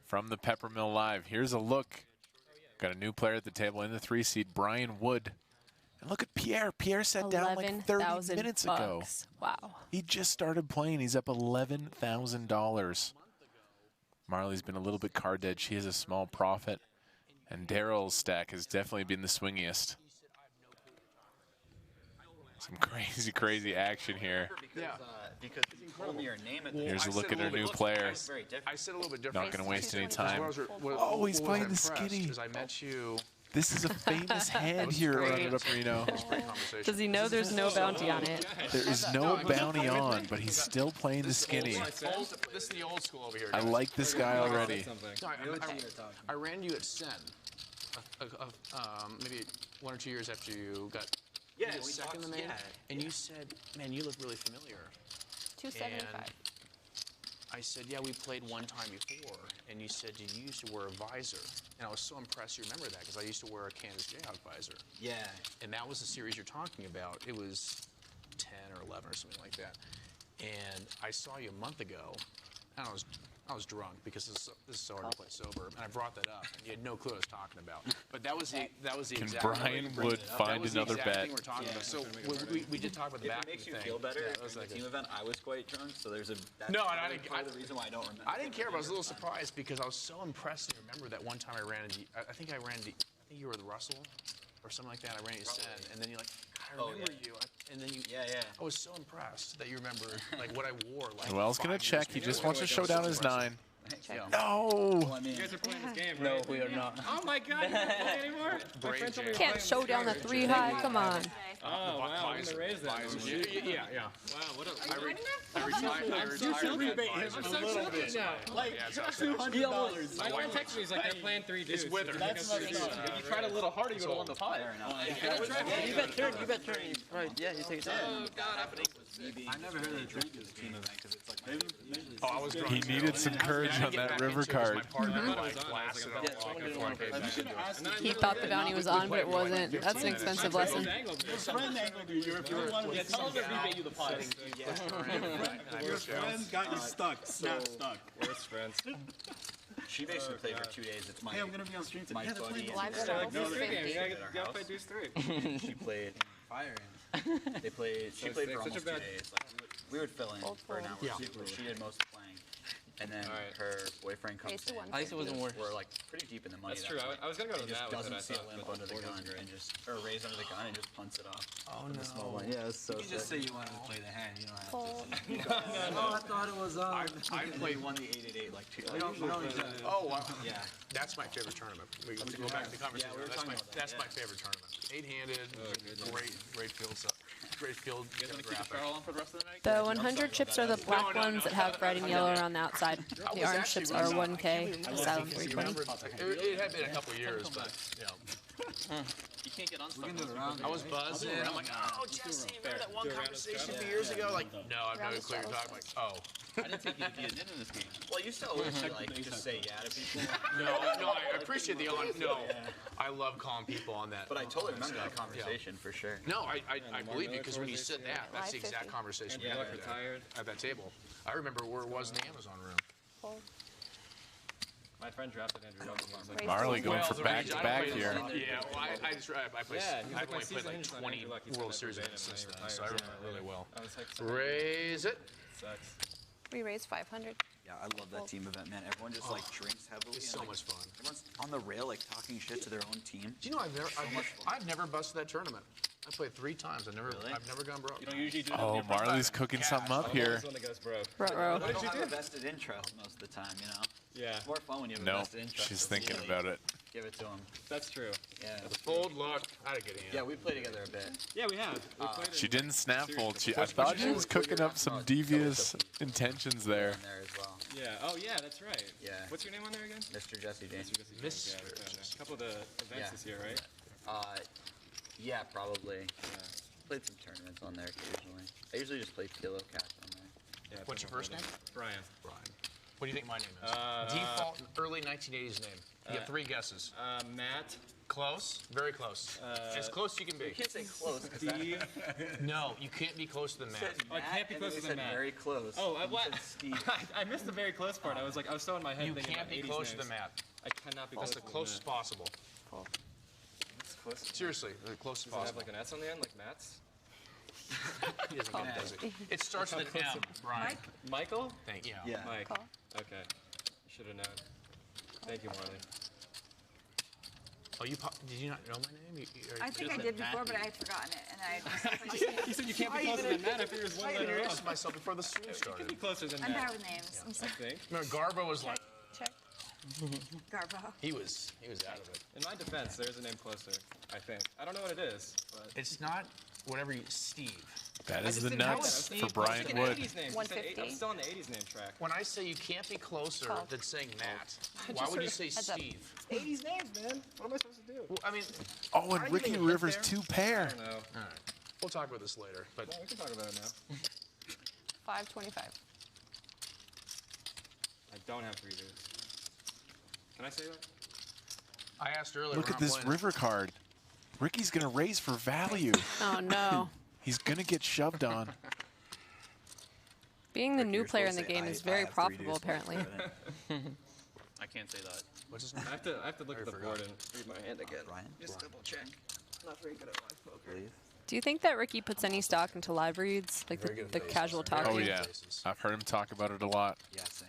From the Peppermill Live. Here's a look. Got a new player at the table in the 3 seed, Brian Wood. And look at Pierre. Pierre sat down like 30 minutes ago. Wow. He just started playing. He's up $11,000. Marley's been a little bit card dead. She has a small profit. And Daryl's stack has definitely been the swingiest. Some crazy, crazy action here. Because you told me your name at the Here's a look at our new player. I said a little bit different. Not going to waste any time. Oh, he's playing the skinny. I met you. This is a famous hand here on it up Reno. Does he know there's no bounty on it? There is no bounty on, but he's still playing the skinny. This is the old school over here. I like this guy already. No, I ran you at Sen. Maybe 1 or 2 years after you got second in the main. And you said, man, you look really familiar. 275. I said, yeah, we played one time before. And you said, you used to wear a visor. And I was so impressed you remember that because I used to wear a Kansas Jayhawk visor. Yeah. And that was the series you're talking about. It was 10 or 11 or something like that. And I saw you a month ago. And I was drunk because this is so hard to play sober. And I brought that up. And you had no clue what I was talking about. But that was the Can exact Brian Wood find another bet? thing we're talking about. So we did talk about the back If it makes you thing. feel better, Yeah, it was like a team event. I was quite drunk, so there's a. That's No, part I didn't. of the reason why I don't remember. I didn't care, but I was a little surprised because I was so impressed to remember that one time I ran into. I think you were with Russell or something like that. I ran into Sen, and then you're like, I remember you. And then you. Yeah. I was so impressed that you remember like what I wore. Like Noel's going to 5 check. years He ago. just wants to show down his 9. Yeah. No! Well, I mean, You guys are playing this game, No, right? we are not. Oh my god, you don't play anymore? My friend told me you were Can't playing show this down the game. 3 high. Come on. Oh, wow, I'm gonna raise that. Yeah. Wow, what a... I retired. I'm so chubby now. Like, $200. my wife texted me, he's like, they're playing 3 dudes. It's withered. That's If you tried a little harder, you would have won the pot. You bet turn. Right, yeah, you take it. Oh, God, I never heard of a drink as a team event because it's like I was drunk. He needed some courage on that river card. He thought the bounty was on, but it wasn't. That's an expensive lesson. Your friend angled you. If you wanted to tell them to rebate you the pot. your friend got you stuck. Snap stuck. Worst friends. She basically played for 2 days. It's my. Hey, I'm gonna be on stream My today. buddy. Live and style. no, Deuce 3 game. You at gotta our play house. Deuce 3. She played. Fire. They played. She played for Such a almost 2 bad- days. Like we would fill in for an hour. Yeah. She did most of the playing. And then her boyfriend comes in. At least it wasn't worse. We're like pretty deep in the money. That's true. I was gonna go to just that with it, doesn't I see a thought, limp but under the the board gun wasn't and just or raise under the gun and just punts it off. Oh with no. a small one. Yeah, it's so You can just sick. say you wanted to play the hand. You don't have to. No, I thought it was on. I played one the 888 like two. We don't know each other. Oh, wow. Yeah. That's my favorite tournament. We go back to the conversation. Yeah, we were that's talking my about that, that's my favorite tournament. 8-handed, great field stuff. Great field You guys want to keep the barrel on for the rest of the night? The 100 chips are the black ones that have red and yellow around the outside. The orange chips are 1K, the silent 320. It had been a couple years, but You can't get unstuck. I was buzzing. I'm like, oh, Jesse, remember that one conversation 2 years ago? Like, no, I've no clue you're talking. Like, oh. I didn't think you could be a nit in this game. Well, you still always like just say yeah to people. No, I appreciate the on. No, I love calling people on that. But I totally remember that conversation for sure. No, I believe you because when you said that, that's the exact conversation we had at that table. I remember where it was in the Amazon room. My friend drafted Andrew Wilson. Marle going for back-to-back here. Yeah, well, I've only played like 20 World Series events since then, so I remember it really well. Raise it. Sucks. We raised 500. Yeah, I love that team event, man. Everyone just like drinks heavily. It's so much fun. Everyone's on the rail, like talking shit to their own team. Do you know I've never busted that tournament. I played 3 times. I've never gone broke. You don't usually do that. Oh, Marley's cooking something up here. One that goes broke. Ruh-roh. I don't have a vested intro most of the time, you know? Yeah. It's more fun when you have a No, vested intro. she's So thinking really about it. Give it to him. That's true. Yeah. Fold, look. How'd it get in? Yeah, we played together a bit. Yeah, we have. We played She didn't snap fold. I thought she was cooking up some devious intentions there. In there as well. Yeah. Oh, yeah, that's right. Yeah. What's your name on there again? Mr. Jesse James. Mr. A couple of the events this year, right? Yeah, probably. Yeah. Played some tournaments on there occasionally. I usually just play Kilo Cash on there. Yeah. What's your first name? Brian. What do you think my name is? Default early 1980s name. You get 3 guesses. Matt. Close. Very close. As close as you can be. You can't say close. Steve. No, you can't be close to the Matt. I can't be closer than Matt. Very close. Oh, what? Steve. I missed the very close part. I was so in my head You thinking can't about be 80s close to names. the Matt. I cannot be That's close the to closest possible. Close. Seriously, the closest Does it have possible. like an S on the end, like Matt's? He doesn't get it, does he? It starts with an M, Brian. Michael? Thank you. Yeah. Mike. Okay. Should have known. Thank you, Marley. Oh, did you not know my name? I think I did before, but I had forgotten it, and I just. You said you can't be closer than Matt if yours one I letter introduced off. myself before the stream You can started. be closer than I'm Matt. bad with names. I'm I sorry. think. Remember, Garbo was like, Check. Garbo. he was out of it. In my defense, there's a name closer, I think. I don't know what it is, but... It's not whatever you, Steve. That I is just the didn't know it. nuts I was for Brian thinking Wood. 80s names. 150. I'm still on the 80s name track. When I say you can't be closer than saying Matt, I why just would you heard- say Heads up. Steve? 80s names, man. What am I supposed to do? Well, I mean, Oh, and Are you Ricky gonna get Rivers there? 2 pair. I don't know. all right, we'll talk about this later. But Well, we can talk about it now. 525. I don't have 3 dudes. Can I say that? I asked earlier. Look we're at not this playing- river card. Ricky's going to raise for value. Oh, no. He's going to get shoved on. Being the new player in the game is very profitable, apparently. I can't say that. What's his name? I have to look at the board and read my hand again. Brian? Just double check. Not very good at live poker. Do you think that Ricky puts any stock into live reads, like the casual talking? Oh, yeah. I've heard him talk about it a lot. Yeah, same.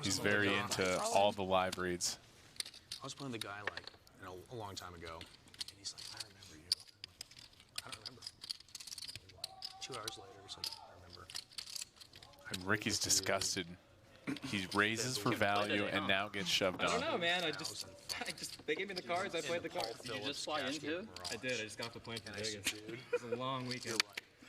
He's very into all the live reads. I was playing the guy like a long time ago, and he's like, I remember you. I'm like, I don't remember. And, 2 hours later, he's like, I remember. And Ricky's disgusted. He raises for value and now gets shoved I on. don't know, man. They gave me the cards. I played the cards. Did you just fly into? I did. I just got off the plane from Vegas. It was a long weekend.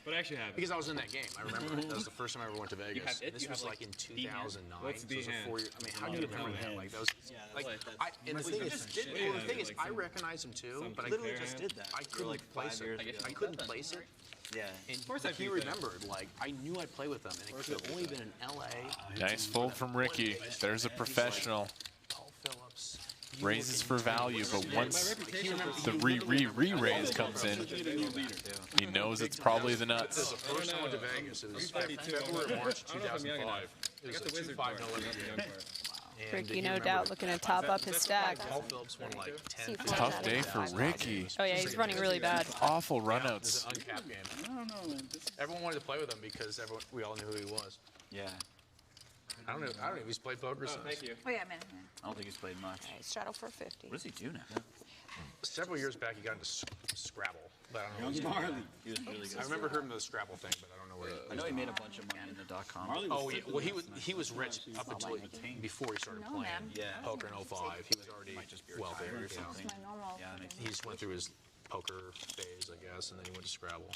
But I actually have it. Because I was in that game. I remember that was the first time I ever went to Vegas. have it? This You was have, like in like, B-hand? 2009. What's so it was a B-hand? 4-year. I mean, how do you remember that? Like those. Yeah, that's Like, like and the thing is, shit. the thing is, Like I some- recognize him too, but I literally couldn't- just did that. I couldn't like place 5 years it. ago. I couldn't place it. Yeah. And Of course I he beat that. remembered. Like I knew I'd play with them, and it could have only been in LA. Nice fold from Ricky. There's a professional. Paul Phillips. Raises for value, but once the re-raise comes in, he knows it's probably the This is nuts. the first time I went to Vegas. It was 32. February, March I don't know if I'm young 2005. enough. It I was got a the wizard 2-5 part, no not limit the game. young part. And Ricky, he no remembered doubt, it. looking to top up his stack. Paul Phillips won like 10. Tough day for Ricky. Oh, yeah, he's running really bad. Awful It was runouts. an uncapped game. I don't know, man. Everyone wanted to play with him because we all knew who he was. Yeah. I don't know if he's played poker since. Thank you. Oh yeah, man. I don't think he's played much. All right, straddle for 50. What does he do now? Several years back, he got into Scrabble. But I don't know. Marle. He was really good. I remember hearing the Scrabble thing, but I don't know where. I know he made a bunch of money in the .com. Marle Oh yeah, well he was rich up until before he started playing poker in 05. He was already wealthy. That's my normal. Yeah, that makes He just went through his poker phase, I guess, and then he went to Scrabble.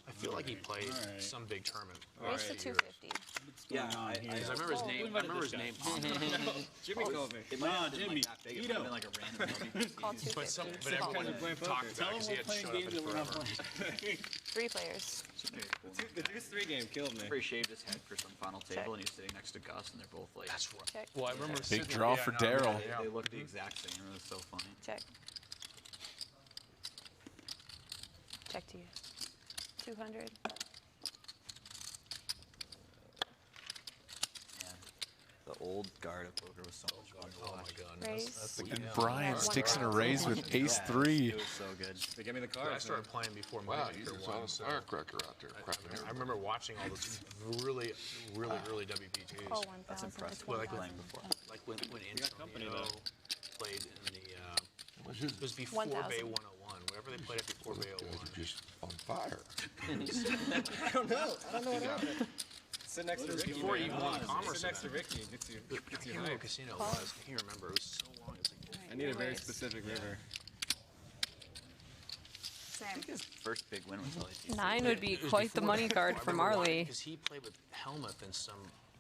I feel like he played some big tournament. Raise to 250. Yeah, I remember his name. I remember his name. Jimmy called me. It might have been Jimmy, like that big. It might have been like a random Call 250. But everyone talked about it because he had showed up in forever. 3 players. The Deuce 3 game killed me. He shaved his head for some final table, and he was sitting next to Gus, and they're both like. That's right. Check. Well, I remember Big draw for Daryl. They look the exact same. It was so funny. Check. Check to you. 200. The old guard of poker was so much fun to watch. Oh my god. Raise. And Brian sticks in a raise with ace 3. It was so good. They gave me the card. I started playing before Wow, Money you Maker just saw won, a so firecracker out there. cracking I remember watching all those really early WPGs. Call 1,000. That's impressive. Well, like before. when Antonio played in the What's his? it was before 1,000. Bay 101. Whatever they played it before Bay Guys 101. are just on fire. I don't know what happened. Sit next to Ricky. Before you won the commerce Sit next to event. Ricky. Gets you I can't remember what casino it was. I can't remember. It was so long. It was like I need a very specific river. Same. His first big win was LAT. 9 would be quite the money card for Marle. Because he played with Helmuth in some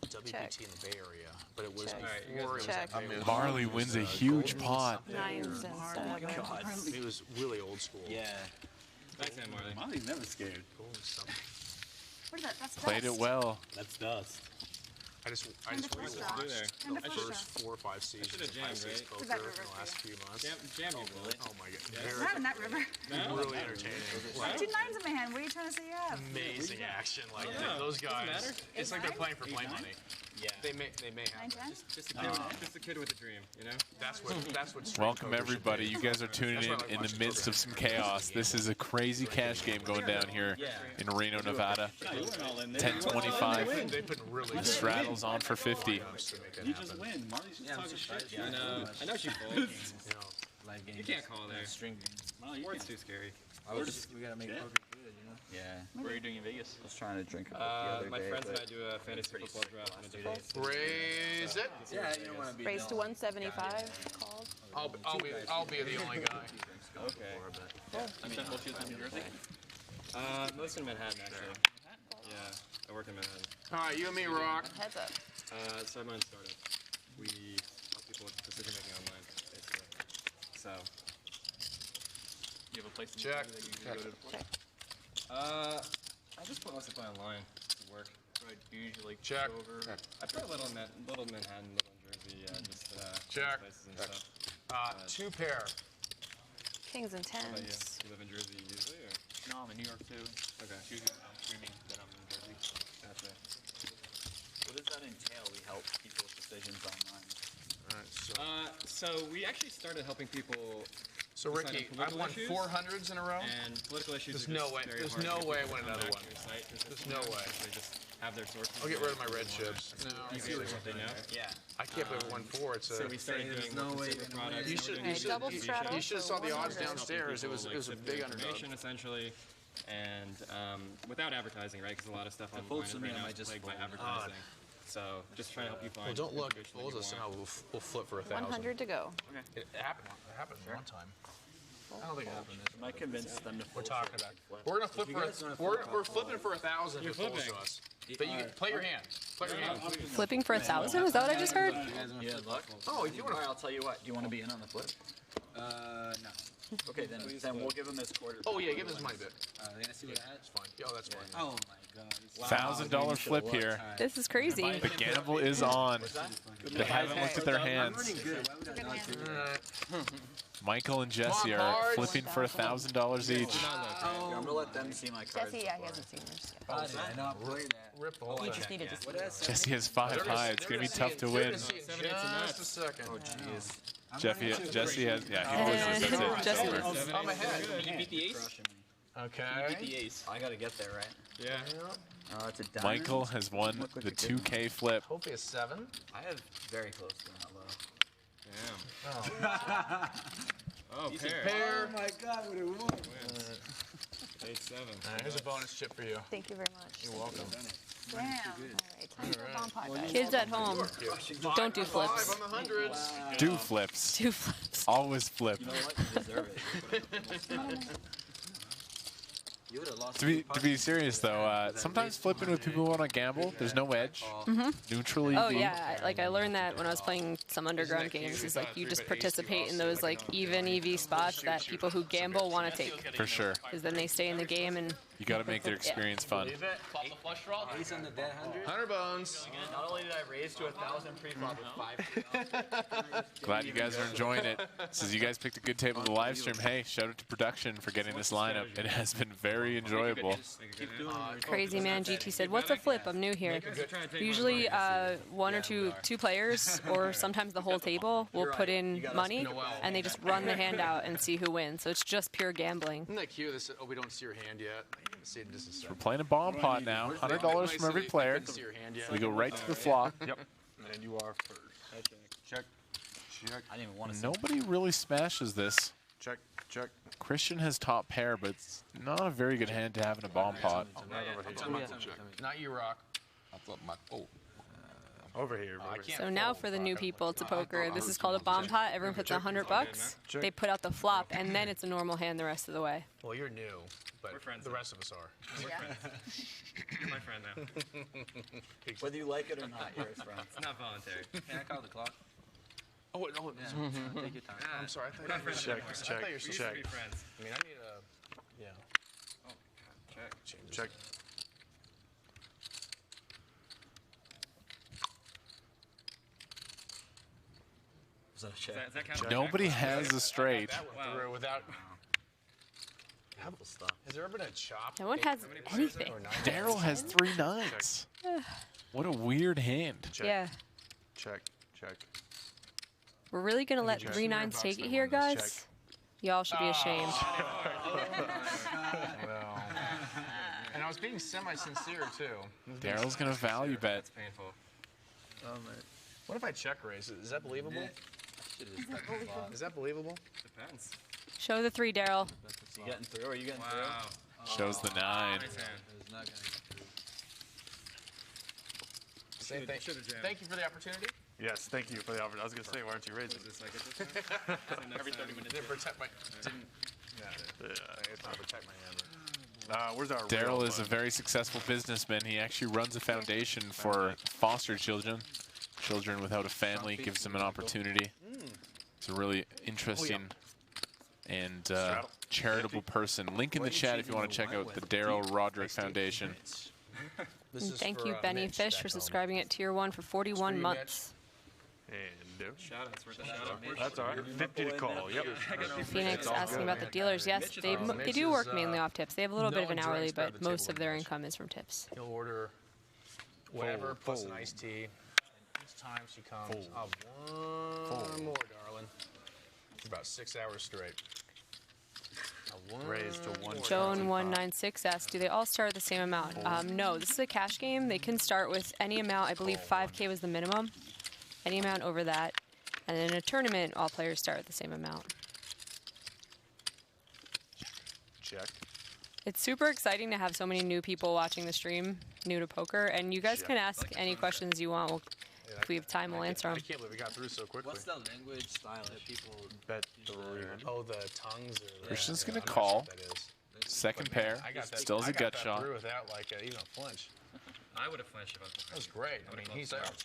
WPT Check. in the Bay Area, but it was Check. before it was Check. at Bay 101. Marley wins a huge pot. 9s and Oh my 7. god. It was really old school. Yeah. Thanks, man, Marley. Marle's never scared. Gold and stuff. What is that? That's Played it dust. well. That's dust. I just And the rewatched first the And the first first 4 or 5 seasons should've of jammed, High Stakes right? Poker Was that in river the for last you? few months. Jam you, Billy. Oh my god. I'm not in that river. Really entertaining. I have 2 9s in my hand. What are you trying to say you have? Amazing action. Like Yeah. those Doesn't guys. matter. It's like they're Eight, playing for play nine? money. Yeah. They may have. 9 10? Just a kid with a dream, you know? That's what straight Welcome poker should everybody. be. You guys are tuning in the midst of some chaos. This is a crazy cash game going down here in Reno, Nevada. You went all in there. 10-25. They put really The straddle's on for 50. You just win. Marle's just talking shit. I know she folds. You can't call there. Marle, you Sports can't. too scary. We gotta make Yeah. poker good, you know? Yeah. What are you doing in Vegas? I was trying to drink a book the other My day, friends and but I do a fantasy football draft in a different Raise it. Yeah, you don't want to be Raise to 175. Called. I'll be the only guy. Okay. You spent most of your time in Jersey? Most in Manhattan, actually. Yeah, I work in Manhattan. All right, you and me, Rock. Heads up. So I'm on startup. We help people with decision making online, basically. So, You have a place in Check. Jersey that you usually go to? I just mostly play online to work. Right, do you usually Check. go over? I play a little Manhattan, little in Jersey, just Check. places and stuff. 2 pair. Kings and How about you? 10s. You live in Jersey usually, or? No, I'm in New York too. Okay. It's usually I'm streaming that I'm in Jersey. Gotcha. what does that entail? We help people with decisions online. All right, So we actually started helping people. so decide on Ricky, I've political won issues, 400s in a row. And political issues. There's are no just way. very There's hard to no get way I people win to come another back one. to your site 'cause There's you no know, way. They just have their sources. I'll get rid of my and red they chips. No, You see what they know. Yeah. I can't believe I won 4. It's So we started doing no more way consumer you're gonna products. win. You should, Okay, double straddle you should have for saw the odds 100. downstairs. It was a big underdog. Information essentially, and without advertising, right? Because a lot of stuff folds online to me, right I now might is just plagued by fold. advertising. So just trying to help you find. Well, don't look. information that Bulls you us want. now. We'll flip for 1,000. 100 to go. It happened. It happened one time. I don't think it happened. I might convince them to We're fold. talking about. We're gonna flip for. We're flipping for 1,000 if it falls to us. But you play your hand. Play your hand. Flipping for 1,000? Is that what I just heard? Yeah, luck. Oh, if you want All right, I'll tell you what. Do you want to be in on the flip? No. Okay, then we'll give him his quarter. Oh yeah, give us money bit. They're gonna see what I had? That's fine. Yo, that's fine. Oh my god. $1,000 flip here. This is crazy. The gamble is on. They haven't looked at their hands. Good. Why would I not do that? Michael and Jesse are flipping for $1,000 each. I'm gonna let them see my cards. Jesse, yeah, he hasn't seen yours yet. How did I not play that? Rip the whole He thing. just needed to see What yours. else? Jesse has 5 high. It's going to be tough to win. Just a second. Oh jeez. Jesse has, yeah, he loses. That's it. Jesse Over. loses. I'm ahead. You beat the ace. Okay. You beat the ace. I gotta get there, right? Yeah. It's a diamond. Michael has won Look like the a good 2K flip. Hopefully a 7. I have very close to that low. Damn. Oh, pair. Oh my God, what it was. 8-7. All right, here's a bonus chip for you. Thank you very much. You're welcome. Damn. All right, time for a bomb pot, guys. Kids at home, don't do flips. On the hundreds. Do flips. Do flips. Always flip. You know what? You deserve it. You would have lost. To be serious though, sometimes flipping with people who want to gamble, there's no edge. Neutral EV. Oh yeah, I learned that when I was playing some underground games. Is like you just participate in those like even EV spots that people who gamble want to take. For sure. Because then they stay in the game and. You got to make their experience fun. Pop the flush draw. Ace on the dead 100. 100 bones. Again, not only did I raise to 1,000 pre-flop with 5. Glad you guys are enjoying it. Says you guys picked a good table to live stream. Hey, shout out to production for getting this lineup. It has been very enjoyable. Crazy Man GT said, "What's a flip? I'm new here." Usually, one or two players, or sometimes the whole table, will put in money, and they just run the hand out and see who wins. So it's just pure gambling. Isn't that cute? They said, oh, we don't see your hand yet. See, this is We're playing a bomb pot now. $100 from every player. We go right to the flop. Yep. And you are first. Check. Check. I didn't even want to. Nobody really smashes this. Check. Check. Christian has top pair, but it's not a very good hand to have in a bomb pot. Not you, Rock. I thought my over here. So now for the new people to poker, this is called a bomb pot. Everyone puts $100. They put out the flop, and then it's a normal hand the rest of the way. Well, you're new, but the rest of us are. We're friends. You're my friend now. Whether you like it or not, you're his friend. It's not voluntary. Can I call the clock? Oh, wait, no. Take your time. I'm sorry. We're not friends anymore. I thought you were supposed to be friends. I mean, I need a, yeah. Oh, God. Check. Check. Is that a check? Does that count? Nobody has a straight. That went through without. Beautiful stuff. Has there ever been a chop? No one has anything. Daryl has 3 nines. What a weird hand. Check. Yeah. Check. Check. We're really going to let 3 nines take it here, guys? Y'all should be ashamed. Well, and I was being semi-sincere, too. Daryl's going to value bet. It's painful. Oh, man. What if I check raise? Is that believable? Is that believable? Depends. Show the 3, Daryl. You getting through? Are you getting Wow. Shows the 9. Nice hand. It's not going to get through. Thank you for the opportunity. Yes, thank you for the offer. I was going to say, why aren't you raising? Is this like at this time? Every 30 minutes. Didn't protect my. It's not protect my hammer. Where's our Daryl is a very successful businessman. He actually runs a foundation for foster children. Children without a family, gives them an opportunity. It's a really interesting and charitable person. Link in the chat if you want to check out the Daryl Roderick Foundation. And thank you, Benny Fish, for subscribing at Tier 1 for 41 months. And Shout-outs. Where's the shout-out? that's all right. 50 to call. Yep. Phoenix asking about the dealers. Yes, they do work mainly off tips. They have a little bit of an hourly, but most of their income is from tips. He'll order whatever plus an iced tea. Each time she comes, one more, darling. For about 6 hours straight. Raised to 1. Joan196 asks, do they all start at the same amount? No, this is a cash game. They can start with any amount. I believe 5K was the minimum. Any amount over that. And in a tournament, all players start at the same amount. Check. It's super exciting to have so many new people watching the stream, new to poker. And you guys can ask any questions you want. If we have time, we'll answer them. I can't believe we got through so quickly. What's the language style that people bet Oh, the tongues. Christian's going to call. Second pair. Still has a gut shot. Through without like even a flinch. I would have flinched if I was That was great. I mean, he's out.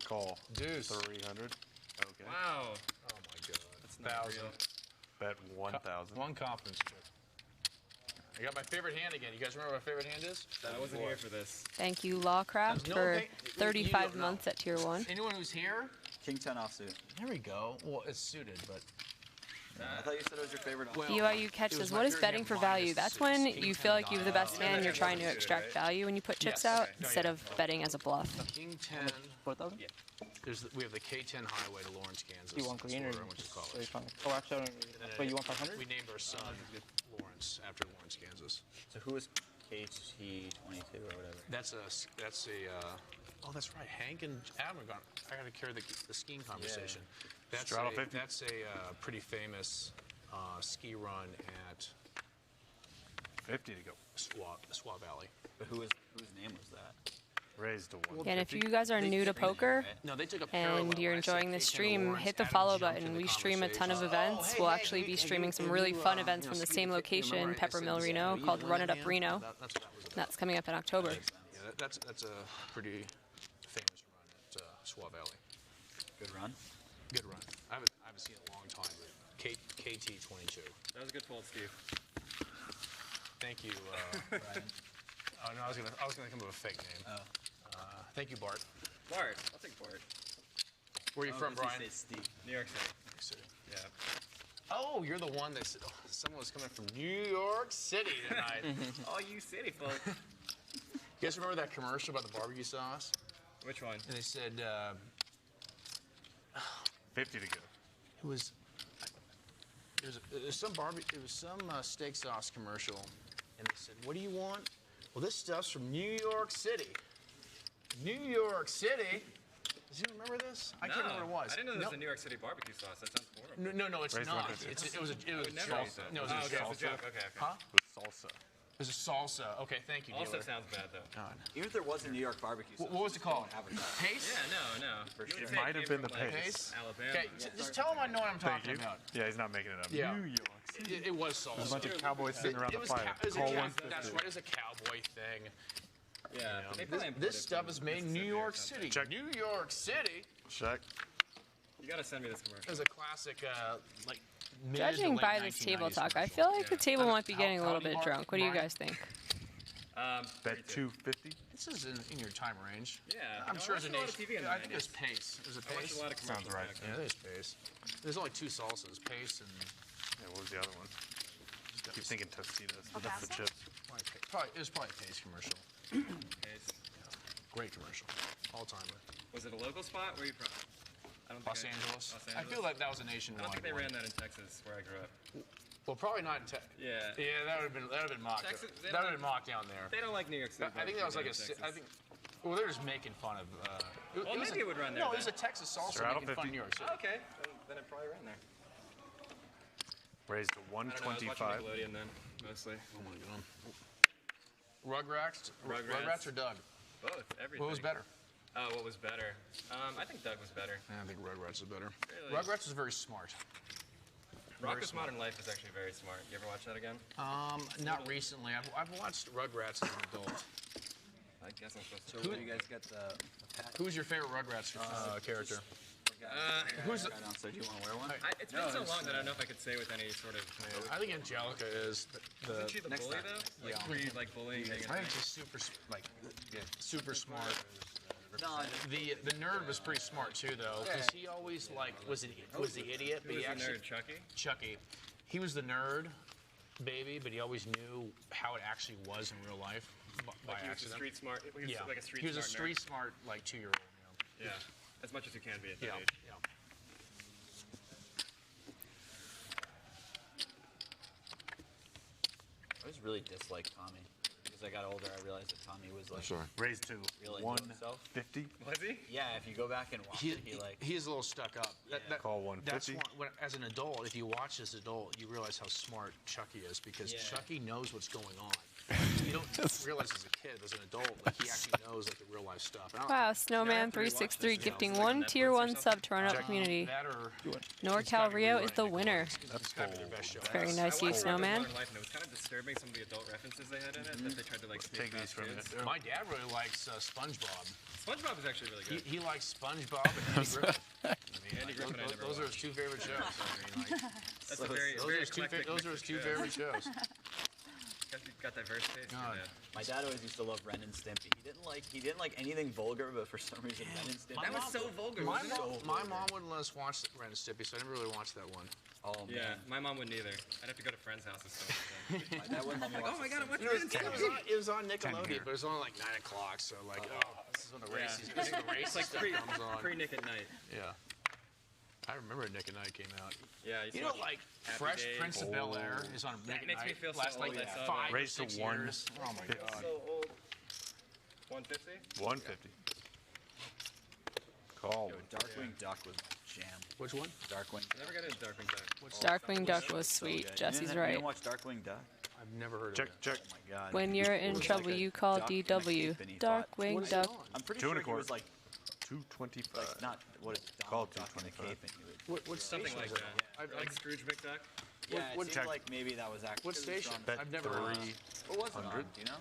Call. Deuce. 300. Okay. Wow. Oh my God. That's not real. Bet 1,000. One confidence check. I got my favorite hand again. You guys remember what my favorite hand is? I wasn't here for this. Thank you, Lawcraft, for 35 months at Tier 1. Anyone who's here? King 10 offsuit. There we go. Well, it's suited, but I thought you said it was your favorite. BYU Catch says, what is betting for value? That's when you feel like you have the best hand and you're trying to extract value when you put chips out instead of betting as a bluff. King 10. 4,000? Yeah. We have the K10 highway to Lawrence, Kansas. You want green or I went to college. Oh, actually, wait, you want 500? We named our son Lawrence after Lawrence, Kansas. So who is KT22 or whatever? That's oh, that's right. Hank and Adam are gone. I got to carry the skiing conversation. That's a pretty famous ski run at 50 to go. Squaw Valley. But whose name was that? Raised to 150. And if you guys are new to poker they took a and you're enjoying this stream, hit the follow button. We stream a ton of events. We'll actually be streaming some really fun events from the same location, Peppermill Reno, called Run It Up Reno. That's coming up in October. Yeah, that's a pretty famous run at Squaw Valley. Good run. Good run. I haven't seen it in a long time, but KT22. That was a good fold, Steve. Thank you, Brian. Oh no, I was gonna come up with a fake name. Oh. Thank you, Bart. Bart, I'll take Bart. Where are you from, Brian? Steve. New York City. New York City. Yeah. Oh, you're the one that said someone was coming from New York City tonight. Oh, you city folk. You guys remember that commercial about the barbecue sauce? Which one? And they said 50 to go. it was some steak sauce commercial, and they said, "What do you want?" Well, this stuff's from New York City. New York City. Does you remember this? I can't remember what it was. I didn't know there was a New York City barbecue sauce. That sounds horrible. No, it's not. It was a salsa. No, it was a joke. Okay. Huh? With salsa. It was a salsa. Okay, thank you, Also dealer. sounds bad though. God. Even if there was a New York barbecue sauce. What was it called? Pace? Yeah, no. For sure. It Might have been the Pace? Alabama. Okay, just tell him I know what I'm Thank talking you. about. Yeah, he's not making it up. Yeah. New York City. It was salsa. There's a bunch of cowboys sitting around the fire. That's Call right. 150. It was a cowboy thing. Yeah. You know, this stuff is made in New York City. Check. New York City. Check. You gotta send me this commercial. It was a classic, like. mid to Judging late by this 1990s table talk, I commercial. feel like the table might be getting a little Howdy, bit Mark. drunk. What do you Mark. guys think? Bet 250. This is in your time range. Yeah. I'm sure it's it's a lot of TV in the I think 90s. it's pace. Is it I watched pace? a lot of commercials. Sounds right. back Yeah, then. there's pace. There's only two salsas, pace and. Yeah, what was the other one? Keep thinking Tostitos, but that's the chips. It was probably a pace commercial. Great commercial. All timer. Was it a local spot? Where are you from? I don't think Los Angeles. Los I Angeles. feel like that was a I nationwide. don't think they one. ran that in Texas, where I grew up. Well, probably not in Texas. Yeah. Yeah, that would have been mocked. Texas- they That would don't have been mocked down there. They don't like New York City. I think that was like a. barbecue I in think. Texas. Well, they're just making fun of. Well, maybe it would run there No, it was then. a Texas salsa Straddle making fun of 50. New York City. Okay. Then it probably ran there. Raised to I don't know. I was watching 125. Nickelodeon then, mostly. Oh my god. Rugrats Rugrats. or Doug? Both. Everything. What was better? Oh, what was better? I think Doug was better. I think Rugrats is better. Really? Rugrats is very smart. Rocko's Modern Life is actually very smart. You ever watch that again? Not recently. I've watched Rugrats as an adult. I guess I'm supposed to. So you guys got the pack? Who's your favorite Rugrats character? Who's so do you want to wear one? It's been so long that I don't know if I could say with any sort of. I think Angelica is the. Isn't she the bully though? Like, were you like bullying? I think she's super smart. The nerd was pretty smart too, though, because he always was the idiot, but Who he was the actually nerd, Chucky? Chucky. He was the nerd, baby, but he always knew how it actually was in real life by Like he was a accident. street smart. He was Yeah, like a street he was a smart street nerd. smart 2-year-old. Yeah, as much as you can be at that Yeah, age. yeah. I always really disliked Tommy. As I got older, I realized that Tommy was like Raised to really into himself. 150. Was he? Yeah, if you go back and watch it, He's a little stuck up. Call That's 150. when, as an adult, if you watch as an adult, you realize how smart Chucky is, because Chucky knows what's going on. You don't realize as a kid, as an adult, he actually knows the real life stuff. Wow, Snowman363 gifting 1 tier 1 sub to Run Up Community. NorCal Rio is the winner. That's probably their best show. It's very nice of you, Snowman. Modern Life, and it was kind of disturbing some of the adult references they had in it that they tried to sneak Take these past from kids. you. My dad really likes SpongeBob. SpongeBob is actually really good. He likes SpongeBob and Andy Griffith. Andy Griffith, I never those are his watched. two favorite shows. That's a very, those very are his two eclectic those are his mix of two shows. favorite shows. Got diverse taste. God. My dad always used to love Ren and Stimpy. He didn't like anything vulgar, but for some reason Ren and Stimpy. That was so vulgar. My wasn't it? mom wouldn't let us watch Ren and Stimpy, so I didn't really watch that one. Oh, Yeah, man. my mom wouldn't either. I'd have to go to friends' houses. My dad wouldn't let me watch Oh my The God, what's Simpsons. It was on Nickelodeon, but it was on like 9 o'clock. So like, this is when the race It's like stuff comes on. pre-Nick at Night. Yeah. I remember Nick at Night came out. Yeah, I used to you know, watch like Happy Fresh Days. Prince of Bel Air is on Nick That at makes Night. me feel so Last old. like I saw 5 that. or Race to 6 one. years. Oh my god. So old. 150? 150. Call. Yo, Darkwing Duck was jam. Which one? Darkwing. Never got into Darkwing Duck. Darkwing Duck was sweet. good. Jesse's You right. didn't watch Darkwing Duck? I've never heard Check, of it. check. Oh my god. When you're in trouble, you call DW. Darkwing Duck. I'm pretty Two and sure a he was quarter. like 225. like not what is Call Donald Duck in a 225. cape and he would. What Something station like is it that. on? Like Scrooge McDuck? Yeah, it what- seemed check. like maybe that was actually. What station? Bet I've never heard of it. What was it on? Do you know?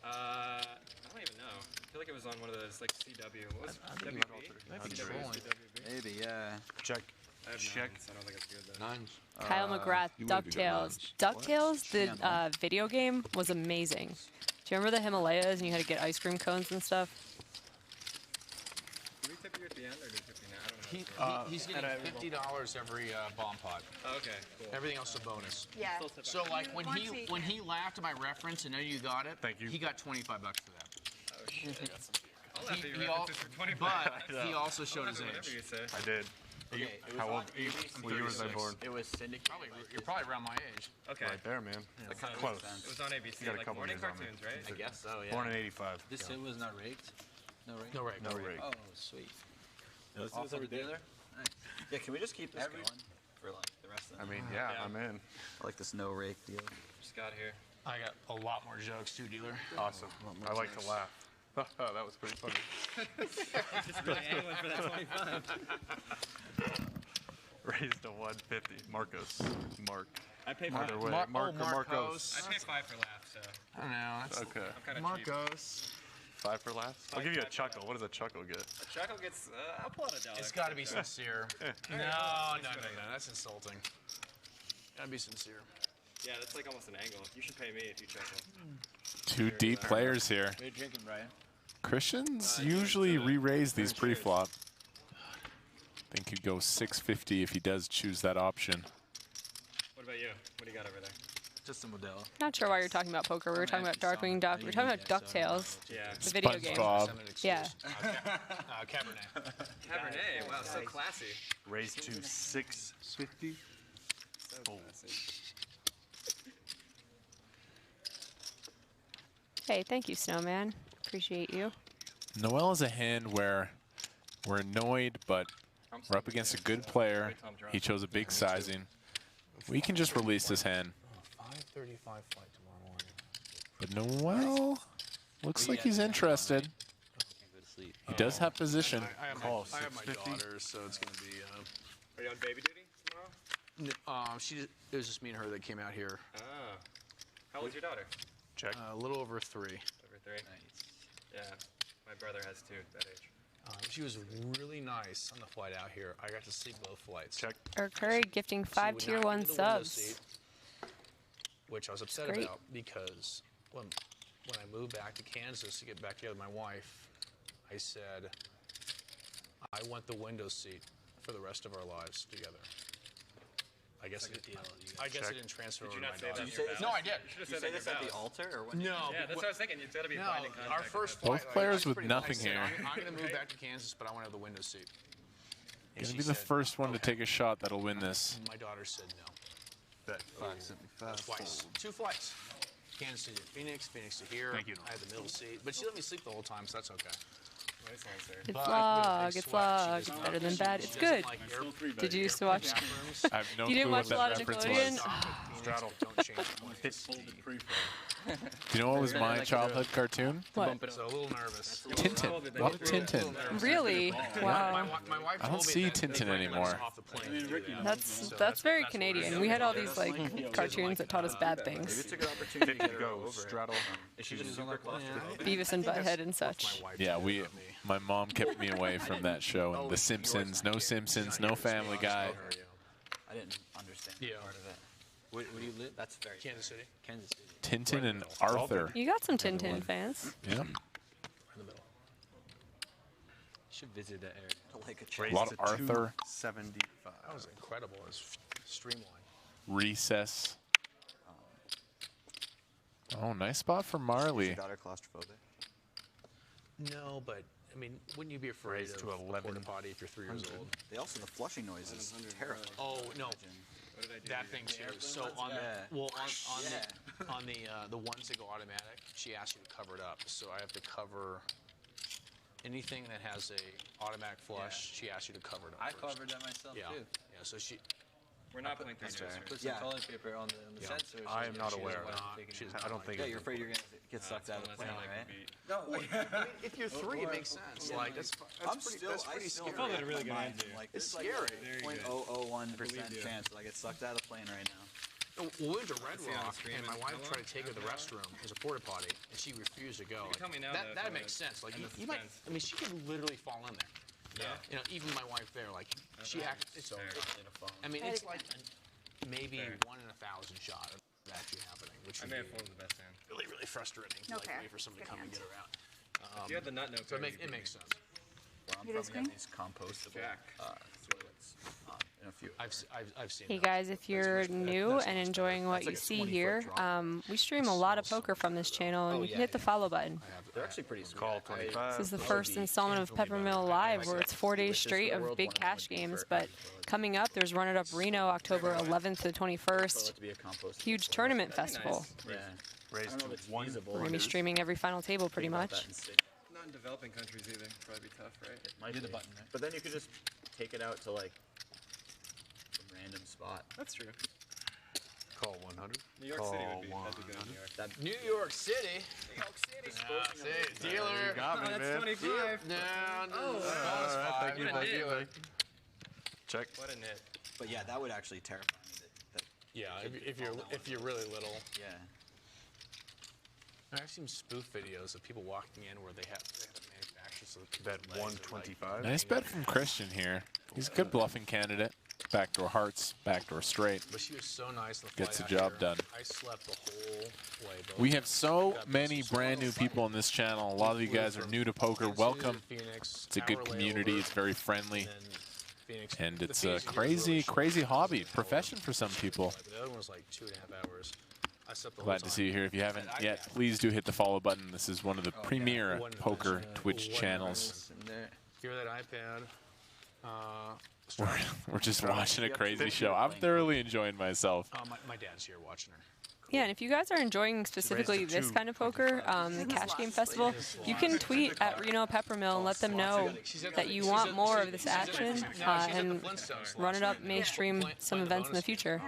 I don't even know. I feel like it was on one of those, like CW. What was I think WB? Might be CW, trolling. CWB? Maybe, yeah. Check. I have Check. nines. I don't think it's good though. Nines. Kyle McGrath, you would've got DuckTales. nines. DuckTales, the video game, was amazing. Do you remember the Himalayas and you had to get ice cream cones and stuff? Do we tip you at the end or do we tip you now? I don't know. He's getting $50 every bomb pot. Oh, okay, cool. Everything else is a bonus. Yeah. So like when Once he he- when he laughed at my reference and knew you got it, Thank you. he got $25 for that. Oh, shit. I'll laugh at He, your he al- references for 25. but he also showed his Whatever age. you say. I did. Okay, it was How on old? ABC. What year was I 36. born? It was syndicated. You're probably around my age. Okay. Right there, man. That kind of Close. makes sense. It was on ABC, You got a like couple morning years on me. cartoons, right? I guess so, yeah. Born in 85. This hit was not raked? No rake? No rake. No rake. Oh, sweet. Let's do this every day. Yeah, can we just keep this going for like the rest of the I mean, night? yeah, I'm in. I like this no rake deal. Just got here. I got a lot more jokes too, dealer. Awesome. I like to laugh. That was pretty funny. Just really angling for that 25. Raised to 150. Marcos. Mark. I pay Either five. way. Mar- Mark oh, or Marcos. Marcos. I pay 5 for laugh, so I don't know. That's Okay. I'm kind of cheap. Marcos. 5 for laughs? I'll give you a chuckle. What does a chuckle get? A chuckle gets, I'll pull out $1. It's got to be sincere. No. That's insulting. Gotta be sincere. Yeah, that's like almost an angle. You should pay me if you chuckle. Two deep players here. What are you drinking, Brian? Christians usually re-raise these pre-flop. I think he'd go 650 if he does choose that option. What about you? What do you got over there? Just a Modelo. Not sure why you're talking about poker. We were talking about Darkwing Duck. We were talking about DuckTales. Yeah. The video game. SpongeBob. Yeah. Cabernet. Cabernet. Wow, so classy. Raised to 650. So classy. Hey, thank you, Snowman. Appreciate you. Noel is a hand where we're annoyed, but we're up against a good player. He chose a big sizing. We can just release this hand. 5:35 flight tomorrow morning. But Noel looks like he's interested. He does have position. I have my daughter, so it's gonna be. Are you on baby duty tomorrow? It was just me and her that came out here. Ah. How old's your daughter? Check. A little over 3. Over 3? Nice. Yeah. My brother has 2 that age. She was really nice on the flight out here. I got to see both flights. Check. Or Curry gifting 5 would tier not 1 get to the window subs. seat, which I was upset Great. about because when I moved back to Kansas to get back together with my wife, I said, I want the window seat for the rest of our lives together. I guess it didn't transfer Did over you to not my say that daughter. in your vows? No, I did. You should have You said say that in this your at the vows. altar or when? No. Yeah, that's what I was thinking. It's got to be a No, binding contract. our first Both flight, players with pretty nothing I said, here. I'm going to move back to Kansas, but I want to have the window seat. And Gonna she be the said, first one to take a shot that'll win this. My daughter said no. Bet. 575. Twice. 2 flights. Kansas City to Phoenix, Phoenix to here. Thank you. I had the middle seat, but she let me sleep the whole time, so that's okay. Nice answer. It's But vlog. big It's sweat. vlog. She It's does better not- than she- bad. she It's doesn't good. like Did you used to watch? bathrooms. I have no You didn't clue watch what a lot that of reference Nickelodeon? was. Straddle, don't change. Do you know what was my childhood cartoon? What? So a little nervous. Tintin. A lot of Tintin. Really? Wow. My wife I don't told me see that Tintin they recommend us anymore. off the plane to do that. That's very Canadian. We had all these like cartoons that taught us bad Maybe things. it's a good opportunity to get her Go. over. Straddle. Is she just super close to it? Beavis and Butthead and such. Yeah, my mom kept me away from that show and The Simpsons. No Simpsons, no Family Guy. I didn't understand that part of it. Where do you live? That's very Kansas City. Kansas City. Tintin and Arthur. You got some Tintin fans. Yeah. Should visit that area. Like A lot of Arthur. 75. That was incredible. It was streamlined. Recess. Oh, nice spot for Marle. Is your daughter claustrophobic? No, but I mean, wouldn't you be afraid Raised of to a 11. porta potty if you're 3 years old? They also, the flushing noise is terrifying. Oh no, that thing too. So on the ones that go automatic, she asks you to cover it up. So I have to cover anything that has a automatic flush. She asks you to cover it up. I first. covered that myself Yeah, too. yeah. So she. We're not playing 3 days. Put some toilet paper on the Yeah. sensor. I am not she aware doesn't of want that. it taken She's- out. I don't think Yeah, it's you're afraid you're gonna get sucked out of the plane, right? No, I mean, if you're 3, it makes sense. Like that's pretty scary. I feel really good answer. Like, it's like scary. 0.001% chance that I get sucked out of the plane right now. Well, we went to Red Rock, and my wife tried to take her to the restroom as a porta potty, and she refused to go. You tell me now that that makes sense. Like end you of might, suspense. I mean, she could literally fall in there. Yeah. You know, even my wife there, like she acts. It's I mean, it's like maybe 1 in 1,000 shot of it actually happening, which I would may be have formed the best hand. really, really frustrating. No like, fair. wait for somebody to Good come and hand. get her out. If you had the nut no So pair, it makes sense. Where I'm It is from, we have green? these compostable Jack. toilets in a few. I've seen. Hey those. guys, if you're new and enjoying what you see here, we stream a lot of poker from this channel, and you can hit the follow button. They're actually pretty sweet. Call 25. This is the first installment of Peppermill Live, where it's 4 days straight of big cash games. But coming up, there's Run It Up Reno, October 11th to 21st. To be a compost. Huge tournament festival. Yeah. Raised to 1. We're gonna be streaming every final table pretty much. Not in developing countries either. Probably be tough, right? Might Do be. the button, right? But then you could just take it out to like some random spot. That's true. Call 100. New York Call City would be. 100. That'd be good in New York. New York City. Dealer. You got me, that's man. 25. No, Thank you, What a thank you, nit. thank you. Check. What a nit. But yeah, that would actually terrify me. That Yeah, if you're really little. yeah. I've seen spoof videos of people walking in where they have to manufacture so that Bet people's legs are, like, 125. Nice bet from Christian here. He's a good bluffing candidate. Backdoor hearts, backdoor straight. But she was so nice. On the Gets flight the out job here. done. I slept the whole way. Both We have times. so Got many business. brand new people on this channel. A lot of you guys are new to poker. Welcome. Phoenix, It's a good hour community. layover, It's very friendly. and then Phoenix. And The it's a Phoenix here was crazy, really crazy short. hobby. Profession for some people. But the other one was like 2.5 hours. I slept the whole Glad time. to see you here. If you haven't I- yet, please do hit the follow button. This is one of the premier One poker mention, Twitch one channels. Hear that iPad? We're just watching a crazy show. I'm thoroughly enjoying myself. My dad's here watching her. Yeah, and if you guys are enjoying specifically this kind of poker, the Cash Game Festival, you can tweet at Reno Peppermill and let them know that you want more of this action, and Run It Up may stream some events in the future.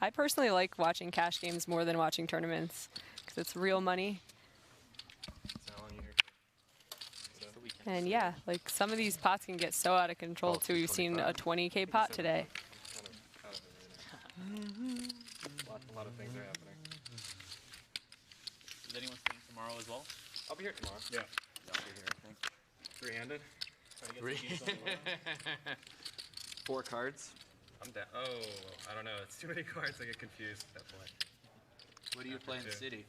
I personally like watching cash games more than watching tournaments, because it's real money. And yeah, like some of these pots can get so out of control too. We've seen a 20K pot today. A lot of things are happening. Is anyone staying tomorrow as well? I'll be here tomorrow. Yeah. I'll be here, I think. Three-handed. 4 cards. I'm down. Oh, I don't know. It's too many cards. I get confused at that point. What do you play in the city?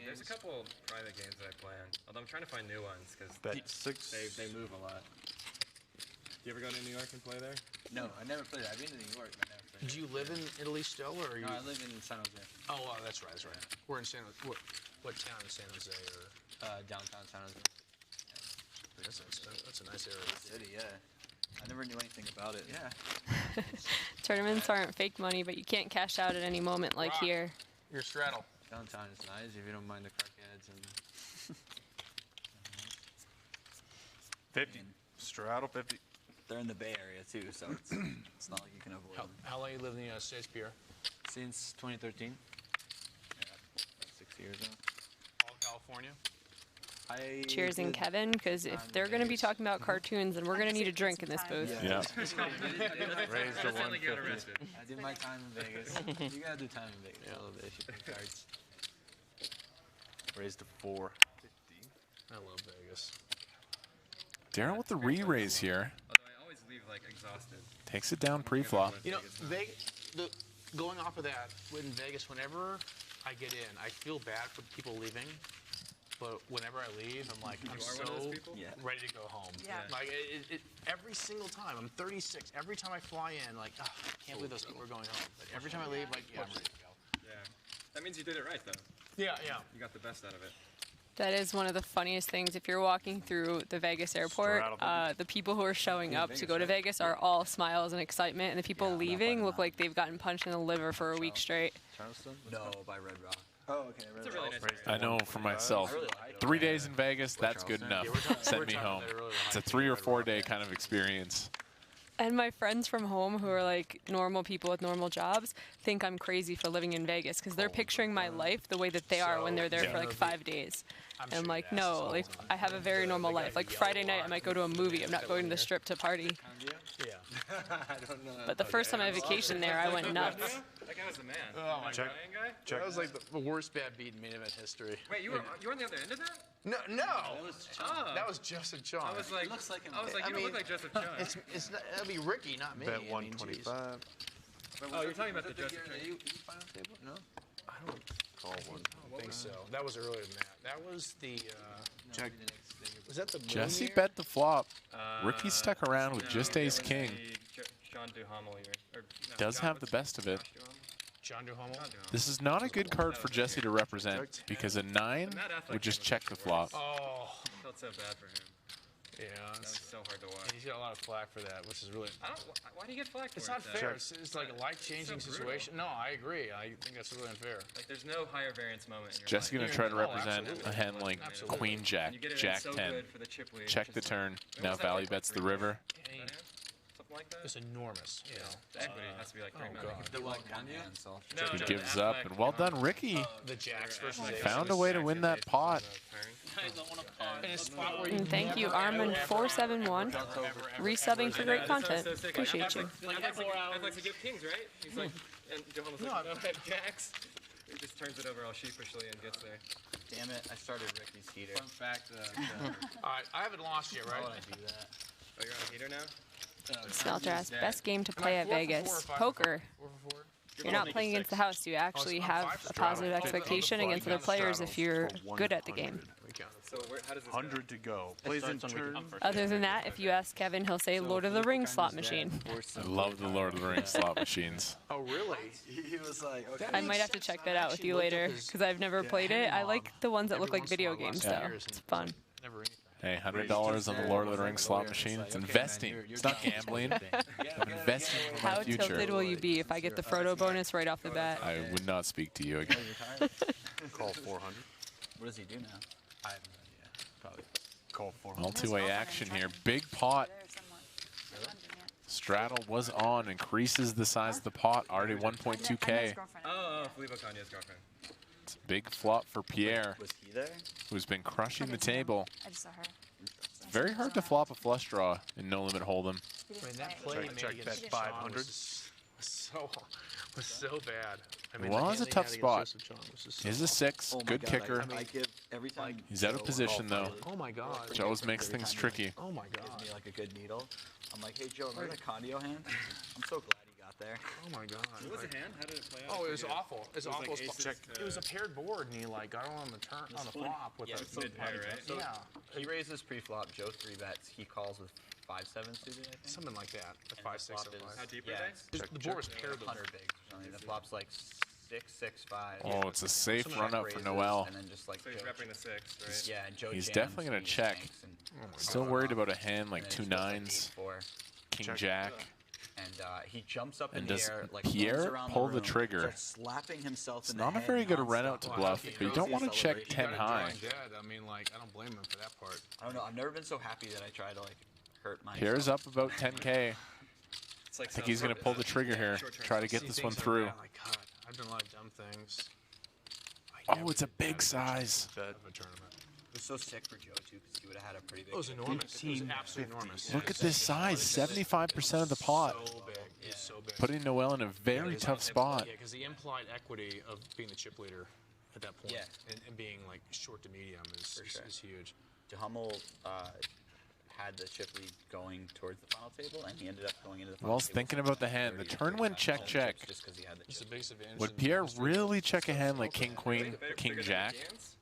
There's a couple private games that I plan. Although I'm trying to find new ones because they move a lot. Do you ever go to New York and play there? No, I never played. I've been to New York, but I never played. Do you live in Italy still, or are you? No, I live in San Jose. Oh, well, that's right. That's right. We're in San Jose. What town in San Jose? Or Downtown San Jose. That's a nice area. City, yeah. I never knew anything about it. Yeah. Tournaments aren't fake money, but you can't cash out at any moment like here. Your straddle. Downtown is nice if you don't mind the crackheads and. 50. Straddle 50. They're in the Bay Area too, so it's not like you can avoid them. How long you live in the United States, Pierre? Since 2013. Yeah, 6 years now. All California. Cheers and Kevin, because if they're going to be talking about cartoons, then we're going to need a drink in this booth. Yeah. Raised to 150. I did my time in Vegas. You gotta do time in Vegas a little bit if you play cards. Raised to 450. I love Vegas. Darren with the re-raise here. Although I always leave like exhausted. Takes it down pre-flop. You know, going off of that, in Vegas, whenever I get in. I feel bad for people leaving, but whenever I leave, I'm like, I'm so ready to go home. Yeah. Like every single time. I'm 36. Every time I fly in, like, oh, I can't believe those people are going home. But every time I leave, like, yeah, I'm ready to go. Yeah. That means you did it right, though. Yeah, yeah. You got the best out of it. That is one of the funniest things. If you're walking through the Vegas airport, the people who are showing up to go to Vegas are all smiles and excitement, and the people leaving look like they've gotten punched in the liver for a week straight. No, by Red Rock. Oh, okay. It's a really nice area. I know for myself, 3 days in Vegas, that's good enough. Send me home. It's a 3 or 4 day kind of experience. And my friends from home who are like normal people with normal jobs think I'm crazy for living in Vegas because they're picturing my life the way that they are when they're there for like 5 days. And I'm like, no, like I have a very normal life. Like Friday night I might go to a movie. I'm not going to the strip to party. Yeah. I don't know. But the first time I vacationed there, I went nuts. That guy was the man. Oh my Check. God. That was like the worst bad beat in main event history. Wait, you were on the other end of that? No. Oh. That was Joseph John. I was like, you don't look like Joseph John. It's not, it'll be Ricky, not me. Bet 125. Oh, you're talking about the Joseph John. You final table? No. I don't call one. I think so. That was earlier than that. That was the. Check. Was that the moon Jesse year? bet the flop. Ricky stuck around with just ace king. John Duhamel here. Does have the best of it. John Duhamel? This is not a good card for Jesse to represent because a 9 would just check the flop. Oh. I felt so bad for him. Yeah. That was so hard to watch. And he's got a lot of flack for that, which is really. Why do you get flack for it? It's not though? fair. It's like a life-changing So situation. No, I agree. I think that's really unfair. Like, there's no higher variance moment in your Jesse life. gonna try to Oh, represent absolutely. a hand like Absolutely. Queen Jack, You get it in Jack so 10. good for the chip lead, Check which the is turn. like- Now what was that value like, bets the 3 river. Something like that? It's enormous. You know. The equity has to be like 3 million. The like Kanye? He gives up, and well done, Ricky. The Jacks versus Found a way to win that pot. And thank you, Armand471, resubbing for great content. Appreciate you. I'd like to give kings, right? He's like, and Johannes like, no, I have jacks. He just turns it over all sheepishly and gets there. Damn it, I started Ricky's heater. Fun fact. All right, I haven't lost yet, right? Why would I do that? Oh, you're on a heater now? Smelter asks, best game to play at Vegas. Poker. You're not playing against the house. You actually have a positive expectation against other players if you're good at the game. So how does this 100 to go. Plays in turn. Other than that, if you ask Kevin, he'll say Lord of the Rings slot machine. I love the Lord of the Rings slot machines. Oh, really? He was like, okay. I might have to check that out with you later because I've never played it. I like the ones that look like video games, though. It's fun. Hey, $100 on the Lord of the Rings slot machine. It's investing. It's not gambling. I'm investing for my How future. tilted will you be if I get the Frodo bonus right off the bat? I would not speak to you again. Call 400. What does he do now? I have no idea. Probably call 400. Multi-way action here. Big pot. Straddle was on. Increases the size of the pot. Already 1.2K. Oh, Filippo Kanye's girlfriend. It's a big flop for Pierre, Was he there? who's been crushing the table. I just saw her. It's very hard to flop a flush draw in No Limit Hold'em. I mean, that play he made against Sean 500. was so bad. I mean, Well, the it's a hand tough he had spot. against Joseph John was just so He's a 6, Oh my good God, kicker. I give every time. He's out of Joe position, calls though. me, Oh my God. Which always makes every things time tricky. Oh my Gives God. me like a good needle. I'm like, hey Joe, remember that Condio hand? I'm so glad he got there. Oh my God. What was the hand? How did it play out? Oh, it was awful. It was It was awful. like aces Check. to- It was a paired board, and he like got on the turn on the flop with Yeah, a it's mid-pair, right? So, yeah, He raises pre-flop. Joe 3 bets. He calls with 5-7 suited, I think. something like that. A And 5-6 the or flop is- 5. How deep were yeah, they? The board was paired. 100 big. The flop's like 6-6-5. Oh, it's a safe Some run up raises, for Noel. And then just like So he's Joe- repping the 6, right? Yeah, and Joe He's jams, definitely going he to check. yanks, and Still worried about a hand like and 2 then it's just, like, 9s, 8-4. King Jack. And he jumps up in And the does air, like Pierre runs around pull the room, trigger? starts slapping himself It's in not the a head very good nonstop. run out to bluff, but you don't want to check 10 high. Dead. I mean, like, I don't blame him for that part. I don't know. I've never been so happy that I tried to like hurt myself. Pierre's up about 10K. It's like I think he's going to pull the trigger here. Try to get this one through. Like, God, I've done a lot of dumb things. Oh, it's a big size. Of a tournament. It was so sick for Joe too, because he would have had a pretty big. It was enormous. It was absolutely enormous. Look at this size, 75% of the pot. So big. It's so big. Putting Noel in a very tough spot. Yeah, because the implied equity of being the chip leader at that point and being like short to medium is huge. Duhamel had the chip lead going towards the final table, and he ended up going into the final Whilst table. thinking about the hand, the turn went check. Just because he had the It's the chip. biggest advantage. Would Pierre really check a hand like King Queen, King Jack?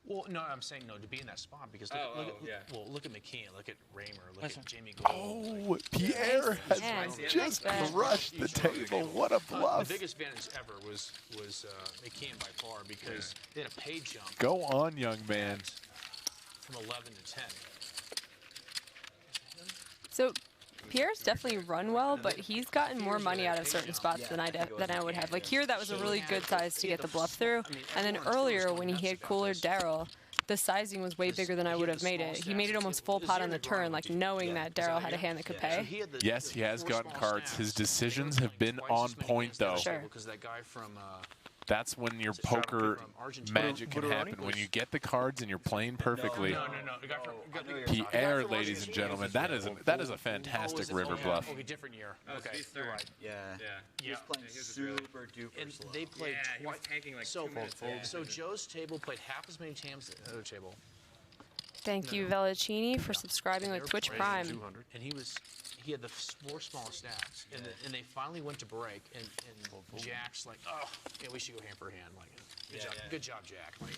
Well, no, I'm saying no to be in that spot because look at McKeon, look at Raymer, look at Jamie Gold. Oh, Pierre has just crushed the table. What a bluff! The biggest advantage ever was McKeon by far because they had a pay jump. Go on, young man. From 11 to 10. So Pierre's definitely run well, but he's gotten more money out of certain spots than I would have. Like here, that was a really good size to get the bluff through. And then earlier, when he had cooler Daryl, the sizing was way bigger than I would have made it. He made it almost full pot on the turn, like knowing that Daryl had a hand that could pay. Yes, he has gotten cards. His decisions have been on point, though. Sure. Because that guy from That's when your poker magic can happen. When you get the cards and you're playing perfectly. No. Pierre, ladies and gentlemen, that is a fantastic river bluff. Okay, different year. Okay, he's you're third. right. Yeah. He was playing super duper And slow. they played he was tanking like so 2 minutes. So Joe's table played half as many times as the other table. Thank you, Vellicini, for subscribing with Twitch Prime. And he had the 4 smallest stacks, and they finally went to break, and Jack's like, oh, yeah, we should go hand for hand. Like, good job, Jack. Like,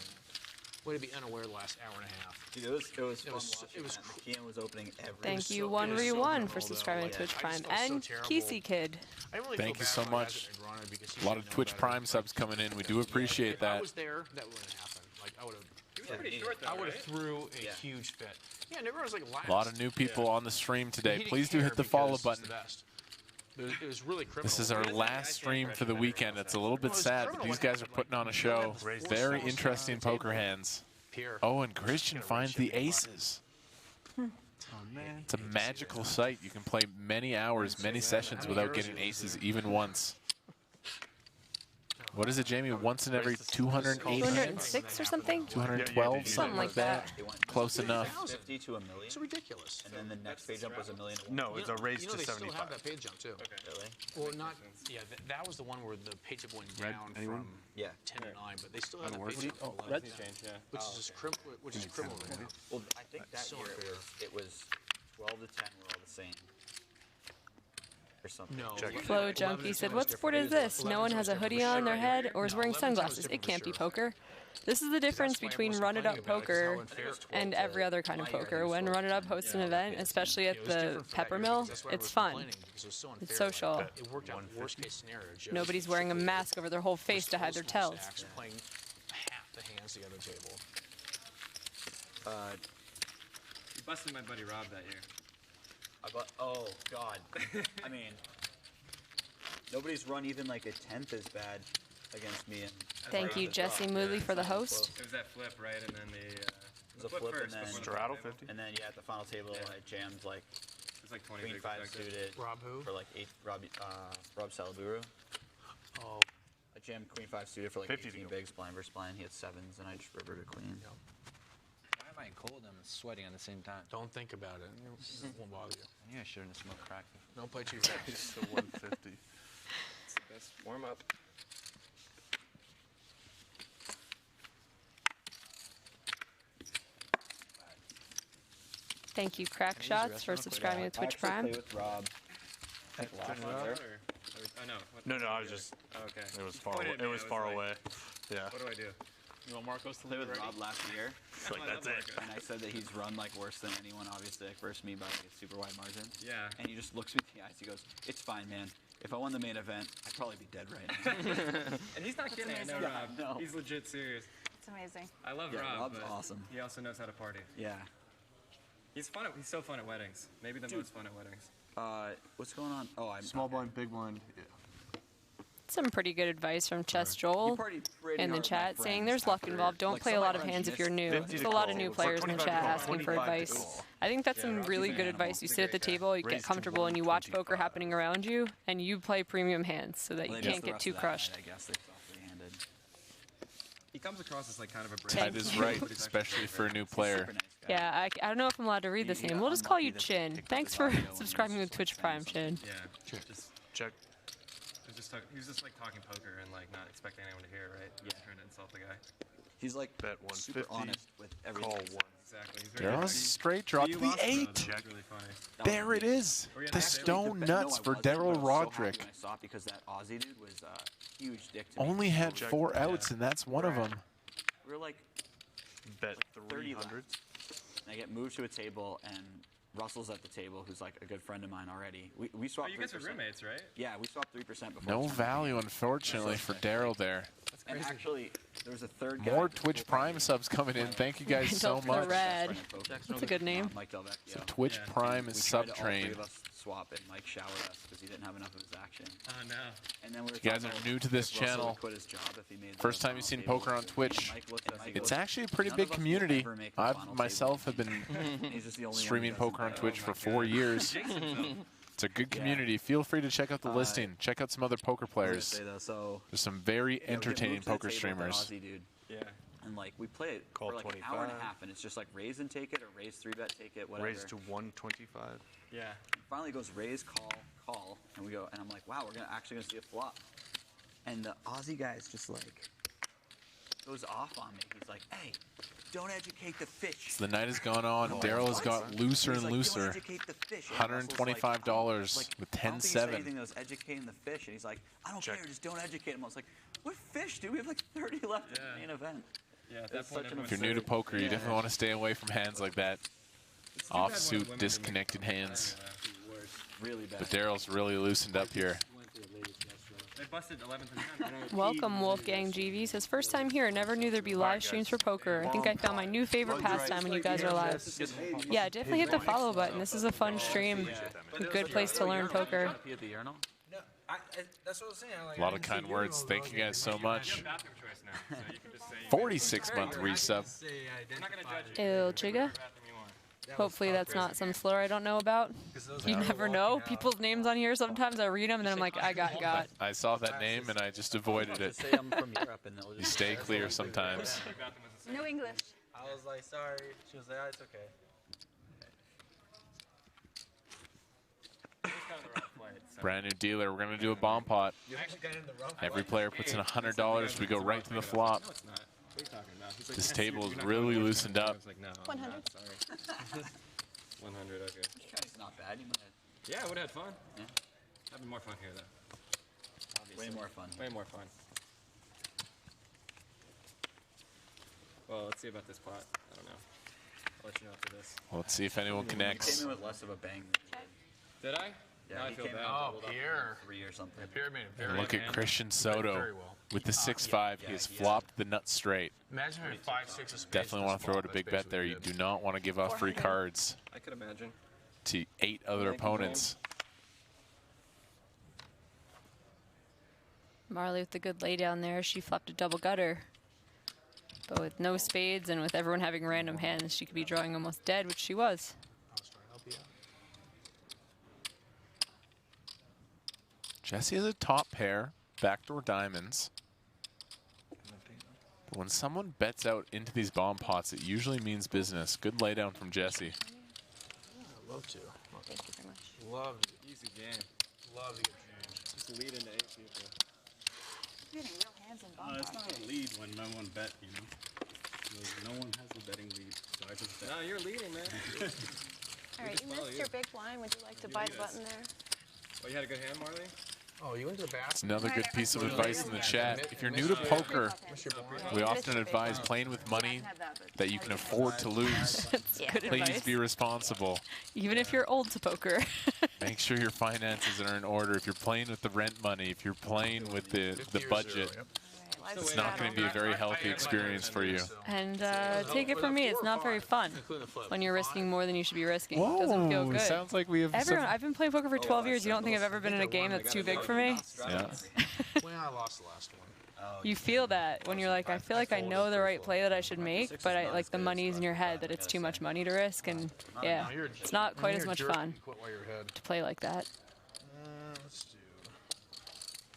way to be unaware the last hour and a half. Dude, it was fun. McKeon was opening every. Thank you, 1v1, for subscribing to Twitch Prime, and Kesey Kid. Thank you so much. A lot of Twitch Prime subs coming in. We do appreciate If I that. was there, that wouldn't happen. Like, I would have. Pretty short, though, I would have right? threw a huge fit. Yeah, and everyone was like laughing. A lot of new people on the stream today. He didn't Please do care hit the follow because it's button. the best. It was really criminal. This is our last stream for the weekend. It's a little bit sad, but these guys are putting on a show. Very interesting poker hands. Oh, and Christian finds the aces. It's a magical sight. You can play many hours, many sessions without getting aces even once. What is it, Jamie? Once in every 208 206 or something? 212? Something like that. Close enough. 50 to a million. It's ridiculous. And then the next pay jump was a million. No, it's a raise to they 75. still have that pay jump, too. Really? Well, not, yeah, that was the one where the pay jump went down from 10 to 9, but they still have that pay jump. Red's change, yeah. Which is criminal right now. Well, I think that year it was 12 to 10 were all the same. Or something. No. Flo Junkie said, what sport is this? No one has a hoodie on their head or is wearing sunglasses. It can't be poker. This is the difference between Run It Up Poker and every other kind of poker. When Run It Up hosts an event, especially at the Peppermill, it's fun. It's social. It worked out worst case scenario. Nobody's wearing a mask over their whole face to hide their tells. Playing half the hands the other table. You busted my buddy Rob that year. Oh, God. I mean, nobody's run even like a 10th as bad against me. Thank you, Jesse Moodley, for the host. It was that flip, right? And then It was a flip first, and then straddle 50. And then at the final table, I jammed like It's like 20 queen big 5 effective. suited Rob who? for like 8. Rob Salaburu. Oh. I jammed queen 5 suited for like 50 to 18 go. bigs, blind versus blind. He had 7s, and I just rivered a queen. Why am I cold? I'm sweating at the same time. Don't think about it. It won't bother you. I knew I shouldn't have smoked crack. Don't play too fast. It's the 150. It's the best warm up. Thank you, Crack Shots, for subscribing to Twitch Prime. With Rob. No, I was just. Oh, okay. It was far. Pointed at It me, was I was far like, away. Yeah. What do I do? You want Marcos to play with Rob last year? Like, that's it. And I said that he's run like worse than anyone, obviously, like versus me by like a super wide margin. Yeah. And he just looks me in the eyes. He goes, "It's fine, man. If I won the main event, I'd probably be dead right now." And he's not kidding. I know amazing. Rob. No. He's legit serious. It's amazing. I love Yeah, Rob. Rob's but awesome. He also knows how to party. Yeah. He's fun. He's so fun at weddings. Maybe the most fun at weddings. What's going on? Oh, I'm Small blind, big blind. Yeah. Some pretty good advice from Chess Joel in the chat saying there's luck involved. Don't play a lot of hands if you're new. There's a lot of new players in the chat asking for advice. I think that's some really good advice. You sit at the table, you get comfortable, and you watch poker happening around you, and you play premium hands so that you can't get too crushed. I guess they softly-handed. He comes across as like kind of a That is right, especially for a new player. Yeah, I don't know if I'm allowed to read this name. We'll just call you Chin. Thanks for subscribing to Twitch Prime, Chin. Yeah. Just Check. There's just he was just like talking poker and like not expecting anyone to hear, right? Yeah. Trying to insult the guy. He's like Bet super 150, honest with everything. call he says. one. Exactly. He's There was straight drop to the 8. That's really funny. There it is. The stone nuts for Daryl Roderick. So happy when I saw it because that Aussie dude was a huge dick to me. Only had 4 outs, and that's one of them. We were like Bet 30 left. 300. And I get moved to a table, and Russell's at the table, who's like a good friend of mine already. We swapped. Oh, you guys 3%. are roommates, right? Yeah, we swapped 3% before. No the tournament. value, unfortunately, for Daryl there. And actually, there was a third guy. More Twitch Prime subs coming in. Thank you guys so much. Red. That's a good name. Mike Delvecchio. So Twitch Prime is sub All train. three of us swap, and Mike showered us because he didn't have enough of his action. Oh no. And then we were You guys talking are about new to this if Russell channel. would quit his job if he made the First time you've seen final poker on table. Twitch. Mike looked at us, he It's goes, actually a pretty "None big of us will community. ever make the I final myself have table." been He's just the only one streaming who doesn't poker on bet. Twitch for 4 years. It's a good community. Feel free to check out the listing. Check out some other poker players. Say, though, so, There's some very yeah, we get entertaining moved to the poker table with that streamers. Aussie dude. Yeah. And like we play it Call for like an hour and a 25. half, and it's just like raise and take it or raise 3-bet, take it, whatever. Raise to 125. Yeah. And finally, it goes raise, call, and we go, and I'm like, wow, we're actually gonna see a flop. And the Aussie guy is just like goes off on me. He's like, hey, don't educate the fish. So the night has gone on. Daryl has got looser and looser. $125 with I don't think he said 10-7. anything that was educating the fish, and he's like, I don't care, just don't educate him. I was like, what fish, dude? We have like 30 left in the main event. Yeah, at It's that point, such an If you're new to poker, you definitely want to stay away from hands like that. Offsuit, disconnected hands. Really bad. But Daryl's really loosened up here. They busted 11th and 10th. Welcome, Wolfgang GV. Says, first time here. Never knew there'd be live streams for poker. I think I found my new favorite pastime when you guys are live. Yeah, definitely hit the follow button. This is a fun stream. A good place to learn poker. That's what I was saying. Like, A lot of kind words. Thank you guys so much. 46-month resub. Il Chiga. Hopefully that's not some slur I don't know about. You never know. People's names on here, sometimes I read them and then I'm like, I got. I saw that name and I just avoided it. Say I'm from Europe, and they'll You stay clear sometimes. No English. I was like, sorry. She was like, oh, it's okay. Brand new dealer. We're going to do a bomb pot. Every player puts in $100. We go right to the flop. This table is really loosened up. 100. Sorry. 100, okay. It's not bad. You might have, Yeah, I would have had fun. Yeah. Having more fun here, though. Obviously. Way more fun. Way more fun. Well, let's see about this pot. I don't know. I'll let you know after this. Let's see if anyone He connects. came in with less of a bang than you did. Did I? Yeah, Now I he feel came bad. in Oh, doubled up Pierre. 3 or something. Pierre made it And very look at good. Christian Soto Very well. with the 6-5. He has flopped the nut straight. Imagine having 5-6 of spades. Definitely want to throw out a big bet there. You do not want to give off free cards I could imagine. to 8 other opponents. Marle with the good lay down there. She flopped a double gutter. But with no spades and with everyone having random hands, she could be drawing almost dead, which she was. Jesse has a top pair, backdoor diamonds. But when someone bets out into these bomb pots, it usually means business. Good laydown from Jesse. I'd love to. Thank you very much. Love to. Easy game. Love to get changed. Just lead into 8 people. You're getting real hands in bomb It's not a lead when no one bet, you know. No one has the betting lead, so I just bet. No, you're leading, man. All right, you missed your big blind. Would you like to buy the button there? Oh, you had a good hand, Marley? Oh, you went to the bathroom? It's another good piece of advice in the chat. If you're new to poker, we often advise playing with money that you can afford to lose. Good Please advice. be responsible. Even if you're old to poker. Make sure your finances are in order. If you're playing with the rent money, if you're playing with the budget, it's not going to be a very healthy experience for you. And take it from me, it's not very fun when you're risking more than you should be risking. It doesn't feel Whoa, good. sounds like we have Everyone, some- I've been playing poker for 12 years. You don't think I've ever been in a game that's too big for me? Yeah. Well, I lost the last one. You feel that when you're like, I feel like I know the right play that I should make, but I like the money's in your head that it's too much money to risk, and yeah, it's not quite as much fun to play like that. Let's do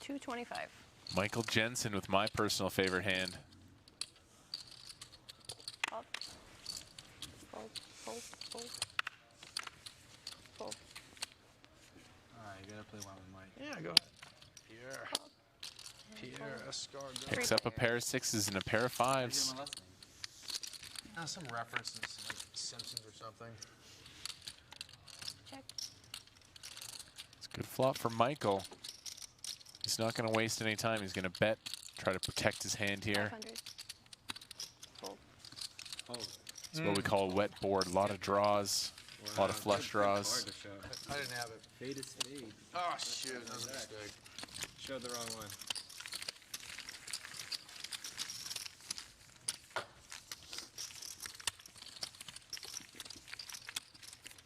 225. Michael Jensen with my personal favorite hand. Fold. Fold. Fold. Fold. Fold. All right, you gotta play one with Mike. Yeah, go ahead. Pierre Escargot. Picks up a pair of 6s and a pair of 5s. Some references like Simpsons or something. Check. It's a good flop for Michael. He's not going to waste any time. He's going to bet, try to protect his hand here. 500. Fold. It's what we call a wet board. A lot of draws, a lot of flush draws. I didn't have it. Fade is fade. Oh, shoot. That was a mistake. Showed the wrong one.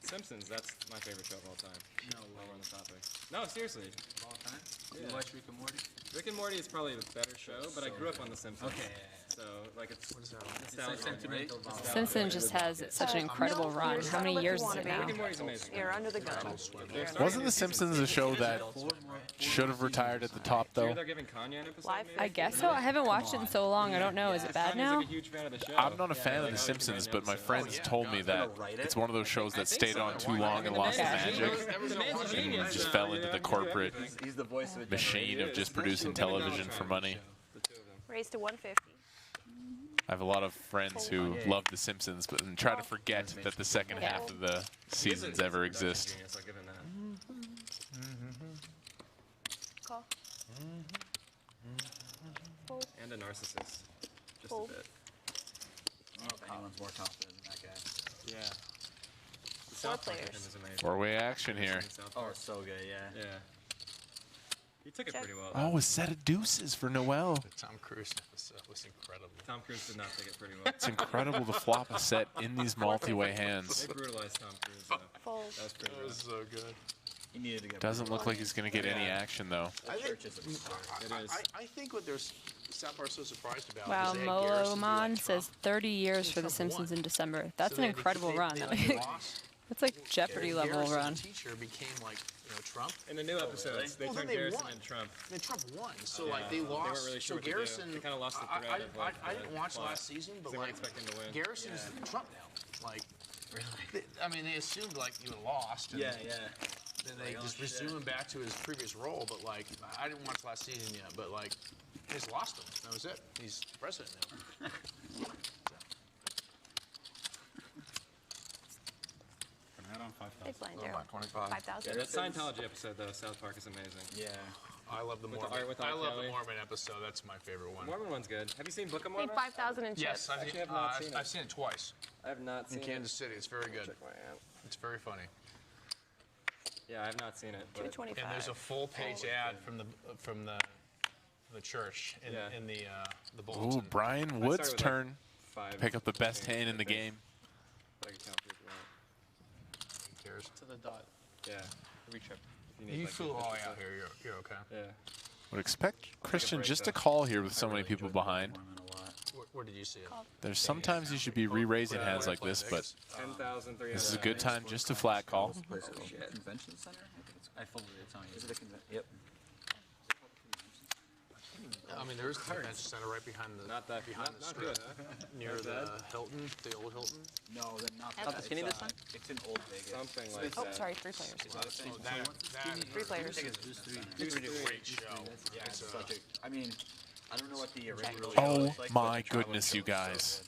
Simpsons, that's my favorite show of all time. No While we're on the topic. No, seriously. Of all time? Yeah. You watch Rick and Morty? Rick and Morty is probably the better show, but I grew up on The Simpsons. Okay. So, like, it's nostalgia, It's like sentimental right? value. Simpson just has such an incredible run. How many years is it now? Rick and Morty's amazing. You're under the gun. Wasn't The Simpsons a show that should have retired at the top, though? They're giving Kanye an episode, maybe? I guess so. I haven't watched it in so long. I don't know. Is it bad Kanye's now? like a huge fan of the show. I'm not a fan of The Simpsons, but my friends told me that it's one of those shows that stayed on too long and lost the magic. And just fell into the corporate machine of just producing television for money. Raised to 150. I have a lot of friends who love The Simpsons, but try to forget that the second half of the seasons ever exist. I'll give him that. Call. Fold. And a narcissist. Just Fold. a bit. Anyone's more confident than that guy. Yeah. The Four South Park of players. him is amazing. Four-way action here. Oh, it's so good, yeah. Yeah. He took it Check. pretty well. Oh, a set of deuces for Noel. The Tom Cruise episode was incredible. Tom Cruise did not take it pretty well. It's incredible to flop a set in these multi-way hands. They brutalized Tom Cruise, though. Fold. That was pretty That was so good. He needed to get Doesn't look like he's going to get any action, though. I think what there's South Park so surprised about Wow, is they had Garrison do, Molomon like, says 30 years for The Simpsons in December. That's So an they- incredible they- run. they, like, lost. That's like Jeopardy level Garrison, run. the teacher became like Trump. In the new episodes, they Well, turned then they Garrison won. into Trump. Then Trump won, so Yeah. like they They weren't lost. really sure So what to do. Garrison, They kinda lost the I- thread of, like, I the didn't watch plot. last season, but They weren't like expecting to win. Garrison's Trump now. Like, I mean, they assumed like you had lost. And Yeah. Then they just resumed him back to his previous role, but like I didn't watch last season yet, but like they just lost him. That was it. He's president now. Big blind Oh, zero. my, 25. 5,000. Yeah, that Scientology episode, though, South Park is amazing. Yeah. I love the With the Mormon. art with I R. love Kelly. the Mormon episode. That's my favorite one. Mormon one's good. Have you seen Book of Paid Mormon? 5,000 in chips. Yes, I've, Actually, I've not seen it. I've seen it twice I have not seen in it. Kansas City. It's very good. Check my app. It's very funny. Yeah, I have not seen it. But 225. And there's a full-page ad from the church in, Yeah. in the bulletin. Ooh, Brian started Wood's with, like, turn. 5. Pick up the best hand in the game. But I can count if you want. Who cares? To the dot. Yeah. Every trip. If need, You like, flew all the way 50%. out here. You're okay. Yeah. Would expect Christian break, just to though. call here with so many people behind. Where did you see it? There's sometimes you should be re-raising hands like this, but 10,300. this is a good time just to flat call. Convention Center? I folded it. It's on you. Is it a convention? Yep. I mean, there's the convention center right behind the Not that behind not, the not strip, good, huh? near Not the bad. Hilton, the old Hilton. No, not Not that. the skinny It's, this time? It's in Old Vegas. Something like Oh, that. sorry, 3 players. Oh, that 3 players. it's a great show. Yeah, It's it's a- such a. I mean, I don't know what the original. Oh was like, but my the travel goodness, show you was so guys.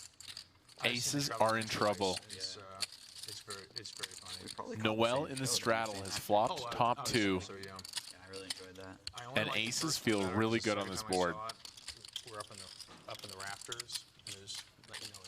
good. Aces are in trouble. It's very funny. Probably Noel in the straddle has flopped Oh, top 2, So, yeah. Yeah, I really enjoyed that. I only and liked the aces first feel one better, really just good on every this time I board. saw it, we're up in the rafters. And there's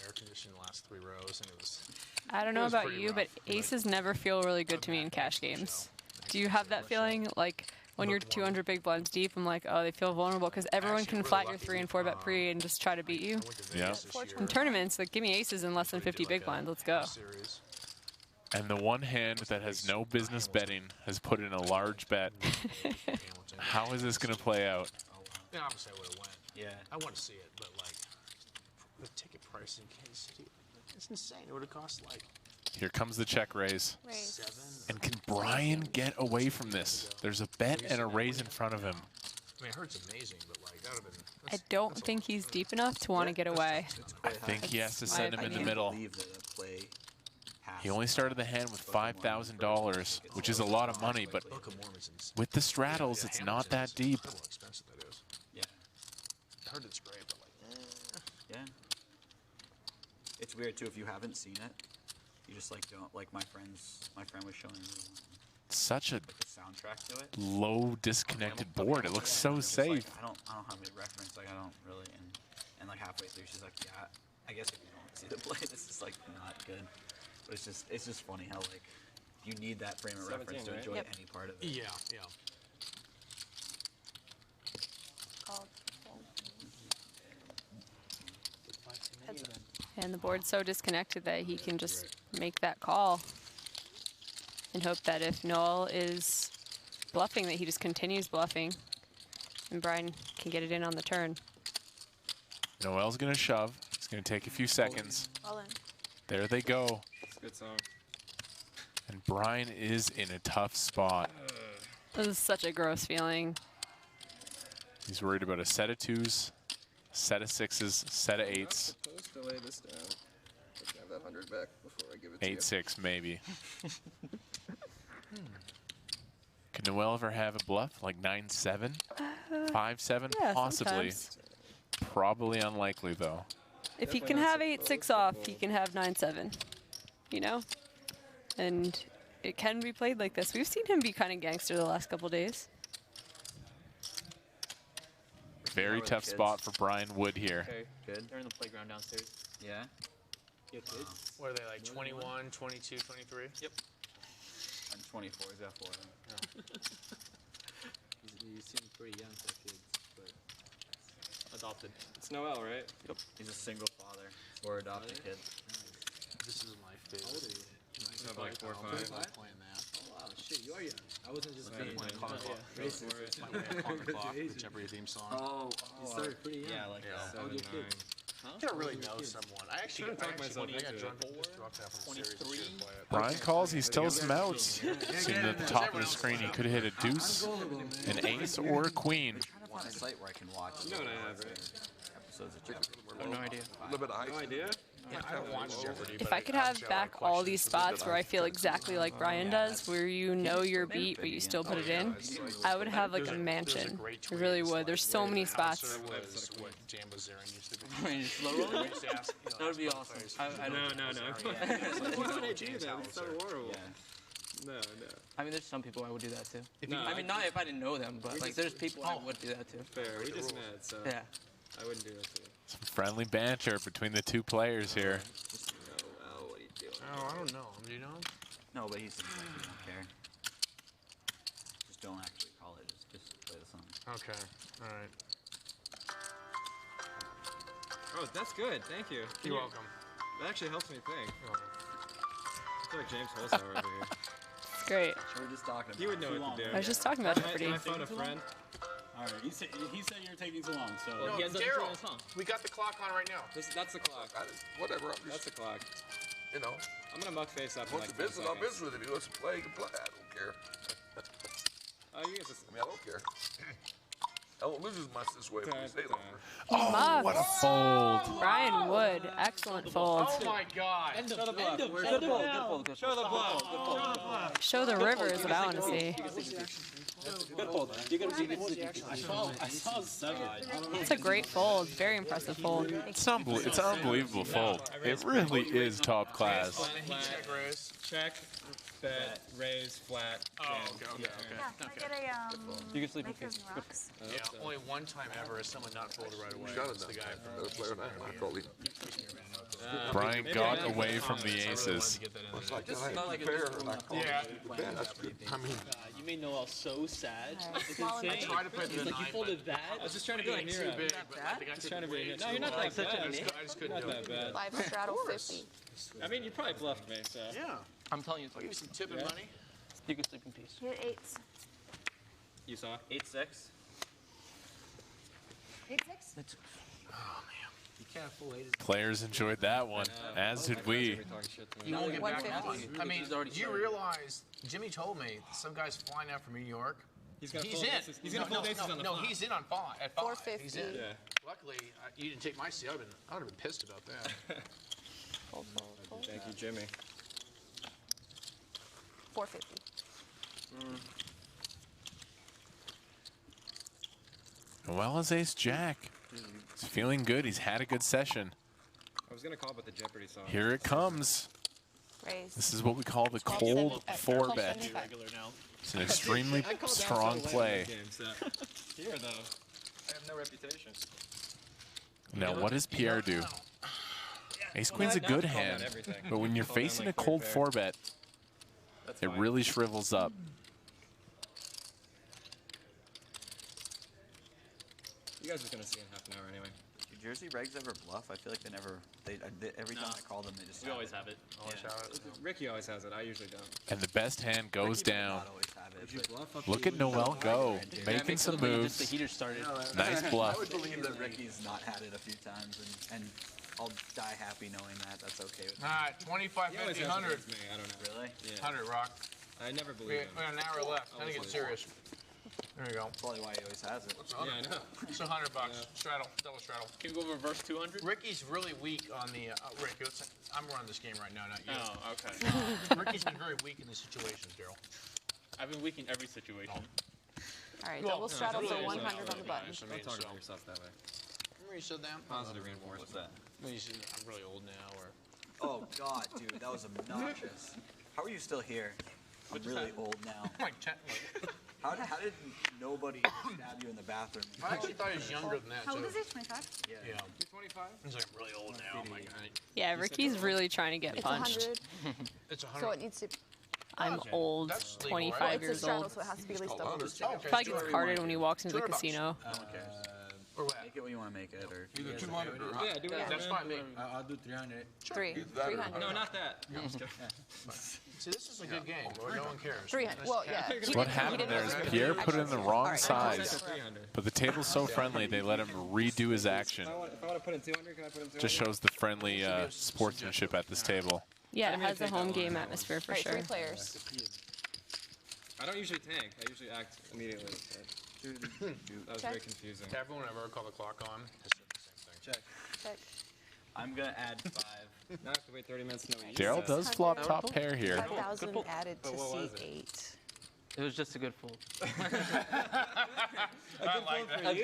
air conditioning the last 3 rows, and it was. I don't know It was about pretty you, rough, but but aces never feel really good to me in cash games. Do you have that feeling? Like when you're 200 big blinds deep, I'm like, oh, they feel vulnerable because everyone can flat your 3 and 4 bet pre and just try to beat you. Yeah. In tournaments, like give me aces in less than 50 big blinds. Let's go. Series. And the one hand that has no business betting has put in a large bet. How is this going to play out? Yeah, obviously I would have went. Yeah. I want to see it, but like the ticket price in Kansas City, it's insane. It would have cost like Here comes the check raise. Raise. 7. And can Brian get away from this? There's a bet and a raise in front of him. I mean, it hurts amazing, but like that would have been. I don't think he's deep enough to want to get away. I think he has to send him in the opinion. middle. I believe that a play has He only started the hand with $5,000, which is a lot of money, but with the straddles, it's not that deep. Expensive that is. Yeah. I heard it's great, but Yeah. It's weird too if you haven't seen it. You just like don't like my friend was showing me Such a the soundtrack to it. low disconnected board. It looks so safe. I don't have any reference. Like I don't really. And like halfway through, she's like, yeah. I guess if you don't see the play, this is like not good. But it's just funny how like you need that frame of reference to enjoy any part of it. yeah, yeah. And the board's so disconnected that he can just make that call and hope that if Noel is bluffing, that he just continues bluffing and Brian can get it in on the turn. Noel's going to shove. It's going to take a few seconds. All in. There they go. It's a good song. And Brian is in a tough spot. This is such a gross feeling. He's worried about a set of twos, set of sixes, set of eights. I'm supposed to lay this down. I can have that 100 back before I give it to you. 8-6 maybe. Can Noel ever have a bluff like 9-7? 5-7? Yeah, possibly. sometimes. Probably unlikely though. If he can have 8-6 off, he can have 9-7. You know? And it can be played like this. We've seen him be kind of gangster the last couple days. Very tough spot for Brian Wood here. Okay, good. They're in the playground downstairs. Yeah. You have kids? What are they, like 21, 22, 23? Yep. I'm 24. He's got 4 of them. You seem pretty young for kids, but Adopted. It's Noel, right? Yep. He's a single father or adopted kid. This is my how old are favorite. you? Have like 4 or 5. Playing that. Oh wow, shit, you are young. I wasn't just Yeah, being yeah, Clock, yeah. racist. It's my way of calling the clock, the Jeopardy theme song. Oh, You started pretty young. yeah, like How old are your 7, 9. kids? Huh? I gotta really How old are know your kids? someone. I actually Trying to talk myself when I got into drunk, it. just dropped out from the series. 23? Play it. Brian calls, he still some outs. Seen at the top of the screen, he could have hit a deuce, an ace, or a queen. I'm trying to find a site where I can watch. You know what I have, right? Episodes of Jeopardy. I have no idea. A little bit of height. No idea? I don't watch Jeopardy. If but I could have back all these spots where I feel exactly like Brian does, where you know your beat but you still put it in, I would have like a mansion. I really would. There's so many spots. Was what Jambazarin used to be. That would be awesome. No. Why would I do that? It's so horrible. No. I mean, there's some people I would do that too. No, I mean, not if I didn't know them, but like, there's people I would do that too. Fair. We just met, so Yeah. I wouldn't do that to you. Some friendly banter between the two players here. Noel, what are you doing? Oh, I don't know. Do you know him? No, but he seems like he don't care. Just don't actually call it. Just play the song. Okay. All right. Oh, that's good. Thank you. You're welcome. That actually helps me think. You're welcome. I feel like James Holzhauer over here. It's great. We're just talking about He would know what to do. I was just talking about Jeopardy. Can I phone a friend? All right, he said you're taking too long, so. Well, he has nothing to do with his song. We got the clock on right now. That's the clock. Whatever. I'm That's just, the clock. you know, I'm gonna muck face up in once like you're 10 business, I'll seconds. business with him. If he wants to play, he can play. I don't care. Oh, you guys just. I mean, I don't care. I won't lose as much this way if we stay longer. Oh, what a fold. Brian Wood, excellent fold. Oh my God. Show the bluff. Good fold. Show the bluff. Show the river is what I want to see. Good fold. I saw 7. It's a great fold. Very impressive fold. It's an unbelievable fold. It really is top class. Check, raise. Check, bet, raise, flat. Oh, okay. Yeah, can I get a You can sleep in Lakers peace. and rocks? Yeah, only one time ever has someone not folded right away. Shot It's it the guy down. from Better player than I call him. Brian got away from the aces. It's like, Just I not like ain't a fair. just And I call Yeah. him. Man, that's good. I mean, You made Noel so sad. It's Small insane. enough. Tried to play the It's like you 9, folded that. I was just trying to be a too hero. big, but I think I Just could trying to be a way hero. too No, you're not long. that such a bad. nit. I just couldn't Not do that it. bad. 5 straddle 50. I mean, you probably bluffed me, so. Yeah. I'm telling you, I'll give you some tip and Yeah. money. you can sleep in peace. Hit eights. You saw? 8-6. 8-6? You can't fool eight. Players enjoyed that one, as did we. You won't get back 150. on. I mean, do you realize, Jimmy told me, some guy's flying out from New York. He's gonna He's fold in. aces. He's gonna fold aces on the No, flop. he's in on 5. At 5. He's in. 450. Yeah. Luckily, you didn't take my seat. I would have been pissed about that. Fold, fold, fold. Thank you, Jimmy. 450. Well as ace jack. He's feeling good. He's had a good session. I was gonna call, but the Jeopardy song. Here it comes. Raise. This is what we call the cold 4-bet. It's an extremely strong play. Here, though, I have no reputation. Now, what does Pierre do? Ace Queen's a good hand, but when you're facing a cold 4-bet, it really shrivels up. You guys are gonna see in half an hour anyway. Do Jersey regs ever bluff? I feel like they never. Every time I call them, they just. We always have it. Ricky always has it. I usually don't. And the best hand goes down. Bluff Look at Noel go, making some moves. The heater started. Nice bluff. I would believe that Ricky's not had it a few times, and I'll die happy knowing that. That's okay with me. All right, 25, 50, 100. Me. I don't know. Really? Yeah. 100, Rock. I never We believe him. got an hour left. Then it gets serious. There you go. Probably why he always has it. Yeah, I know. It's $100 bucks. Straddle, double straddle. Can we go reverse 200? Ricky's really weak on the. Rick, I'm running this game right now, not you. Oh, okay. Ricky's been very weak in these situations, Daryl. I've been weak in every situation. All right, double straddle for 100 on the button. Don't talk about yourself that way. Remember you said that? Positive reinforcement. What's that? When you said I'm really old now, or. Oh God, dude, that was obnoxious. How are you still here? I'm really old now. Like, How did nobody stab you in the bathroom? I actually thought he was younger than that, How old too. is he? 25? Yeah. You're 25? He's like, I'm really old now. I'm like, Yeah, Ricky's really trying to get It's punched. 100. It's 100. So it needs to. I'm old, That's legal, 25 right? It's a years straddle, old. so it has to be at least double. Probably gets carded when he walks into the casino. Or what? Make it what you want to make it, or Either 200 or Yeah, do it. That's fine, me. I'll do 300. 300. No, not that. No, I'm just kidding. See, this is a good game, where no one cares. 300. Well, yeah. What happened there is Pierre put it in the wrong size, but the table's so friendly they let him redo his action. If I want to put in 200, can I put in 200? Just shows the friendly sportsmanship at this table. Yeah, it has a home game atmosphere for All right, sure. 3 players. I don't usually tank. I usually act immediately. That was very confusing. Everyone I've ever called the clock on has said the same thing. Check. I'm gonna add 5. Now I have to wait 30 minutes to know what you Daryl does flop top pair here. 5,000 added to But what was it? C8. It was just a good fold. I like that. A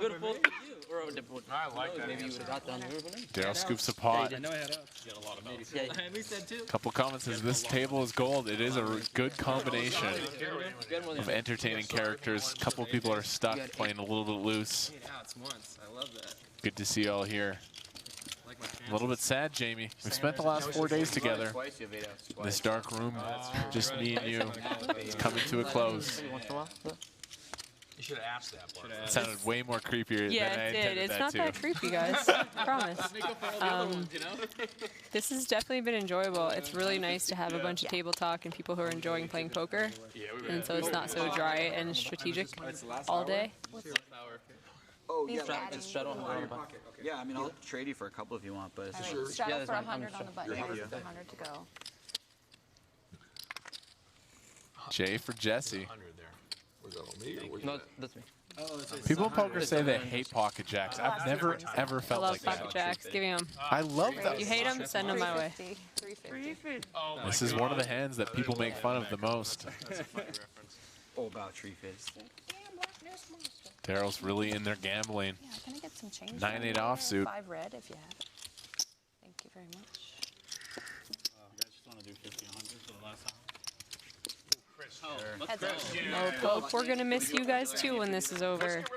good fold for you. Or a good fold. I like that. Maybe you would have got down here. Daryl scoops a pot. I know I had outs. You got a lot of outs. Yeah, I at least had 2. Couple comments says this table is gold. It is a good combination of entertaining characters. Couple people are stuck playing a little bit loose. 8 outs once. I love that. Good to see you all here. Like my A little bit sad, Jamie. We spent the last 4 days together. In this dark room, just me and you. It's coming to a close. You should have asked that part. It sounded way more creepier Yeah, than I it did. intended It's that not to. that creepy, guys. I promise. This has definitely been enjoyable. It's really nice to have a bunch of table talk and people who are enjoying playing poker. And so it's not so dry and strategic all day. Oh yeah, Just straddle on the bucket. yeah. I mean, I'll trade you for a couple if you want, but it's All just right, straddle that's for fine. 100 on the button. Thank Raise you. with 100 to go. J for Jesse. 100 there. Was that on me or was No, that? that's me. People in poker say they hate pocket jacks. I've never, ever I felt love like pocket that. jacks. Give me them. I love If you that. hate them, send them my way. 350. This is one of the hands that people make fun of the most. all about tree face. Daryl's really in there gambling. Yeah, can I get some change? 9-8 down offsuit. there? 5 red if you have it. Thank you very much. You guys just want to do 50, 100 for the last hour? Heads up. No, Pope, we're going to miss you guys too when this is over. Get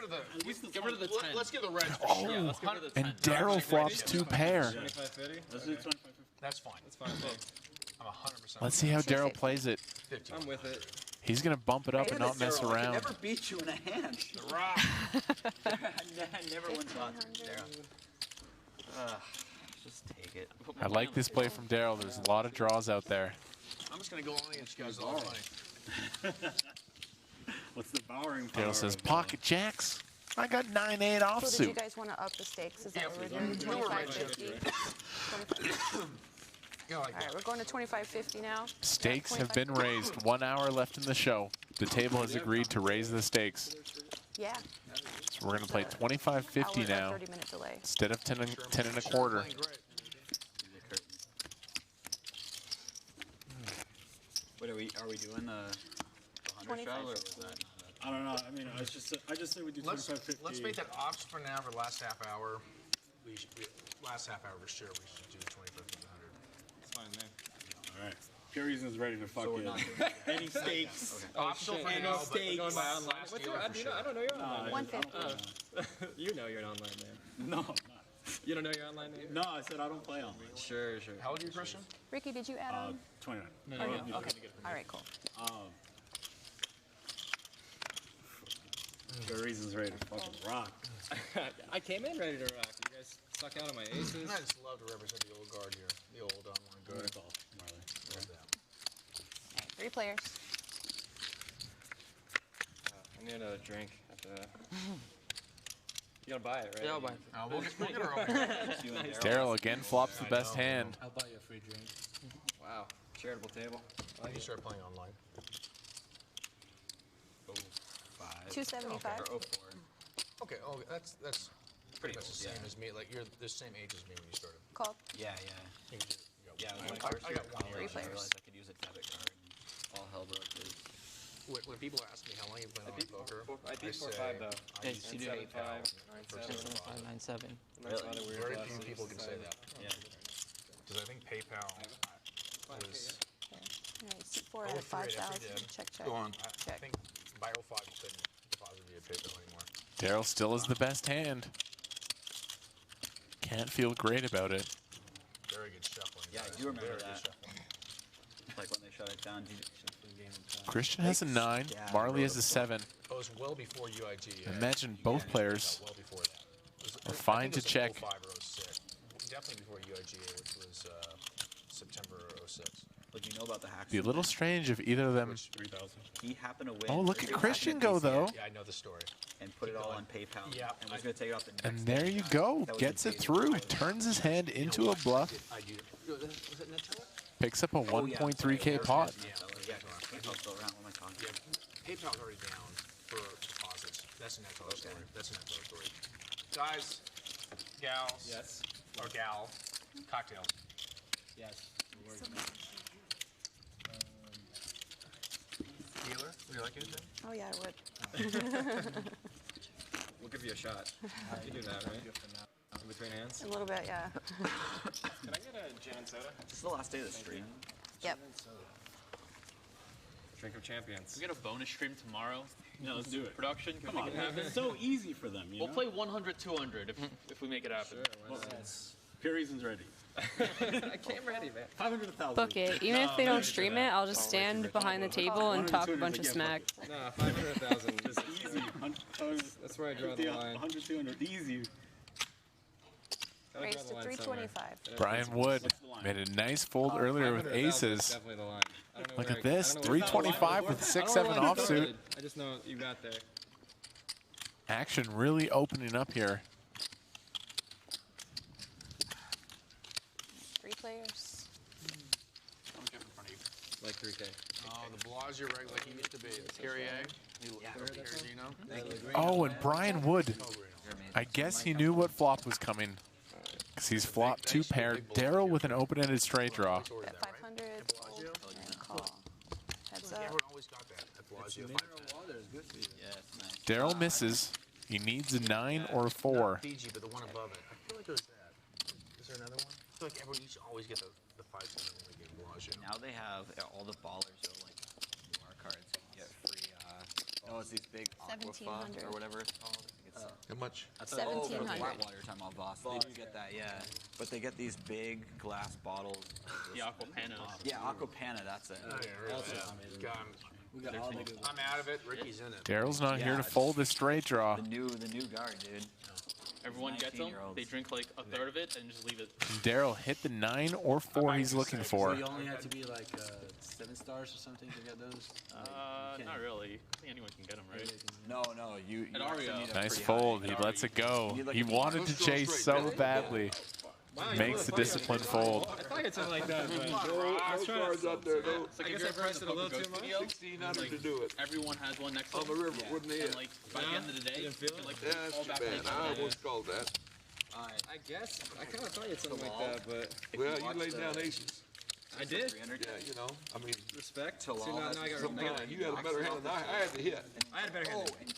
rid of the 10. Let's get the red. Oh, and Daryl flops 2 pair. 25, 50? Let's do 25, 50. That's fine. That's fine. I'm 100%. Let's see how Daryl plays it. I'm with it. He's going to bump it up and not mess I can around. never beat you in a hand. The rock. I never win slots with Daryl. Just take it. I like this play from Daryl. There's a lot of draws out there. I'm just going to go on against you guys all night. What's the bowering power? Daryl says, of pocket jacks. I got 9-8 So did you offsuit. guys want to up the stakes? Is that what we're doing? 25.50? All right, we're going to 25.50 now. Stakes have been raised. 1 hour left in the show. The table has agreed to raise the stakes. Yeah. So we're going to play 25.50 now 30-minute delay. instead of 10 and a quarter. Wait, are we doing the 100 shot, or was that? I don't know. I mean, I just say we do 25-50. Let's make that option for now for the last half hour. Last half hour for sure. We should do 25 to 100. It's fine, man. All right. Pure Reason's ready to fuck you. Any stakes? Optional for now, but Going by online. What's your, I don't know your online. 150. You know you're an online man. No, I'm not. You don't know your online name? No, I said I don't play online. Sure. How old are you, Christian? Ricky, did you add on? 29. No. Okay. All right, cool. Pure Reason's ready to fucking rock. I came in ready to rock. You guys stuck out on my aces. I just love to represent the old guard here. The old online guard. Good call, Marley. Love that. All right, 3 players. I need another drink after that. You gonna buy it, right? Yeah, I'll buy it. We'll get her over. Daryl again flops the best hand. I'll buy you a free drink. Wow. Charitable table. I think you start playing online. 275. Or 04. Okay, that's pretty much the same as me. Like you're the same age as me when you started. Called. Yeah. You can just, Yeah, I when got one. Three I players. realized I could use a debit card and all hell broke loose. When people ask me how long you've been on poker, I beat say 4-5 though. I use you do. PayPal 7597. Really? Very few people can say that. Yeah. Because I think PayPal was. All right, C4 at 5,000. Check. Go on. I think by 05 you couldn't deposit via PayPal anymore. Daryl still is the best hand. Can't feel great about it. Very good shuffling. Yeah, I do remember that. Like when they shut it down. Christian has a 9. Marley has a 7. Oh, it was well before UIG. Imagine both players Well before that. are fine to check. 05 or 06. Definitely before UIGA, which was September 06. Like you know about the hacks. Be a little strange if either of them. 3,000. He happened to win. Oh, look at Christian go though. Yeah, I know the story. And put it all on PayPal. Yeah. And was going to take it off the next And there day. you go. That was Gets the it daily through. price. Turns his hand into a bluff. I do. Was it Nutella? Picks up a Oh, yeah. 1.3K pot. Yeah, PayPal's still around. What am I talking Yeah, about? PayPal's already down for deposits. That's a Nutella story. That's a Nutella story. Guys, gals, Yes. or gal, cocktails. Yes. Dealer, would you like anything? Oh, yeah, I would. We'll give you a shot. You do that, right? In between hands. A little bit, yeah. Can I get a gin and soda? This is the last day of the stream. Yep. Drink of champions. We get a bonus stream tomorrow. No, let's do it. Production, can Come we on, make it happen? it's so easy for them. We'll play 100, 200 if we make it happen. Pure Reason's ready. I came ready, man. 500 to 1,000. Book it. Even if they don't stream it, I'll just stand behind the table and talk a bunch of smack. Nah, 500,000. Just easy. That's where I draw the line. 100, 200, easy. Raised to 325. Brian Wood made a nice fold earlier with aces. Definitely the line. I don't know Look where at this. I don't know where 325 with 6-7 offsuit. I just know you got there. Action really opening up here. 3 players. Like 3K. Oh, the Blasio right like he used to be. Perrier. Oh, and Brian Wood. I guess he knew what flop was coming. Because he's flopped 2 pair. Daryl with an open-ended straight draw. Bet 500. Fold, and call. Heads up. Everyone always got that at Blasio. Yeah, it's nice. Daryl misses. He needs a 9 or a 4. Fiji, but the one above it. I feel like it was that. Is there another one? I feel like everyone used to always get the 5-7 when they get Blasio. Now they have all the ballers are like UR cards. You can get free. Oh, it's these big aqua 1700. or whatever it's called. How much? 1700. Flatwater you're talking about, boss. They do get that, yeah. But they get these big glass bottles. The Aquapana. Yeah, Aquapana, that's it. I'm out of it. Ricky's in it. Daryl's not here to fold the straight draw. The new guard, dude. Everyone gets them. They drink like a third of it and just leave it. Daryl hit the 9 or 4 he's looking for. So you only have to be like 7 stars or something to get those? Not really. I think anyone can get them, right? No, you At have to Ario. need a Nice pretty fold. high- He lets it go. You need like He a wanted to chase so badly. Wow, Makes the disciplined fold. I thought you'd something like that, but No cards out there, no. It's like I if guess you're I ever priced in it a the little Poker too much. Video, 1,600 to do it. everyone has one next to On the them. river, wouldn't they? And like by the end of the day, You you didn't feel can it? like Yeah, all that's back too like bad. I that. almost called that. I guess. I kind of thought you'd something like that, but... Well, you laid down aces. I did. Yeah, you know, I mean, Respect. Till See, all now has I got sometimes you had a better hand than I had to hit. I had a better hand than you.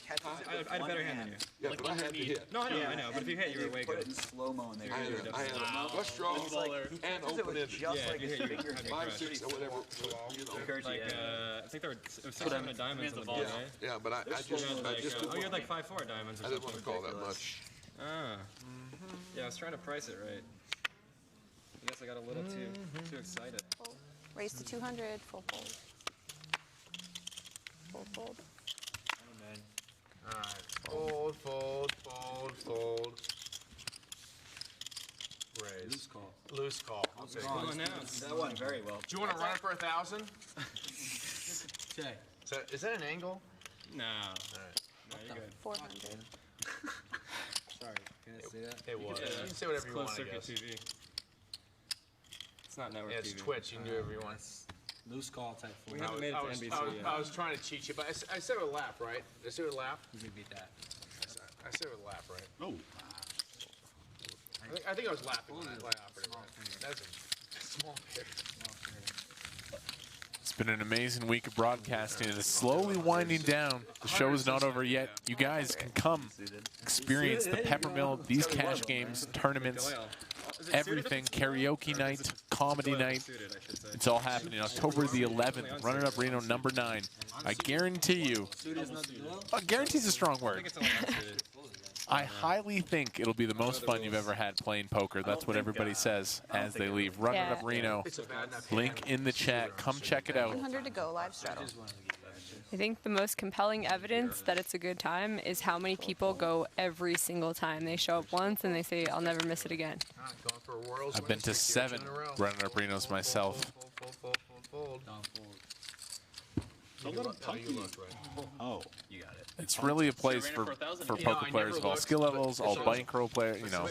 I had a better hand than you. Yeah, but I had to hit. No, I know. But if you hit, you were way Put it good. in slow-mo and they I had a flush draw and open ended. just like his finger. 5-6 or whatever, you know. Like, I think there were 600 diamonds on the ball, right? Yeah, but I just Oh, you had like 5-4 diamonds or I didn't want to something. call that much. Ah. Yeah, I was trying to price it right. I guess I got a little too excited. Raise to 200, full fold. Full fold. All right. Fold. Raise. Loose call. Loose call. Okay. Come on now. That went very well. Do you want to run it for 1,000? Okay. Is that an angle? No. All right. No, you're good. 400. Sorry, can I say that? It was. Yeah, You can say whatever you want, I Closed guess. circuit TV. It's not network Yeah, it's TV. Twitch. You can do whatever you want. Loose call type We 4. haven't made it to NBC yet. I was trying to cheat you, but I said it with a laugh, right? Did I say it with a laugh? You can beat that. I said it with a laugh, right? Oh. I think I was laughing when I offered it. Right? That's a small kid. It's been an amazing week of broadcasting. It is slowly winding down. The show is not over yet. You guys can come experience the Peppermill, these cash games, tournaments, everything, karaoke night, comedy night. It's all happening October the 11th. Run It Up Reno number 9. I guarantee you. Guarantee is a strong word. I highly think it'll be the most fun you've ever had playing poker. That's what everybody says as they leave. Run It Up Reno. Link in the chat. Come check it out. 100 to go, live straddle. I think the most compelling evidence that it's a good time is how many people go every single time. They show up once and they say, I'll never miss it again. I've been to 7 Run It Up Renos myself. Fold. Don't let him pump you. Oh, you got it. It's really a place for poker players of all skill levels, all bankroll players. You know,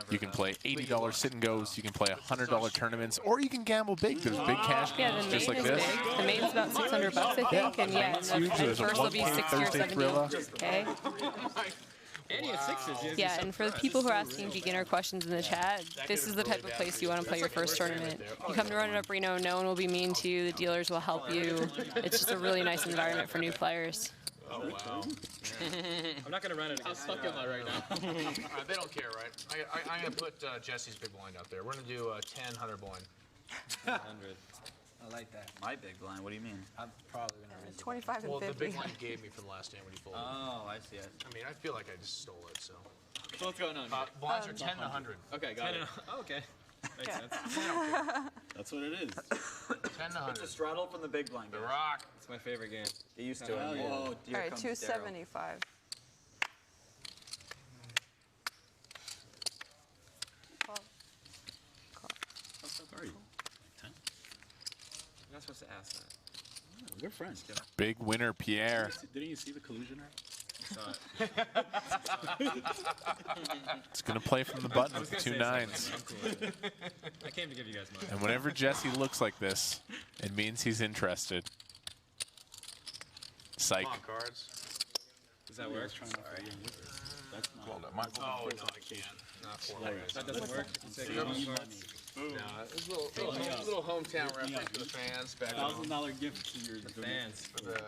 you can play $80 sit and goes, you can play $100 tournaments, or you can gamble big. There's big cash games just like this. Big. The main's about $600, I think, and yeah, and the first will be 60 or 70. Okay. And he had 6s. Yeah, and for the people who are asking beginner questions in the chat, this is the type of place you want to play your first tournament. You come to Run It Up Reno, no one will be mean to you, the dealers will help you. It's just a really nice environment for new players. Oh, wow. I'm not going to run it again. I'm stuck in that right now. They don't care, right? I'm going to put Jesse's big blind out there. We're going to do 10, 100 blind. 100. I like that. My big blind, what do you mean? I'm probably going to raise 25 and Well, 50. the big blind you gave me for the last hand when you folded. Oh, I see it. I mean, I feel like I just stole it, so. So what's going on? Blinds are 10 to 100. Okay, got it. Oh, okay. Makes sense. That's what it is. 10 to 100. It's a straddle from the big blind. The rock. It's my favorite game. Get used to it. Hell yeah. Oh, All here right, comes 275. Call. How stuck are you? 10? You're not supposed to ask that. Oh, we're friends. Big winner, Pierre. Didn't you see the collusion? It's going to play from the button with the 2 9s. I came to give you guys money. And whenever Jesse looks like this, it means he's interested. Psych. Come on, cards. Does that work? That's not. Well, that might Oh, no, I can't. Not 4 cards. That doesn't work? No, it's a little hometown reference for the fans back $1,000 gift to your fans. for the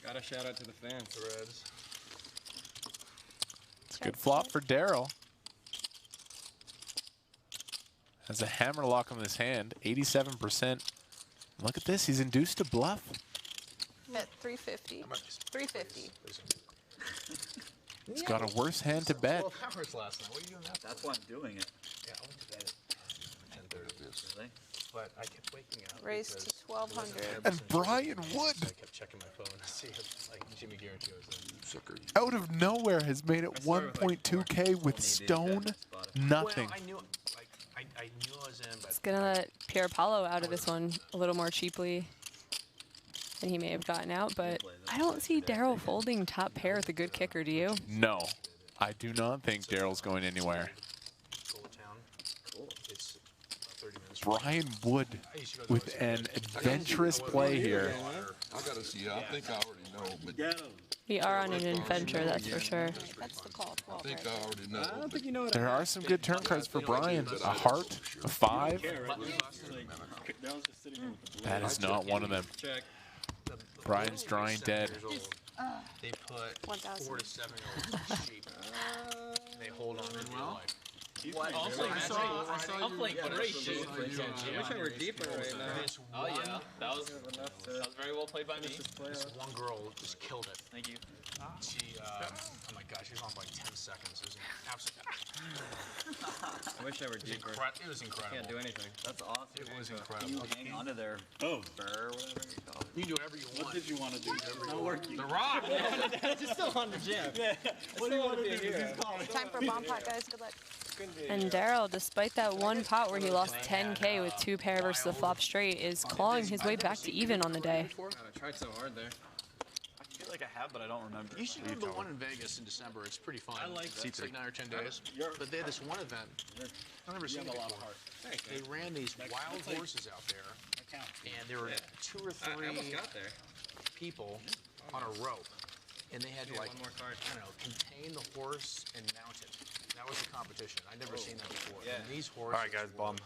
Gotta shout out to the fans. Reds. It's a good flop for Daryl. Has a hammer lock on his hand, 87%. Look at this, he's induced to bluff. At 350. 350. He's got a worse hand to bet. 12 hours last night. What are you doing that for? That's why I'm doing it. Yeah, I went to bed at 10:30. Really? But I kept waking up. Raised to 1,200. And Brian Wood, So I kept checking my phone to see if like Jimmy Guarantee was in. Sucker. out of nowhere, has made it 1.2K with stone nothing. Well, I knew, like, I knew I was in, but It's gonna let Pierre Paulo out of this one a little more cheaply than he may have gotten out, but I don't see Daryl folding top pair with a good kicker, do you? No, I do not think Daryl's going anywhere. Town. Cool. It's about 30 minutes Brian Wood with an adventurous play here. I gotta see. I think I already know, but We are on an adventure, that's for sure. That's the call. I think I already know. I don't think you know what There are some good turn cards for Brian. A heart, a 5. That is not one of them. Brian's drawing dead. They put 4 to 7 year olds to sheep. They hold on to their life. What? I'm playing great shit. I wish I were deeper right now. Oh yeah, that was very well played by me. This one girl just killed it. Thank you. She, oh my gosh, she was on for like 10 seconds. It was absolutely. I wish I were deeper. It was incredible. Can't do anything. That's awesome. It was incredible. You hang onto their burr, whatever you call it. You can do whatever you want. What did you want to do? The rock. It's still on the jam. Yeah. What do you want to do? Time for bomb pot, guys. Good luck. And Daryl, despite that one pot where he lost 10K with 2 pair versus the flop straight, is clawing his way back to even on the day. I tried so hard there. I feel like I have, but I don't remember. You should go to the one in Vegas in December. It's pretty fun. I like that. It's like 9 or 10 days. But they had this one event. I've never seen it before. They ran these wild horses out there, and there were 2 or 3 people on a rope, and they had to, like, I don't know, contain the horse and mount it. That was the competition. I'd never seen that before. Yeah. And these horses. All right, guys, bomb.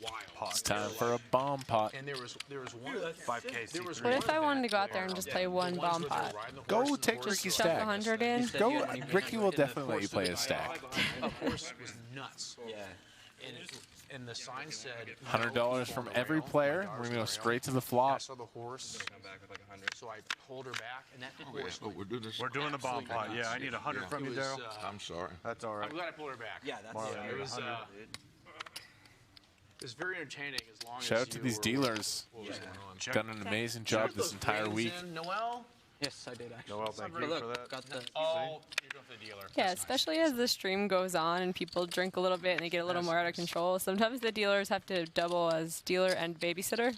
Wild. It's time for a bomb pot. And there was one 5K. What if I wanted to go out there and just play one bomb pot? Go take Ricky's Stuff stack. 100 in? Go. Ricky will definitely let you play his stack. The horse was nuts. Yeah. And the sign said $100 from every player. We're gonna go straight to the I flop. saw the horse. So I pulled her back, and that horse. Oh, we're doing this. We're doing the bomb pot. Yeah, I need 100 from you, It was, Daryl. I'm sorry. That's all right. I'm glad I pulled her back. Yeah, that's Marle, It was. It was very entertaining as long Shout as out to you these were dealers. What was going on? Done an amazing job this entire week. Noel? Yes, I did actually. Noel, thank you for that. Got the. Oh, you're going for the dealer. Yeah, especially as the stream goes on and people drink a little bit and they get a little more out of control. Sometimes the dealers have to double as dealer and babysitter.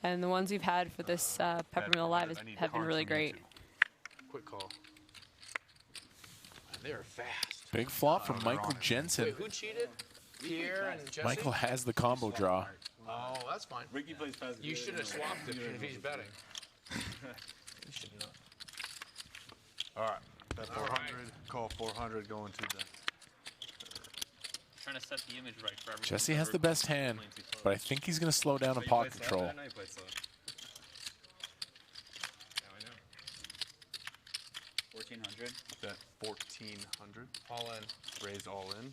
And the ones we've had for this Peppermill Live have been really great. Quick call. They're fast. Big flop from Michael Jensen. Wait, who cheated? Pierre and Jesse? Michael has the combo draw. Oh, that's fine. Ricky plays fast. You should have swapped it if he's betting. You should not. All right. Bet 400. Call 400 going to the. Trying to set the image right for everyone. Jesse has the best hand, but I think he's going to slow down in pot control. I know you played slow. Yeah, I know. 1400. Bet 1400. All in. Raise all in.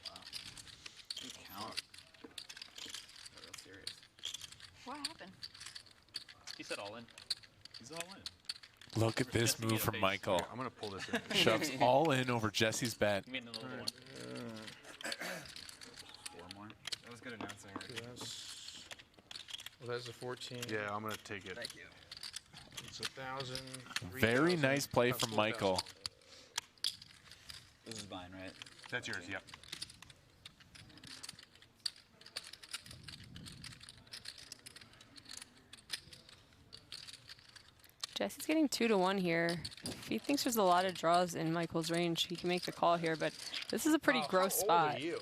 Wow. You count. They're real serious. What happened? He said all in. He's all in. Look at this move from Michael. I'm going to pull this in. Shoves all in over Jesse's bet. You made another one. 4 more. That was good announcing. Well, that's a 14. Yeah, I'm going to take it. Thank you. It's 1,000. Very nice play from Michael. This is mine, right? That's yours, yep. Jesse's getting 2 to 1 here. If he thinks there's a lot of draws in Michael's range, he can make the call here, but this is a pretty gross spot. You?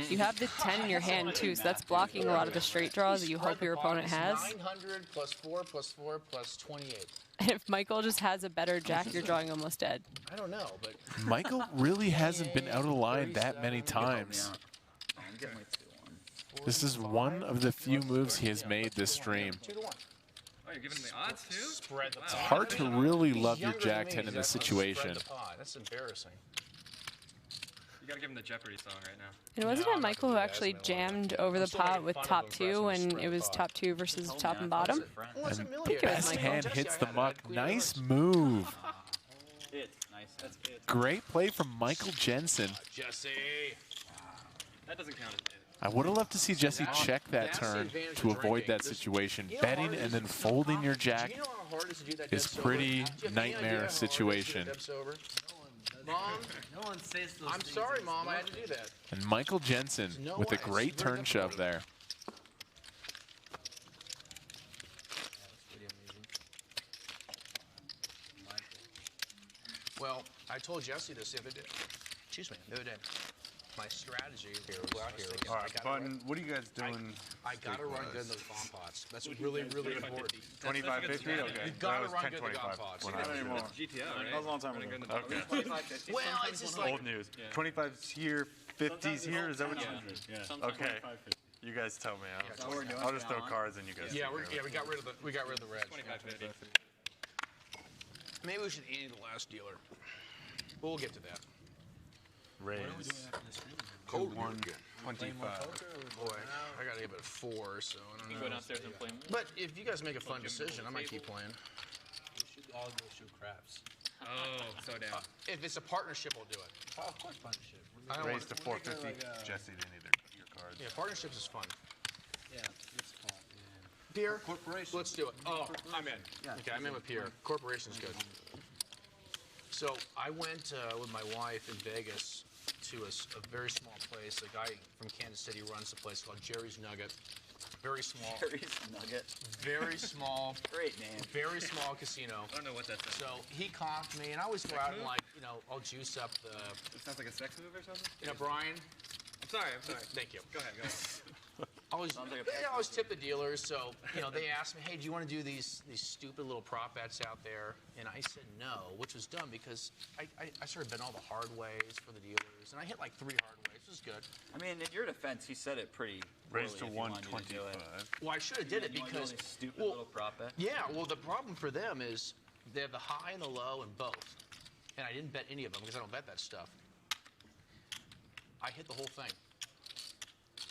You have the 10 in your hand too, so that's blocking a lot of the straight draws that you hope your opponent has. 900 plus 4 plus 4 plus 28. And if Michael just has a better jack, you're drawing almost dead. I don't know, but Michael really hasn't been out of line that many times. This is one of the few moves he has made this stream. 2 to 1. Oh, you're giving the odds too? Spread the It's hard to really love your jack 10 in this situation. That's embarrassing. You gotta give him the Jeopardy song right now. And wasn't it Michael who actually jammed over the pot with top 2 when it was top 2 versus top and bottom? And best hand hits the muck. Nice move. Nice. That's it. Great play from Michael Jensen. Jesse. That doesn't count as it. I would have loved to see Jesse check that turn to avoid that situation. Betting and then folding your jack is pretty nightmare situation. Mom, no one says those I'm sorry, Mom. I had to do that. And Michael Jensen with a great turn shove there. Well, I told Jesse this the other day. Excuse me, the other day. my strategy here was out here. All right, Button, what are you guys doing? I gotta run good in those bomb pots. That's really, really important. 2550? Okay. You gotta was run good in the 1025 bomb pots. when I was anymore. there. GTO, right? That was a long time ago. Okay. 2550. Well, it's just like Old news. 25's here, 50's here. Is that what you? Okay. You guys tell me. I'll just throw cards and you guys. Yeah, we got rid of the reds. 2550. Maybe we should ante the last dealer. We'll get to that. Raise. Cold 125. Boy, I gotta give it a 4, so I don't You know. can go downstairs and play. But if you guys make a fun decision, I might keep playing. We should all go shoot craps. Oh, so down. If it's a partnership, we'll do it. Oh, of course, partnership. I don't Raise to want- 450. Jesse didn't either. Your cards. Yeah, partnerships is fun. Yeah, it's fun, man. Beer? Corporation. Let's do it. Oh, I'm in. Okay, I'm in with Pierre. Corporation's good. So I went with my wife in Vegas to a very small place. A guy from Kansas City runs a place called Jerry's Nugget. Very small. Jerry's Nugget. Very small. Great name. Very small casino. I don't know what that's. So he comped me, and I always go out and I'll juice up the. It sounds like a sex move or something. Brian. I'm sorry. Thank you. Go ahead. I always tip the dealers, so they asked me, hey, do you want to do these stupid little prop bets out there? And I said no, which was dumb because I sort of been all the hard ways for the dealers, and I hit like 3 hard ways, which was good. I mean, in your defense, he said it pretty. Raised to poorly if he wanted you to do 125. it. Well, I should have did it You wanna do because all these stupid little prop bets. yeah. Well, the problem for them is they have the high and the low and both, and I didn't bet any of them because I don't bet that stuff. I hit the whole thing.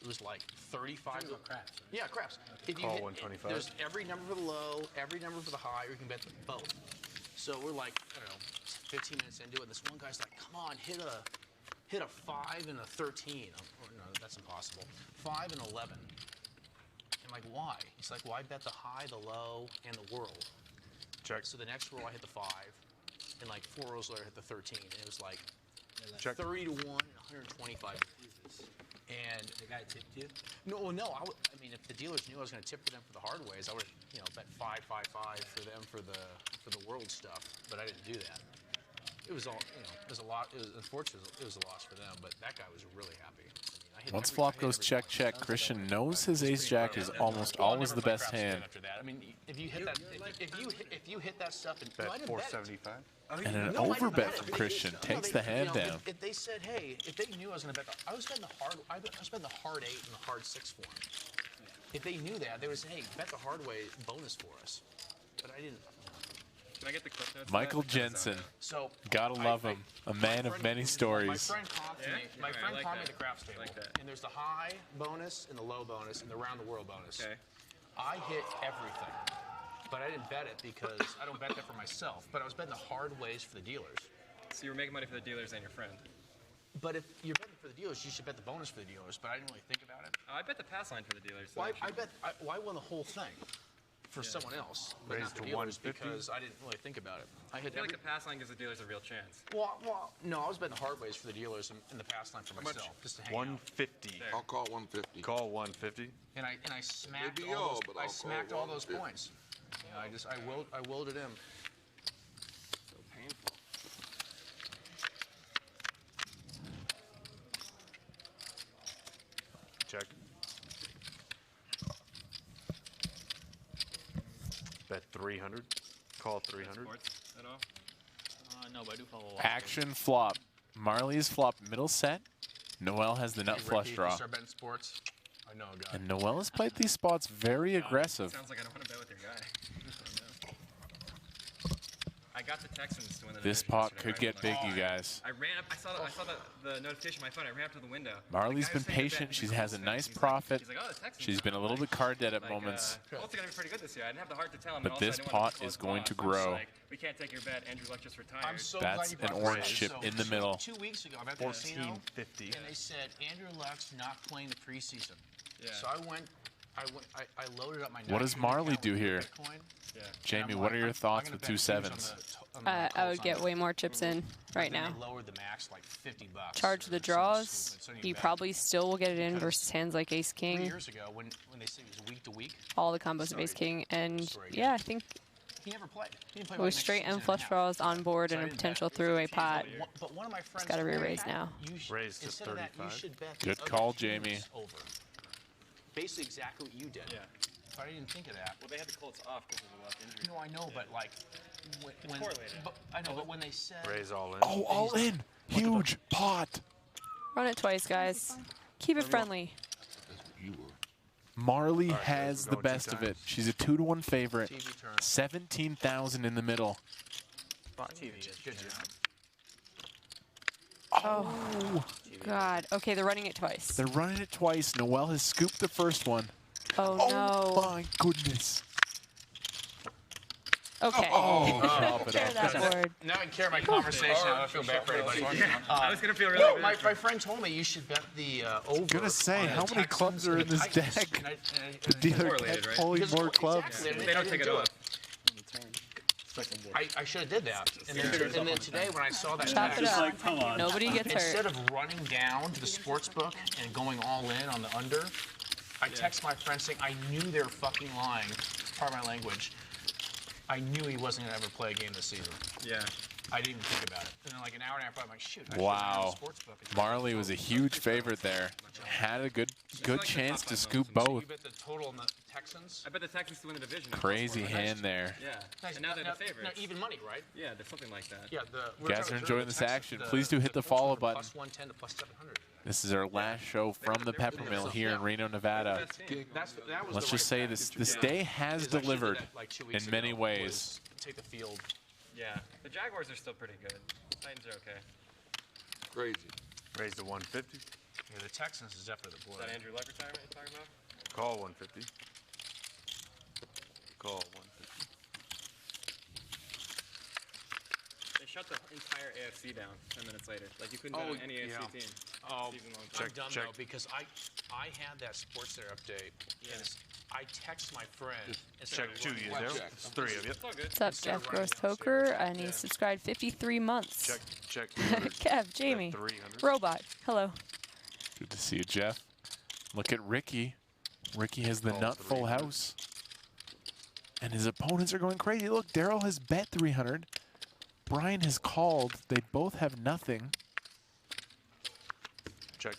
It was like 35. Craps. Yeah, craps. If you Call hit, 125. there's every number for the low, every number for the high, or you can bet both. So we're like, I don't know, 15 minutes into it, and this one guy's like, come on, hit a 5 and a 13. Oh, no, that's impossible. 5 and 11. I'm like, why? He's like, well, I bet the high, the low, and the world. Check. So the next roll I hit the 5, and like 4 rolls later I hit the 13, and it was like Check. 30 to 1 and 125. And the guy tipped you? No. I mean, if the dealers knew I was going to tip for them for the hard ways, I would have, bet 5, 5, 5 for them for the world stuff. But I didn't do that. It was all, it was a lot. It was unfortunate. It was a loss for them. But that guy was really happy. I hit Once every- flop I hit goes every check, one. check, Christian knows his ace-jack is almost always the best hand. After that, I mean, if you hit that, if you hit that stuff, and Bet I didn't bet it. 475. And an No, I didn't overbet bet from it. Christian No, takes they- the hand down. If they said, hey, if they knew I was going to bet I was betting the hard. I was betting the hard 8 and the hard 6 for them. If they knew that, they would say, hey, bet the hard way bonus for us. But I didn't. Can I get the clip notes? Michael Jensen. So Gotta love him. A man of many My stories. friend comped me. Yeah? My Alright, friend I like comped me that. the craps table. Like that. And there's the high bonus and the low bonus and the round the world bonus. Okay. I hit everything. But I didn't bet it because I don't bet that for myself. But I was betting the hard ways for the dealers. So you were making money for the dealers and your friend. But if you're betting for the dealers, you should bet the bonus for the dealers. But I didn't really think about it. Oh, I bet the pass line for the dealers. So Why I won the whole thing for someone else, but Raised not the to dealers 150? because I didn't really think about it. I I hit feel every. like the pass line gives the dealers a real chance. Well, no, I was betting the hard ways for the dealers and the pass line for myself, just to hang out. 150. I'll call 150. Call 150. And I smacked Maybe all all, those. but I I'll smacked call all those 150. points. I willed it in. So painful. Check. Bet 300. Call 300. Sports at all? No, but I do follow a lot. Action flop. Marley's flop middle set. Noel has the nut Hey, flush Ricky, draw. you start betting sports. I know a guy. And Noel has played these spots very aggressive. Sounds like I don't want to bet with your guy. I got the Texans to win the This division pot yesterday, could get right? big, you guys. I ran up. I saw the notification on my phone. I ran up to the window. Marley's The guy been was saying to bet, patient. She he's like, has a "Oh, nice he's like- profit. he's like, "Oh, the Texans She's are been a little bit card dead at moments. Well, it's gonna be pretty good this year. I didn't have the heart to tell him. But and also this I didn't want pot to close is going to the pot. I'm just grow. like, we can't take your bet. Andrew Luck just retired. I'm so That's glad you an brought orange this chip up. in the middle. 2 weeks ago, I'm at the casino, 1450. and they said Andrew Luck's not playing the preseason. Yeah. So I loaded up my. What does 19 Marley account do with here? Bitcoin. Yeah. Jamie, I'm what are like, your I'm thoughts gonna with bet 2 huge sevens? on the I Colts would get on way more chips in right then now. They lowered the max like $50. Charge the Something draws. stupid, so You bet. probably still will get it in Because versus hands like Ace 3 King. years ago, when they said it was week to week, All the combos of Ace King. And yeah, I think He never played. He didn't play With like straight next and season flush and a half. draws on board So and I a didn't potential bet. through a pot. But one of my friends It's got to told me re-raise now. Raised to instead of that, you 35. should bet Good the other call, team's Jamie. Over. Basically, exactly what you did. Yeah. But I didn't think of that. Well, they had the Colts off because of the left injury. No, I know, but like, when but, I know, but when they said Raise all in. Oh, all in. Huge pot. Run it twice, guys. Keep it friendly. Marle guys, has we're the going best 2 of it. times. She's a 2-to-1 favorite. TV turn. 17,000 in the middle. Spot TV. Good job. Oh, God. Okay, they're running it twice. They're running it twice. Noelle has scooped the first one. Oh, no. My goodness. Okay. Oh, chop it Share up. that board. Now I can carry my conversation. I don't feel bad for anybody. I was gonna feel really No, bad. my friend told me you should bet the over. Gonna say, on the how many Texans clubs are and in the this Titans. deck? And The dealer correlated, kept right? pulling Because- more clubs. Exactly. They don't take it do off. I should have did that. And then today when I saw that Chop it text, up. Come on. Nobody gets instead hurt. of running down to the sports book and going all in on the under, I text my friend saying I knew they were fucking lying. Pardon my language. I knew he wasn't going to ever play a game this season. Yeah. I didn't even think about it. And then like an hour and a half, I'm like, shoot. I should've Wow. had the sports book. Marle was a huge favorite there. Had a good chance to scoop You both. bet the total on the Texans? I bet the Texans to win the division. Crazy hand there. Yeah. Nice. And now they're the favorites. No, even money, right? Yeah, there's something like that. Yeah. You guys are enjoying this action. Please do hit the follow button. Plus 110 to plus 700. This is our last show from the Peppermill here in Reno, Nevada. That was Let's the just right say bet. this day has Because I actually did delivered that, like, 2 weeks in many ago, ways. was Take the field. Yeah. The Jaguars are still pretty good. Titans are okay. Crazy. Raised to 150. Yeah, the Texans is definitely the Is play. that Andrew Luck retirement you're talking about? Call 150. Call 150. They shut the entire AFC down 10 minutes later. Like you couldn't bet on any AFC team. Oh, Season long. I'm dumb though because I had that Sports Center update. And I text my friend. Check 2 years there. It's 3 of you. It's all good. What's up, Jeff Gross Toker? And he's subscribed 53 months. Check. Kev, Jamie, 300. Robot, hello. Good to see you, Jeff. Look at Ricky. Ricky has the nut full house. And his opponents are going crazy. Look, Daryl has bet 300. Brian has called. They both have nothing. Check.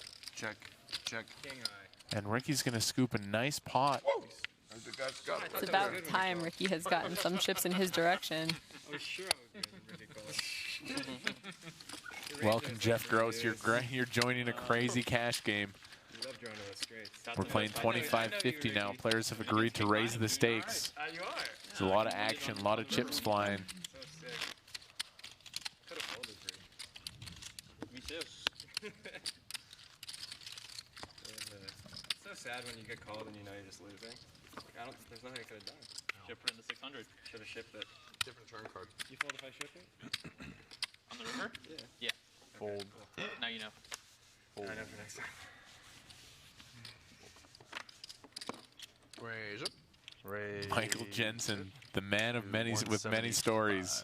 King eye. And Ricky's going to scoop a nice pot. It's about time Ricky has gotten some chips in his direction. I was sure I was going to pretty close. Welcome, Jeff Gross. You're joining a crazy cash game. You love drawing those straights. We're playing 25-50 now. Players have agreed to raise the stakes. You are. There's a lot of action, a lot of chips flying. So sick. Could have folded for you. Me too. It's so sad when you get called and you know you're just losing. Like, there's nothing I could have done. Should have put in the 600. Should have shipped it. Different turn card. You fold if I ship it? On the river? Yeah. Yeah. Fold. Now you know. I know for next time. Raise it. Raise. Michael Jensen, the man of many with many stories.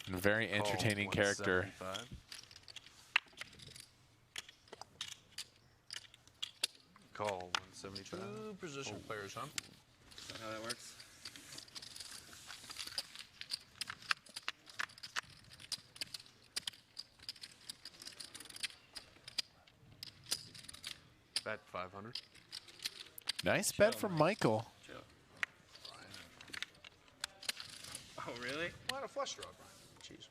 And a very entertaining character. 175. Call 175. Two position players, huh? Is that how that works? Bet 500. Nice bet from Michael. Chill. Oh, really? What a flush draw, Brian. Jeez.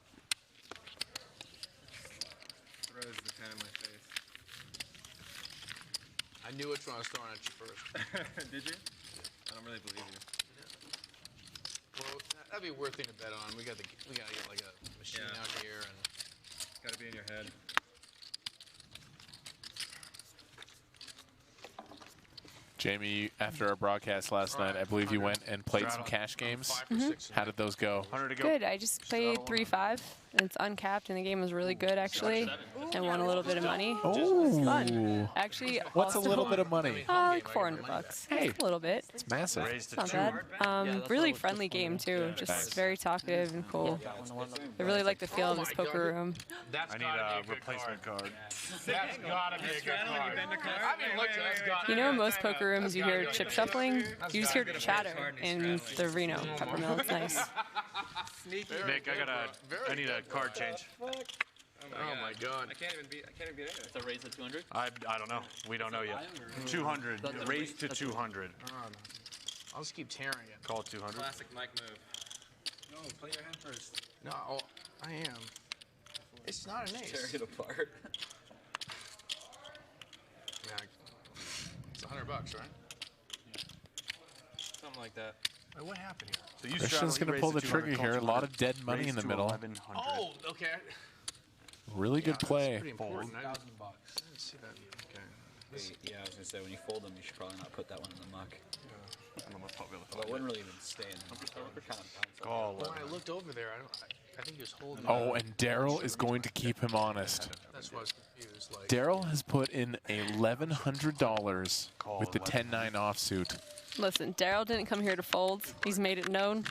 Throws the 10 in my face. I knew which one I was throwing at you first. Did you? I don't really believe you. Well, that'd be a weird thing to bet on. We gotta get like a machine out here and. Gotta be in your head. Jamie, after our broadcast last night, I believe you went and played some cash games. How did those go? Good. I just played 3-5. And it's uncapped, and the game was really good, actually. and won a little bit of money. Oh. It was fun. Actually, What's also, a little bit of money? like $400. Hey, a little bit. It's massive. It's not bad. Really friendly game too. Just very talkative and cool. I really like the feel of this poker room. I need a replacement card. That's gotta be a good card. I mean, look, that's gotta You know, in most poker rooms, you hear chip shuffling. You just hear chatter in the Reno Peppermill. It's nice. Nick, I need a card change. Oh my God! I can't even beat it. It's a raise to 200. I don't know. We don't know yet. 200. Raise to 200. I'll just keep tearing it. Call 200. Classic Mike move. No, play your hand first. No, I am. It's not an ace. Tear it apart. Yeah, it's $100, right? Yeah. Something like that. Wait, what happened here? So you Christian's going to pull the trigger here. A lot of dead money in the middle. Oh, okay. Really good play. Pretty important. I $1,000. didn't see that. Okay. Yeah, I was gonna say when you fold them, you should probably not put that one in the muck. Well, it wouldn't really even stay in the kind of When I looked over there, I think he was holding. Oh, and Daryl is going to keep him honest. That's why I was confused. Like, Daryl has put in $1,100 with the 10-9 offsuit. Listen, Daryl didn't come here to fold. He's made it known.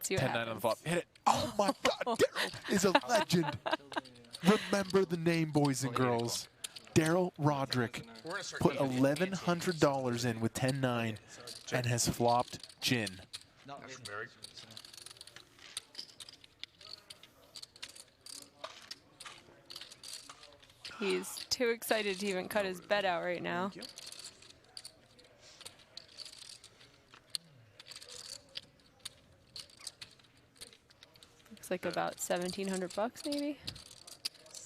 See what 10-9 happens. on the flop. Hit it. Oh my God, Daryl is a legend. Remember the name, boys and girls. Daryl Roderick put $1,100 in with 10-9 and has flopped gin. That's very. He's too excited to even cut his bet out right now. Looks like about $1,700 maybe.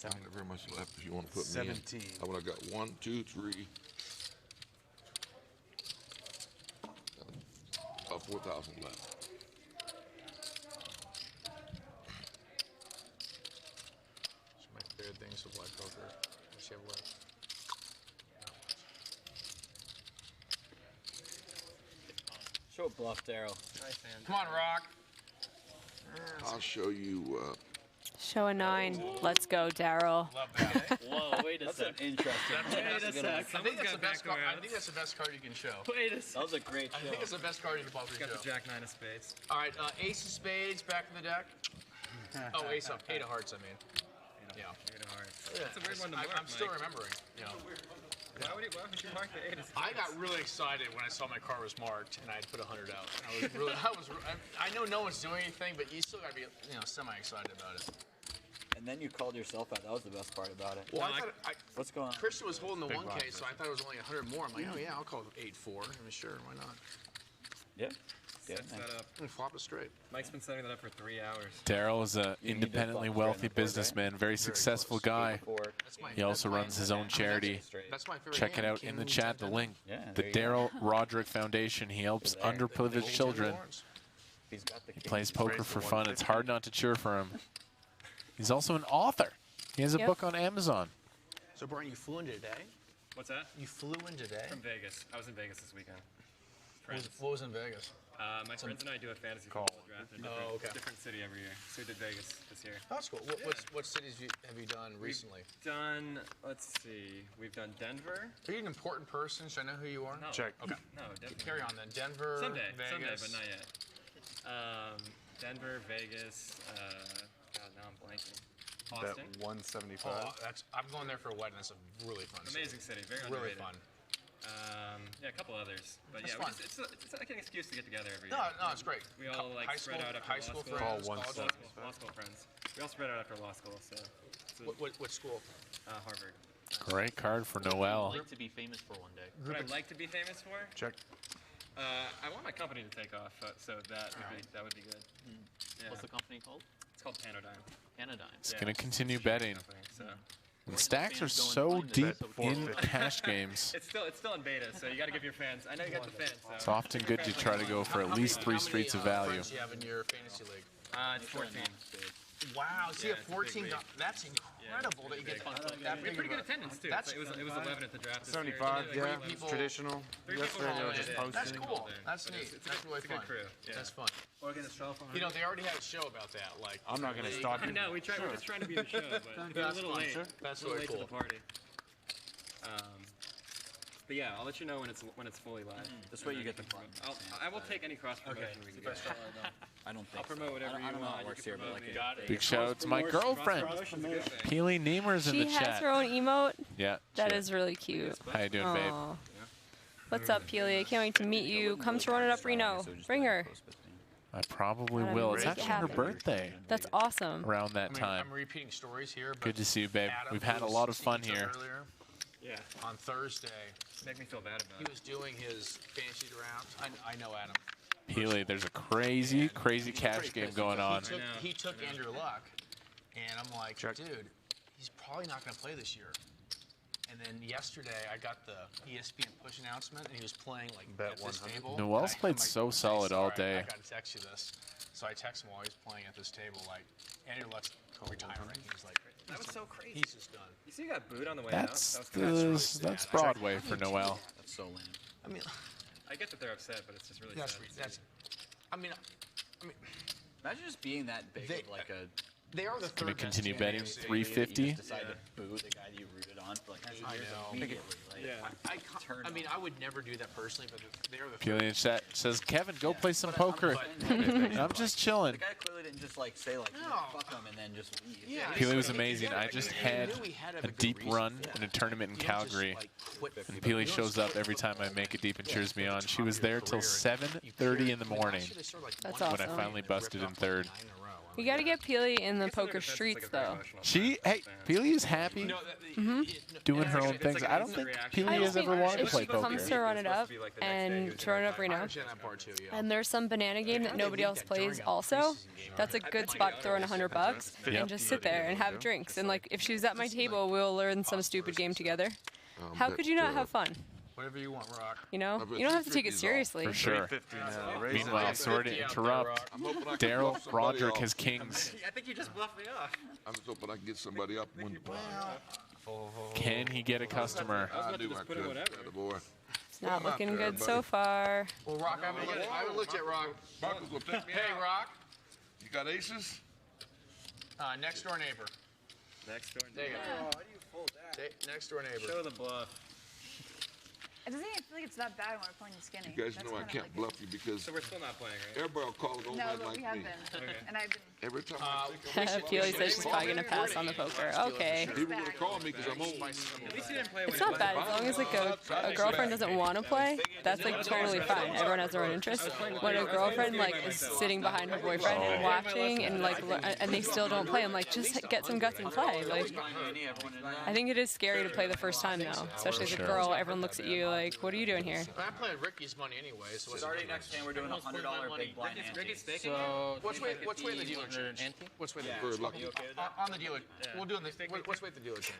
I ain't very much left if you want to put me 17. in. I would have got 1, 2, 3. About 4,000 left. It's my favorite things of black poker. What's you have left? Show a bluff, Daryl. Come on, Rock. I'll show you. Show a 9. Let's go, Daryl. Whoa, wait a second. Interesting. I think that's the best card. I think that's the best card you can show. Wait a second. That was a great show. I think it's the best card you can possibly show. Got the Jack 9 of spades. All right, Ace of Spades back in the deck. Oh, Ace of 8 of Hearts. I mean. Yeah. 8 of hearts. Yeah. That's a weird one to mark, I'm still Mike. remembering. You know. Why would you mark the 8 of spades? I got really excited when I saw my card was marked and I had put 100 out. And I know no one's doing anything, but you still got to be, semi-excited about it. And then you called yourself out. That was the best part about it. Well, what's going on? Christian was holding the Big 1K, blind. so I thought it was only 100 more. I'm like, oh yeah, I'll call it 8-4. I mean, sure, why not? Yeah. Sets that up. And flop it straight. Mike's been setting that up for 3 hours. Daryl is an independently wealthy businessman, very successful guy. He also runs his own charity. Check it out in the chat, the link. The Daryl Roderick Foundation. He helps underprivileged children. He plays poker for fun. It's hard not to cheer for him. He's also an author. He has a book on Amazon. So, Brian, you flew in today? What's that? You flew in today? From Vegas. I was in Vegas this weekend. What was in Vegas? My friends and I do a fantasy football draft in a different city every year. So we did Vegas this year. Oh, that's cool. What cities have you done recently? We've done, let's see, we've done Denver. Are you an important person? Should I know who you are? No. Check. Okay. No, definitely. Carry on then. Denver, someday, Vegas. but not yet. Denver, Vegas, God, now I'm blanking. Austin. Bet 175. Oh, I'm going there for a wedding. That's a really fun Amazing city. Very really underrated. fun. Yeah, a couple others, but That's yeah, fun. it's like an excuse to get together every No, year. no, it's great. We all like high spread school, out after high law school school. friends, Law school friends. We all spread out after law school, so. What school? Harvard. Great card for Noel. I'd like to be famous for one day. What I'd like to be famous for? Check. I want my company to take off, so that would be good. Yeah. What's the company called? It's called Panodyne. Panodyne. He's going to continue betting. So. And stacks are so deep in cash games. It's still in beta, so you got to give your fans. I know you got the fans. So. It's often good to try to go for at least 3 streets of value. Friends do you have in your fantasy league? It's 14. Wow, so you have 14. That's incredible. incredible that you get that big. Pretty good attendance too. That's, it was 11 at the draft. This 75, year. yeah, people- traditional. Yesterday they were just posting. That's cool. That's neat. It's That's really a good fun. crew. Yeah. That's fun. Organist Straw Farm. You know, they already had a show about that. Like, I'm not going to stop I you. know, we're just trying to be the show, but we got a little late. That's a little really late cool. to the party. But yeah, I'll let you know when it's fully live. This way you get the fun. I will take any cross promotion we can get. I don't think I'll promote whatever I don't you know how want. it works You here, can but like promote me. Big shout out to my girlfriend. Peely Niemer's in She the has chat. her own emote. Yeah. That is really cute. How you doing, babe? Aw. What's up, Peely? I can't wait to meet you. Come to Run It Up Reno. Bring her. I probably Gotta will. It's make it actually her happen. birthday That's awesome. around that time. I'm repeating stories here. But Good to see you, babe. Adam, We've had who a was lot of fun speaking to here. earlier, Yeah. on Thursday, Make me feel bad he about was doing his fantasy draft. I know Adam. Peely, there's a crazy cash game going on. He took Andrew Luck, and I'm like, dude, he's probably not going to play this year. And then yesterday, I got the ESPN push announcement, and he was playing like at this table. Noel's played so solid all day. I got to text you this. So I text him while he's playing at this table, like, Andrew Luck's retiring. He was like, That was so crazy. he's just done. You see, you got booed on the way That's out. That was that's Broadway for Noel. That's so lame. I mean, I get that they're upset, but it's just really that's, sad. I mean, Imagine just being that big of like a. They are the third Gonna best continue team betting in the AFC. 350. You just decide to boo the guy that you rooted on for like 2 years immediately. Like, I mean, I would never do that personally, but they are the Peely in chat says, Kevin, go play some poker. I'm just chilling. The guy clearly didn't just like say like fuck him and then just leave. Yeah. Peely was amazing. I just had a deep run in a tournament in Calgary, and Peely shows up every time I make it deep and cheers me on. She was there till 7:30 in the morning That's when I awesome. finally busted in third. You got to get Peely in the poker streets, though. Peely is happy doing her own things. I don't think Peely has ever wanted to play She comes to poker. Run It Up and to Run It Up Reno. And there's some banana game that nobody else plays also. That's a good spot to throw in $100 and just sit there and have drinks. And like, if she's at my table, we'll learn some stupid game together. How could you not have fun? Whatever you want, Rock. You know, you don't have to take it seriously. For sure. Meanwhile, sorry to interrupt, Daryl Broderick has kings. I think you just bluffed me off. I'm just hoping I can get somebody up when Can he get a customer? I do my good, boy. It's not looking good so far. Well, Rock, I haven't looked at Rock. Marcus will pick me Hey, out. Rock. You got aces? Next door neighbor. Next door. There you Oh, go. Next door neighbor. Show the bluff. It doesn't even feel like it's that bad when we're playing skinny. You guys That's know I kinda can't like bluff you because So we're still not playing, right? everybody will call it old No, man but like we have me. been. And I've been. Every time I think Peely says she's probably gonna pass on the poker. Okay. people will call me because I'm old. At least you didn't play when It's not bad as long as like a girlfriend doesn't want to play. That's like totally fine. Everyone has their own interest. When a girlfriend like is sitting behind her boyfriend and watching and like and they still don't play, I'm like, just get some guts and play. Like, I think it is scary to play the first time though, especially as a girl. Everyone looks at you like, what are you doing here? I'm playing Ricky's money anyway, so it's Starting next game, we're doing a $100 big blind ante. So What's way the dealer change? What's way the Very lucky. on the dealer? We'll do the what's way the dealer change?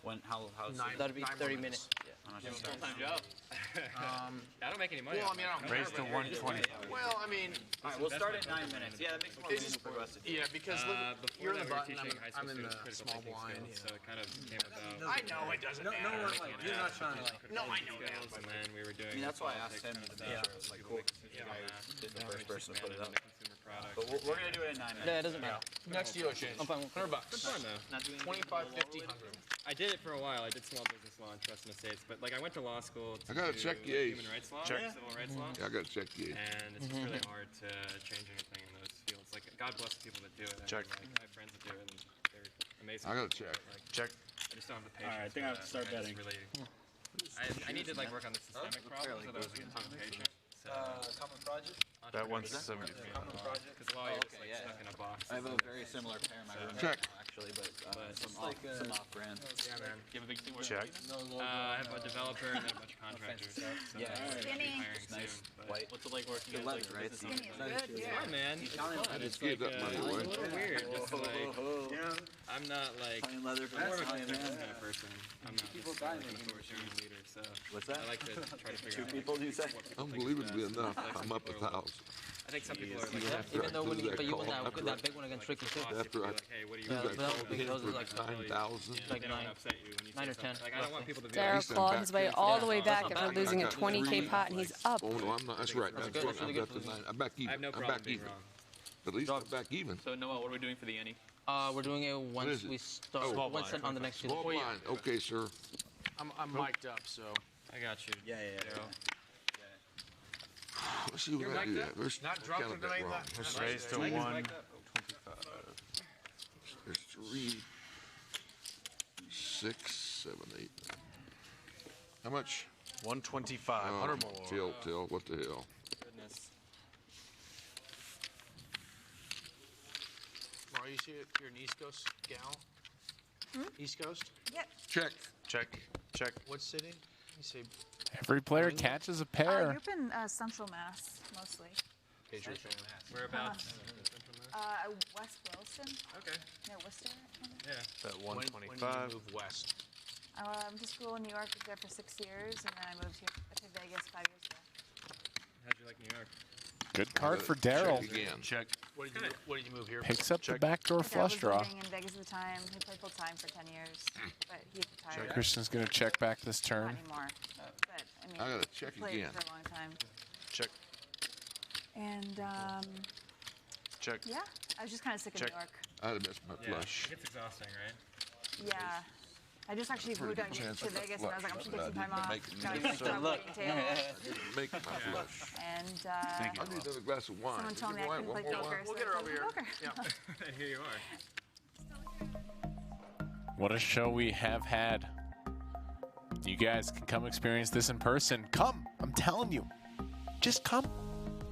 When how's that'll be 30 minutes. Full-time job. I don't make any money. Well, I mean, I don't Raise to 120. Well, I mean, all right, we'll start at 9 minutes. Yeah, that makes more sense for us. yeah, because look, Before you're in that, the we were button. teaching high school I'm in the students critical small thinking blind. skills, so it kind of came about. I know it doesn't matter. You're not trying to like. No, I know that. And then we were doing. I mean, that's why I asked him to make sure it was like cool. You guys did the first person to put it up. But we're gonna do it in 9 minutes. Yeah, it doesn't matter. Next dealer change. I'm fine with $100. It's fun though. 25, 50, 100. I did it for a while. I did small business law and trust and estates, but like I went to law school. I gotta check the ace. Human rights law, Check. civil rights law. Yeah, I gotta check the ace. And it's just really hard to change anything in those fields. Like God bless the people that do it. Check. I have friends that do it, and they're amazing. I gotta check. Like, Check. I just don't have the patience. All right, I think I have to start betting. Really, I need to like work on the systemic problems, otherwise I get too impatient. So, Common project? That one's 70. because law, you're just like stuck in a box. I have a very similar pair in my room Check. actually, but some off-brand. Yeah, man. Give a big team. Check. I have a developer and then a bunch of contractors. So Yeah. Skinny. It's nice. White. What's it like working Good at leather, right? Skinny is good. It's Yeah. fun, man. It's fun. I just It's gave like, that money it's away. a little weird. Just like, I'm not like Italian leather for I'm more of a Italian kind man. of person. I'm not just people trying to leader, so What's that? I like to try to figure Two out people, you say? Unbelievably enough, I'm up 1,000. I think some people are like, Even though when you won that big one against Ricky too. After I called him for 9,000. Like 9 or 10. Like, I don't want people to be Darryl clawed his way all the way back after losing a 20K pot, and he's up. Oh no, I'm not. That's right. That's right. I'm back to 9. I'm back even. I have no I'm problem back being even. wrong. At least I'm back even. So Noel, what are we doing for the ante? We're doing it once we start. Once on the next season. Small blind. Okay, sir. I'm mic'd up, so. I got you. Yeah. Let's see what I do. There's Not dropping counted that tonight. wrong. Just raised to 125. There's 3, 6, 7, 8. How much? 125. 100 more. Till. What the hell? Goodness. Marle, you're an East Coast gal? East Coast? Yep. Check. What city? You say Every player catches a pair. You're up in Central Mass, mostly. Whereabouts? West Boylston. Okay. Near Worcester. Yeah. That when 125. you move west. I went to school in New York, was there for 6 years, and then I moved here to Vegas 5 years ago. How'd you like New York? Good card for Darryl. Check. What did you move here? Picks up the backdoor flush draw. I was living in Vegas at the time. He played full time for 10 years, but he retired. Christian's going to check back this turn. Not anymore. But I mean, I gotta check he played again. for a long time. Check. And Check. yeah, I was just kind of sick of New York. I'd have missed my flush. It gets exhausting, right? Yeah. I just actually moved out to Vegas, and I was like, I'm just gonna take some time off. Make my flush. And I need another glass of wine. someone told me Give I me couldn't play one more poker. wine. We'll get her over here. And here you are. What a show we have had. You guys can come experience this in person. Come. I'm telling you. Just come.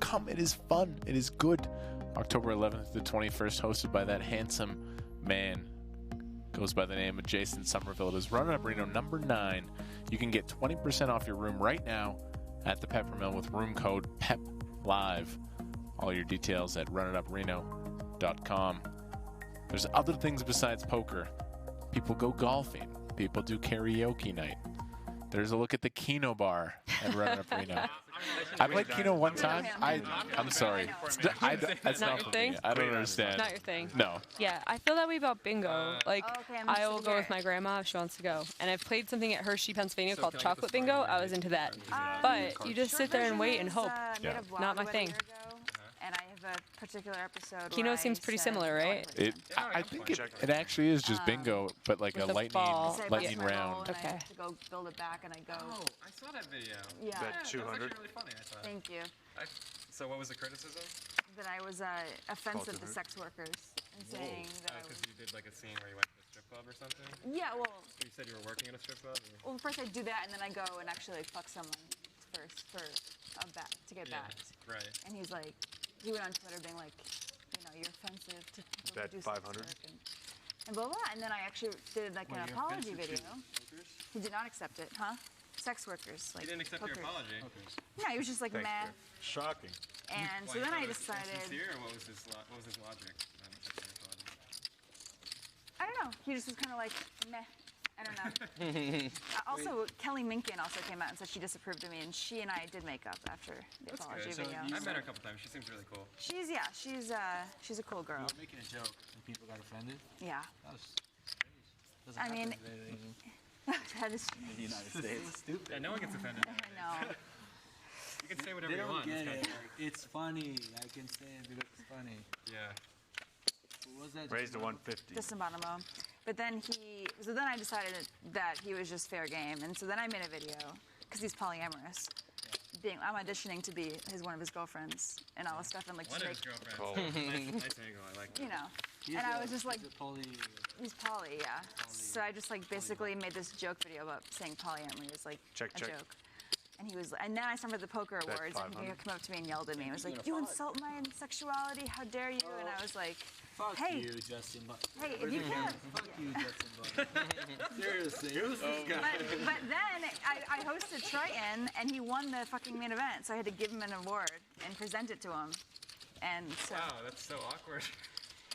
Come. It is fun. It is good. October 11th to 21st, hosted by that handsome man. Goes by the name of Jason Somerville. It is Run-Up Reno number 9. You can get 20% off your room right now at the Peppermill with room code PEPLIVE. All your details at runupreno.com. There's other things besides poker. People go golfing. People do karaoke night. There's a look at the Keno bar at Run-Up Reno. I played Keno one time. I'm sorry. That's not your thing? I don't understand. Not your thing. No. Yeah, I feel that way about bingo. Like, okay, I'm I will interested go to with hear my grandma if she wants to go. And I've played something at Hershey, Pennsylvania called Chocolate Bingo. I was into that. But you just sit there and wait and hope. Not my thing. And I have a particular episode. Keno seems pretty similar, right? I think it actually is just bingo, but like a lightning round. Okay. To go build it back, and I go. Oh, I saw that video. Yeah. Bet 200. That was actually really funny, I thought. Thank you. So what was the criticism? That I was offensive to sex workers and saying that. Because you did like a scene where you went to a strip club or something. Yeah, well. So you said you were working at a strip club. Well, first I do that, and then I go and actually fuck someone first for a bet to get backed. Right. And he's like, he went on Twitter being like, you know, you're offensive to people Bet who do sex 500. work and blah, blah, blah. And then I actually did like an apology video. He did not accept it, huh? Sex workers. Like, He didn't accept your apology. Yeah, he was just like, meh. Shocking. And so then I decided. Sincere, or what was his logic? I don't know. He just was kind of like, meh. I don't know. Also, Kelly Minkin also came out and said she disapproved of me, and she and I did make up after the apology video. I met her a couple times. She seems really cool. She's a cool girl. You were making a joke and people got offended? Yeah. That was I mean, that is in the United States. Stupid. Yeah, no one gets offended. I know. You can say whatever They you don't want. get it. It's funny. I can say it because it's funny. Yeah. What was that? Raised to 150. Just Bonomo. But then so then I decided that he was just fair game, and so then I made a video because he's polyamorous. I'm auditioning to be one of his girlfriends and all this stuff, and like One of his girlfriends. Nice angle. I like that. you know. And I was just like, he's poly, yeah. So I just like basically made this joke video about saying polyamory was like Check. joke. And he was, and then I started the poker awards, and he came up to me and yelled at me. He was like, "You insult my sexuality! How dare you!" And I was like, Fuck "Hey, you, Justin Butler. Hey, if you can't." Fuck you, Justin Butler. Seriously, who's this guy? But then I hosted Triton, and he won the fucking main event, so I had to give him an award and present it to him. And so. Wow, that's so awkward.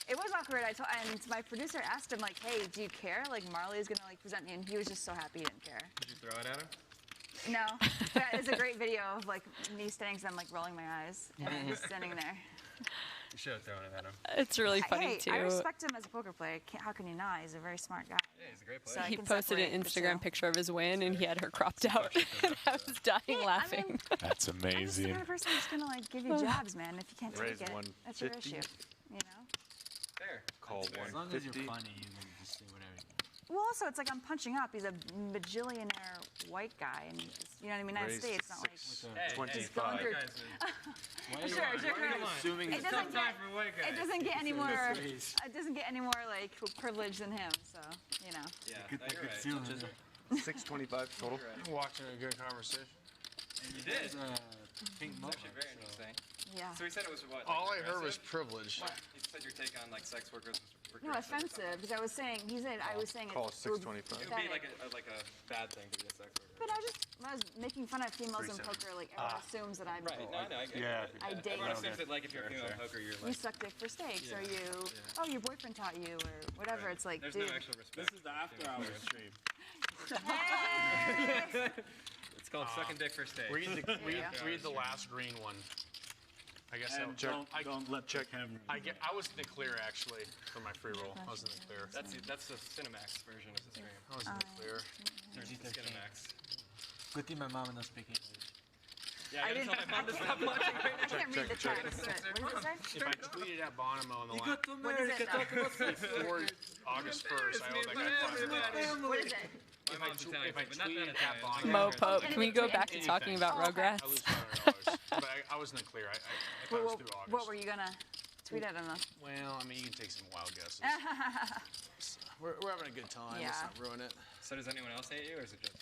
It was awkward. And my producer asked him, like, hey, do you care? Like, Marle is going to, like, present me. And he was just so happy he didn't care. Did you throw it at him? No. But it's a great video of, like, me standing, so I'm, like, rolling my eyes. And he's standing there. You should have thrown it at him. It's really funny, too. I respect him as a poker player. How can you not? He's a very smart guy. Yeah, he's a great player. So He posted an Instagram picture of his win, and he had her cropped out. I was dying laughing. That's I'm just the amazing. kind of person who's going to, like, give you jabs, man. If you can't take it, that's your issue. You know? Fair. Call As long as you're funny, you can just say whatever. Well, also, it's like I'm punching up. He's a bajillionaire white guy, and you know what I mean. United States, not like he's going through. Sure. It doesn't get any more. It doesn't get any more like privileged than him. So you know. Yeah, Good you're right. 625 total. I'm watching a good conversation. And you did. Pink It's actually very interesting. Yeah. So he said it was what? All I like, heard was aggressive? privilege. He said your take on like sex workers was No, offensive, because I was saying, I was saying Call it's 625. It would be like a bad thing to be a sex worker. But when I was making fun of females in poker, like everyone assumes that I'm. Right. No, I get it. I date. Everyone assumes that like if you're a female in poker, you're You like. suck dick for steaks, or your boyfriend taught you, or whatever. It's like, There's dude. no actual respect. This is the after-hours stream. It's called sucking dick for steak. Read the last green one. I guess And don't let check him. I was in the clear actually for my free roll. I was in the clear. That's the Cinemax version of the stream. I was in the clear. Cinemax. Good thing my mom knows speak English. Yeah, I gotta tell my mom to stop watching right now. I can't read the text. But what does it say? If I tweeted at Bonomo on the You got to What is America, it? talk about sex. before August 1st, I owe that guy $500. What is it? If I but not tweeted that at Bonomo, Mo Pope, can we go back to talking about Rugrats? I lose $500. But I was in the clear. I thought it was through August. What were you gonna tweet at him? Well, I mean, you can take some wild guesses. We're having a good time. Let's not ruin it. So does anyone else hate you, or is it just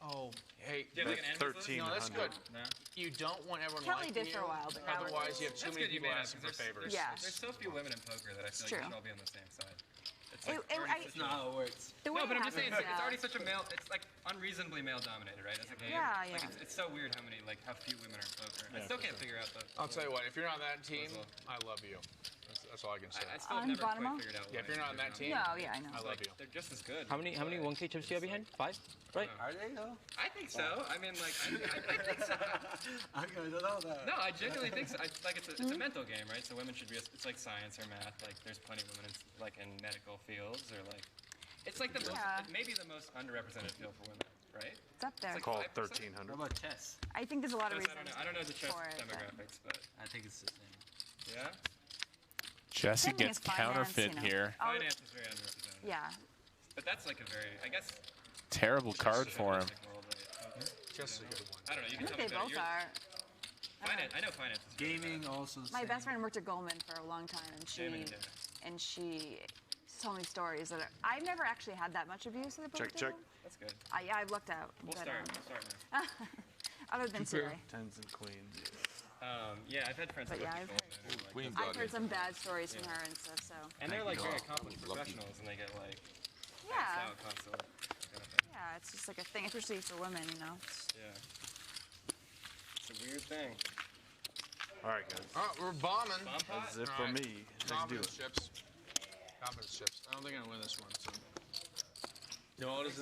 Oh, hey. Do you have like an enemies list? No, that's good. No? You don't want everyone Kelly liking did you. for a while, but now Otherwise, you have too That's many good you people made it, asking for 'cause favors. Yeah. There's so few women in poker that I feel like we true. should all be on the same side. It's It- like it- already I- such That's not how it works. The way No, but I'm it just saying, happens, it's already such a male. It's like unreasonably male dominated, right? As a game. Yeah, Like, yeah. it's so weird how few women are in poker. I still can't figure out the. I'll tell you what, if you're not on that team, I love you. That's all I can say. I still have On never quite Bonomo? figured out. Yeah, if you're not on that team, No, yeah, I know. I love you. They're just as good. How many 1K chips do you have behind? 5? Right? Are they though? I think so. I mean, like, I think so. I don't know that. No, I genuinely think so. It's a mental game, right? So women should be. It's like science or math. Like, there's plenty of women in medical fields or like. It's like the most, maybe the most underrepresented field for women, right? It's up there. Like Call 5%. 1300. What about chess? I think there's a lot of Chess, reasons. I don't know the chess for it, but- demographics, but I think it's the same. yeah. Jesse Same thing gets as finance, counterfeit you know. here. Oh, Finance is very underrepresented. yeah. But that's like a very, I guess. Terrible card for him. Just a good one. I don't know. You I can think tell they me better. both are. Finance. I know finance is very Gaming bad. also. My best friend worked at Goldman for a long time, and she told me stories that I've never actually had that much abuse at the poker Check. table. That's good. I've looked out. We'll but, start now. other than today. Tens and queens. Yeah, I've had friends But that yeah, work at Goldman, Queen I've heard some bad stories from her and stuff. So. and they're like very accomplished professionals, and they get like Yeah. maxed out constantly. Kind of thing. Yeah, it's just like a thing, especially for women, you know. Yeah. It's a weird thing. All right, guys. Oh, we're bombing. Bomb pot? That's it for All right. me. Let's do Confidence it. chips. Confidence chips. I don't think I'm gonna win this one. So.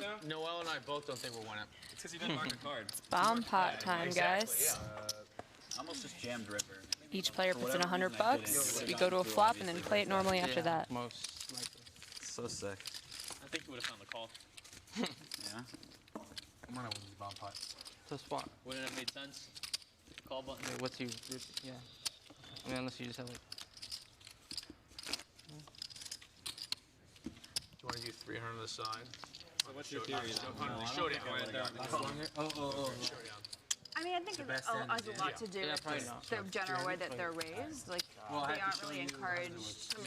So? Noel and I both don't think we'll win it. It's because you didn't mark a card. Bomb pot time, guys. I almost just jammed Ripper. Each player puts in $100. We go to a flop and then play it normally after that. Most likely. So sick. I think you would have found the call. Yeah. I'm gonna win this bomb pot. So swap. Wouldn't it have made sense? Call button. Wait, what's your? Yeah. I mean, unless you just have like. Do you want to do 300 on the side? So what's your theory? Showdown. I mean, I think it has a lot to do with the general way that they're raised. Like, they aren't really encouraged to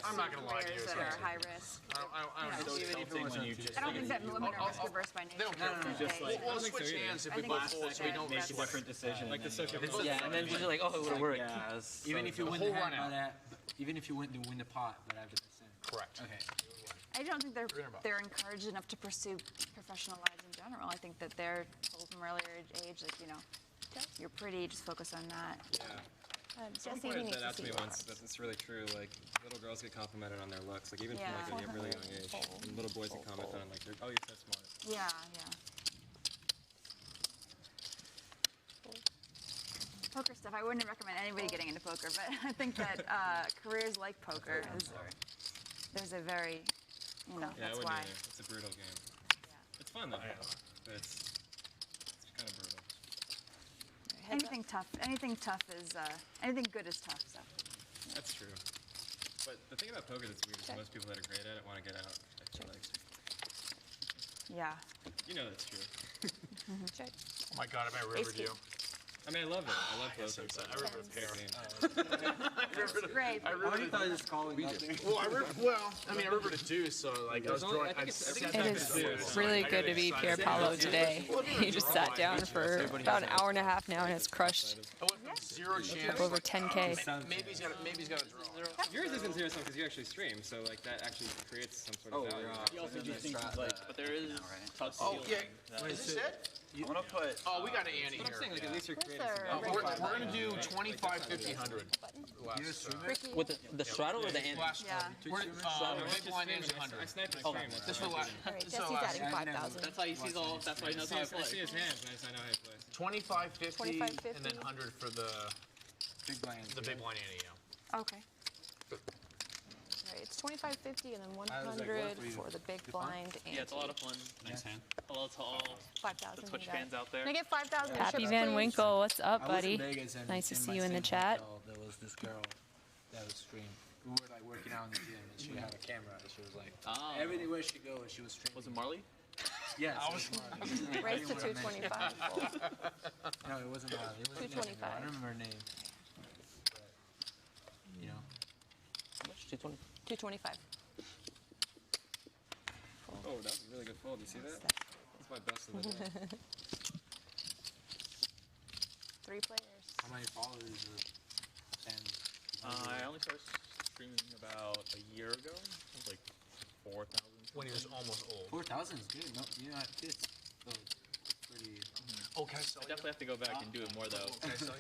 I'm not gonna lie to you. careers that are high risk. I I don't think that women are risk averse by nature. They don't care. We'll switch hands if we both fold, so we don't Make a different decision. Like the social. Yeah, and then you're like, oh, it would have worked. Yeah, Even if you win whole the hand, run out. even if you win the pot, but after the percent. Correct. Okay. I don't think they're encouraged enough to pursue professional lives in general. I think that they're told from earlier age, like, you know, you're pretty, just focus on that. Yeah. Someone pointed that out to me once. That it's really true. Like little girls get complimented on their looks, like even from like a really young age. And little boys get commented on like, "Oh, you're so smart." Yeah. Poker stuff. I wouldn't recommend anybody getting into poker, but I think that careers like poker there's a very, that's why. It's a brutal game. Yeah. It's fun though. But it's kind of brutal. Anything tough is anything good is tough. So. That's true. But the thing about poker that's weird is most people that are great at it want to get out. I feel like. Yeah. You know that's true. Check. Oh my God, I'm at Riverdale. I mean, I love it. I love poker. I remember the pair. Great. I remember thought it was calling nothing. I remember the deuce, so like I was drawing. It is really good to be Pierre Paolo today. He just sat down for about an hour and a half now and has crushed Zero chance. over 10K. Maybe he's got a draw. Yours isn't zero sum because you actually stream, so like that actually creates some sort of value. He also just thinks like, but there is tough Oh yeah. What is it? I'm gonna put. Oh, we got an Annie But I'm here. saying like at least you're creating We're gonna do 25, 50, 100. With the straddle or the ante? Yeah. Big blind is 100. I sniped my stream. This for last. Jesse's adding 5,000. That's how he sees all. That's why he knows how to play. I see his hands, and I know how he plays. 25, 50, 25, 50. and then 100 for the Big blind. big blind Annie. Yeah. Okay. Right, it's 25.50 and then 100 for the big blind. Yeah, it's a lot of fun. Nice hand. Hello to all 5,000. the Twitch fans out there. Can I get 5,000? Happy Van Winkle, what's up, I was in buddy? Vegas and Nice to in see my you in the same chat. hotel, there was this girl that would stream. We were like working out in the gym and she had a camera and she was like, everywhere she go she was streaming. Was it Marle? Yes. Race to 225. No, it wasn't Marle. It was 225. I don't remember her name. But, you know. How much? 220. 225. Oh, that was a really good fold. You see that? That's my best of the day. 3 players. How many followers were 10? I only started streaming about a year ago. It was like 4,000. When he was almost old. 4,000 is good. No, you don't have kids. So it's pretty. Oh, can I sell I definitely have to go back and do it more though.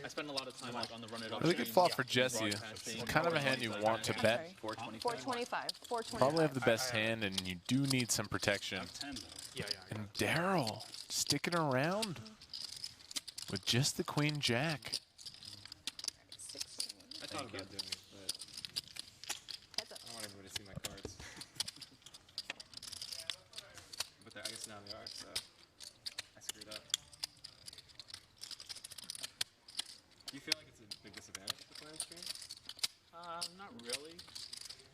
I spend a lot of time like on the run it up. Really good flop for Jesse. It's kind of a hand you want to bet. 425. 425. Probably have the best hand, and you do need some protection. Yeah. And Daryl sticking around with just the Queen Jack. I thought about doing it, but I don't want everybody to see my cards. But I guess now they are, so I screwed up. Do you feel like it's a big disadvantage to play on stream? Not really.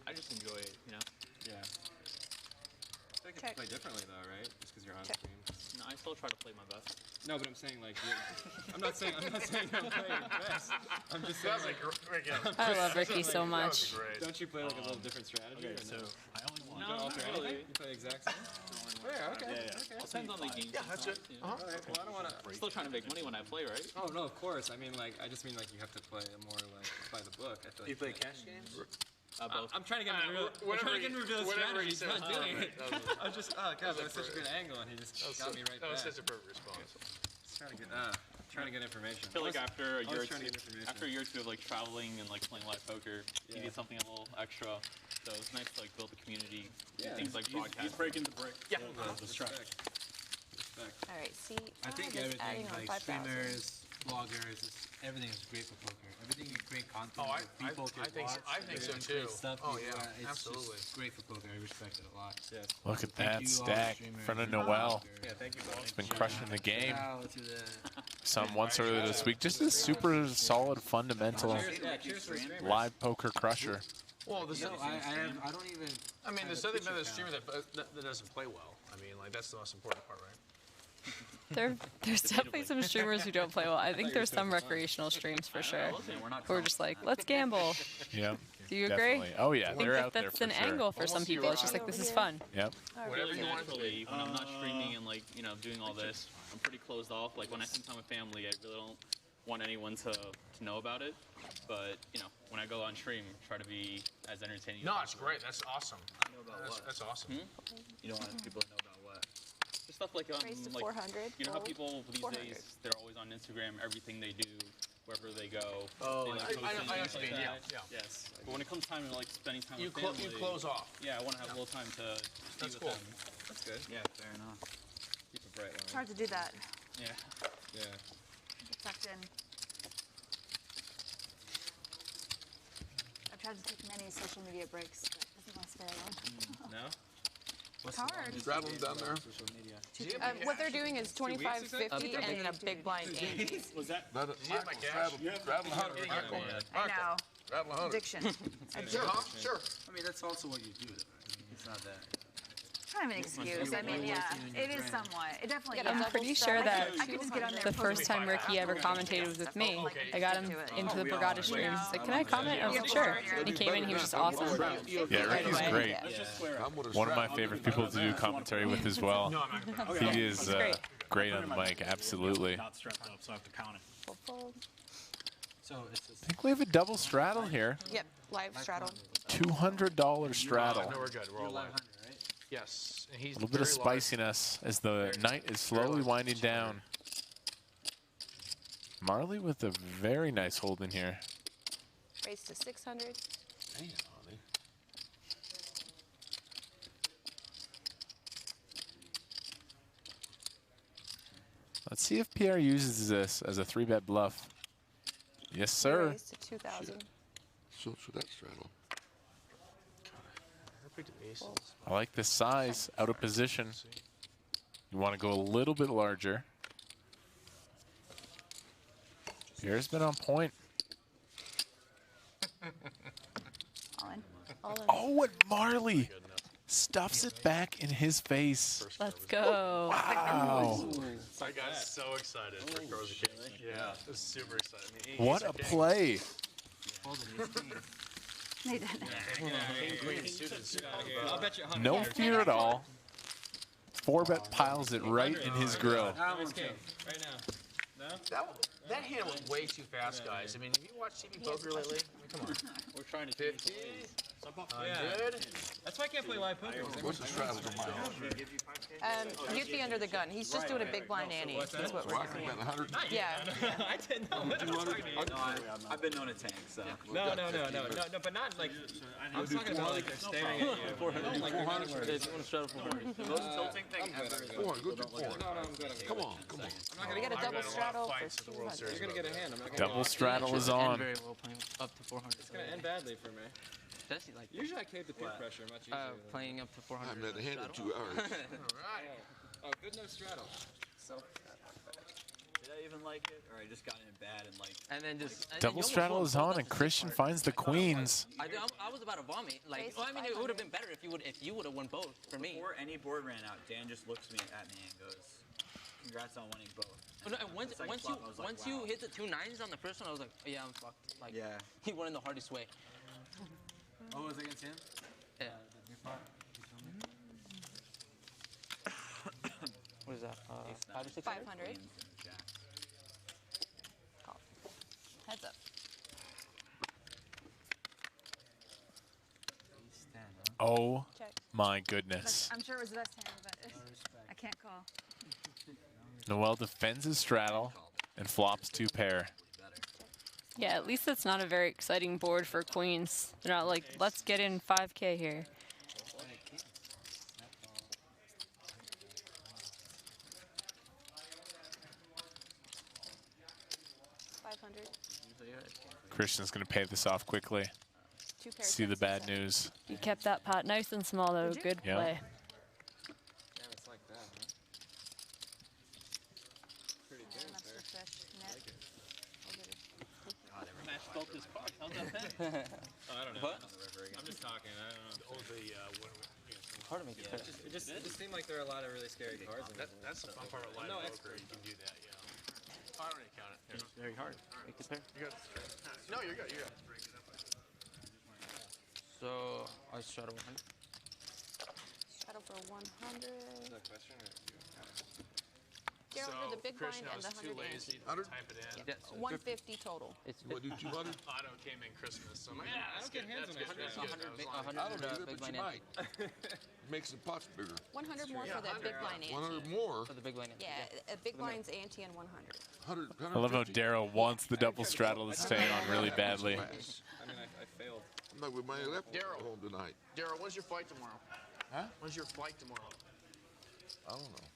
I just enjoy it, you know. Yeah. I feel like you have to play differently though, right? Just because you're on stream. No, I still try to play my best. No, but I'm saying like I'm not saying I'm playing your best. I'm just saying like, I love Ricky so much. Don't you play like a little different strategy? Okay, or so I only want no, not really. You play the exact same? Yeah, okay. Depends on the game. Yeah, that's it. All right. Well, I don't want to. I'm still trying to make money when I play, right? Oh no, of course. I mean, like, I just mean like you have to play more like by the book. I feel like You play cash games? Both. I'm trying to get him to reveal his strategy. He's not doing it. I'm just, oh god, that was such a good angle, and he just got me right That was back. such a perfect response. Trying to get information. I feel like after a year or trying to two, get information. after a year or two of like traveling and like playing live poker, you need something a little extra. So it's nice to like build a community. Yeah. Things like broadcasting. breaking the brick. Yeah. The strike. All right, see, I think just adding everything, on like 5,000. streamers, bloggers, everything is great for poker. Everything you create content, Oh, people can watch. I think so and too. create Stuff, Oh people, yeah, it's absolutely. Just great for poker. I respect it a lot. Yes. Look at Thank that you all, stack in streamers. front of Noel. Yeah, thank you, buddy. He's been crushing the game. Shout out to the Some once earlier this week. Just a super solid, fundamental Cheers for the streamers. live poker crusher. Well, this No, I don't even. I mean, there's nothing about a streamer that doesn't play well. I mean, like that's the most important part, right? There's definitely some streamers who don't play well. I think there's some recreational streams for sure. Who are just like, let's gamble. Yeah. Do you agree? Definitely. Oh yeah, I think they're out there that's for an sure. angle for some people. It's just like, this is fun. Yep. Whatever you want to Naturally, when I'm not streaming and like doing all this, I'm pretty closed off. Like when I spend time with family, I really don't want anyone to know about it. But when I go on stream, try to be as entertaining. No, as it's possible. great. That's awesome. That's awesome. You don't want people to know about what? Just stuff like Raise to like 400. you know how people these 400. days they're always on Instagram. Everything they do wherever they go. Oh, they, like, I host know and what things you like mean, that. yeah. Yes. But when it comes time to like spending time You with family, you close off. Yeah, I want to have a little time to be That's with cool. them. That's good. Yeah, fair enough. Keep a bright line. It's hard to do that. Yeah. Yeah. Get sucked in. I've tried to take many social media breaks, but it doesn't last very long. No? It's hard. Straddle them down there. What they're doing is 25.50 and then a big blind 80. Was that? Straddle 100. I know. Straddle 100. Addiction. Sure. I mean, that's also what you do, though. It's not that. Kind of an excuse. I mean, yeah, it is somewhat. It definitely is. I'm pretty sure that I could just get on there the first time Ricky ever commentated was with me. I got him into the Borgata stream. He's like, can I comment? I was like, sure. And he came in, he was just awesome. Yeah, Ricky's great. One of my favorite people to do commentary with as well. He is great on the mic, absolutely. Not strapped up, so I have to count it. So it's I think we have a double straddle here. Yep, live straddle. $200 straddle. No, we're good. We're all live. Yes. And he's A little bit of spiciness as the night is slowly winding down. Marle with a very nice hold in here. Raise to 600. Damn, honey. Let's see if Pierre uses this as a 3-bet bluff. Yes, sir. Raise to 2,000. So that straddle. I like this size, out of position. You want to go a little bit larger. Pierre's been on point. All in. All in. Oh, and Marle stuffs it back in his face. Let's go. Wow. I got so excited for Crows King. Yeah, I was super excited. I mean, What a play. They did. I'll bet you 100. No fear at all. 4-bet piles it right in his grill. Right now. No? That hand went way too fast, guys. I mean, have you watched TV Poker lately? I mean, come on. We're trying to 50. Yeah. Good. That's why I can't play live poker. What's the straddle to mile? You'd be under the gun. He's just doing a big blind ante. That's what So we're I can doing. bet 100. Yeah. I didn't know. I've been known to tank, so. No, but not like. I'm talking about like they're staring at you. 400. Like 400. you're The most tilting thing ever is 400. Go to 400. I'm good. Come on. We got a double straddle for 200. You're gonna get a hand. I'm not gonna Double straddle is on. Very well playing up to 400. It's gonna end badly for me. Does he like Usually I cave to peer pressure much easier. playing up to 400? I've had a hand in 2 hours. Oh, good no straddle. Did I even like it, or I just got in bad and like? And then just Double straddle is on, and Christian finds the queens. I was about to vomit. Like, well, I mean, it would have been better if you would have won both for me. Before any board ran out, Dan just looks at me and goes, "Congrats on winning both." And once wow. you hit the 2 9s on the first one, I was like, oh, yeah, I'm fucked. Like, Yeah. he won in the hardest way. Oh, was it against him? Yeah. What is that? 5 or 6? 500. Heads up. Oh Check. my goodness. I'm sure it was the best hand, but I can't call. Noel defends his straddle and flops 2 pair. Yeah, at least it's not a very exciting board for queens. They're not like, let's get in 5K here. Christian's going to pay this off quickly. See the bad news. You kept that pot nice and small, though. Good Yeah. play. Yeah, it's like that, huh? Pretty good, sir. Match both his cards. How's that then? I don't know. What? I'm just talking. I don't know. Hard to make it. It just seemed like there are a lot of really scary cards. That's the fun part of live poker. You can do that, yeah. I already count it. It's very hard. Make the pair. You got no, you're good. You're good. So I straddle 100. Straddle for 100. Is that a question or you? for the big blind Christian, I and was the too 100 lazy ante. to type it in. Yeah, 150 total. You want to do 200? Auto came in Christmas, so I'm like, I don't get hands on that's this. good. 100 I don't either, but you might. Makes the pots bigger. 100 more for that big blind ante. 100 more? For the big blind ante. Yeah, a big blind's ante and 100. 100, I love how Daryl wants the double straddle to stay on really badly. I mean, I failed. I'm not with my left Daryl. home tonight. Daryl, when's your flight tomorrow? Huh? When's your flight tomorrow? I don't know.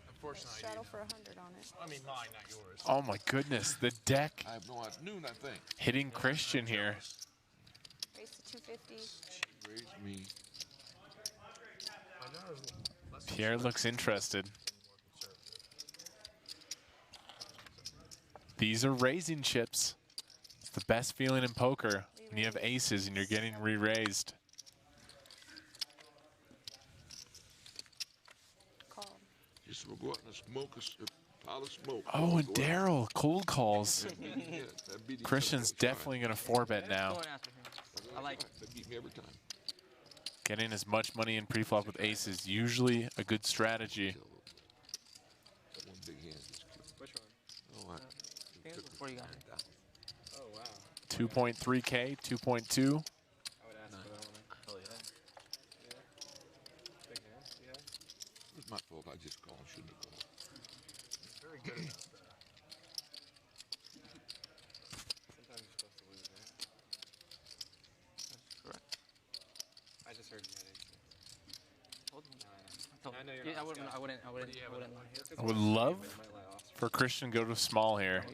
Unfortunately, Straddle for 100 on it. I mean mine, not yours. Oh my goodness, the deck I have no idea. Noon, I think. hitting Christian here. Raise to 250. She raised me. I know. Pierre looks interested. These are raising chips. It's the best feeling in poker when you have aces and you're getting re-raised. Just we'll go out and smoke a pile of smoke. Oh, and Daryl, cold calls. Yeah, that beat each Christian's other. definitely going to 4-bet now. I like That beat me every time. Getting as much money in preflop with aces usually a good strategy. That one big hand just killed. Which one? Oh, I took before you got it down. Oh, wow. 2.3K, 2.2. I would ask for that one. Hell yeah. Big hand, yeah. It was my fault. I just called. Shouldn't have called. Very good. Sometimes you're supposed to lose, right? That's correct. I just heard you had ace. Hold on. No, I know you're Yeah, not. I wouldn't. I would love for Christian to go to small here.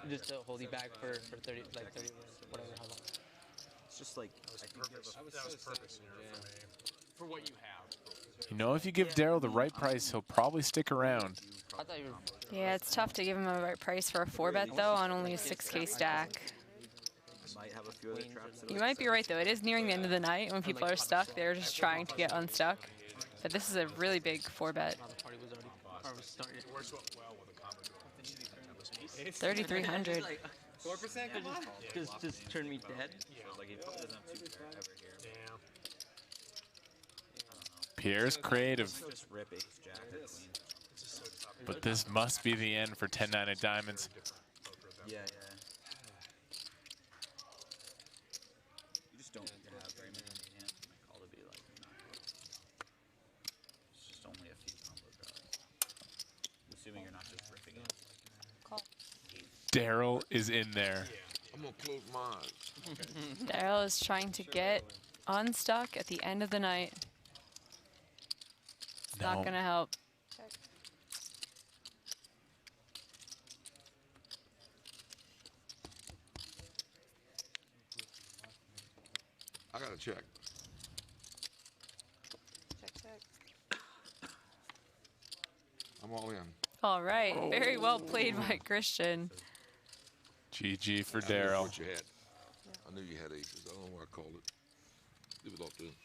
Just to hold you back for 30, like 30 minutes, whatever, how long. It's just like That was purpose here for me. For what you have. You know, if you give Daryl the right price, he'll probably stick around. I thought you were. Yeah, it's tough to give him a right price for a 4-bet, though, on only a 6K stack. might have a few other traps. You might be right, though. It is nearing the end of the night. When people are stuck, they're just trying to get unstuck. But this is a really big 4-bet. 3,300. 4%? Come on. Just turn me dead. Like he probably doesn't have two pair ever here. Pierre's creative. Just rip ace jack or queen. But this must be the end for 10-9 of diamonds. Yeah, yeah. You just don't have very many hands in my call to be like not good. It's just only a few combo draws. Assuming you're not just ripping it. Daryl is in there. I'm gonna close my eyes. Daryl is trying to get unstuck at the end of the night. It's not No. going to help. I gotta check. Check. I'm all in. All right. Very well played by Christian. GG for I knew Daryl. what you had. I knew you had aces. I don't know why I called it. Leave it off to him.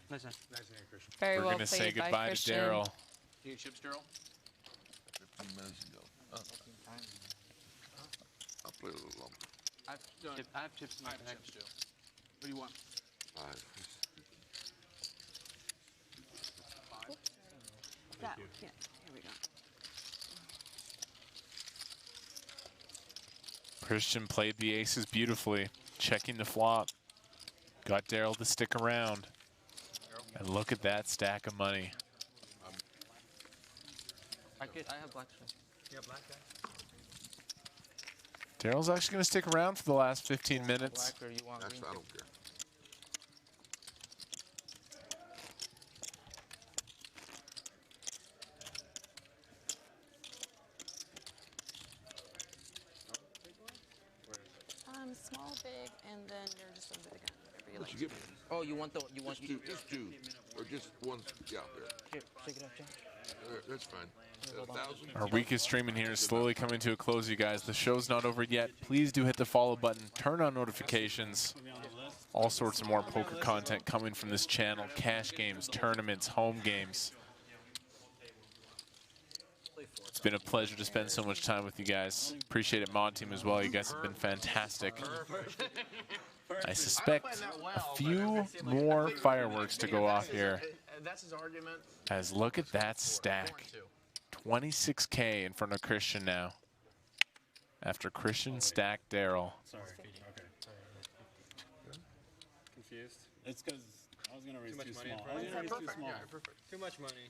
Nice one. Nice hand, Christian. Very We're well going to say played by goodbye to Christian. Daryl. Do you chips, Daryl? 15 minutes ago. I'll play a little longer. I have chips in my bag. Too. What do you want? 5. That, yeah, here we go. Christian played the aces beautifully, checking the flop. Got Daryl to stick around. And look at that stack of money. I have black chips. You got black guy? Daryl's actually going to stick around for the last 15 minutes. Black or you want Actually, green? I don't care. Small, big, and then you're just under the gun. Whatever you What like. you give me? Oh, you want the you want Just two. Or just one. Yeah, there. Here, shake it up, Jack. That's fine. 1,000. Our week of streaming here is slowly coming to a close, you guys. The show's not over yet. Please do hit the follow button. Turn on notifications. All sorts of more poker content coming from this channel. Cash games, tournaments, home games. It's been a pleasure to spend so much time with you guys. Appreciate it, Mod Team, as well. You guys have been fantastic. I suspect a few more fireworks to go off here that's his argument. As look at that stack. 26K in front of Christian now. After Christian stacked Daryl. Sorry. Okay. Confused. It's because I was gonna raise Too much too money small. in I was front gonna of raise you? too small. Yeah, perfect. Too much money.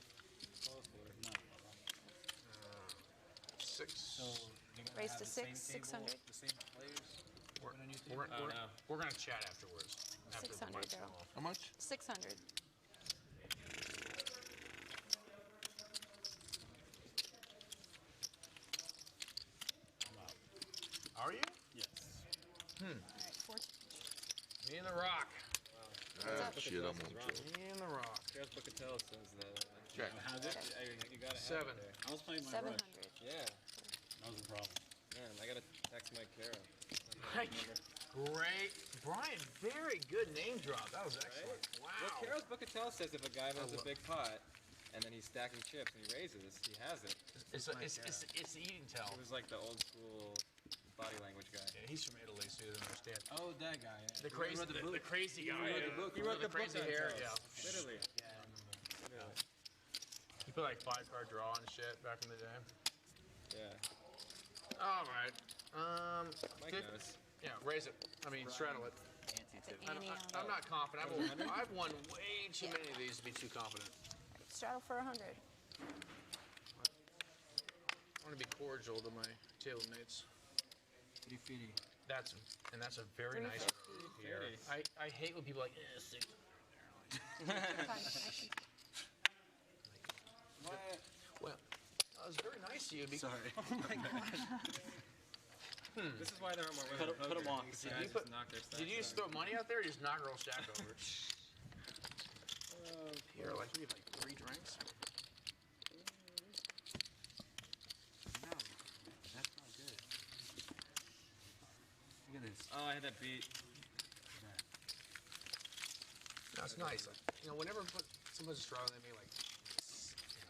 Go for it. 6. Raise to 600. The same players. We're gonna chat afterwards. After the 600, mic's Daryl. off. How much? 600. Are you? Yes. All right, 14. Me and the Rock. Shit, I'm on Me and the Rock. Here's Bocatel says that. Check. How's it? You got it. 7. I was playing my 700. rush. Yeah. That was the problem. Man, I gotta text Mike Caro. Great. Brian, very good name drop. That was excellent. Wow. Well, Caro's Bocatel says if a guy has a big pot and then he's stacking chips and he raises, he has it. It's the eating towel. He was like the old school body language guy. Yeah, he's from Italy, so he doesn't understand. Oh, that guy. Yeah. The crazy, the crazy guy. He wrote the book. He wrote the crazy book hair. on Yeah. toast. Literally. Yeah. He put like 5-card draw and shit back in the day. Yeah. All right. Mike knows. Yeah, raise it. I mean, straddle it. I'm not confident. I've won way too many of these to be too confident. Straddle for 100. I want to be cordial to my table mates. That's a very nice here. I hate when people are like, six. Well, that was very nice of you. Sorry. Oh my gosh. This is why there aren't more women. Put them on. Did you just throw money out there or just knock a roll stack over? Here, like we have like 3 drinks. No, that's not good. Look at this. Oh, I had that beat. That's nice. You know, whenever someone's struggling at me like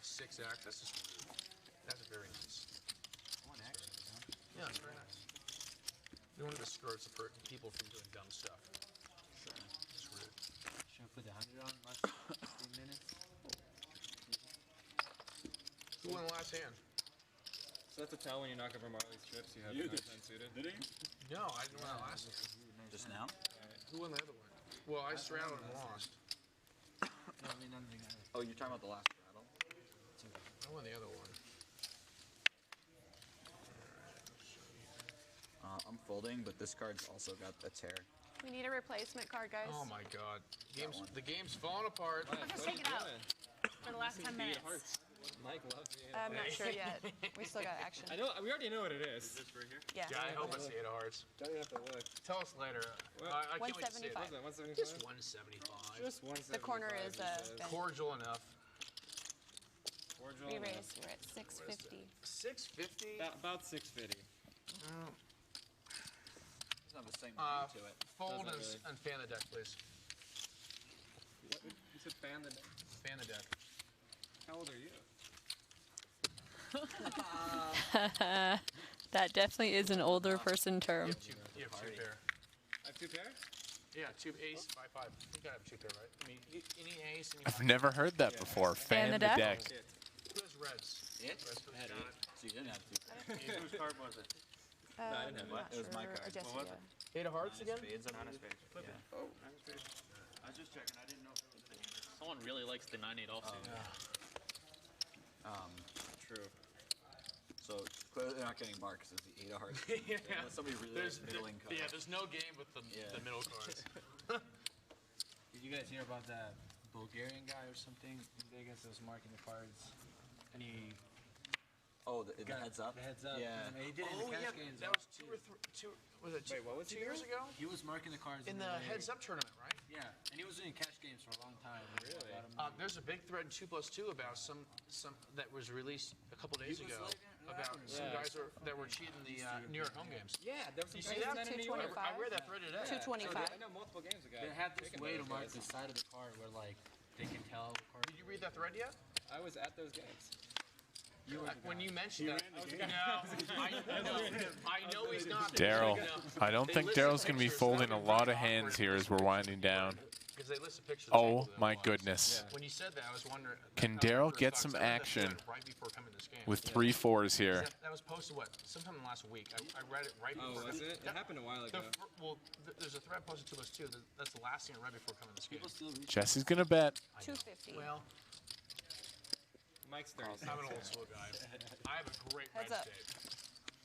6x, that's just rude. That's very nice. 1x. Yeah, it's very nice. You don't want to discourage people from doing dumb stuff. It's rude. Should I put the 100 on last 15 minutes? Who won the last hand? So that's a tell when you knock over Marley's chips, you have You 9 did. times suited. Did he? No, I didn't win the last hand. Just now? Who won the other one? Well, I straddled and lost. No, I mean, nothing. Oh, you're talking about the last battle? I won the other one. I'm folding, but this card's also got a tear. We need a replacement card, guys. Oh my god. The game's falling apart. Just take it out for the last 10 minutes. Mike loves the I'm not sure yet. We still got action. I know. We already know what it is. Is this right here? Yeah. Yeah, I hope it's the 8 of hearts. Don't even have to look. Tell us later. I can't wait to see it. 175. Just 175. Just 175. The corner is cordial enough. Cordial. We raised. We're at 650. 650? About 650. Doesn't have the same ring to it. Fold and fan the deck, please. What? You said fan the deck? Fan the deck. How old are you? That definitely is an older person term. You have 2 pair. I have 2 pair? Yeah, 2 ace, 5-5. You gotta have 2 pair, right? I mean, any ace. I've never heard that before. Fan the deck. Who has reds? It? Reds I had 8. So you didn't have 2 pair. Whose card was it? No, I didn't have It was my card. What was it? 8 of hearts again? Spades, I believe. Flip it. Yeah. Oh, nine of spades. I was just checking. I didn't know if it was an 8. Someone really likes the 9-8 offsuit. True. So clearly they're not getting marked because it's the 8 of hearts. Yeah. Unless somebody really likes middling cards. Yeah, there's no game with the middle cards. Did you guys hear about that Bulgarian guy or something in Vegas that was marking the cards? And he Oh, the heads up? The heads up. Yeah. He did it in the cash games. That was 2 or 3. Was it 2? Wait, what was 2 he years doing? ago? He was marking the cards In the heads up tournament, right? Yeah, and he was doing cash games for a long time. Really? There's a big thread in 2+2 about some that was released a couple days ago about some guys that were cheating the New York home games. Yeah, there was some You see that? in New York. I read that thread today. 225. I know multiple games ago. They have this way to mark the side of the card where like they can tell the card. Did you read that thread yet? I was at those games. When you mentioned that, I know he's not. Daryl, I don't think Daryl's going to be folding a lot of hands here as we're winding down. because they listed pictures. Oh my goodness. When you said that, I was wondering. Can Daryl get some action with 3 4s here? That was posted sometime in the last week. I read it right before. Oh, was it? It happened a while ago. There's a thread posted to us too. That's the last thing I read before coming to this game. Jesse's gonna bet. 250. Well, Mike's 30. I'm an old school guy. I have a great Heads Reds up. date.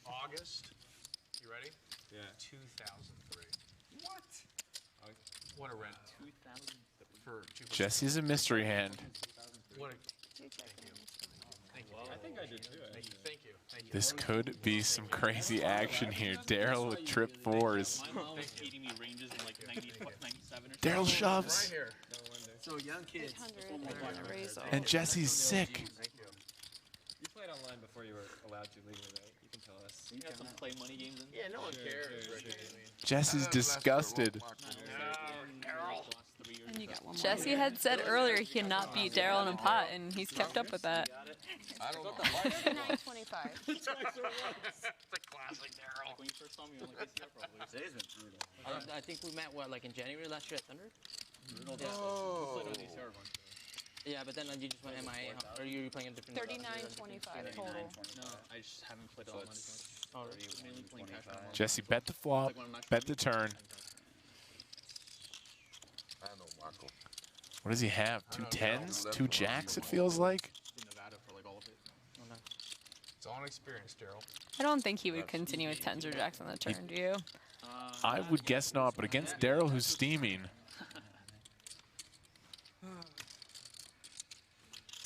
August. You ready? Yeah. 2003. What? What a rent. 2000 for 2%. Jesse's a mystery hand. What a, Two check thank you. Thank you. I think I did too. Thank you. Thank you. This could be some crazy action here. Daryl with trip 4s. My mom was feeding me ranges in like 97 or something. Daryl shoves. Right here. So young kids. 800 and they're gonna raise all. And Jesse's sick. Thank you. You played online before you were allowed to legally, right? You can tell us. You got some play money games in? Yeah, no one cares. Jesse's disgusted. And you got one more. Jesse had said earlier he cannot beat Daryl in a pot, and he's kept up with that. I don't know. 39.25. It's a classic Daryl. When you first saw me on like PCR probably. I think we met, like in January last year at Thunder? Yeah, but then you just went MIA, huh? Or you were playing a different... 39.25 total. No, I just haven't played all much. Oh, Mainly playing cash out. Jesse bet the flop, bet the turn. I know, Michael. What does he have? 2 10s? 2 jacks, it feels like? In Nevada for like all of it. It's all an experience, Daryl. I don't think he would continue with 10s or jacks on the turn, do you? I would guess not, but against Daryl, who's steaming.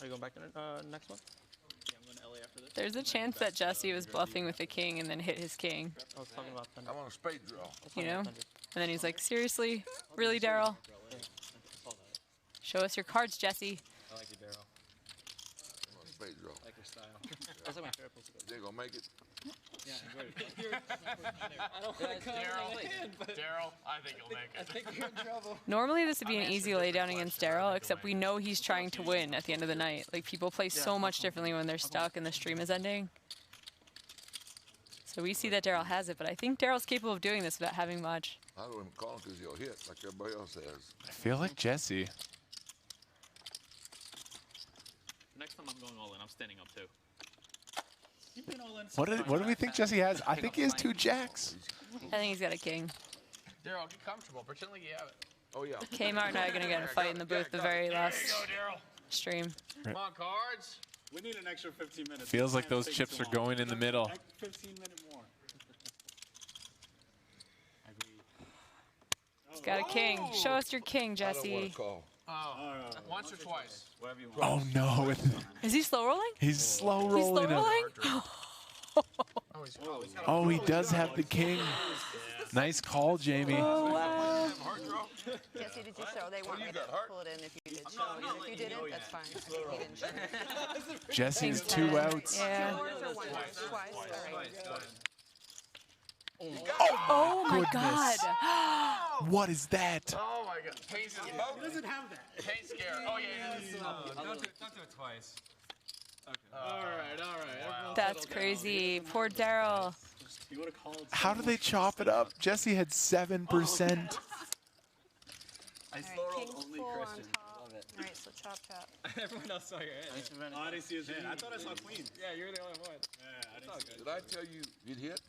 Are you going back to the next one? Yeah, I'm going to LA after this. There's a chance that Jesse was bluffing with a king and then hit his king. I was talking about Thunder. I want a spade draw. You know? And then he's like, seriously? Really, Daryl? Show us your cards, Jesse. I like you, Daryl. I want a spade draw. I like your style. That's like my favorite place to go. You ain't gonna make it? Yeah, enjoy it. I don't want to come in, but Daryl, I think you'll make it. I think you're in trouble. Normally this would be an easy laydown against Daryl, except we know he's trying to win at the end of the night. Like, people play so much differently when they're stuck and the stream is ending. So we see that Daryl has it, but I think Daryl's capable of doing this without having much. I don't even call him because he'll hit like everybody else has. I feel like Jesse. Next time I'm going all in, I'm standing up too. You've been all in. What do we think Jesse has? I think he has 2 jacks. I think he's got a king. Daryl, get comfortable. Pretend like you have it. Oh, yeah. Kmart and I are going to get in a fight in the booth the very last stream. Come on, cards. We need an extra 15 minutes. Feels like those chips are going in the middle. 15 minutes more. He's got a king. Show us your king, I don't want Jesse. to call. Once or twice. Whatever you want. Oh no. Is he slow rolling? He's slow He's slow rolling. rolling? Oh, he does have the king. Nice call, Jamie. Oh, wow. Jesse, did you show? They want me to pull it in if you did show. If you didn't, that's fine. He didn't show. Jesse's 2 outs. Yeah. Yours or one? Twice? All right. Oh my Goodness. God. What is that? Oh my God. Paint scare. He doesn't have that. Paint scare. Oh yeah. Don't do it twice. Okay. All right. That's crazy. Poor Daryl. You would have called. How do they chop it up? Jesse had 7%. All right, king's full on top. Love it. All right, so chop. Everyone else saw your hand. Oh, I didn't see his hand. I thought I saw queen. Yeah, you're the only one. Yeah, I didn't see Did I tell you you'd hit?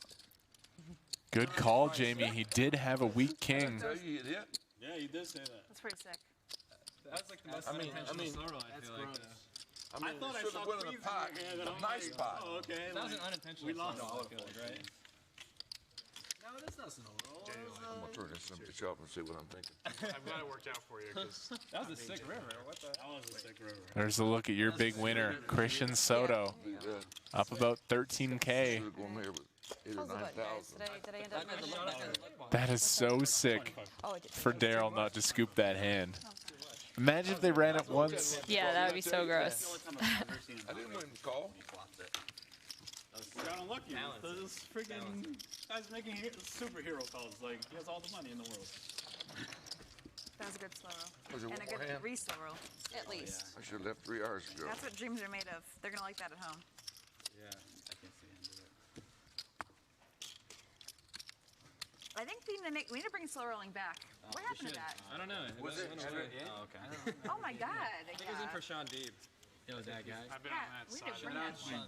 Good call, Jamie. He did have a weak king. Did I tell you you'd hit? Yeah, you did say that. That's pretty sick. That was like the most I mean, unintentional slow roll, I feel like. I mean, thought I should saw have won in queens the pot. in your hand, and I'm A nice like, pot. Oh, okay. That was an unintentional We lost. slow roll, I feel like, right? No, that's not slow roll. I'm going to turn this bitch off and see what I'm thinking. I'm glad it worked out for you. Cause That was a sick river. What the? That was a sick river. There's a look at your big winner, Christian Soto. Up about 13K. Should have gone there with 8 or How's the button, guys? 9,000. Did I end up? That is so sick Oh, it did. for Daryl not to scoop that hand. Imagine if they ran it once. Yeah, that would be so gross. I didn't win the call. Got unlucky. This freaking guy's making superhero calls. Like, he has all the money in the world. That was a good slow Was roll. it And a one more good hand? re-slow roll. At least. I should have left 3 hours ago. That's what dreams are made of. They're going to like that at home. Yeah, I can see him do it. I think we need to bring slow rolling back. What happened to that? I don't know. Was it? Oh, okay. Oh my God. I think it was in for Sean Deeb. Yo, that guy. I've been Yeah, on that we side. need to bring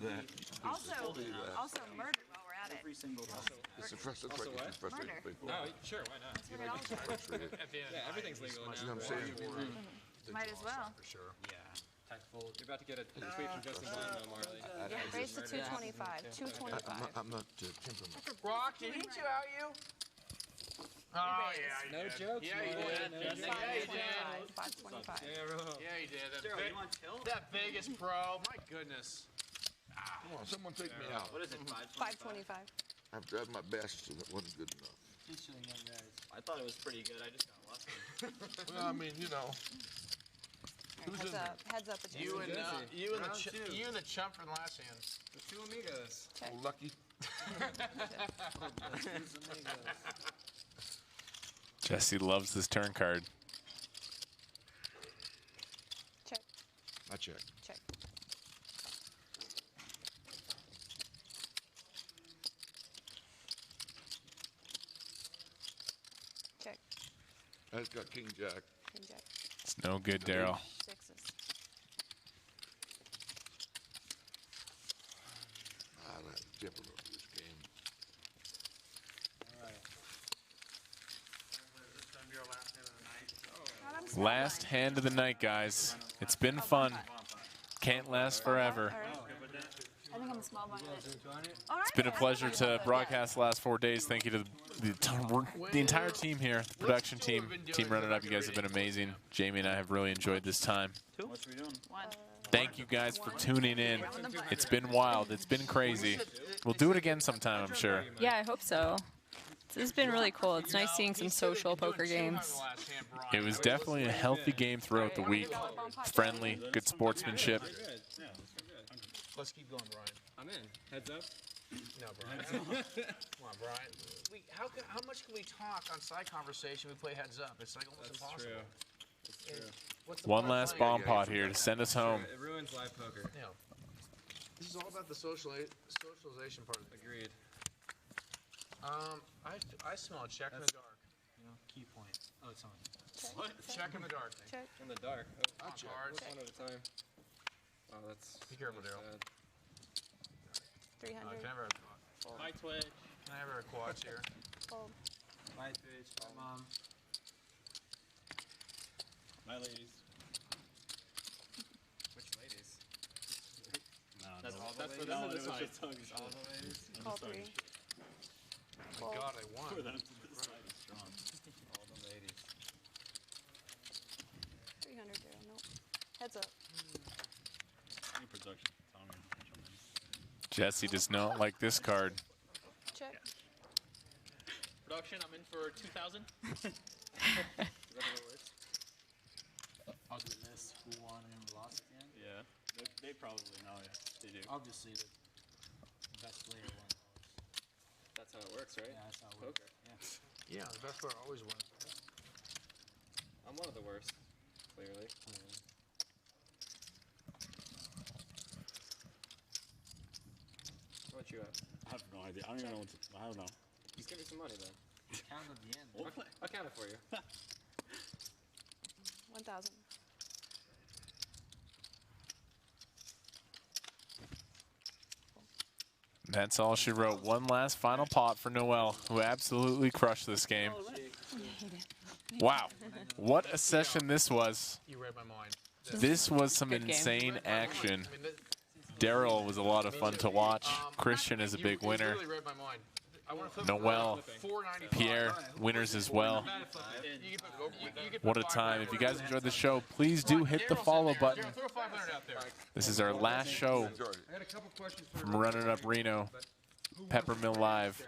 that. Also murder while we're at it. Every single time. It's a frustrating Murder. people. Oh, sure, why not? That's what it all is. Frustrated. Yeah, everything's legal You now. know what I'm saying? Might as well. For sure. Yeah. Tactful. You're about to get a tweet from Justin Bond, though, Marley. Yeah, raise to 225. 225. I'm not temperamental. Brock, did he two out you? Oh, yeah, No jokes, Yeah, he Marley. did. No Yeah, he did. 525. Yeah, he did. Daryl, you want tilt? That Vegas pro, my goodness. Come on, someone take me out. What is it, 525. I've tried my best, and it wasn't good enough. I thought it was pretty good. I just got lucky. Well, I mean, you know. Who's in there? Heads up. Adjacent. You and the chump from the last hand. The two amigos. Check. Oh, lucky. Jesse loves this turn card. Check. I check. Check. Check. I just got King Jack. King Jack. It's no good, Daryl. Sixes. That's temperamental for this game. All right. This is going to be our last hand of the night. God, I'm so Last blind. hand of the night, guys. It's been fun. Can't last forever. All right. I think I'm a small blind. It's been a pleasure to broadcast the last 4 days. Thank you to the entire team here, the production team, Team Run It Up. You guys have been amazing. Jamie and I have really enjoyed this time. What are we doing? One. Thank you guys for tuning in. It's been wild. It's been crazy. We'll do it again sometime, I'm sure. Yeah, I hope so. This has been really cool. It's nice seeing some social poker games. It was definitely a healthy game throughout the week. Friendly, good sportsmanship. Let's keep going, Brian. I'm in. Heads up. No, Brian. Come on, Brian. How much can we talk on side conversation? We play heads up. It's like almost That's impossible. true. That's true. What's the One point of last playing? bomb pot here to send us home. It ruins live poker. Yeah. This is all about the socialization part of it. Agreed. I smell a check in the dark. You know, key point. Oh, it's on. What? Check in the dark. Check. In the dark. Oh, I'll charge. one at a time. Wow, that's. Be careful, that's Daryl. sad. 300. Can I have a Hi, Twitch. Can I have a quads here? Fold. Bye, Twitch. Bye, Mom. My ladies. Which ladies? No, That's no. all the That's ladies? for them No, to it was decide. just tongue all the ladies? I'm Call just talking 3. shit. My God, I won. For them to decide is strong. All the ladies. 300 there. Nope. Heads up. Any production. Tell me. Jump in. Jesse does not like this card. Check. Production, I'm in for 2,000. Is that how it works? I'll do this. Who won and who lost again? Yeah. They probably know, yeah. They do. I'll just see the best player won. That's how it works, right? Yeah, that's how it works. Poker. Yeah. Yeah, the best player always wins. I'm one of the worst, clearly. What about you at? I have no idea. I don't even know what to. I don't know. Just give me some money then. Count at the end. I'll count it for you. 1,000. That's all she wrote. One last final pot for Noel, who absolutely crushed this game. Wow. What a session this was. You read my mind. This was some Good game. insane action. Daryl was a lot of fun to watch. Christian is a big winner. You really read my mind. I want to flip Noel, 495. Pierre, winners as well. You can put What a time. If you guys enjoyed the show, please do hit the follow button. Throw 500 out there. This is our last show I got a couple questions for from Running Up Reno, Peppermill Live.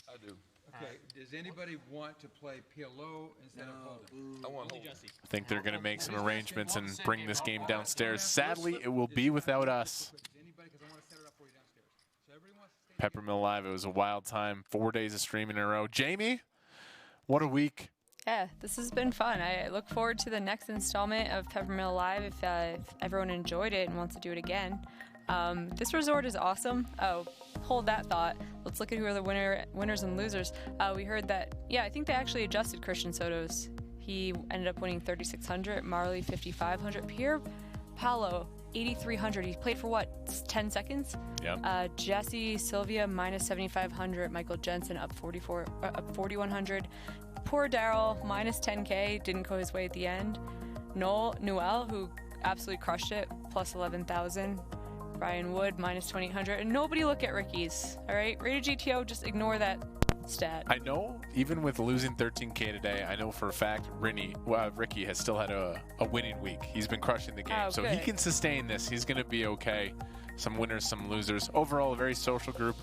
I do. Okay, does anybody want to play PLO instead of Hold'em? I want hold. I think they're going to make some arrangements and bring this game downstairs. Sadly, it will be without us. Anybody, because I want to set it up for you downstairs. So everybody wants to stay. Peppermill Live, it was a wild time. 4 days of streaming in a row. Jamie, what a week. Yeah, this has been fun. I look forward to the next installment of Peppermill Live if everyone enjoyed it and wants to do it again. This resort is awesome. Oh, hold that thought. Let's look at who are the winners and losers. We heard that, I think they actually adjusted Christian Soto's. He ended up winning 3,600, Marle 5,500, Pierre Paolo 8,300. He played for what, 10 seconds? Yeah. Jesse Sylvia minus 7,500, Michael Jensen up 4,100. Poor Daryl minus 10K, didn't go his way at the end. Noel, who absolutely crushed it, plus 11,000. Brian Wood minus 2,800, and nobody look at Ricky's. All right, RatedGTO, just ignore that stat. I know, even with losing 13K today, I know for a fact Ricky has still had a winning week. He's been crushing the game, so good. he can sustain this. He's going to be okay. Some winners, some losers. Overall, a very social group.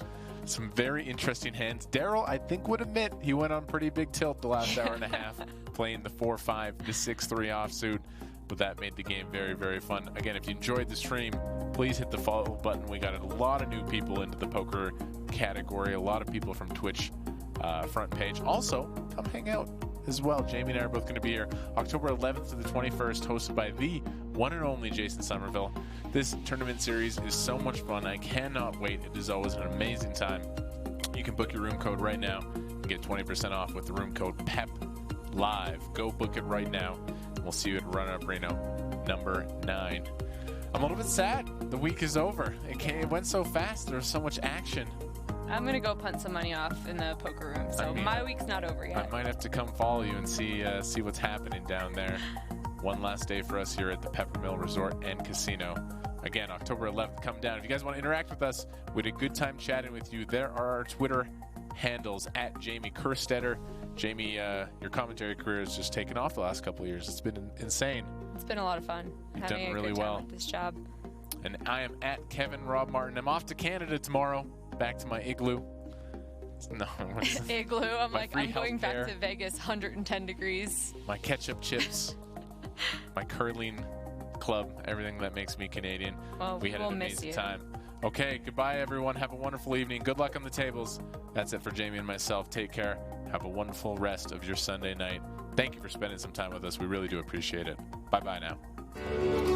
Some very interesting hands. Daryl, I think, would admit he went on pretty big tilt the last hour and a half, playing the 4-5, the 6-3 offsuit. But that made the game very, very fun. Again, if you enjoyed the stream, please hit the follow button. We got a lot of new people into the poker category, a lot of people from Twitch front page. Also, come hang out as well. Jamie and I are both going to be here October 11th to the 21st, hosted by the one and only Jason Somerville. This tournament series is so much fun. I cannot wait. It is always an amazing time. You can book your room code right now and get 20% off with the room code PEPLIVE. Go book it right now. We'll see you at Run-Up Reno number 9. I'm a little bit sad. The week is over. It went so fast. There was so much action. I'm going to go punt some money off in the poker room, so my week's not over yet. I might have to come follow you and see what's happening down there. One last day for us here at the Peppermill Resort and Casino. Again, October 11th, come down. If you guys want to interact with us, we had a good time chatting with you. There are our Twitter handles at Jamie Kerstetter. Jamie, your commentary career has just taken off the last couple of years. It's been insane. It's been a lot of fun. You've done really well with this job. And I am at Kevin Rob Martin. I'm off to Canada tomorrow. Back to my igloo. No, igloo. I'm going back to Vegas, 110 degrees. My ketchup chips, my curling club, everything that makes me Canadian. Well, we had an amazing time. Okay, goodbye, everyone. Have a wonderful evening. Good luck on the tables. That's it for Jamie and myself. Take care. Have a wonderful rest of your Sunday night. Thank you for spending some time with us. We really do appreciate it. Bye-bye now.